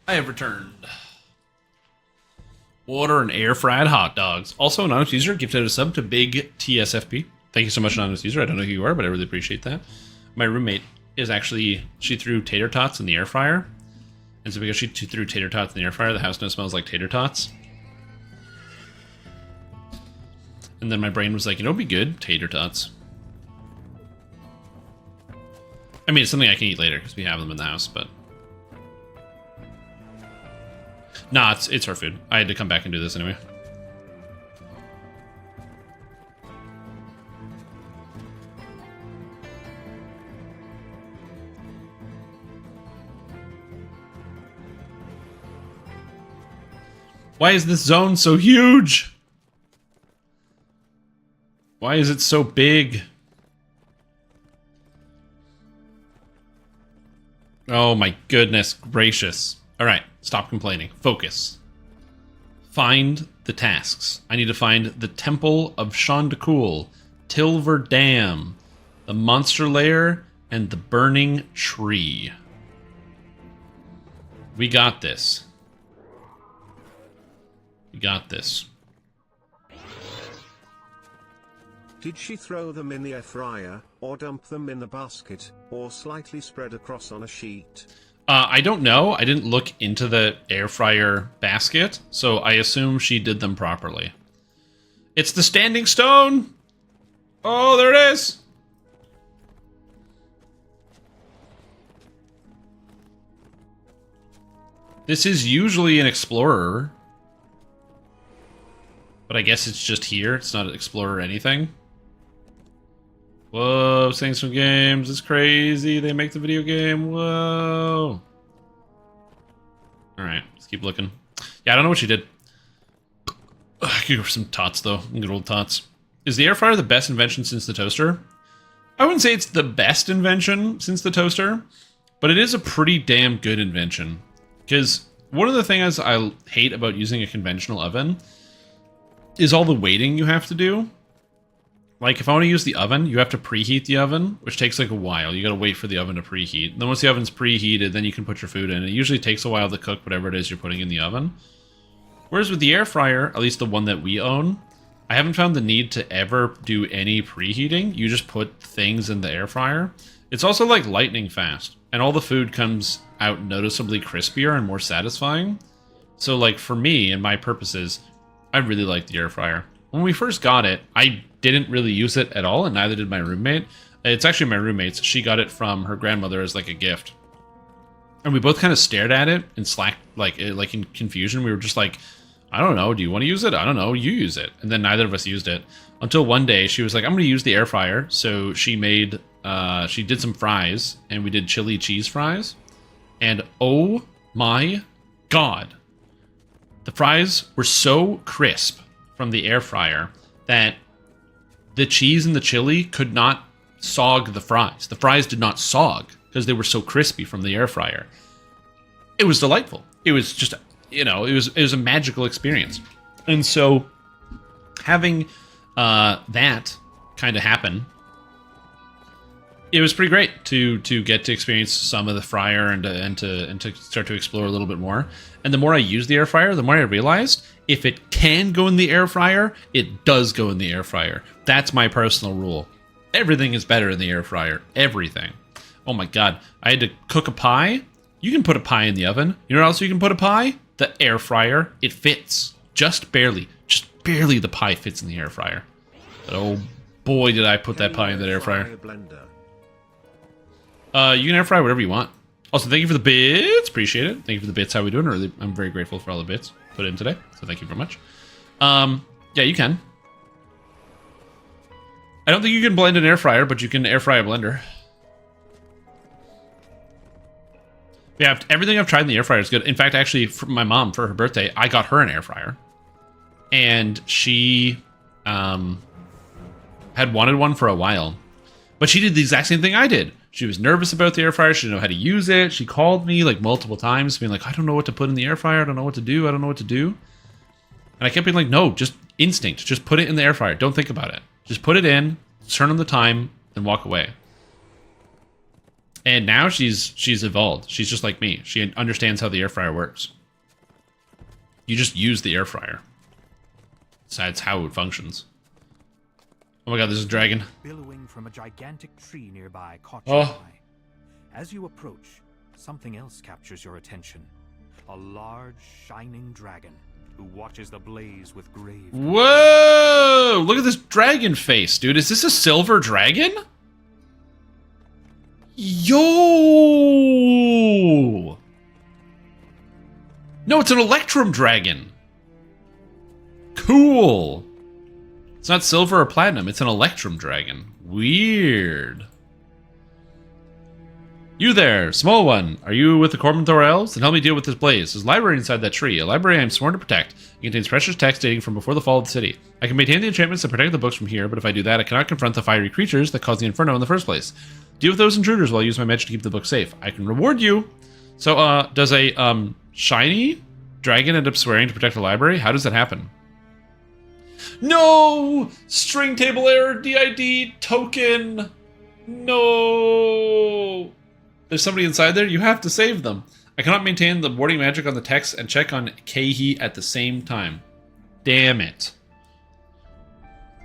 I have returned. Water and air fried hot dogs. Also, anonymous user gifted a sub to Big TSFP. Thank you so much, anonymous user. I don't know who you are, but I really appreciate that. My roommate is actually, she threw tater tots in the air fryer. And so because she threw tater tots in the air fryer, the house now smells like tater tots. And then my brain was like, you know what'd be good? Tater tots. I mean, it's something I can eat later because we have them in the house, but... Nah, it's her food. I had to come back and do this anyway. Why is this zone so huge? Why is it so big? Oh my goodness gracious. Alright, stop complaining. Focus. Find the tasks. I need to find the Temple of Shondakul, Tilver Dam, the Monster Lair, and the Burning Tree. We got this. We got this. Did she throw them in the air fryer, or dump them in the basket, or slightly spread across on a sheet? I don't know. I didn't look into the air fryer basket, so I assume she did them properly. It's the standing stone! Oh, there it is! This is usually an explorer. But I guess it's just here. It's not an explorer or anything. Whoa, saying some games. It's crazy. They make the video game. Whoa. Alright, let's keep looking. Yeah, I don't know what she did. I could go for some tots, though. Good old tots. Is the air fryer the best invention since the toaster? I wouldn't say it's the best invention since the toaster, but it is a pretty damn good invention. Because one of the things I hate about using a conventional oven is all the waiting you have to do. Like, if I want to use the oven, you have to preheat the oven, which takes like a while. You gotta wait for the oven to preheat. And then once the oven's preheated, then you can put your food in. It usually takes a while to cook whatever it is you're putting in the oven. Whereas with the air fryer, at least the one that we own, I haven't found the need to ever do any preheating. You just put things in the air fryer. It's also like lightning fast, and all the food comes out noticeably crispier and more satisfying. So like for me and my purposes, I really like the air fryer. When we first got it, I didn't really use it at all, and neither did my roommate. It's actually my roommate's. She got it from her grandmother as like a gift. And we both kind of stared at it in like in confusion. We were just like, I don't know, do you want to use it? I don't know, you use it. And then neither of us used it. Until one day she was like, I'm going to use the air fryer. So she made, she did some fries, and we did chili cheese fries. And oh my God. The fries were so crisp from the air fryer that the cheese and the chili could not sog the fries. The fries did not sog because they were so crispy from the air fryer. It was delightful. It was just, you know, it was a magical experience. And so having that kind of happen, it was pretty great to get to experience some of the fryer and to start to explore a little bit more. And the more I used the air fryer, the more I realized if it can go in the air fryer, it does go in the air fryer. That's my personal rule. Everything is better in the air fryer. Everything. Oh my God. I had to cook a pie. You can put a pie in the oven. You know what else you can put a pie? The air fryer. It fits. Just barely. Just barely the pie fits in the air fryer. But oh boy, did I put that pie in that air fryer. You can air fry whatever you want. Also, thank you for the bits. Appreciate it. Thank you for the bits. How we doing? Really, I'm very grateful for all the bits put in today. So thank you very much. Yeah, you can. I don't think you can blend an air fryer, but you can air fry a blender. Yeah, everything I've tried in the air fryer is good. In fact, actually, for my mom, for her birthday, I got her an air fryer. And she had wanted one for a while. But she did the exact same thing I did. She was nervous about the air fryer. She didn't know how to use it. She called me like multiple times being like, I don't know what to put in the air fryer. I don't know what to do. I don't know what to do. And I kept being like, no, just instinct. Just put it in the air fryer. Don't think about it. Just put it in, turn on the time, and walk away. And now she's evolved. She's just like me. She understands how the air fryer works. You just use the air fryer. That's how it functions. Oh my God, there's a dragon. Billowing from a gigantic tree nearby caught your eye. As you approach, something else captures your attention. A large, shining dragon who watches the blaze with grave. Whoa! Look at this dragon face, dude. Is this a silver dragon? Yo! No, it's an Electrum dragon. Cool. It's not silver or platinum. It's an Electrum dragon. Weird. You there, small one. Are you with the Cormanthor elves? Then help me deal with this blaze. There's a library inside that tree. A library I am sworn to protect. It contains precious text dating from before the fall of the city. I can maintain the enchantments that protect the books from here, but if I do that, I cannot confront the fiery creatures that caused the inferno in the first place. Deal with those intruders while I use my magic to keep the book safe. I can reward you. So, does a shiny dragon end up swearing to protect the library? How does that happen? No! String table error, DID, token. No! There's somebody inside there. You have to save them. I cannot maintain the warding magic on the text and check on Keihi at the same time. Damn it.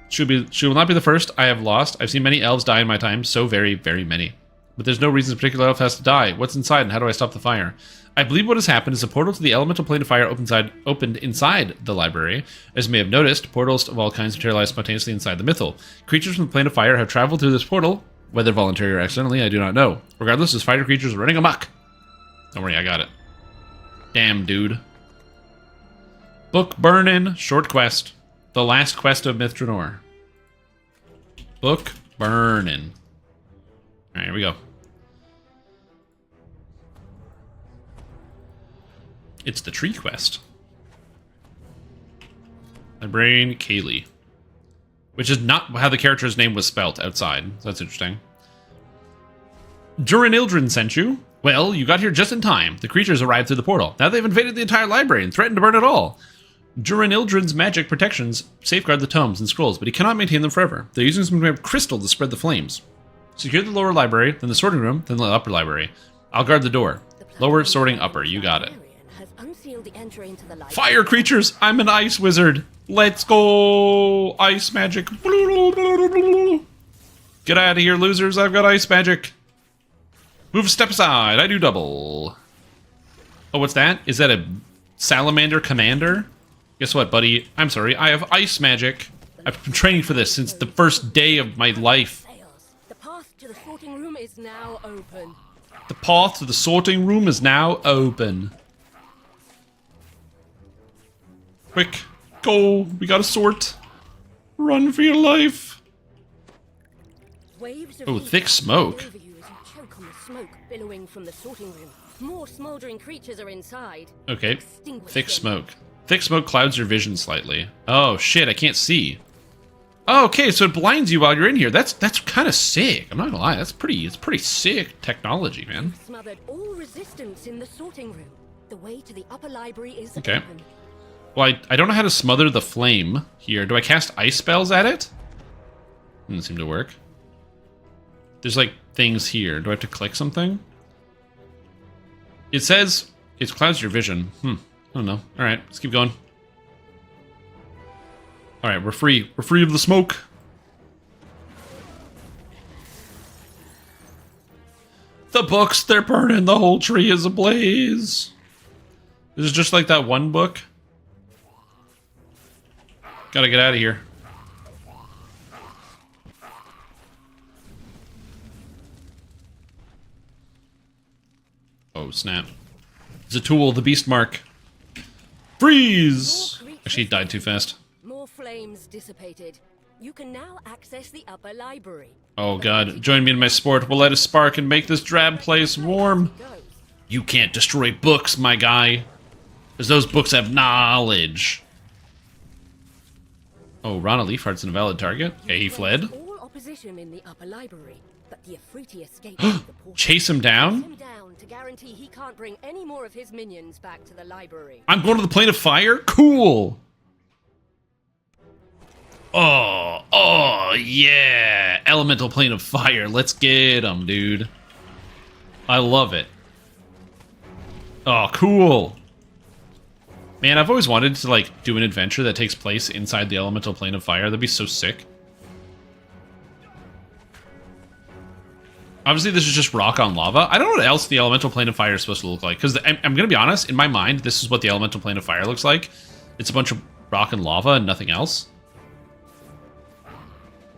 She will not be the first I have lost. I've seen many elves die in my time, so very, very many. But there's no reason a particular elf has to die. What's inside and how do I stop the fire? I believe what has happened is a portal to the elemental plane of fire opened inside the library. As you may have noticed, portals of all kinds materialize spontaneously inside the mythal. Creatures from the plane of fire have traveled through this portal, whether voluntarily or accidentally, I do not know. Regardless, this fighter creatures are running amok. Don't worry, I got it. Damn, dude. Book burnin', short quest. The last quest of Myth Drannor. Book burnin'. Alright, here we go. It's the tree quest. Librarian Kaylee. Which is not how the character's name was spelt outside. So that's interesting. Durin sent you. Well, you got here just in time. The creatures arrived through the portal. Now they've invaded the entire library and threatened to burn it all. Durin magic protections safeguard the tomes and scrolls, but he cannot maintain them forever. They're using some kind of crystal to spread the flames. Secure the lower library, then the sorting room, then the upper library. I'll guard the door. Lower, sorting, upper. You got it. shield the entry into the light. Fire creatures! I'm an ice wizard! Let's go! Ice magic. Get out of here, losers. I've got ice magic. Move a step aside. I do double. Oh, what's that? Is that a salamander commander? Guess what, buddy? I'm sorry. I have ice magic. I've been training for this since the first day of my life. The path to the sorting room is now open. The path to the sorting room is now open. Quick. Go. We gotta sort. Run for your life. Oh, thick smoke. Over you as you choke on the smoke billowing from the sorting room. More smoldering creatures are inside. Okay. Extinguish Thick them. smoke. Thick smoke clouds your vision slightly. Oh shit, I can't see. Oh, okay, so it blinds you while you're in here. That's kind of sick. I'm not gonna lie. It's pretty sick technology, man. Smothered all resistance in the sorting room. The way to the upper library is Okay. open. Well, I don't know how to smother the flame here. Do I cast ice spells at it? Doesn't seem to work. There's like things here. Do I have to click something? It says it clouds your vision. I don't know. All right, let's keep going. All right, we're free. We're free of the smoke. The books, they're burning. The whole tree is ablaze. This is just like that one book. Gotta get out of here. Oh, snap. Zatool, the beast mark. Freeze! Actually, he died too fast. More flames dissipated. You can now access the upper library. Oh god, join me in my sport. We'll light a spark and make this drab place warm. You can't destroy books, my guy. Because those books have knowledge. Oh, Rana Leafheart's an invalid target? Okay, he fled. All opposition in the upper library, but the Afriti escaped through the portal. Chase him Chase down? him down to guarantee he can't bring any more of his minions back to the library. I'm going to the plane of fire? Cool! Oh, yeah! Elemental plane of fire. Let's get him, dude. I love it. Oh, cool. Man, I've always wanted to, like, do an adventure that takes place inside the elemental plane of fire. That'd be so sick. Obviously, this is just rock on lava. I don't know what else the elemental plane of fire is supposed to look like. Because I'm going to be honest, in my mind, this is what the elemental plane of fire looks like. It's a bunch of rock and lava and nothing else.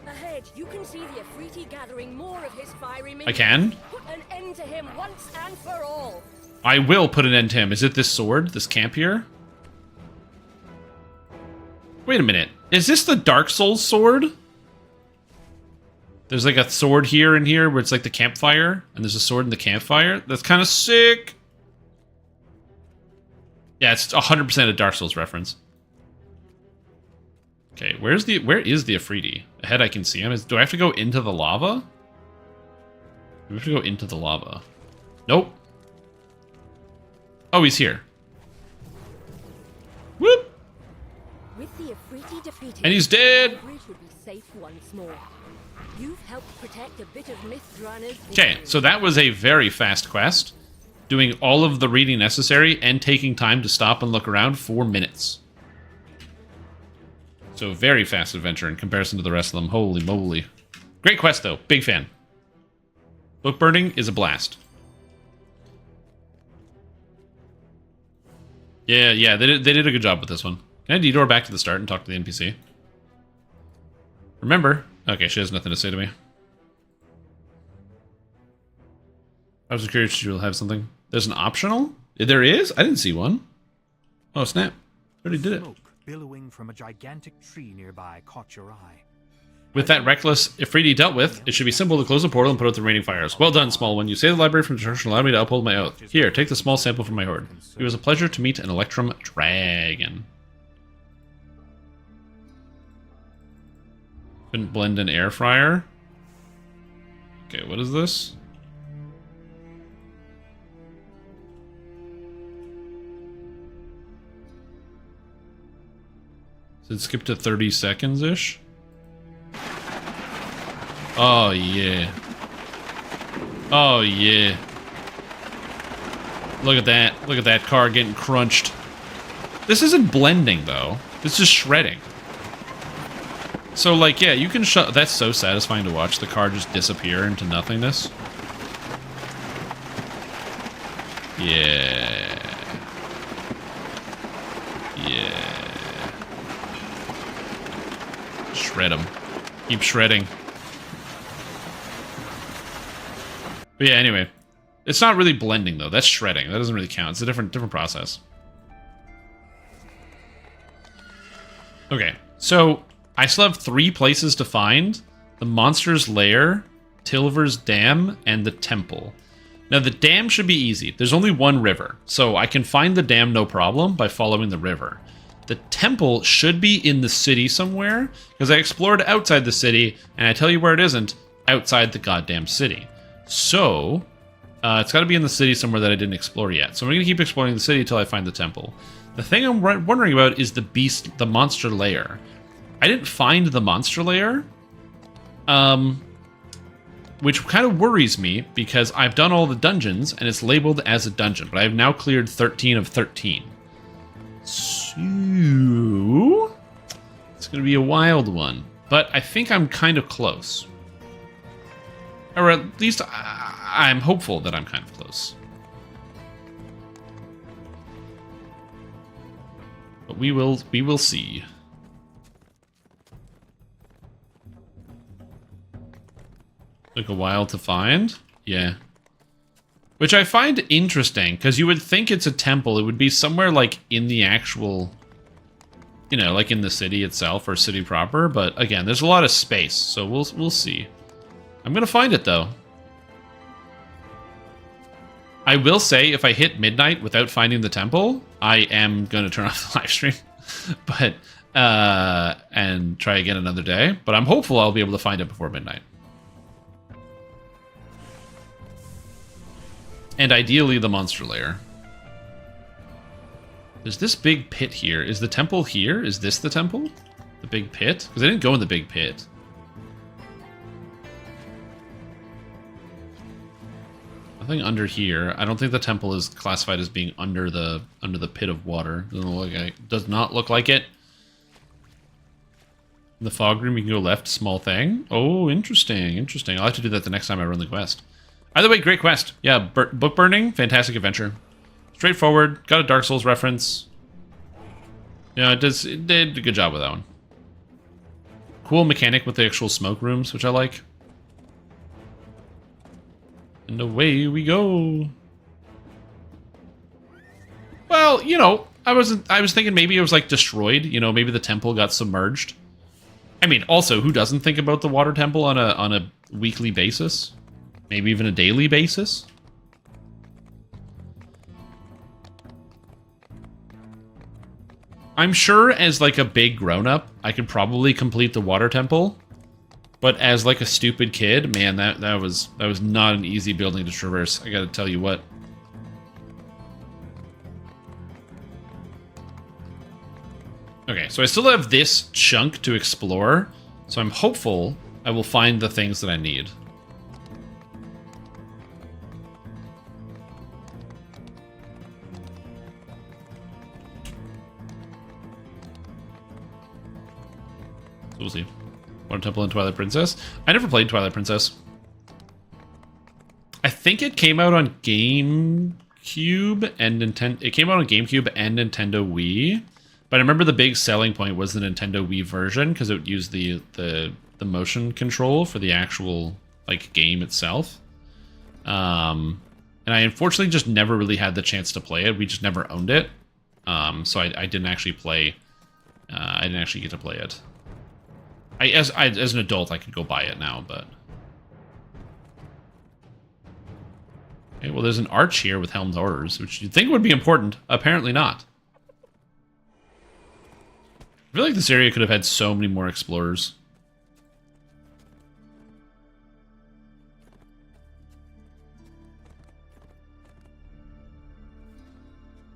Ahead, you can see the Afriti gathering more of his fiery minions. I can? Put an end to him once and for all. I will put an end to him. Is it this sword? This camp here? Wait a minute. Is this the Dark Souls sword? There's like a sword here and here where it's like the campfire, and there's a sword in the campfire. That's kind of sick. Yeah, it's 100% a Dark Souls reference. Okay, where is the Afriti? Ahead I can see him. Do I have to go into the lava? Do I have to go into the lava? Nope. Oh, he's here. Whoop! With the Afriti defeated, And he's dead! the library should be safe once more. You've helped protect a bit of Myth Drannor's Okay, so that was a very fast quest. Doing all of the reading necessary and taking time to stop and look around 4 minutes. So very fast adventure in comparison to the rest of them. Holy moly. Great quest though. Big fan. Book burning is a blast. Yeah, they did a good job with this one. Can I detour back to the start and talk to the NPC? Remember... Okay, she has nothing to say to me. I was curious if she'll have something. There's an optional? There is? I didn't see one. Oh, snap. Already did it. Smoke billowing from a gigantic tree nearby caught your eye. With that reckless Afriti dealt with, it should be simple to close the portal and put out the remaining fires. Well done, small one. You saved the library from destruction and allowed me to uphold my oath. Here, take the small sample from my hoard. It was a pleasure to meet an Electrum Dragon. Couldn't blend an air fryer. Okay, what is this? Did it skip to 30 seconds-ish? Oh, yeah. Oh, yeah. Look at that. Look at that car getting crunched. This isn't blending, though. This is shredding. So, like, yeah, you can shut... That's so satisfying to watch the car just disappear into nothingness. Yeah. Yeah. Shred them. Keep shredding. But yeah, anyway. It's not really blending, though. That's shredding. That doesn't really count. It's a different process. Okay, so I still have 3 places to find. The Monster's Lair, Tilver's Dam, and the Temple. Now, the dam should be easy. There's only one river, so I can find the dam no problem by following the river. The temple should be in the city somewhere, because I explored outside the city, and I tell you where it isn't, outside the goddamn city. So, it's got to be in the city somewhere that I didn't explore yet. So I'm going to keep exploring the city until I find the temple. The thing I'm wondering about is the monster lair. I didn't find the monster lair, which kind of worries me because I've done all the dungeons and it's labeled as a dungeon, but I've now cleared 13 of 13. So it's going to be a wild one, but I think I'm kind of close. Or at least I'm hopeful that I'm kind of close. But we will see. Took a while to find? Yeah. Which I find interesting, because you would think it's a temple. It would be somewhere, like, in the actual... You know, like in the city itself, or city proper. But, again, there's a lot of space, so we'll see. I'm gonna find it, though. I will say, if I hit midnight without finding the temple, I am gonna turn off the live stream. But, and try again another day. But I'm hopeful I'll be able to find it before midnight. And ideally, the monster lair. There's this big pit here. Is the temple here? Is this the temple? The big pit? Because I didn't go in the big pit. Nothing under here. I don't think the temple is classified as being under the pit of water. Does not look like it. In the fog room, you can go left, small thing. Oh, interesting, interesting. I'll have to do that the next time I run the quest. Either way, great quest. Yeah, book burning, fantastic adventure. Straightforward, got a Dark Souls reference. Yeah, it did a good job with that one. Cool mechanic with the actual smoke rooms, which I like. And away we go. Well, you know, I was thinking maybe it was like destroyed. You know, maybe the temple got submerged. I mean, also, who doesn't think about the water temple on a weekly basis? Maybe even a daily basis? I'm sure as like a big grown-up, I could probably complete the water temple. But as like a stupid kid, man, that was not an easy building to traverse. I gotta tell you what. Okay, so I still have this chunk to explore, so I'm hopeful I will find the things that I need. So we'll see. Water Temple and Twilight Princess. I never played Twilight Princess. I think it came out on GameCube and Nintendo. It came out on GameCube and Nintendo Wii. But I remember the big selling point was the Nintendo Wii version because it would use the motion control for the actual like game itself. And I unfortunately just never really had the chance to play it. We just never owned it. So I didn't actually play. I didn't actually get to play it. As an adult, I could go buy it now, but... Okay, well, there's an arch here with Helm's Orders, which you'd think would be important. Apparently not. I feel like this area could have had so many more explorers.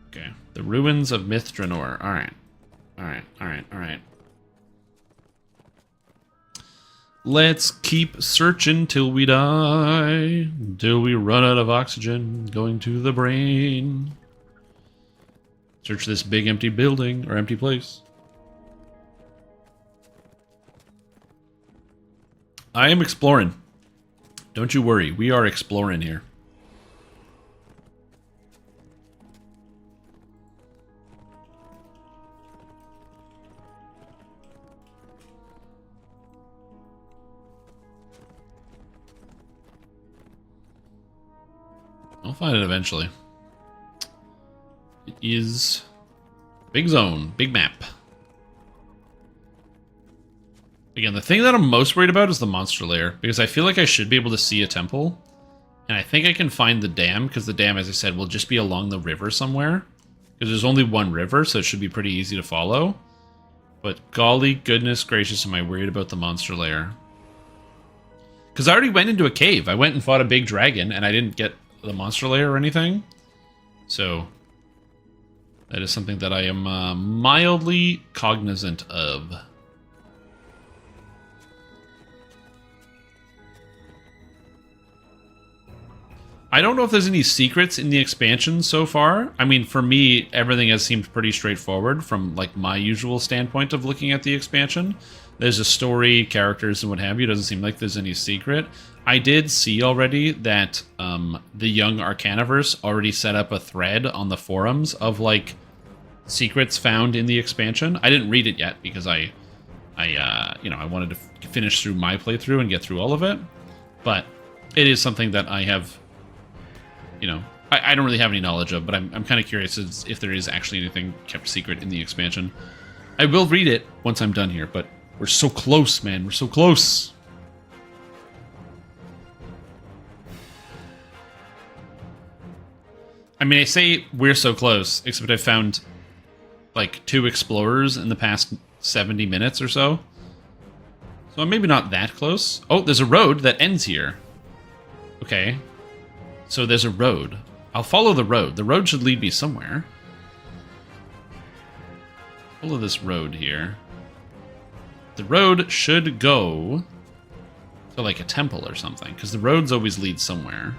Okay, the ruins of Myth Drannor. Alright. Alright, alright, alright. Let's keep searching till we die, till we run out of oxygen going to the brain. Search this big empty building or empty place. I am exploring. Don't you worry, we are exploring here. I'll find it eventually. It is big zone, big map. Again, the thing that I'm most worried about is the monster lair, because I feel like I should be able to see a temple, and I think I can find the dam, because the dam, as I said, will just be along the river somewhere, because there's only one river, so it should be pretty easy to follow. But golly goodness gracious, am I worried about the monster lair. Because I already went into a cave. I went and fought a big dragon, and I didn't get the monster lair or anything. So that is something that I am mildly cognizant of. I don't know if there's any secrets in the expansion so far. I mean, for me, everything has seemed pretty straightforward from like my usual standpoint of looking at the expansion. There's a story, characters, and what have you. It doesn't seem like there's any secret. I did see already that the Young Arcanaverse already set up a thread on the forums of like secrets found in the expansion. I didn't read it yet because I wanted to finish through my playthrough and get through all of it. But it is something that I have, I don't really have any knowledge of, but I'm kind of curious if there is actually anything kept secret in the expansion. I will read it once I'm done here, but we're so close, man. We're so close. I mean, I say we're so close, except I found like 2 explorers in the past 70 minutes or so. So I'm maybe not that close. Oh, there's a road that ends here. Okay. So there's a road. I'll follow the road. The road should lead me somewhere. Follow this road here. The road should go to like a temple or something, because the roads always lead somewhere.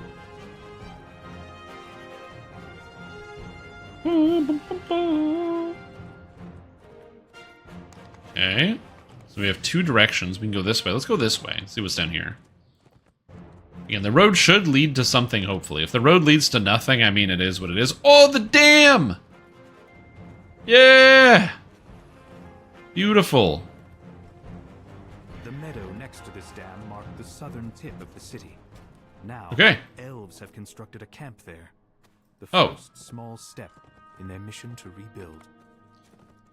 Okay. So we have 2 directions. We can go this way. Let's go this way. See what's down here. Again, the road should lead to something, hopefully. If the road leads to nothing, I mean, it is what it is. Oh, the dam! Yeah! Beautiful. The meadow next to this dam marked the southern tip of the city. Now, Okay. elves have constructed a camp there. The Oh. first small step in their mission to rebuild.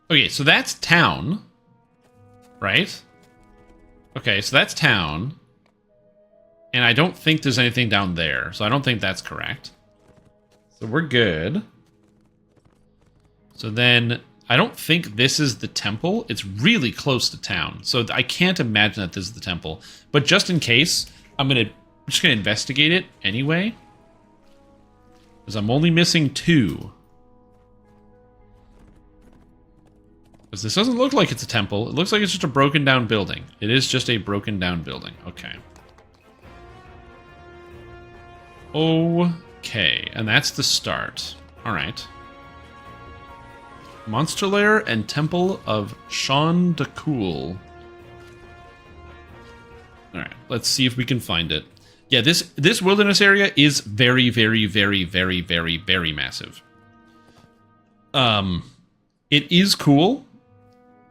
Okay, so that's town. Right? Okay, so that's town. And I don't think there's anything down there, so I don't think that's correct. So we're good. So then, I don't think this is the temple. It's really close to town, so I can't imagine that this is the temple. But just in case, I'm just gonna investigate it anyway. Because I'm only missing 2. Because this doesn't look like it's a temple. It looks like it's just a broken down building. It is just a broken down building. Okay. Okay, and that's the start. Alright. Monster Lair and Temple of Sean de Cool. Alright, let's see if we can find it. Yeah, this wilderness area is very, very, very, very, very, very massive. It is cool.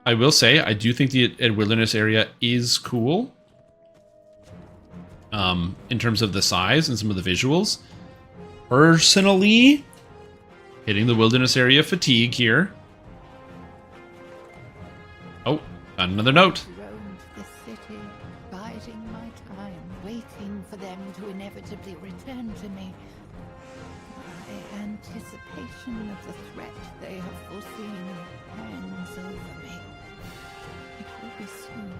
I will say, I do think the wilderness area is cool. In terms of the size and some of the visuals. Personally, hitting the wilderness area fatigue here. Oh, found another note. Roamed the city, biding my time, waiting for them to inevitably return to me. My anticipation of the threat they have foreseen hangs over me. It will be soon.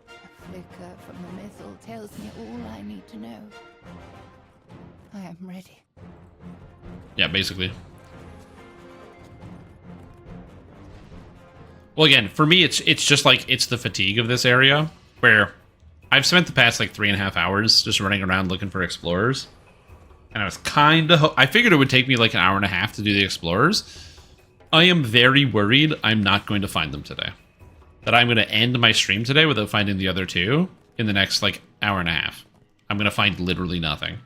A flicker from the missile tells me all I need to know. I am ready. Yeah, basically. Well, again, for me, it's just like, it's the fatigue of this area, where I've spent the past, like, 3.5 hours just running around looking for explorers. And I was kind of... I figured it would take me, like, an hour and a half to do the explorers. I am very worried I'm not going to find them today. That I'm going to end my stream today without finding the other two in the next, like, hour and a half. I'm going to find literally nothing.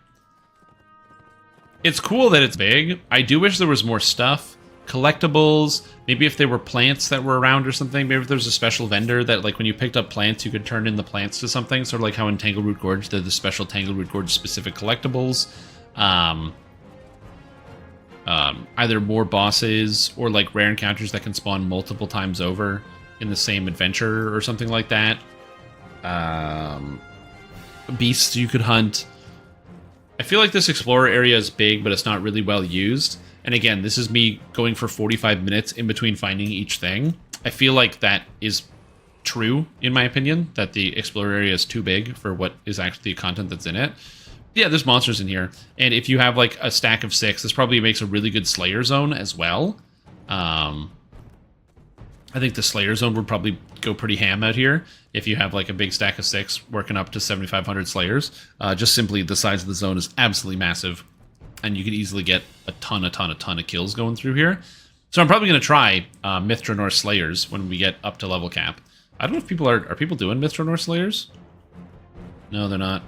It's cool that it's big. I do wish there was more stuff. Collectibles. Maybe if there were plants that were around or something. Maybe if there's a special vendor that, like, when you picked up plants, you could turn in the plants to something. Sort of like how in Tangleroot Gorge, there's the special Tangleroot Gorge specific collectibles. Either more bosses or, like, rare encounters that can spawn multiple times over in the same adventure or something like that. Beasts you could hunt. I feel like this explorer area is big, but it's not really well used. And again, this is me going for 45 minutes in between finding each thing. I feel like that is true, in my opinion, that the explorer area is too big for what is actually the content that's in it. Yeah, there's monsters in here. And if you have, like, a stack of 6, this probably makes a really good Slayer zone as well. I think the Slayer zone would probably go pretty ham out here if you have, like, a big stack of 6 working up to 7,500 Slayers. Just simply the size of the zone is absolutely massive, and you could easily get a ton of kills going through here. So I'm probably going to try Myth Drannor Slayers when we get up to level cap. I don't know if people are people doing Myth Drannor Slayers? No, they're not.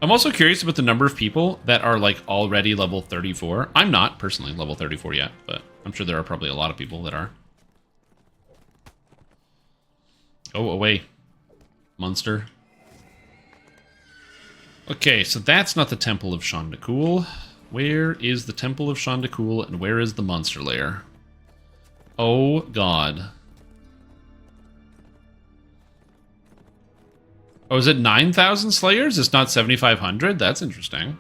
I'm also curious about the number of people that are, like, already level 34. I'm not, personally, level 34 yet, but I'm sure there are probably a lot of people that are. Oh, away. Monster. Okay, so that's not the Temple of Shandakul. Where is the Temple of Shandakul, and where is the monster lair? Oh, God. Oh, is it 9,000 Slayers? It's not 7,500? That's interesting.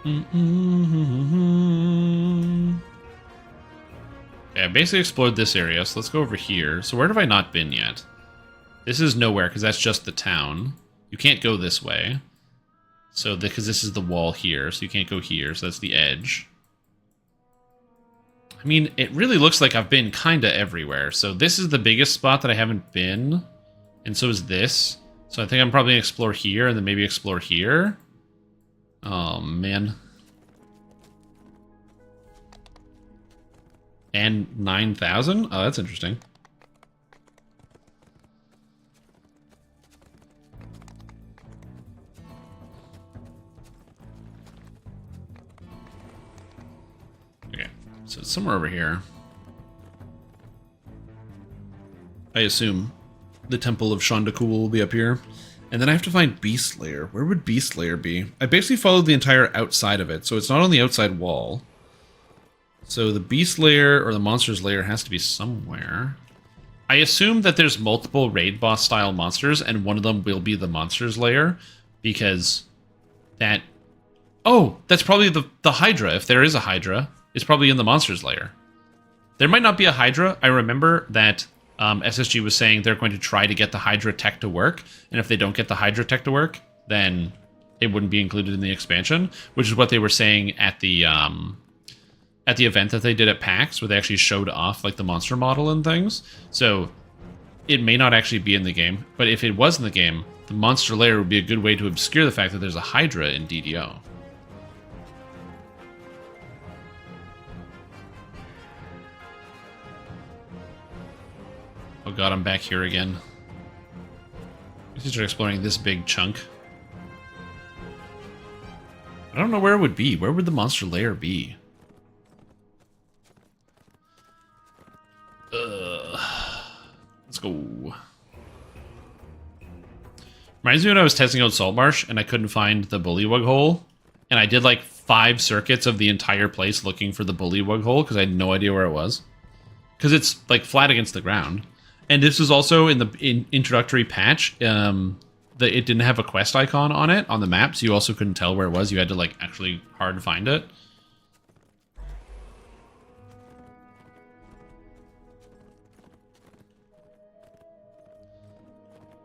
Okay, I basically explored this area, so let's go over here. So where have I not been yet? This is nowhere, because that's just the town. You can't go this way. So, because this is the wall here, so you can't go here, so that's the edge. I mean, it really looks like I've been kind of everywhere. So this is the biggest spot that I haven't been, and so is this. So I think I'm probably going to explore here, and then maybe explore here. Oh, man. And 9,000? Oh, that's interesting. Okay, so it's somewhere over here. I assume the Temple of Shandakul will be up here. And then I have to find Beast Lair. Where would Beast Lair be? I basically followed the entire outside of it, so it's not on the outside wall. So the Beast Lair or the Monster's Lair has to be somewhere. I assume that there's multiple raid boss style monsters, and one of them will be the Monster's Lair, because that... Oh, that's probably the Hydra. If there is a Hydra, it's probably in the Monster's Lair. There might not be a Hydra. I remember that SSG was saying they're going to try to get the Hydra tech to work, and if they don't get the Hydra tech to work, then it wouldn't be included in the expansion, which is what they were saying at the event that they did at PAX, where they actually showed off like the monster model and things. So it may not actually be in the game, but if it was in the game, the Monster Lair would be a good way to obscure the fact that there's a Hydra in DDO. Oh god, I'm back here again. Let's start exploring this big chunk. I don't know where it would be. Where would the Monster Lair be? Let's go. Reminds me when I was testing out Saltmarsh and I couldn't find the Bullywug hole. And I did like 5 circuits of the entire place looking for the Bullywug hole because I had no idea where it was. Because it's like flat against the ground. And this was also in the introductory patch. It didn't have a quest icon on it on the map, so you also couldn't tell where it was. You had to like actually hard find it.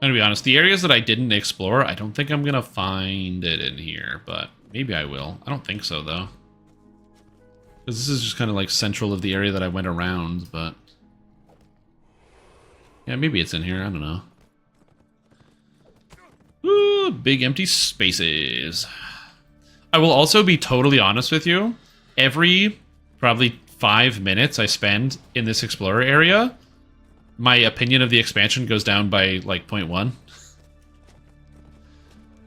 I'm gonna be honest, the areas that I didn't explore, I don't think I'm gonna find it in here, but maybe I will. I don't think so, though. Because this is just kind of like central of the area that I went around, but... Yeah, maybe it's in here. I don't know. Ooh, big empty spaces. I will also be totally honest with you. Every probably 5 minutes I spend in this Explorer area, my opinion of the expansion goes down by like 0.1.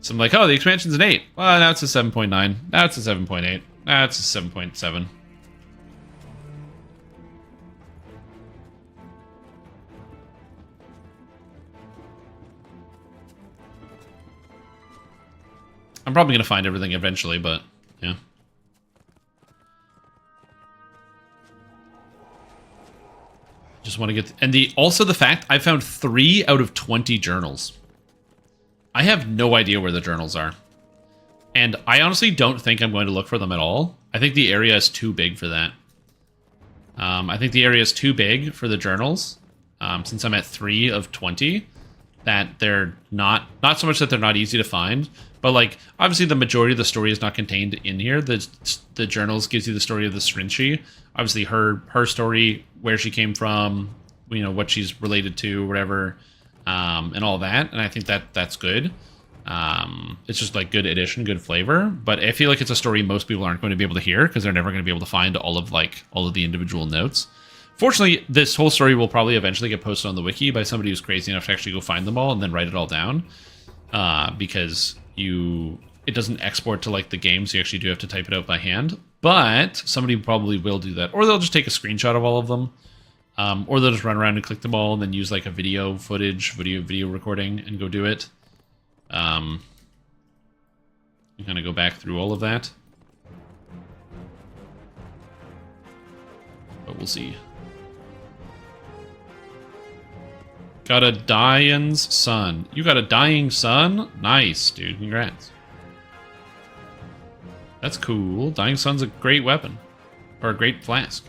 So I'm like, oh, the expansion's an 8. Well, now it's a 7.9. Now it's a 7.8. Now it's a 7.7. I'm probably going to find everything eventually, but yeah. Just want to get... And also the fact I found 3 out of 20 journals. I have no idea where the journals are. And I honestly don't think I'm going to look for them at all. I think the area is too big for that. I think the area is too big for the journals. Since I'm at 3 of 20. That they're not so much that they're not easy to find, but like obviously the majority of the story is not contained in here. The journals gives you the story of the Srinchi, obviously her story, where she came from, you know, what she's related to, whatever, and all that. And I think that's good. It's just like good addition, good flavor. But I feel like it's a story most people aren't going to be able to hear because they're never going to be able to find all of the individual notes. Fortunately, this whole story will probably eventually get posted on the wiki by somebody who's crazy enough to actually go find them all and then write it all down. Because it doesn't export to like the game, so you actually do have to type it out by hand. But somebody probably will do that. Or they'll just take a screenshot of all of them. Or they'll just run around and click them all and then use like a video recording and go do it. You kind of go back through all of that. But we'll see. Got a dying son. You got a dying son? Nice, dude. Congrats. That's cool. Dying son's a great weapon. Or a great flask.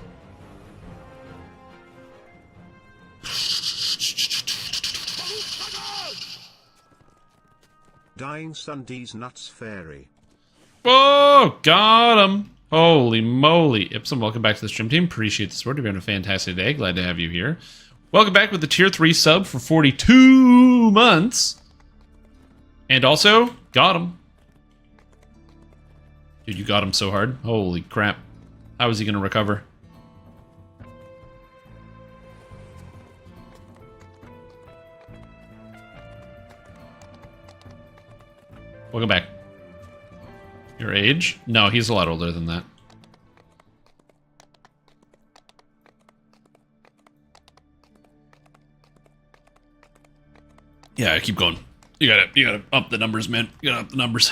Dying sun D's nuts fairy. Oh, got him. Holy moly. Ipsum, welcome back to the stream team. Appreciate the support. You're having a fantastic day. Glad to have you here. Welcome back with the tier 3 sub for 42 months. And also, got him. Dude, you got him so hard. Holy crap. How is he going to recover? Welcome back. Your age? No, he's a lot older than that. Yeah, keep going. You gotta up the numbers, man. You gotta up the numbers.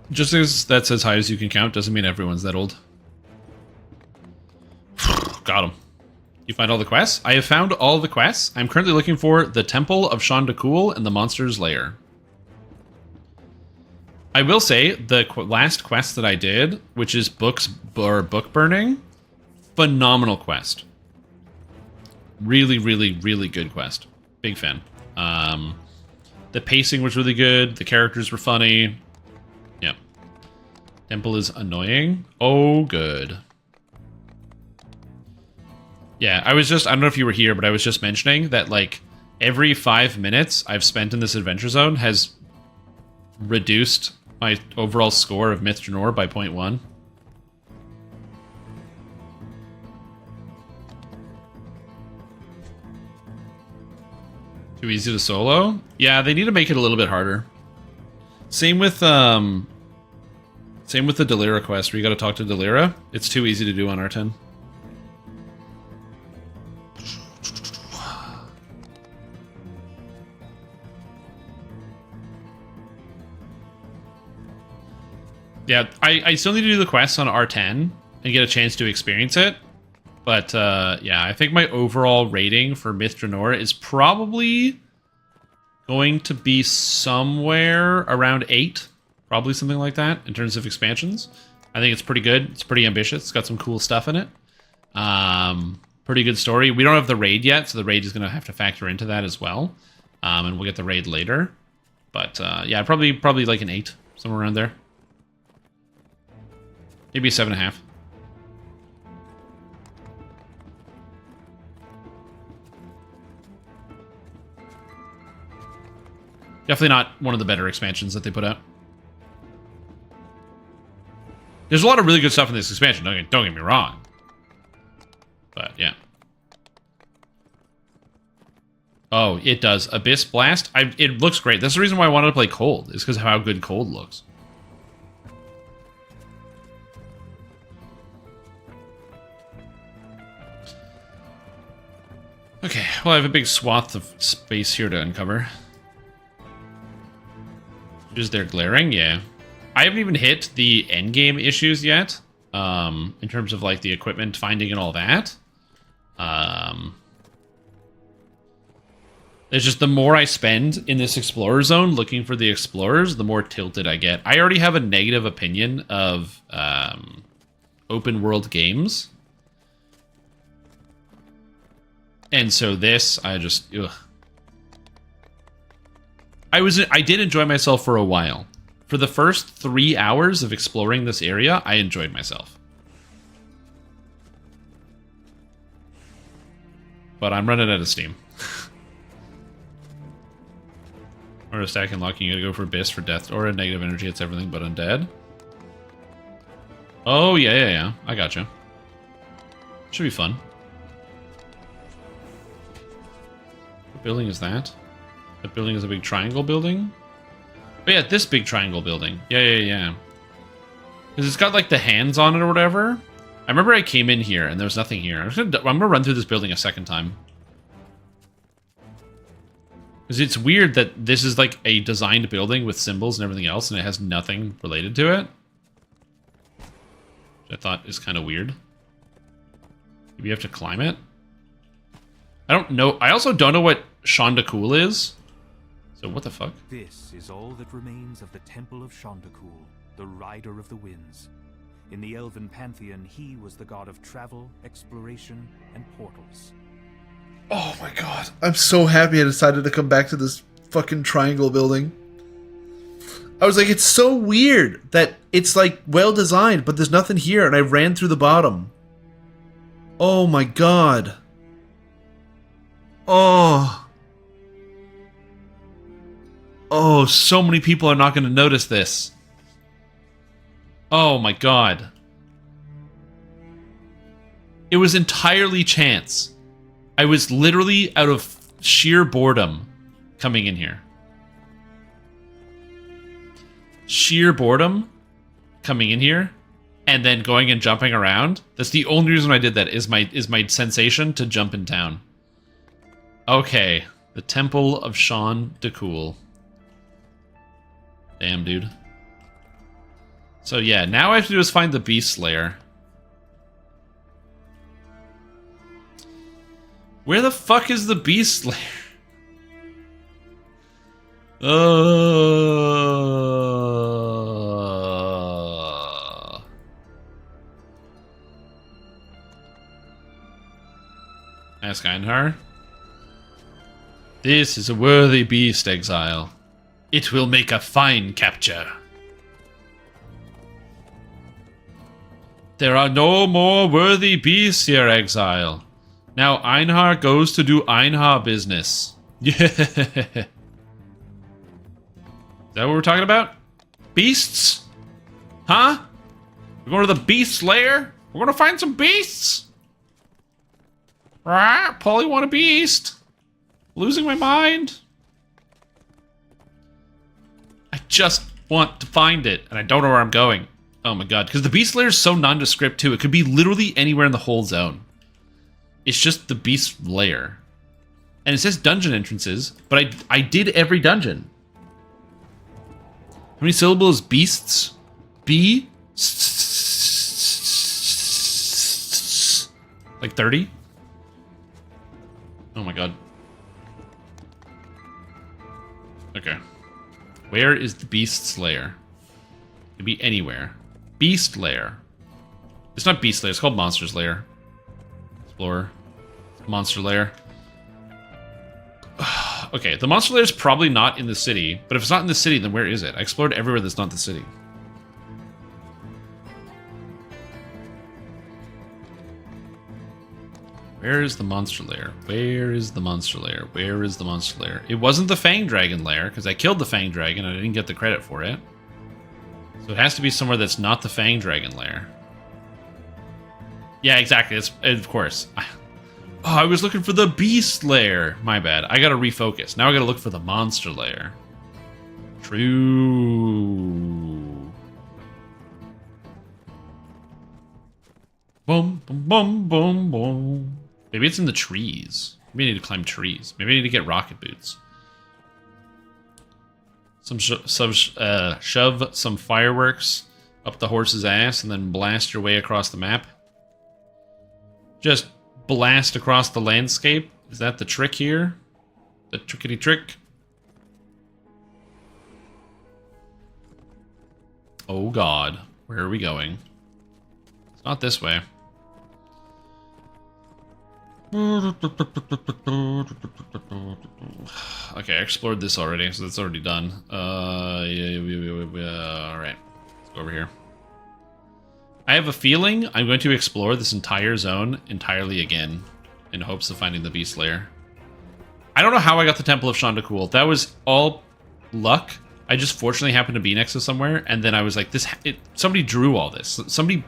Just as that's as high as you can count doesn't mean everyone's that old. Got him. You find all the quests? I have found all the quests. I'm currently looking for the Temple of Shondakul and the Monster's Lair. I will say, the last quest that I did, which is book burning, phenomenal quest. Really, really, really good quest. Big fan. The pacing was really good. The characters were funny. Yep. Temple is annoying. Oh, good. Yeah, I don't know if you were here, but I was just mentioning that, like, every 5 minutes I've spent in this adventure zone has reduced my overall score of Myth Drannor by 0.1. Too easy to solo? Yeah, they need to make it a little bit harder. Same with the Delira quest, where you gotta talk to Delira. It's too easy to do on R10. Yeah, I still need to do the quests on R10 and get a chance to experience it. But, yeah, I think my overall rating for Myth Drannor is probably going to be somewhere around 8. Probably something like that in terms of expansions. I think it's pretty good. It's pretty ambitious. It's got some cool stuff in it. Pretty good story. We don't have the raid yet, so the raid is going to have to factor into that as well. And we'll get the raid later. But, yeah, probably like an 8, somewhere around there. Maybe a 7.5. Definitely not one of the better expansions that they put out. There's a lot of really good stuff in this expansion, don't get me wrong. But, yeah. Oh, it does. Abyss Blast? It looks great. That's the reason why I wanted to play Cold, is because of how good Cold looks. Okay, well, I have a big swath of space here to uncover. Is there glaring? Yeah. I haven't even hit the endgame issues yet, in terms of, like, the equipment finding and all that. It's just the more I spend in this Explorer Zone looking for the Explorers, the more tilted I get. I already have a negative opinion of open world games. And so this, I just... Ugh. I did enjoy myself for a while. For the first 3 hours of exploring this area, I enjoyed myself. But I'm running out of steam. Or a stack and locking, you gotta go for Abyss for death, or a negative energy, it's everything but undead. Oh, yeah. I gotcha. Should be fun. What building is that? That building is a big triangle building? Oh yeah, this big triangle building. Yeah. Because it's got like the hands on it or whatever. I remember I came in here and there was nothing here. I'm gonna run through this building a second time. Because it's weird that this is like a designed building with symbols and everything else and it has nothing related to it. Which I thought is kind of weird. Maybe you have to climb it? I don't know. I also don't know what Shondakul is. So what the fuck? This is all that remains of the Temple of Shondakul, the Rider of the Winds. In the Elven pantheon, he was the god of travel, exploration, and portals. Oh my god. I'm so happy I decided to come back to this fucking triangle building. I was like, it's so weird that it's like well designed, but there's nothing here, and I ran through the bottom. Oh my god. Oh, so many people are not going to notice this. Oh my god. It was entirely chance. I was literally out of sheer boredom coming in here. Sheer boredom coming in here and then going and jumping around. That's the only reason I did that is my sensation to jump in town. Okay, the Temple of Shondakul. Damn, dude. So yeah, now all I have to do is find the Beast Slayer. Where the fuck is the Beast Slayer? Ask Einhar. This is a worthy beast, Exile. It will make a fine capture. There are no more worthy beasts here, Exile. Now Einhar goes to do Einhar business. Yeah. Is that what we're talking about? Beasts? Huh? We're going to the Beast Lair? We're going to find some beasts? Right? Polly want a beast? Losing my mind? I just want to find it, and I don't know where I'm going. Oh my god, because the Beast Lair is so nondescript too. It could be literally anywhere in the whole zone. It's just the Beast Lair. And it says dungeon entrances, but I did every dungeon. How many syllables? Beasts? B? Like 30? Oh my god. Okay. Where is the Beast's lair? It could be anywhere. Beast Lair. It's not Beast Lair, it's called Monster's Lair. Explorer. Monster Lair. Okay, the Monster Lair is probably not in the city, but if it's not in the city, then where is it? I explored everywhere that's not the city. Where is the monster lair? Where is the monster lair? Where is the monster lair? It wasn't the Fang Dragon lair, because I killed the Fang Dragon and I didn't get the credit for it. So it has to be somewhere that's not the Fang Dragon lair. Yeah, exactly. It's, of course. Oh, I was looking for the beast lair. My bad. I gotta refocus. Now I gotta look for the monster lair. True. Boom, boom, boom, boom, boom. Maybe it's in the trees. Maybe I need to climb trees. Maybe I need to get rocket boots. Shove some fireworks up the horse's ass and then blast your way across the map. Just blast across the landscape. Is that the trick here? The trickety trick? Oh god. Where are we going? It's not this way. Okay, I explored this already, so that's already done. Alright. Let's go over here. I have a feeling I'm going to explore this entire zone entirely again in hopes of finding the Beast Lair. I don't know how I got the Temple of Shandakul. That was all luck. I just fortunately happened to be next to somewhere, and then I was like, somebody drew all this. Somebody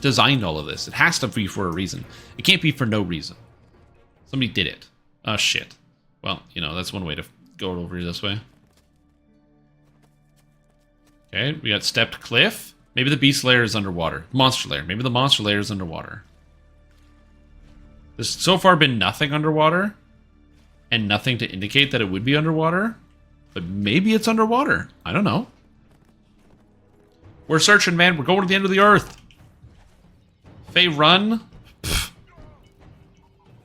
designed all of this. It has to be for a reason. It can't be for no reason. Somebody did it. Oh, shit. Well, you know, that's one way to go over this way. Okay, we got stepped cliff. Maybe the Beast Lair is underwater. Monster Lair. Maybe the Monster Lair is underwater. There's so far been nothing underwater, and nothing to indicate that it would be underwater, but maybe it's underwater. I don't know. We're searching, man. We're going to the end of the earth. Faye, run. Pfft.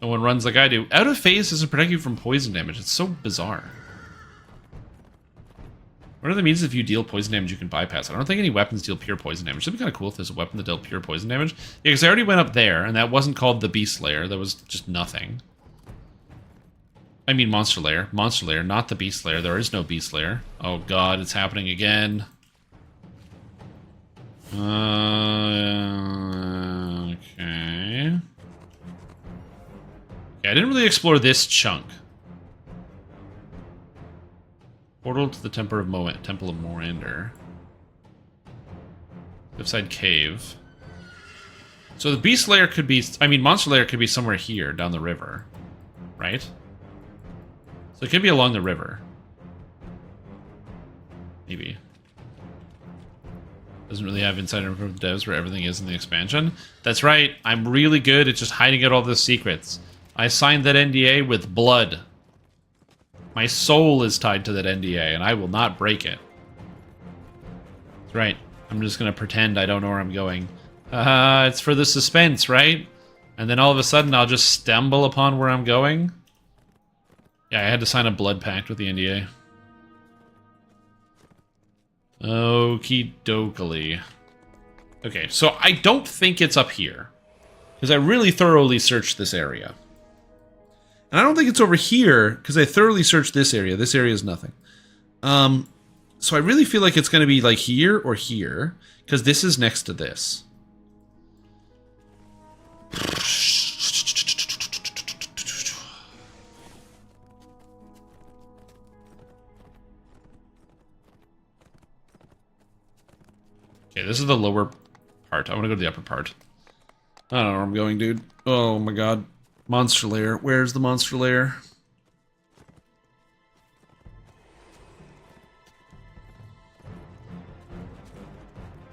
No one runs like I do. Out of phase doesn't protect you from poison damage. It's so bizarre. What are the means if you deal poison damage you can bypass? I don't think any weapons deal pure poison damage. It'd be kind of cool if there's a weapon that dealt pure poison damage. Yeah, because I already went up there, and that wasn't called the Beast Lair. That was just nothing. I mean Monster Lair. Monster Lair, not the Beast Lair. There is no Beast Lair. Oh god, it's happening again. Okay. Okay, I didn't really explore this chunk. Portal to the Temple of Morander. Cliffside Cave. So the Beast Lair could be... I mean, Monster Lair could be somewhere here, down the river. Right? So it could be along the river. Maybe. Doesn't really have insider info from devs where everything is in the expansion. That's right, I'm really good at just hiding out all the secrets. I signed that NDA with blood. My soul is tied to that NDA, and I will not break it. That's right. I'm just going to pretend I don't know where I'm going. It's for the suspense, right? And then all of a sudden, I'll just stumble upon where I'm going. Yeah, I had to sign a blood pact with the NDA. Okie dokie. Okay, so I don't think it's up here. Because I really thoroughly searched this area. And I don't think it's over here, because I thoroughly searched this area. This area is nothing. So I really feel like it's going to be like here or here, because this is next to this. Okay, this is the lower part. I want to go to the upper part. I don't know where I'm going, dude. Oh my god. Monster Lair. Where's the Monster Lair?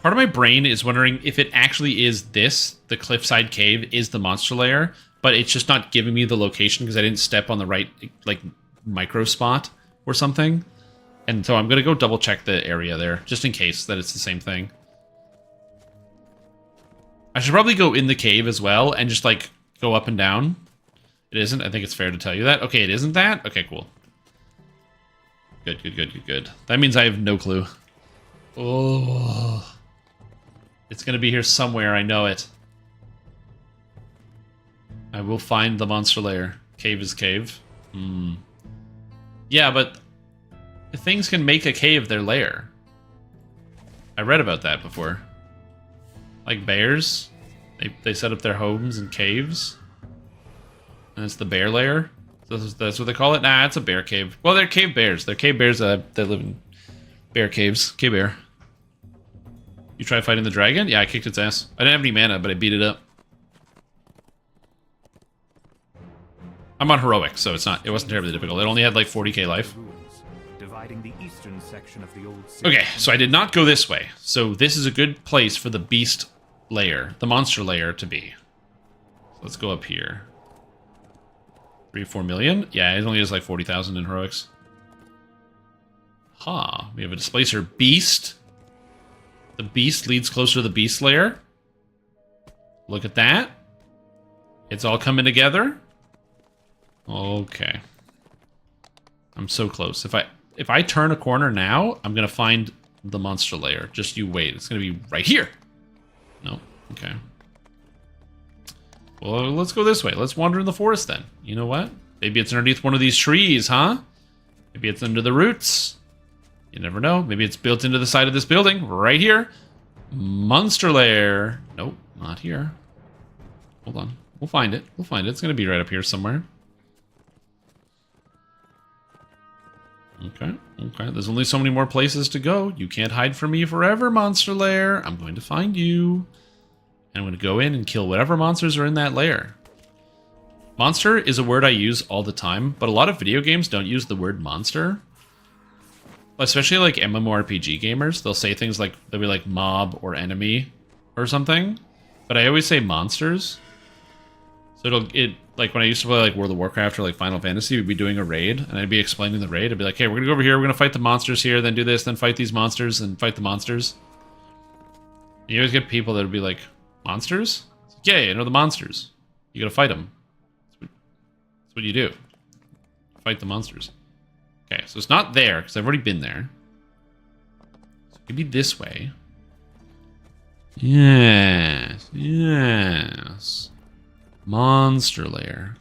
Part of my brain is wondering if it actually is this, the Cliffside Cave, is the Monster Lair, but it's just not giving me the location because I didn't step on the right, like, micro spot or something. And so I'm going to go double check the area there, just in case that it's the same thing. I should probably go in the cave as well and just, like, go up and down. It isn't? I think it's fair to tell you that. Okay, it isn't that? Okay, cool. Good, good, good, good, good. That means I have no clue. Oh. It's going to be here somewhere, I know it. I will find the Monster Lair. Cave is cave. Hmm. Yeah, but things can make a cave their lair. I read about that before. Like bears. They set up their homes in caves. And it's the bear lair. That's what they call it? Nah, it's a bear cave. Well, they're cave bears. They're cave bears that live in bear caves. Cave bear. You try fighting the dragon? Yeah, I kicked its ass. I didn't have any mana, but I beat it up. I'm on heroic, so it wasn't terribly difficult. It only had like 40k life. Dividing the eastern section of the old city. Okay, so I did not go this way. So this is a good place for the beast lair, the monster lair to be. So let's go up here. 3-4 million? Yeah, it only has like 40,000 in heroics. Huh. We have a displacer beast. The beast leads closer to the beast lair. Look at that. It's all coming together. Okay. I'm so close. If I turn a corner now, I'm gonna find the monster lair. Just you wait. It's gonna be right here. No. Okay. Well, let's go this way. Let's wander in the forest then. You know what? Maybe it's underneath one of these trees, huh? Maybe it's under the roots. You never know. Maybe it's built into the side of this building. Right here. Monster lair. Nope, not here. Hold on. We'll find it. We'll find it. It's going to be right up here somewhere. Okay. Okay. There's only so many more places to go. You can't hide from me forever, monster lair. I'm going to find you. And I'm going to go in and kill whatever monsters are in that lair. Monster is a word I use all the time, but a lot of video games don't use the word monster. Especially like MMORPG gamers. They'll say things like, they'll be like mob or enemy or something. But I always say monsters. So like when I used to play like World of Warcraft or like Final Fantasy, we'd be doing a raid and I'd be explaining the raid. I'd be like, hey, we're going to go over here. We're going to fight the monsters here, then do this, then fight these monsters and fight the monsters. You always get people that would be like, monsters? It's like, yeah, I know the monsters. You gotta fight them. That's what you do. Fight the monsters. Okay, so it's not there, because I've already been there. So it could be this way. Yes. Yes. Monster lair.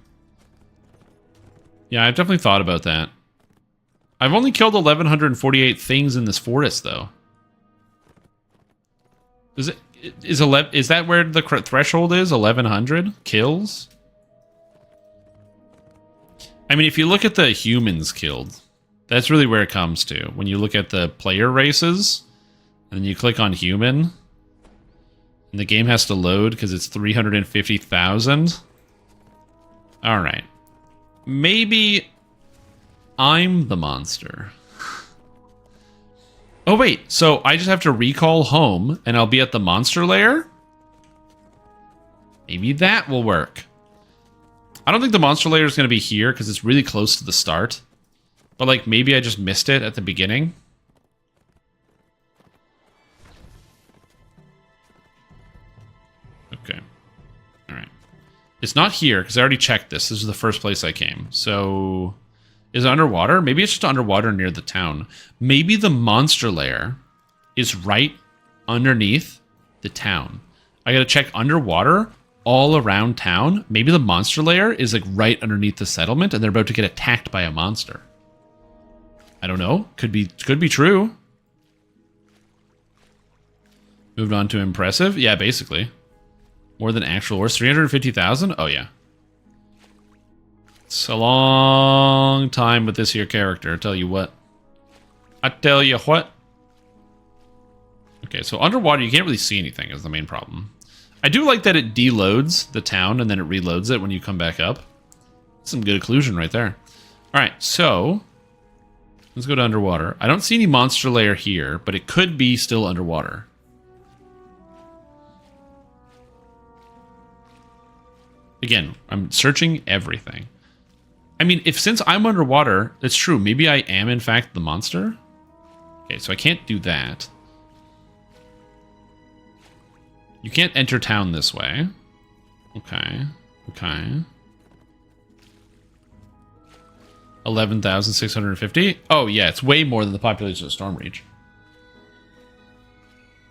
Yeah, I've definitely thought about that. I've only killed 1,148 things in this forest, though. Is that where the threshold is? 1,100 kills? I mean, if you look at the humans killed, that's really where it comes to. When you look at the player races, and then you click on human, and the game has to load because it's 350,000. All right. Maybe I'm the monster. Oh, wait. So I just have to recall home, and I'll be at the monster lair? Maybe that will work. I don't think the monster lair is going to be here, because it's really close to the start. But, like, maybe I just missed it at the beginning. Okay. Alright. It's not here, because I already checked this. This is the first place I came. So... is it underwater? Maybe it's just underwater near the town. Maybe the monster lair is right underneath the town. I gotta check underwater all around town. Maybe the monster lair is like right underneath the settlement and they're about to get attacked by a monster. I don't know. Could be true. Moved on to impressive. Yeah, basically. More than actual worse. 350,000? Oh, yeah. It's a long time with this here character, I tell you what. I tell you what. Okay, so underwater you can't really see anything is the main problem. I do like that it deloads the town and then it reloads it when you come back up. Some good occlusion right there. Alright, so... let's go to underwater. I don't see any monster lair here, but it could be still underwater. Again, I'm searching everything. I mean, since I'm underwater, it's true. Maybe I am, in fact, the monster. Okay, so I can't do that. You can't enter town this way. Okay. Okay. 11,650. Oh, yeah, it's way more than the population of Stormreach.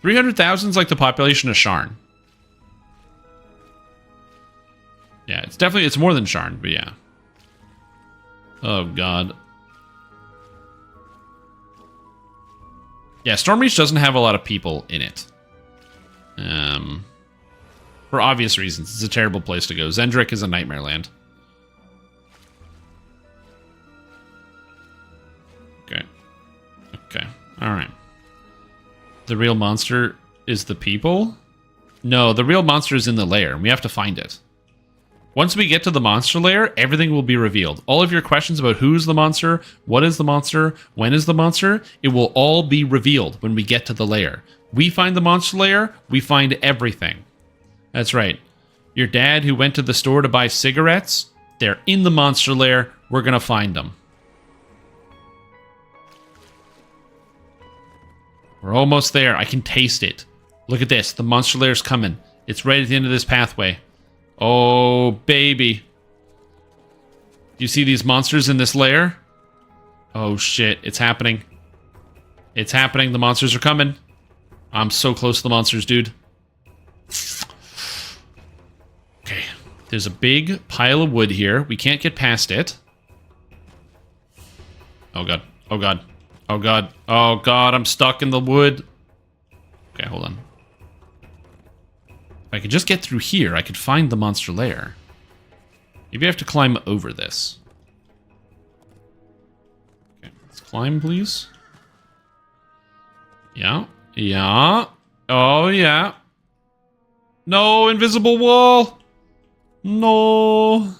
300,000 is like the population of Sharn. Yeah, it's more than Sharn, but yeah. Oh, God. Yeah, Stormreach doesn't have a lot of people in it. For obvious reasons. It's a terrible place to go. Zendrick is a nightmare land. The real monster is the people? No, the real monster is in the lair. We have to find it. Once we get to the monster lair, everything will be revealed. All of your questions about who's the monster, what is the monster, when is the monster, it will all be revealed when we get to the lair. We find the monster lair, we find everything. That's right. Your dad who went to the store to buy cigarettes, they're in the monster lair. We're going to find them. We're almost there. I can taste it. Look at this. The monster lair's coming. It's right at the end of this pathway. Oh, baby. Do you see these monsters in this lair? Oh, shit. It's happening. It's happening. The monsters are coming. I'm so close to the monsters, dude. Okay. There's a big pile of wood here. We can't get past it. Oh, God. Oh, God. Oh, God. Oh, God. I'm stuck in the wood. Okay, hold on. If I could just get through here, I could find the monster lair. Maybe I have to climb over this. Okay, let's climb, please. Yeah. Yeah. Oh, yeah. No, invisible wall. No.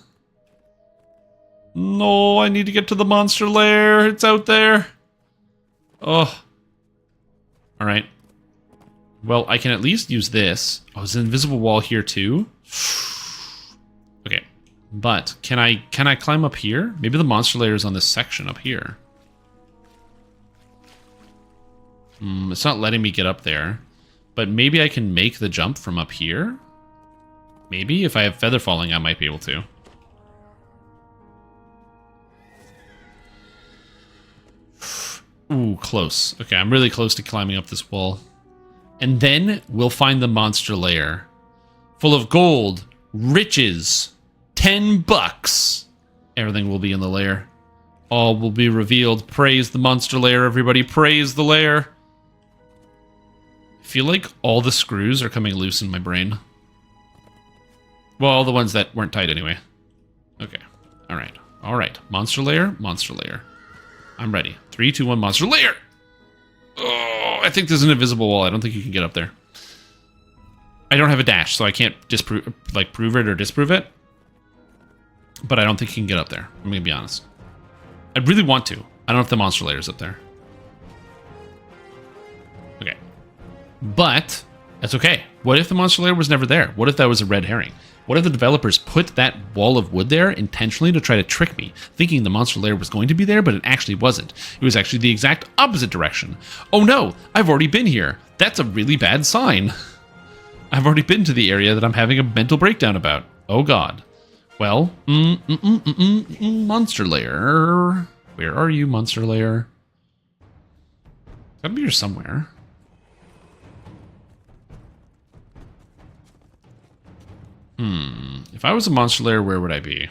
No, I need to get to the monster lair. It's out there. Oh. Alright. Well, I can at least use this. Oh, is an invisible wall here too? Okay. But can I climb up here? Maybe the monster lair is on this section up here. It's not letting me get up there. But maybe I can make the jump from up here? Maybe? If I have feather falling, I might be able to. Ooh, close. Okay, I'm really close to climbing up this wall. And then we'll find the monster lair. Full of gold, riches, $10. Everything will be in the lair. All will be revealed. Praise the monster lair, everybody. Praise the lair. I feel like all the screws are coming loose in my brain. Well, all the ones that weren't tight anyway. Okay. Alright. Alright. Monster lair, monster lair. I'm ready. 3, 2, 1, monster lair! Oh, I think there's an invisible wall. I don't think you can get up there. I don't have a dash, so I can't disprove, like, prove it or disprove it. But I don't think you can get up there. I'm gonna be honest. I really want to. I don't know if the monster lair is up there. Okay. But that's okay. What if the monster lair was never there? What if that was a red herring? What if the developers put that wall of wood there intentionally to try to trick me, thinking the monster lair was going to be there, but it actually wasn't? It was actually the exact opposite direction. Oh no, I've already been here. That's a really bad sign. I've already been to the area that I'm having a mental breakdown about. Oh god. Well, monster lair. Where are you, monster lair? It's gotta be here somewhere. If I was a monster lair, where would I be?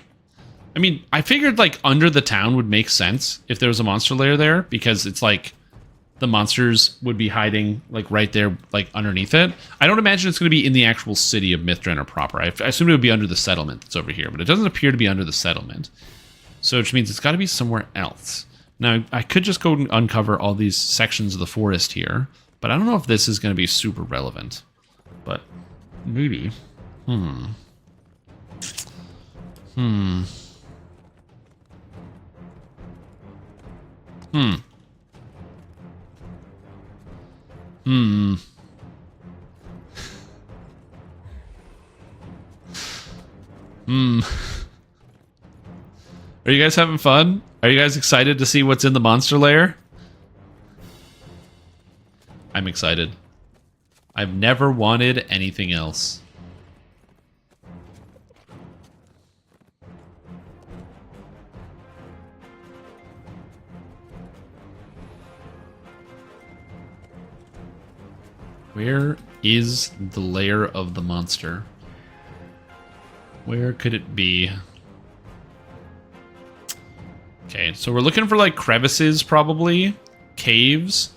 I mean, I figured, like, under the town would make sense if there was a monster lair there, because it's, like, the monsters would be hiding, like, right there, like, underneath it. I don't imagine it's going to be in the actual city of Drannor proper. I assume it would be under the settlement that's over here, but it doesn't appear to be under the settlement. So, which means it's got to be somewhere else. Now, I could just go and uncover all these sections of the forest here, but I don't know if this is going to be super relevant. But, maybe. Are you guys having fun? Are you guys excited to see what's in the monster lair? I'm excited. I've never wanted anything else. Where is the lair of the monster? Where could it be? Okay, so we're looking for, like, crevices, probably. Caves.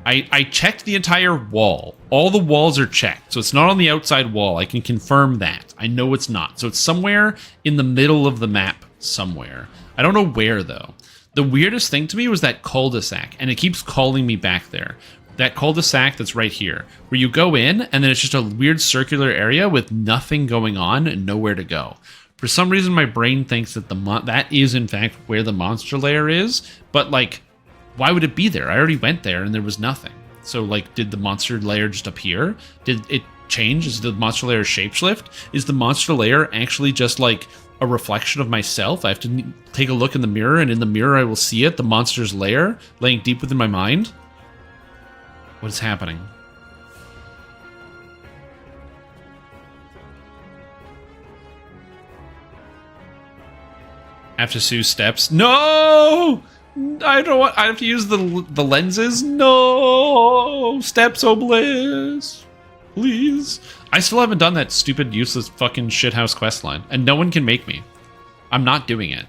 I checked the entire wall. All the walls are checked, so it's not on the outside wall. I can confirm that. I know it's not. So it's somewhere in the middle of the map somewhere. I don't know where, though. The weirdest thing to me was that cul-de-sac, and it keeps calling me back there. that cul-de-sac that's right here, where you go in and then it's just a weird circular area with nothing going on and nowhere to go. For some reason, my brain thinks that that is in fact where the monster lair is, but like, why would it be there? I already went there and there was nothing. So like, did the monster lair just appear? Did it change? Is the monster lair shapeshift? Is the monster lair actually just like a reflection of myself? I have to take a look in the mirror, and in the mirror I will see it, the monster's lair, laying deep within my mind? What is happening? I have to sue steps. No! I don't want. I have to use the lenses. No! Steps, oh bliss. Please. I still haven't done that stupid, useless fucking shithouse questline, and no one can make me. I'm not doing it.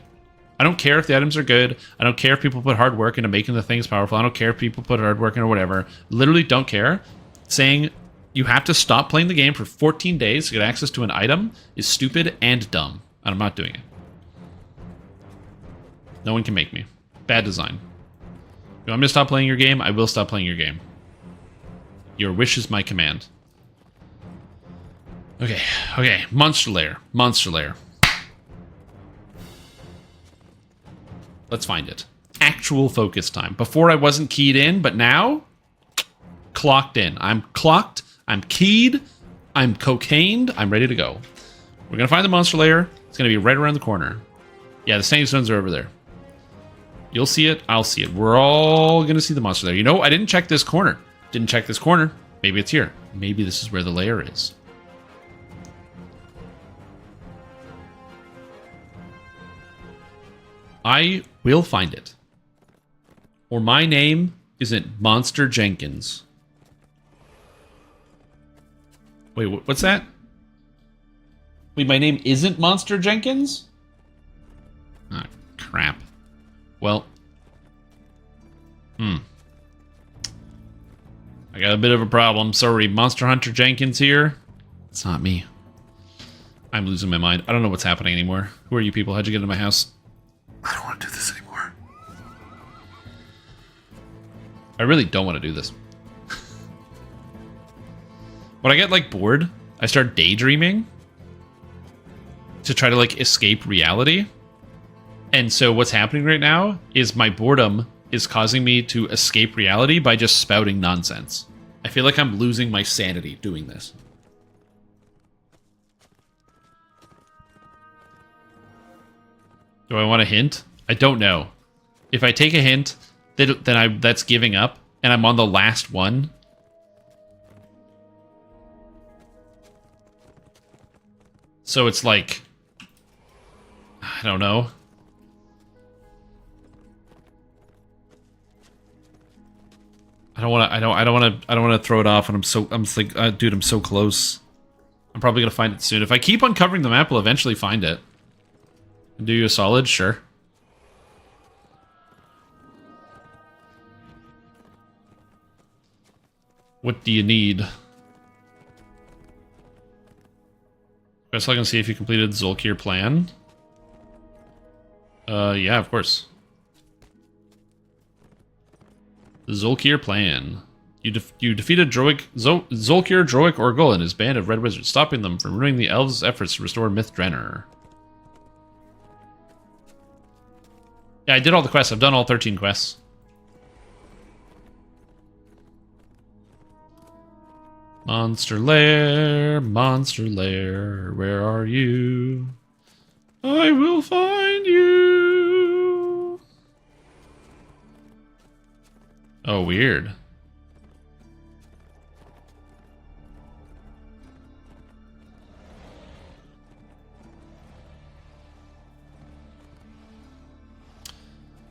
I don't care if the items are good. I don't care if people put hard work into making the things powerful. I don't care if people put hard work in or whatever. Literally don't care. Saying you have to stop playing the game for 14 days to get access to an item is stupid and dumb, and I'm not doing it. No one can make me. Bad design. You want me to stop playing your game? I will stop playing your game. Your wish is my command. Okay. Monster lair. Monster lair. Let's find it. Actual focus time. Before I wasn't keyed in, but now, clocked in. I'm clocked. I'm keyed. I'm cocained. I'm ready to go. We're going to find the monster lair. It's going to be right around the corner. Yeah, the standing stones are over there. You'll see it. I'll see it. We're all going to see the monster lair. You know, I didn't check this corner. Didn't check this corner. Maybe it's here. Maybe this is where the lair is. I will find it. Or my name isn't Monster Jenkins. Wait, what's that? Wait, my name isn't Monster Jenkins? Ah, crap. Well. I got a bit of a problem. Sorry, Monster Hunter Jenkins here. It's not me. I'm losing my mind. I don't know what's happening anymore. Who are you people? How'd you get into my house? I don't want to do this anymore. I really don't want to do this. When I get, like, bored, I start daydreaming to try to, like, escape reality. And so what's happening right now is my boredom is causing me to escape reality by just spouting nonsense. I feel like I'm losing my sanity doing this. Do I want a hint? I don't know. If I take a hint, then that's giving up, and I'm on the last one. So it's like, I don't know. I don't want to throw it off, and I'm like, dude, I'm so close. I'm probably gonna find it soon. If I keep uncovering the map, I'll eventually find it. Do you a solid? Sure. What do you need? Best look and see if you completed the Zolkir plan. Yeah, of course. The Zolkir plan. You defeated Zolkir Droic Orgul and his band of red wizards, stopping them from ruining the elves' efforts to restore Myth Drannor. Yeah, I did all the quests. I've done all 13 quests. Monster Lair, where are you? I will find you. Oh, weird.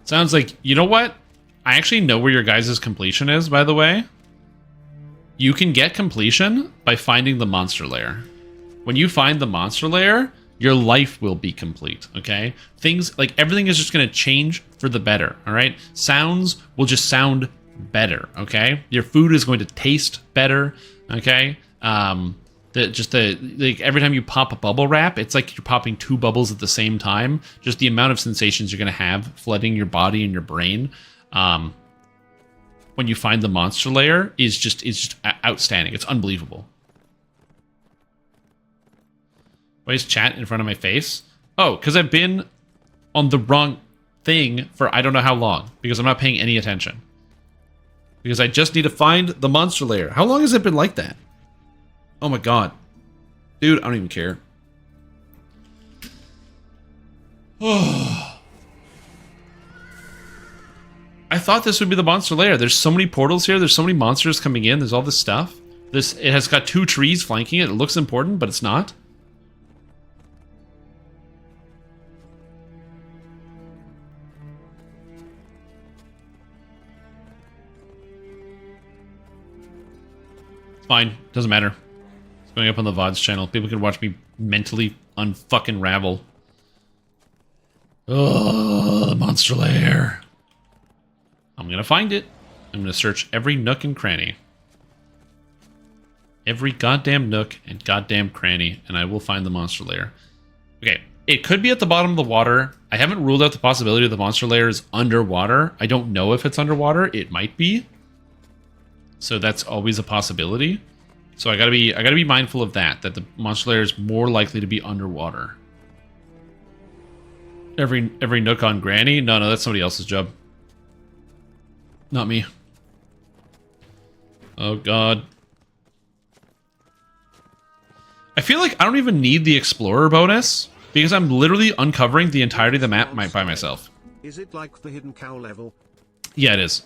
Sounds like, you know what? I actually know where your guys' completion is, by the way. You can get completion by finding the monster lair. When you find the monster lair, your life will be complete, okay? Things, like, everything is just going to change for the better, all right? Sounds will just sound better, okay? Your food is going to taste better, okay? Every time you pop a bubble wrap, it's like you're popping 2 bubbles at the same time. Just the amount of sensations you're going to have flooding your body and your brain. when you find the monster lair is just outstanding. It's unbelievable. Why is chat in front of my face? Oh, because I've been on the wrong thing for I don't know how long. Because I'm not paying any attention. Because I just need to find the monster lair. How long has it been like that? Oh my god. Dude, I don't even care. Oh. I thought this would be the monster lair. There's so many portals here. There's so many monsters coming in. There's all this stuff. It has got 2 trees flanking it. It looks important, but it's not. Fine, doesn't matter. It's going up on the VODs channel. People can watch me mentally unfucking ravel. Oh, the monster lair. I'm gonna find it. I'm gonna search every nook and cranny. Every goddamn nook and goddamn cranny, and I will find the monster lair. Okay, it could be at the bottom of the water. I haven't ruled out the possibility of the monster lair is underwater. I don't know if it's underwater. It might be. So that's always a possibility. So I gotta be mindful of that the monster lair is more likely to be underwater. Every nook on Granny? No, that's somebody else's job. Not me. Oh god. I feel like I don't even need the Explorer bonus because I'm literally uncovering the entirety of the map by myself. Is it like the hidden cow level? Yeah, it is.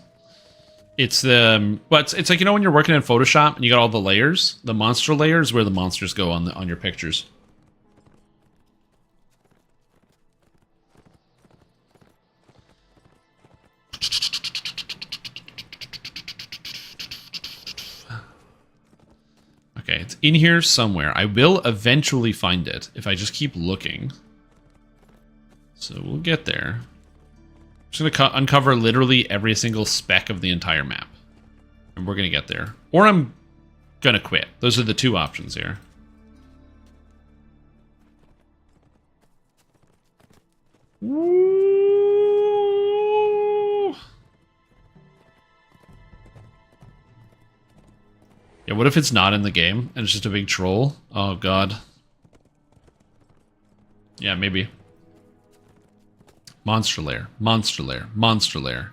It's but it's like, you know, when you're working in Photoshop and you got all the layers, the monster layers where the monsters go on your pictures. Okay, it's in here somewhere. I will eventually find it if I just keep looking. So we'll get there. I'm just going to uncover literally every single speck of the entire map. And we're going to get there. Or I'm going to quit. Those are the 2 options here. Woo! Yeah, what if it's not in the game and it's just a big troll? Oh, God. Yeah, maybe. Monster lair, monster lair, monster lair.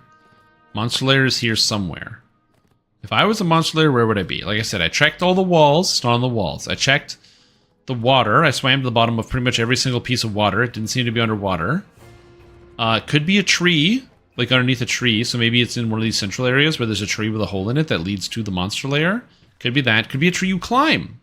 Monster lair is here somewhere. If I was a monster lair, where would I be? Like I said, I checked all the walls. It's not on the walls. I checked the water. I swam to the bottom of pretty much every single piece of water. It didn't seem to be underwater. It could be a tree, like underneath a tree. So maybe it's in one of these central areas where there's a tree with a hole in it that leads to the monster lair. Could be that. Could be a tree you climb.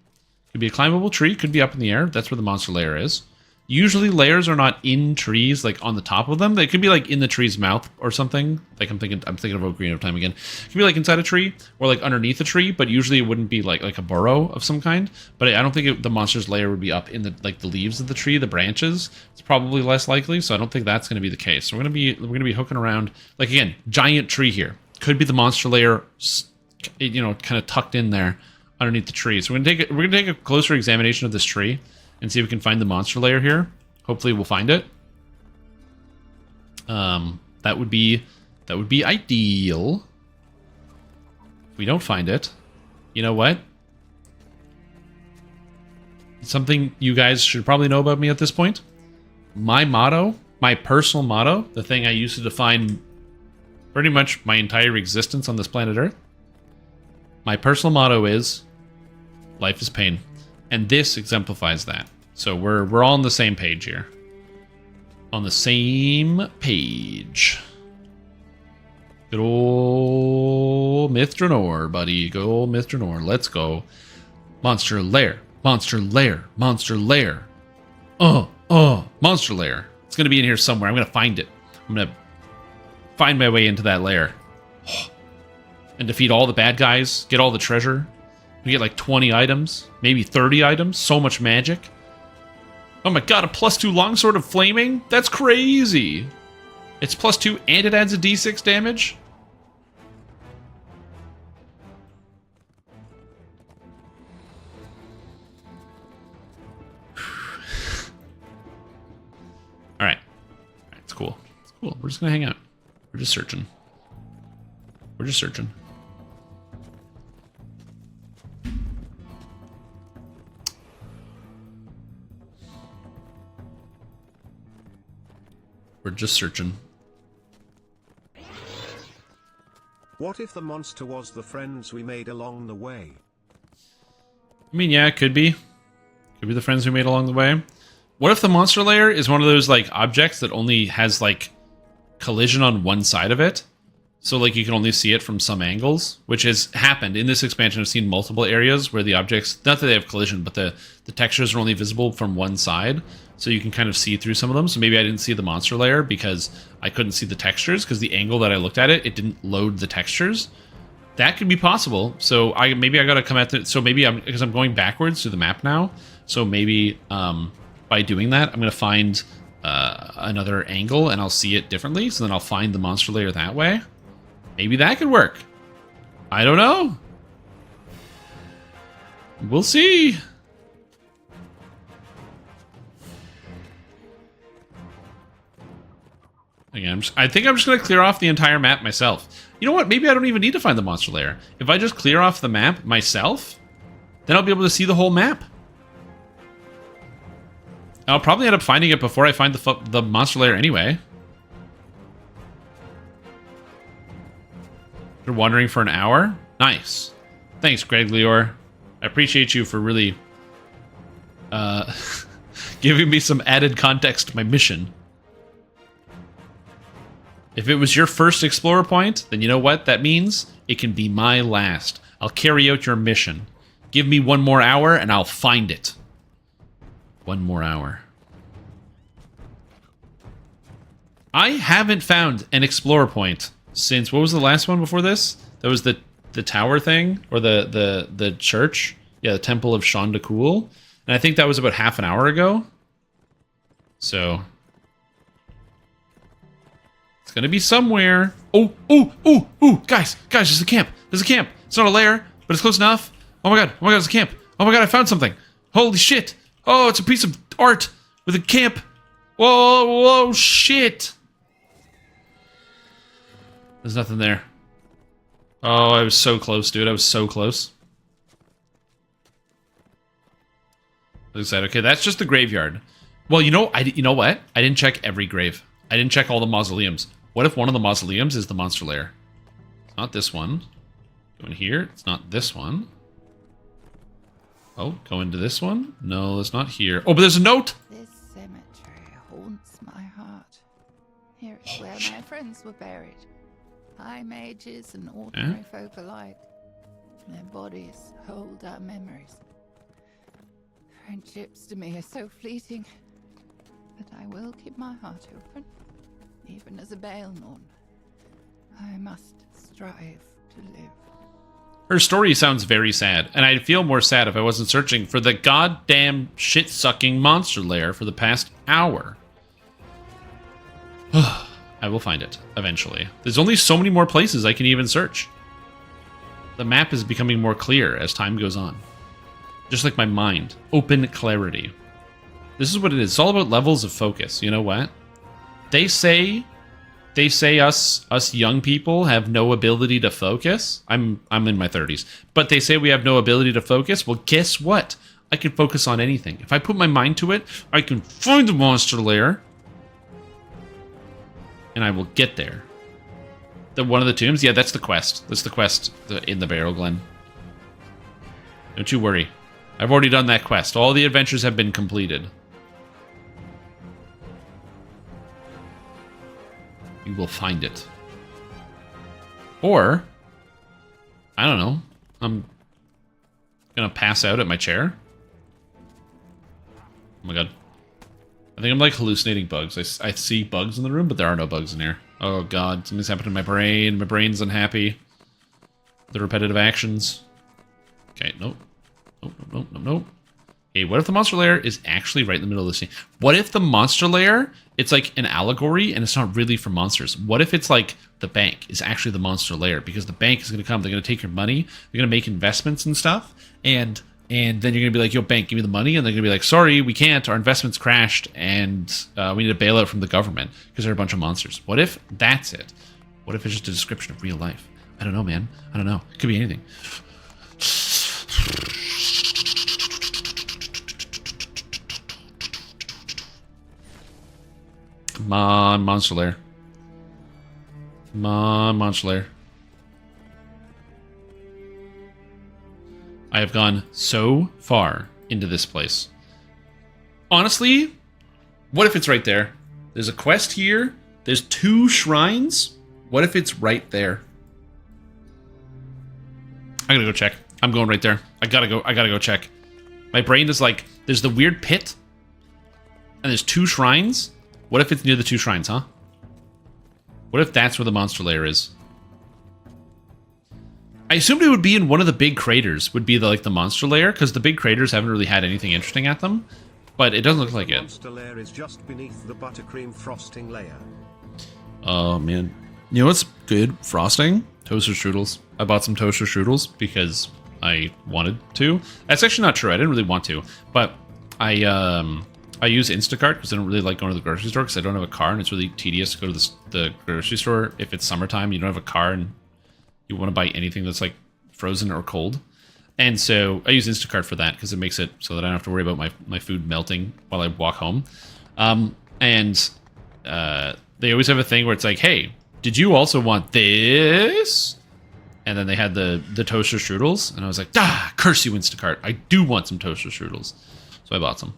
Could be a climbable tree. Could be up in the air. That's where the monster lair is. Usually layers are not in trees, like on the top of them. They could be like in the tree's mouth or something. Like I'm thinking of Ocarina of Time again. It could be like inside a tree or like underneath a tree, but usually it wouldn't be like a burrow of some kind. But I don't think the monster's lair would be up in the leaves of the tree, the branches. It's probably less likely, so I don't think that's going to be the case. So we're gonna be hooking around. Like again, giant tree here. Could be the monster lair, you know, kind of tucked in there underneath the tree. So we're gonna take a closer examination of this tree and see if we can find the monster lair here. Hopefully we'll find it. That would be ideal. If we don't find it, you know what? Something you guys should probably know about me at this point. My motto, my personal motto, the thing I use to define pretty much my entire existence on this planet Earth. My personal motto is, life is pain. And this exemplifies that. So we're all on the same page here. On the same page. Good old Myth Drannor, buddy. Good old Myth Drannor. Let's go. Monster lair. Monster lair. Monster lair. Monster lair. It's going to be in here somewhere. I'm going to find it. I'm going to find my way into that lair. And defeat all the bad guys. Get all the treasure. We get like 20 items, maybe 30 items. So much magic. Oh my god, a +2 longsword of flaming? That's crazy. It's +2 and it adds a d6 damage? Alright. It's cool. It's cool. We're just gonna hang out. We're just searching. We're just searching. just searching. What if the monster was the friends we made along the way? I mean, yeah, it could be. Could be the friends we made along the way. What if the monster lair is one of those, like, objects that only has, like, collision on one side of it? So, like, you can only see it from some angles, which has happened. In this expansion, I've seen multiple areas where the objects, not that they have collision, but the textures are only visible from one side. So you can kind of see through some of them. So maybe I didn't see the monster lair because I couldn't see the textures, because the angle that I looked at it, it didn't load the textures. That could be possible. So maybe I gotta come at it. So maybe because I'm going backwards through the map now. So maybe by doing that, I'm gonna find another angle and I'll see it differently. So then I'll find the monster lair that way. Maybe that could work. I don't know. We'll see. Again, I think I'm just going to clear off the entire map myself. You know what? Maybe I don't even need to find the monster lair. If I just clear off the map myself, then I'll be able to see the whole map. I'll probably end up finding it before I find the monster lair anyway. You're wandering for an hour? Nice. Thanks, Greg Leor. I appreciate you for really giving me some added context to my mission. If it was your first explorer point, then you know what that means? It can be my last. I'll carry out your mission. Give me 1 more hour and I'll find it. 1 more hour. I haven't found an explorer point since, what was the last one before this? That was the tower thing, or the church. Yeah, the Temple of Shondakul. And I think that was about half an hour ago. So it's gonna be somewhere. Oh, guys, there's a camp. There's a camp. It's not a lair, but it's close enough. Oh my god, there's a camp. Oh my god, I found something. Holy shit. Oh, it's a piece of art with a camp. Whoa, shit. There's nothing there. Oh, I was so close, dude. I was so close. Like I said, okay, that's just the graveyard. Well, you know what? I didn't check every grave. I didn't check all the mausoleums. What if one of the mausoleums is the monster lair? It's not this one. Go in here. It's not this one. Oh, go into this one. No, it's not here. Oh, but there's a note. This cemetery haunts my heart. Here is where my friends were buried. High mages and ordinary folk alike. Their bodies hold our memories. Friendships to me are so fleeting, but I will keep my heart open, even as a Baelnorn. I must strive to live. Her story sounds very sad, and I'd feel more sad if I wasn't searching for the goddamn shit-sucking monster lair for the past hour. I will find it, eventually. There's only so many more places I can even search. The map is becoming more clear as time goes on. Just like my mind. Open clarity. This is what it is. It's all about levels of focus. You know what? They say us young people have no ability to focus. I'm in my 30s. But they say we have no ability to focus. Well, guess what? I can focus on anything. If I put my mind to it, I can find the monster lair. And I will get there. One of the tombs? Yeah, that's the quest. That's the quest in the Barrel Glen. Don't you worry. I've already done that quest. All the adventures have been completed. We will find it. Or, I don't know. I'm gonna pass out at my chair. Oh my god. I think I'm like hallucinating bugs. I see bugs in the room, but there are no bugs in here. Oh god, something's happened to my brain. My brain's unhappy. The repetitive actions. Okay, nope. Nope. Okay, what if the monster lair is actually right in the middle of the scene? What if the monster lair, it's like an allegory and it's not really for monsters? What if it's like the bank is actually the monster lair? Because the bank is going to come, they're going to take your money, they're going to make investments and stuff, and then you're going to be like, yo, bank, give me the money, and they're going to be like, sorry, we can't, our investments crashed, and we need a bailout from the government because they're a bunch of monsters. What if that's it? What if it's just a description of real life? I don't know, man. I don't know. It could be anything. Come on, Monster Lair. Come on, Monster Lair. I have gone so far into this place. Honestly, what if it's right there? There's a quest here. There's 2 shrines. What if it's right there? I gotta go check. I'm going right there. I gotta go check. My brain is like, there's the weird pit, and there's 2 shrines. What if it's near the 2 shrines, huh? What if that's where the monster lair is? I assumed it would be in one of the big craters, would be the monster lair, because the big craters haven't really had anything interesting at them, but it doesn't look like it. Monster lair is just beneath the buttercream frosting layer. Oh, man. You know what's good? Frosting? Toaster strudels. I bought some toaster strudels because I wanted to. That's actually not true. I didn't really want to, but I use Instacart because I don't really like going to the grocery store because I don't have a car, and it's really tedious to go to the grocery store if it's summertime. You don't have a car and you want to buy anything that's like frozen or cold. And so I use Instacart for that because it makes it so that I don't have to worry about my food melting while I walk home. And they always have a thing where it's like, hey, did you also want this? And then they had the toaster strudels, and I was like, curse you, Instacart. I do want some toaster strudels. So I bought some.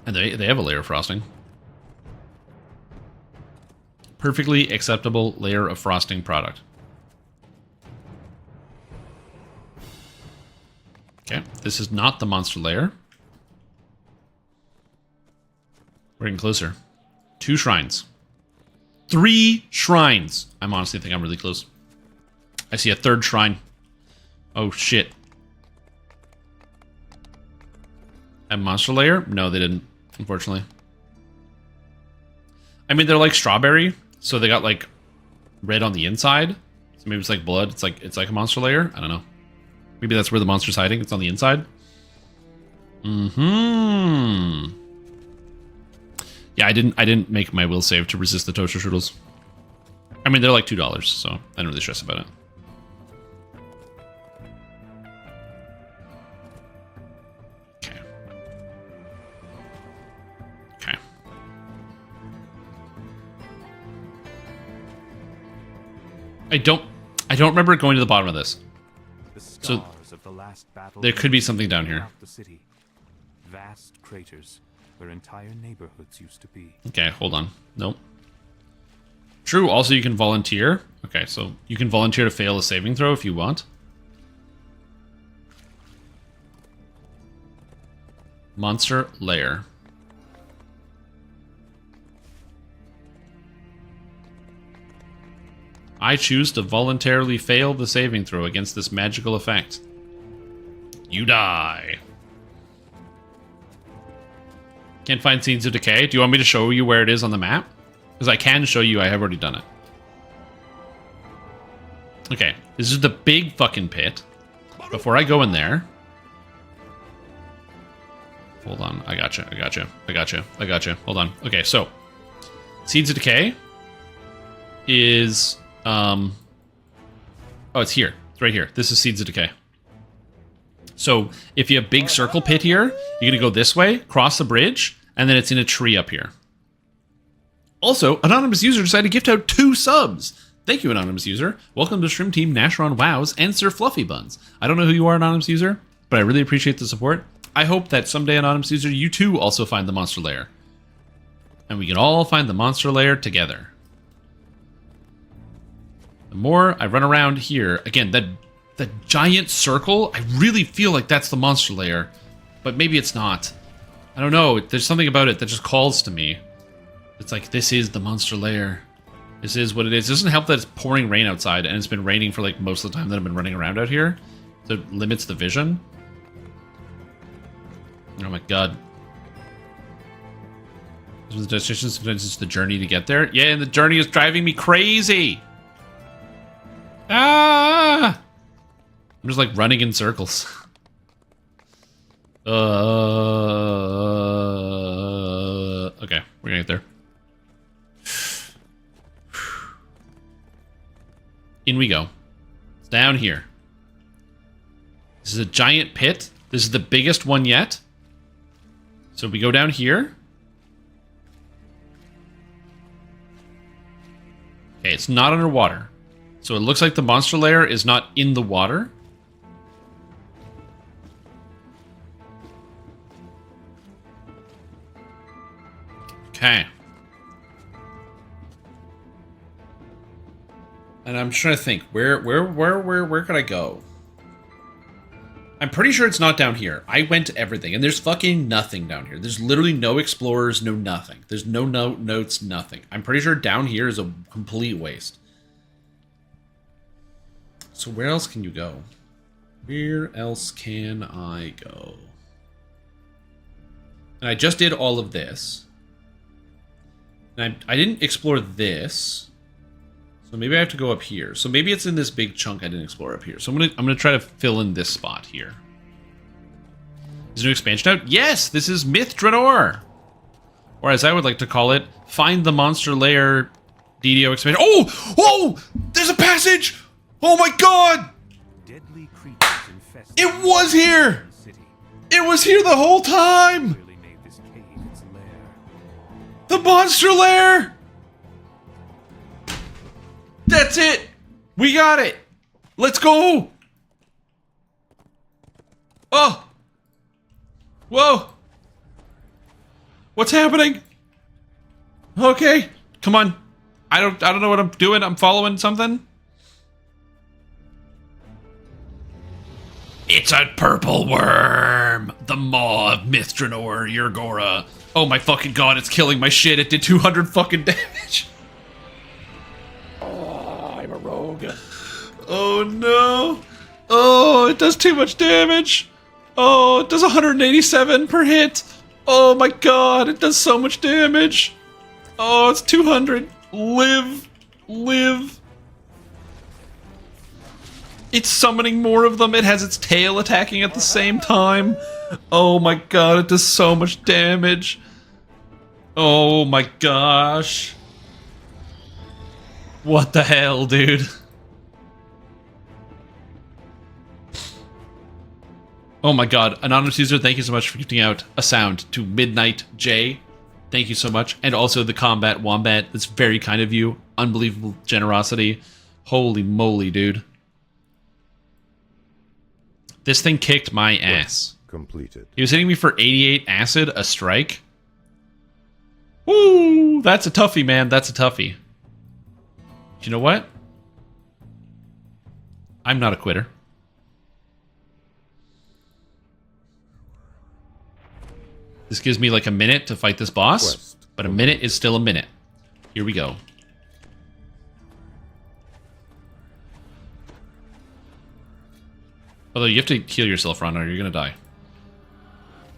And they have a layer of frosting. Perfectly acceptable layer of frosting product. Okay, this is not the monster layer. We're getting closer. 2 shrines. 3 shrines. I honestly think I'm really close. I see a 3rd shrine. Oh, shit. A monster layer? No, they didn't, unfortunately. I mean, they're like strawberry, so they got like red on the inside. So maybe it's like blood. It's like a monster layer. I don't know. Maybe that's where the monster's hiding. It's on the inside. Mm-hmm. Yeah, I didn't make my will save to resist the toaster strudels. I mean, they're like $2, so I don't really stress about it. Okay. Okay. I don't remember going to the bottom of this. So Of the last battle there could be something down here. the city. Vast craters where entire neighborhoods used to be. Okay, hold on. Nope. True, also you can volunteer. Okay, so you can volunteer to fail a saving throw if you want. Monster Lair. I choose to voluntarily fail the saving throw against this magical effect. You die. Can't find Seeds of Decay. Do you want me to show you where it is on the map? Because I can show you. I have already done it. Okay. This is the big fucking pit. Before I go in there... Hold on. I gotcha. Hold on. Okay, so... Seeds of Decay is... Oh, it's here. It's right here. This is Seeds of Decay. So, if you have big circle pit here, you're going to go this way, cross the bridge, and then it's in a tree up here. Also, anonymous user decided to gift out 2 subs. Thank you, anonymous user. Welcome to Stream Team, Nashron Wows, and Sir Fluffy Buns. I don't know who you are, anonymous user, but I really appreciate the support. I hope that someday, anonymous user, you too also find the monster lair. And we can all find the monster lair together. The more I run around here, again, that giant circle, I really feel like that's the monster lair, but maybe it's not. I don't know. There's something about it that just calls to me. It's like, this is the monster lair. This is what it is. It doesn't help that it's pouring rain outside, and it's been raining for like most of the time that I've been running around out here. So it limits the vision. Oh my god. This was the destination, sometimes it's the journey to get there. Yeah, and the journey is driving me crazy. Ah! I'm just like running in circles. Okay, we're gonna get there. In we go. It's down here. This is a giant pit. This is the biggest one yet. So we go down here. Okay, it's not underwater. So it looks like the monster lair is not in the water. Okay. And I'm trying to think, where could I go? I'm pretty sure it's not down here. I went to everything, and there's fucking nothing down here. There's literally no explorers, no nothing. There's no notes, nothing. I'm pretty sure down here is a complete waste. So where else can you go? Where else can I go? And I just did all of this. And I didn't explore this. So maybe I have to go up here. So maybe it's in this big chunk I didn't explore up here. So I'm gonna try to fill in this spot here. Is there an expansion out? Yes, this is Myth Drannor. Or as I would like to call it, Find the Monster Lair DDO expansion. Oh! Oh! There's a passage! Oh my god! Deadly creatures infest It was here! the city. It was here the whole time! Really made this cave its lair. The Monster Lair! That's it! We got it! Let's go! Oh! Whoa! What's happening? Okay, come on. I don't know what I'm doing. I'm following something. It's a purple worm! The maw of Myth Drannor, Urgora. Oh my fucking god, it's killing my shit. It did 200 fucking damage. I'm a rogue. Oh no. Oh, it does too much damage. Oh, it does 187 per hit. Oh my god, it does so much damage. Oh, it's 200. Live. Live. It's summoning more of them. It has its tail attacking at the same time. Oh my god, it does so much damage. Oh my gosh. What the hell, dude? Oh my god, Anonymous User, thank you so much for gifting out a sound to Midnight J. Thank you so much. And also the Combat Wombat. That's very kind of you. Unbelievable generosity. Holy moly, dude. This thing kicked my ass. Completed. He was hitting me for 88 acid a strike. Woo! That's a toughie, man. That's a toughie. You know what? I'm not a quitter. This gives me like a minute to fight this boss, but a minute is still a minute. Here we go. Although you have to heal yourself, Ron, or you're gonna die.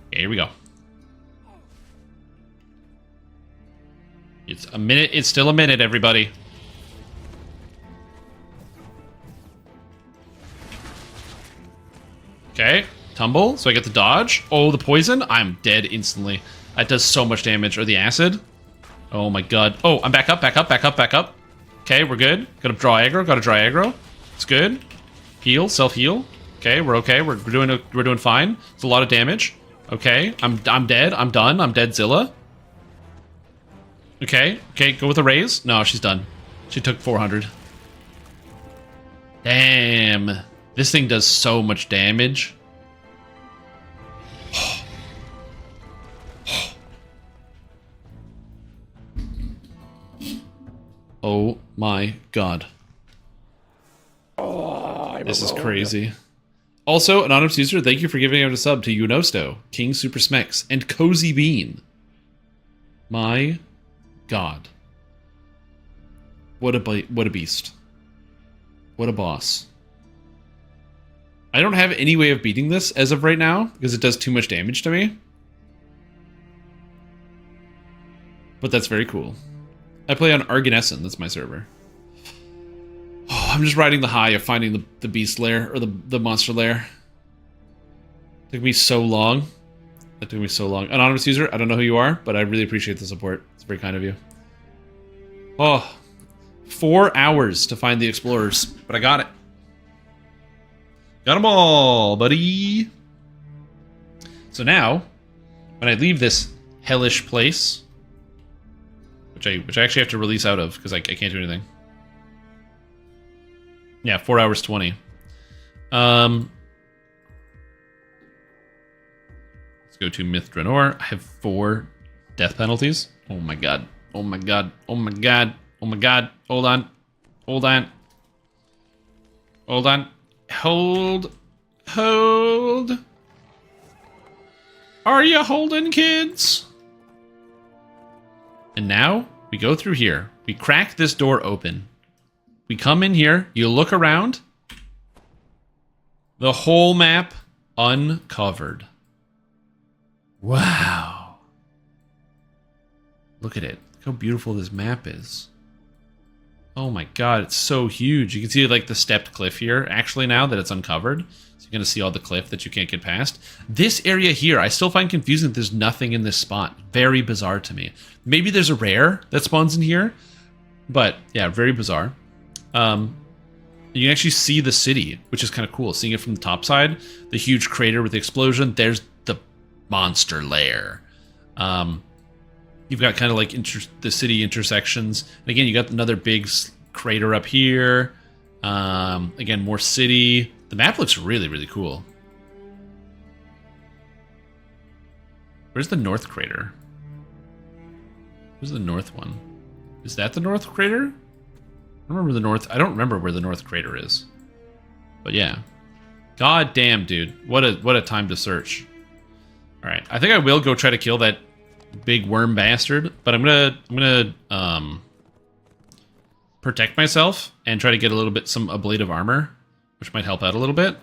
Okay, here we go. It's a minute. It's still a minute, everybody. Okay, tumble. So I get the dodge. Oh, the poison. I'm dead instantly. That does so much damage. Or the acid. Oh my god. Oh, I'm back up, back up, back up, back up. Okay, we're good. Gotta draw aggro. Gotta draw aggro. It's good. Heal. Self heal. Okay, we're okay. We're doing fine. It's a lot of damage. Okay, I'm dead. I'm done. I'm dead. Zilla. Okay, okay. Go with a raise. No, she's done. She took 400. Damn. This thing does so much damage. Oh my god. This is crazy. Also, Anonymous User, thank you for giving out a sub to Unosto, King Super Smex, and Cozy Bean. My god. What a beast. What a boss. I don't have any way of beating this as of right now, because it does too much damage to me. But that's very cool. I play on Arganesson, that's my server. Oh, I'm just riding the high of finding the beast lair, or the monster lair. It took me so long. That took me so long. Anonymous User, I don't know who you are, but I really appreciate the support. It's very kind of you. Oh, 4 hours to find the explorers, but I got it. Got them all, buddy. So now, when I leave this hellish place, which I actually have to release out of because I can't do anything. Yeah, 4 hours 20. Let's go to Myth Drannor. I have 4 death penalties. Oh my god. Oh my god. Oh my god. Oh my god. Hold on. Hold on. Hold on. Hold. Hold. Are you holding, kids? And now we go through here. We crack this door open. We come in here. You look around. The whole map uncovered. Wow. Look at it. Look how beautiful this map is. Oh my god, it's so huge. You can see like the stepped cliff here, actually, now that it's uncovered. So you're going to see all the cliff that you can't get past. This area here, I still find confusing that there's nothing in this spot. Very bizarre to me. Maybe there's a rare that spawns in here. But yeah, very bizarre. You can actually see the city, which is kind of cool. Seeing it from the top side, the huge crater with the explosion. There's the monster lair. You've got kind of like the city intersections. And again, you got another big crater up here. Again, more city. The map looks really, really cool. Where's the north crater? Where's the north one? Is that the north crater? I don't remember where the north crater is. But yeah. God damn, dude. What a time to search. Alright, I think I will go try to kill that big worm bastard, but I'm gonna protect myself and try to get some ablative armor, which might help out a little bit.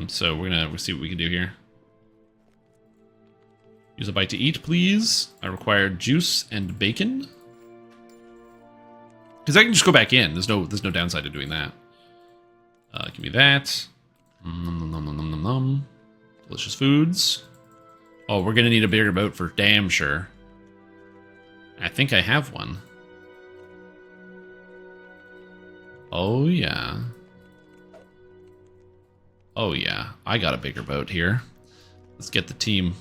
So we'll see what we can do here. Use a bite to eat, please. I require juice and bacon. Because I can just go back in. There's no downside to doing that. Give me that. Nom, nom, nom, nom, nom, nom. Delicious foods. Oh, we're gonna need a bigger boat for damn sure. I think I have one. Oh yeah. Oh yeah. I got a bigger boat here. Let's get the team.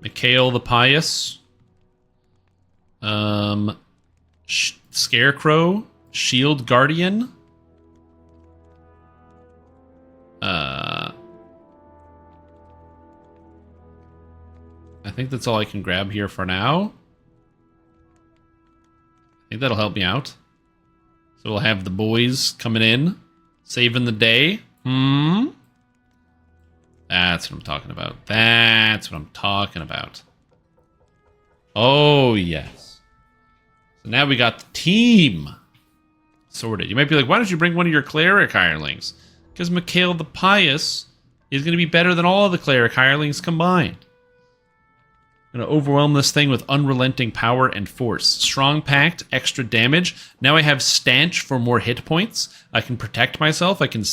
Mikhail the Pious. Scarecrow, Shield Guardian. I think that's all I can grab here for now. I think that'll help me out. So we'll have the boys coming in, saving the day. That's what I'm talking about. That's what I'm talking about. Oh, yes. So now we got the team sorted. You might be like, why don't you bring one of your cleric hirelings? Because Mikhail the Pious is going to be better than all of the cleric hirelings combined. I'm going to overwhelm this thing with unrelenting power and force. Strong Pact, extra damage. Now I have Stanch for more hit points. I can protect myself. I can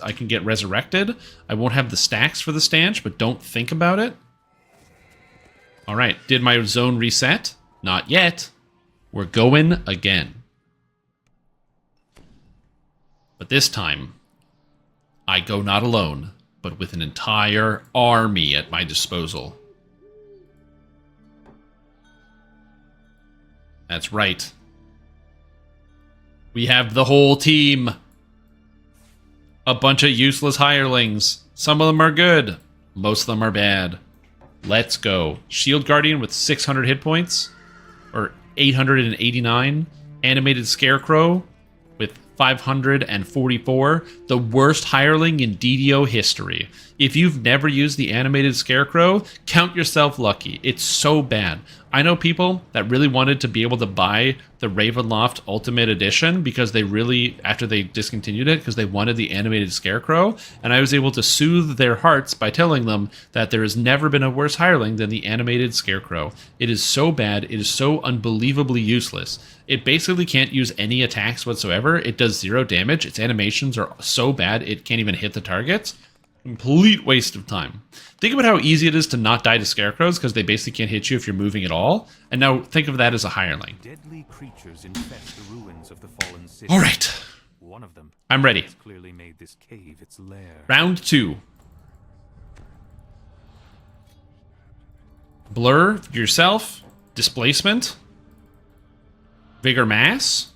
I can get resurrected. I won't have the stacks for the Stanch, but don't think about it. All right, did my zone reset? Not yet. We're going again. But this time, I go not alone, but with an entire army at my disposal. That's right. We have the whole team. A bunch of useless hirelings. Some of them are good. Most of them are bad. Let's go. Shield Guardian with 600 hit points. Or 889. Animated Scarecrow with 544. The worst hireling in DDO history. If you've never used the animated Scarecrow, count yourself lucky. It's so bad. I know people that really wanted to be able to buy the Ravenloft Ultimate Edition because they really, after they discontinued it, because they wanted the animated Scarecrow, and I was able to soothe their hearts by telling them that there has never been a worse hireling than the animated Scarecrow. It is so bad, it is so unbelievably useless. It basically can't use any attacks whatsoever. It does 0 damage. Its animations are so bad it can't even hit the targets. Complete waste of time. Think about how easy it is to not die to scarecrows because they basically can't hit you if you're moving at all. And now think of that as a hireling. Deadly creatures infest the ruins of the fallen city. All right. One of them I'm ready. has clearly made this cave its lair. Round 2. Blur yourself. Displacement. Vigor mass.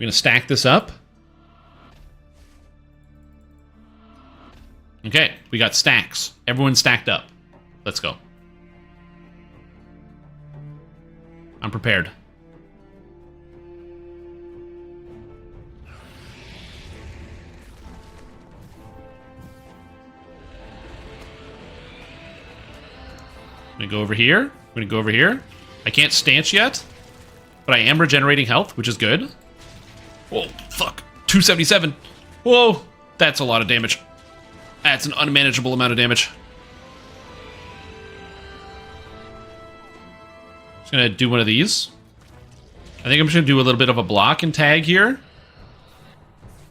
We're going to stack this up. Okay, we got stacks. Everyone's stacked up. Let's go. I'm prepared. I'm gonna go over here. I'm gonna go over here. I can't stance yet, but I am regenerating health, which is good. Whoa, fuck. 277. Whoa, that's a lot of damage. That's an unmanageable amount of damage. Just gonna do one of these. I think I'm just gonna do a little bit of a block and tag here.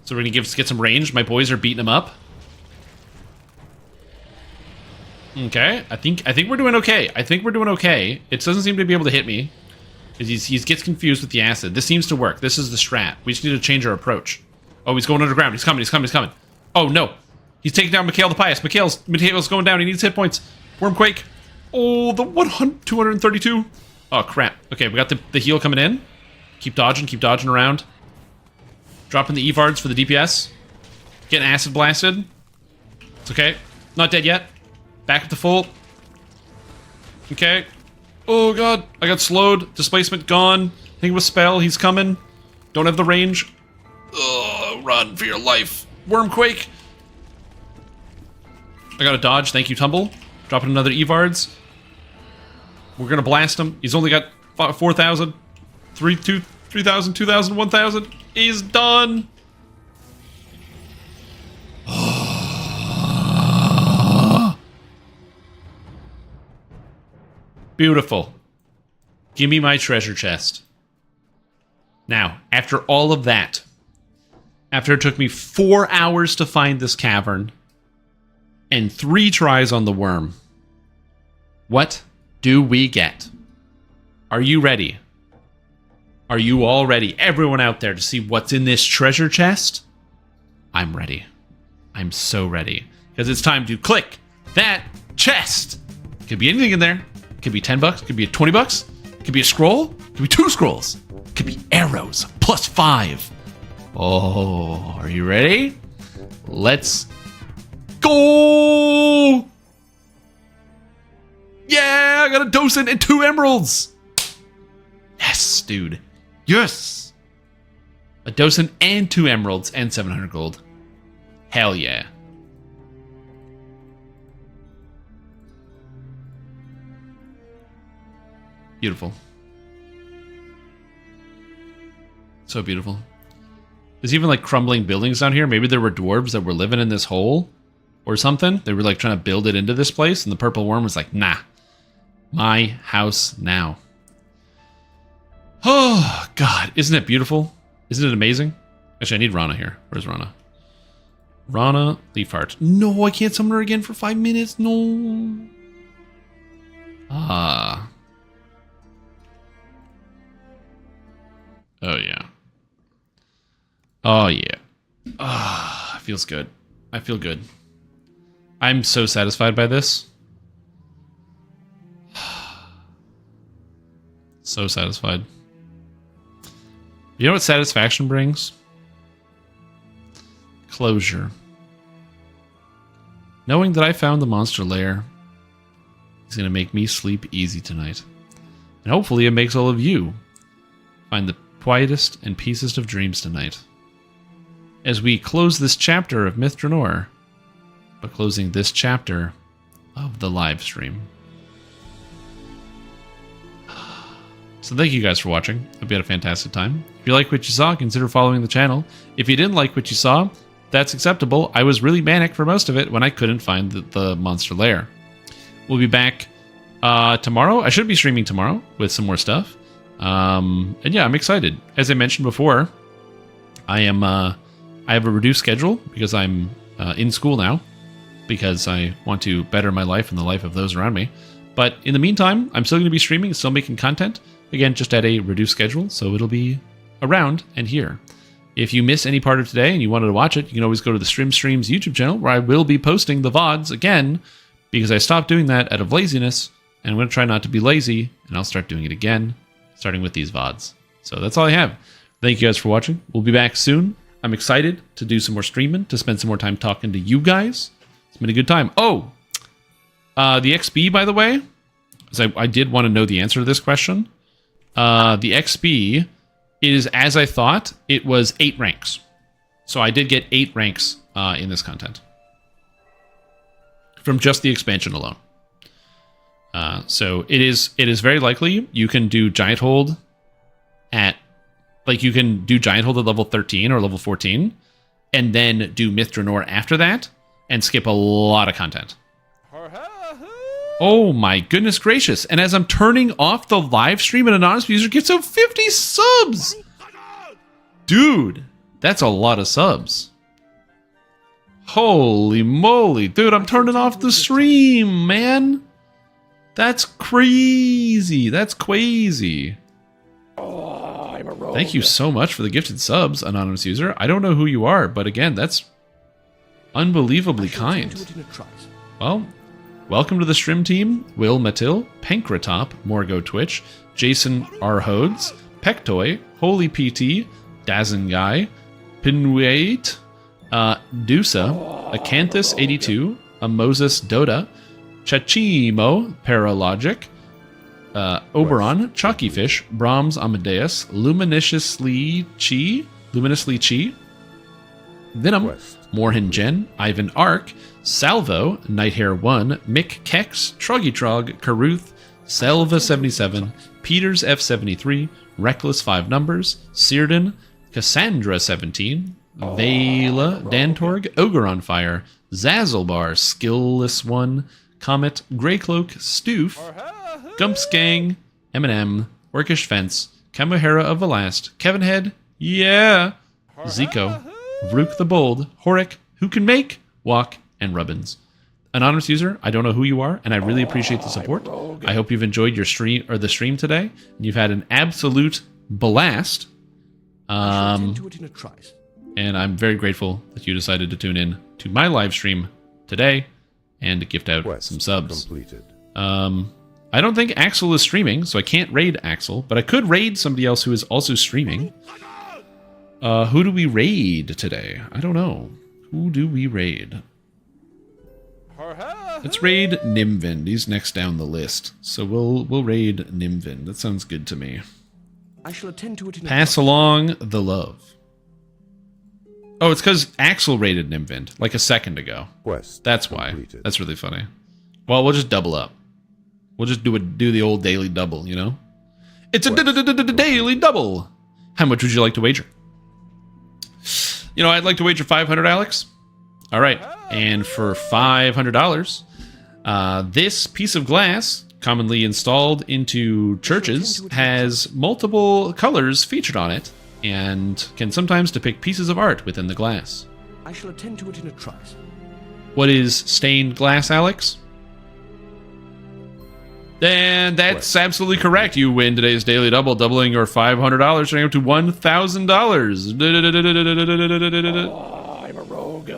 So we're gonna get some range. My boys are beating him up. Okay, I think we're doing okay. I think we're doing okay. It doesn't seem to be able to hit me. He gets confused with the acid. This seems to work. This is the strat. We just need to change our approach. Oh, he's going underground. He's coming. He's coming. He's coming. Oh no, he's taking down Mikhail the Pious. Mikhail's going down. He needs hit points. Wormquake. Oh, the 232. Oh crap. Okay, we got the heal coming in. Keep dodging around. Dropping the Evards for the DPS. Getting acid blasted. It's okay. Not dead yet. Back up to full. Okay. Oh god, I got slowed. Displacement gone. I think it was spell. He's coming. Don't have the range. Ugh, run for your life. Wormquake. I got a dodge. Thank you, Tumble. Dropping another Evards. We're gonna blast him. He's only got 4,000. 3,000, 2,000, 1,000. He's done. Beautiful. Give me my treasure chest. Now, after all of that, after it took me 4 hours to find this cavern and 3 tries on the worm, what do we get? Are you ready? Are you all ready? Everyone out there to see what's in this treasure chest? I'm ready. I'm so ready. Because it's time to click that chest. Could be anything in there. Could be $10, could be $20, could be a scroll, could be 2 scrolls, could be arrows, +5. Oh, are you ready? Let's go! Yeah, I got a docent and 2 emeralds. Yes, dude. Yes. A docent and 2 emeralds and 700 gold. Hell yeah. Beautiful. So beautiful. There's even like crumbling buildings down here. Maybe there were dwarves that were living in this hole or something. They were like trying to build it into this place, and the purple worm was like, nah. My house now. Oh, God. Isn't it beautiful? Isn't it amazing? Actually, I need Rana here. Where's Rana? Rana Leafheart. No, I can't summon her again for 5 minutes. No. Ah. Oh, yeah. Oh, yeah. Ah, feels good. I feel good. I'm so satisfied by this. So satisfied. You know what satisfaction brings? Closure. Knowing that I found the monster lair is going to make me sleep easy tonight. And hopefully it makes all of you find the quietest and peacest of dreams tonight. As we close this chapter of Myth Drannor, but closing this chapter of the live stream. So thank you guys for watching. Hope you had a fantastic time. If you like what you saw, consider following the channel. If you didn't like what you saw, that's acceptable. I was really manic for most of it when I couldn't find the monster lair. We'll be back tomorrow. I should be streaming tomorrow with some more stuff. And yeah, I'm excited. As I mentioned before, I have a reduced schedule because I'm in school now, because I want to better my life and the life of those around me. But in the meantime, I'm still going to be streaming, still making content. Again, just at a reduced schedule, so it'll be around and here. If you miss any part of today and you wanted to watch it, you can always go to the Streams YouTube channel, where I will be posting the VODs again, because I stopped doing that out of laziness, and I'm going to try not to be lazy, and I'll start doing it again, starting with these VODs. So that's all I have. Thank you guys for watching. We'll be back soon. I'm excited to do some more streaming, to spend some more time talking to you guys. It's been a good time. Oh, the XP, by the way, because I did want to know the answer to this question. The XP is, as I thought, it was 8 ranks. So I did get 8 ranks in this content. From just the expansion alone. So it is very likely you can do Giant Hold at, like, you can do Giant Hold at level 13 or level 14, and then do Myth Drannor after that, and skip a lot of content. Oh my goodness gracious. And as I'm turning off the live stream, an anonymous user gets out 50 subs! Dude, that's a lot of subs. Holy moly. Dude, I'm turning off the stream, man. That's crazy. That's crazy. I'm a rogue. Thank you so much for the gifted subs, anonymous user. I don't know who you are, but again, that's unbelievably kind. Well, welcome to the stream team. Will Matil, Pankratop, Morgo Twitch, Jason R. Hodes, Pectoy, Holy PT, Dazengai, Pinwait, Dusa, Acanthus82, a Moses Dota, Chachimo, Paralogic, Oberon, Chalky Fish, Brahms Amadeus, Luminously Chi, Venom, Morhin Jen, Ivan Ark, Salvo, Nighthair1, Mick Kex, Troggytrog, Caruth, Selva77, Peters F73, Reckless 5 Numbers, Searden, Cassandra17, Vela, Dantorg, Ogre on Fire, Zazzlebar, Skillless 1, Comet, Greycloak, Stoof, Gumpsgang, Eminem, Orcish Fence, Kamuhera of Velast, Kevinhead, yeah, Zico, Vrook the Bold, Horik, Who Can Make, Walk, and Rubbins. Anonymous user, I don't know who you are, and I really appreciate the support. I hope you've enjoyed your stream or the stream today, and you've had an absolute blast. And I'm very grateful that you decided to tune in to my live stream today and to gift out some subs. Completed. I don't think Axel is streaming, so I can't raid Axel, but I could raid somebody else who is also streaming. Who do we raid today? I don't know. Who do we raid? Let's raid Nimvind. He's next down the list. So we'll raid Nimvind. That sounds good to me. I shall attend to it in Pass along the love. Oh, it's because Axel raided Nimvind like a second ago. Quest That's why. completed. That's really funny. Well, we'll just double up. We'll just do the old daily double, you know? It's a daily double. How much would you like to wager? You know, I'd like to wager 500, Alex. All right. And for $500, this piece of glass, commonly installed into churches, has multiple colors featured on it and can sometimes depict pieces of art within the glass. I shall attend to it in a trice. What is stained glass, Alex? And that's absolutely correct. You win today's daily double, doubling your $500, turning up to $1,000. I'm a rogue.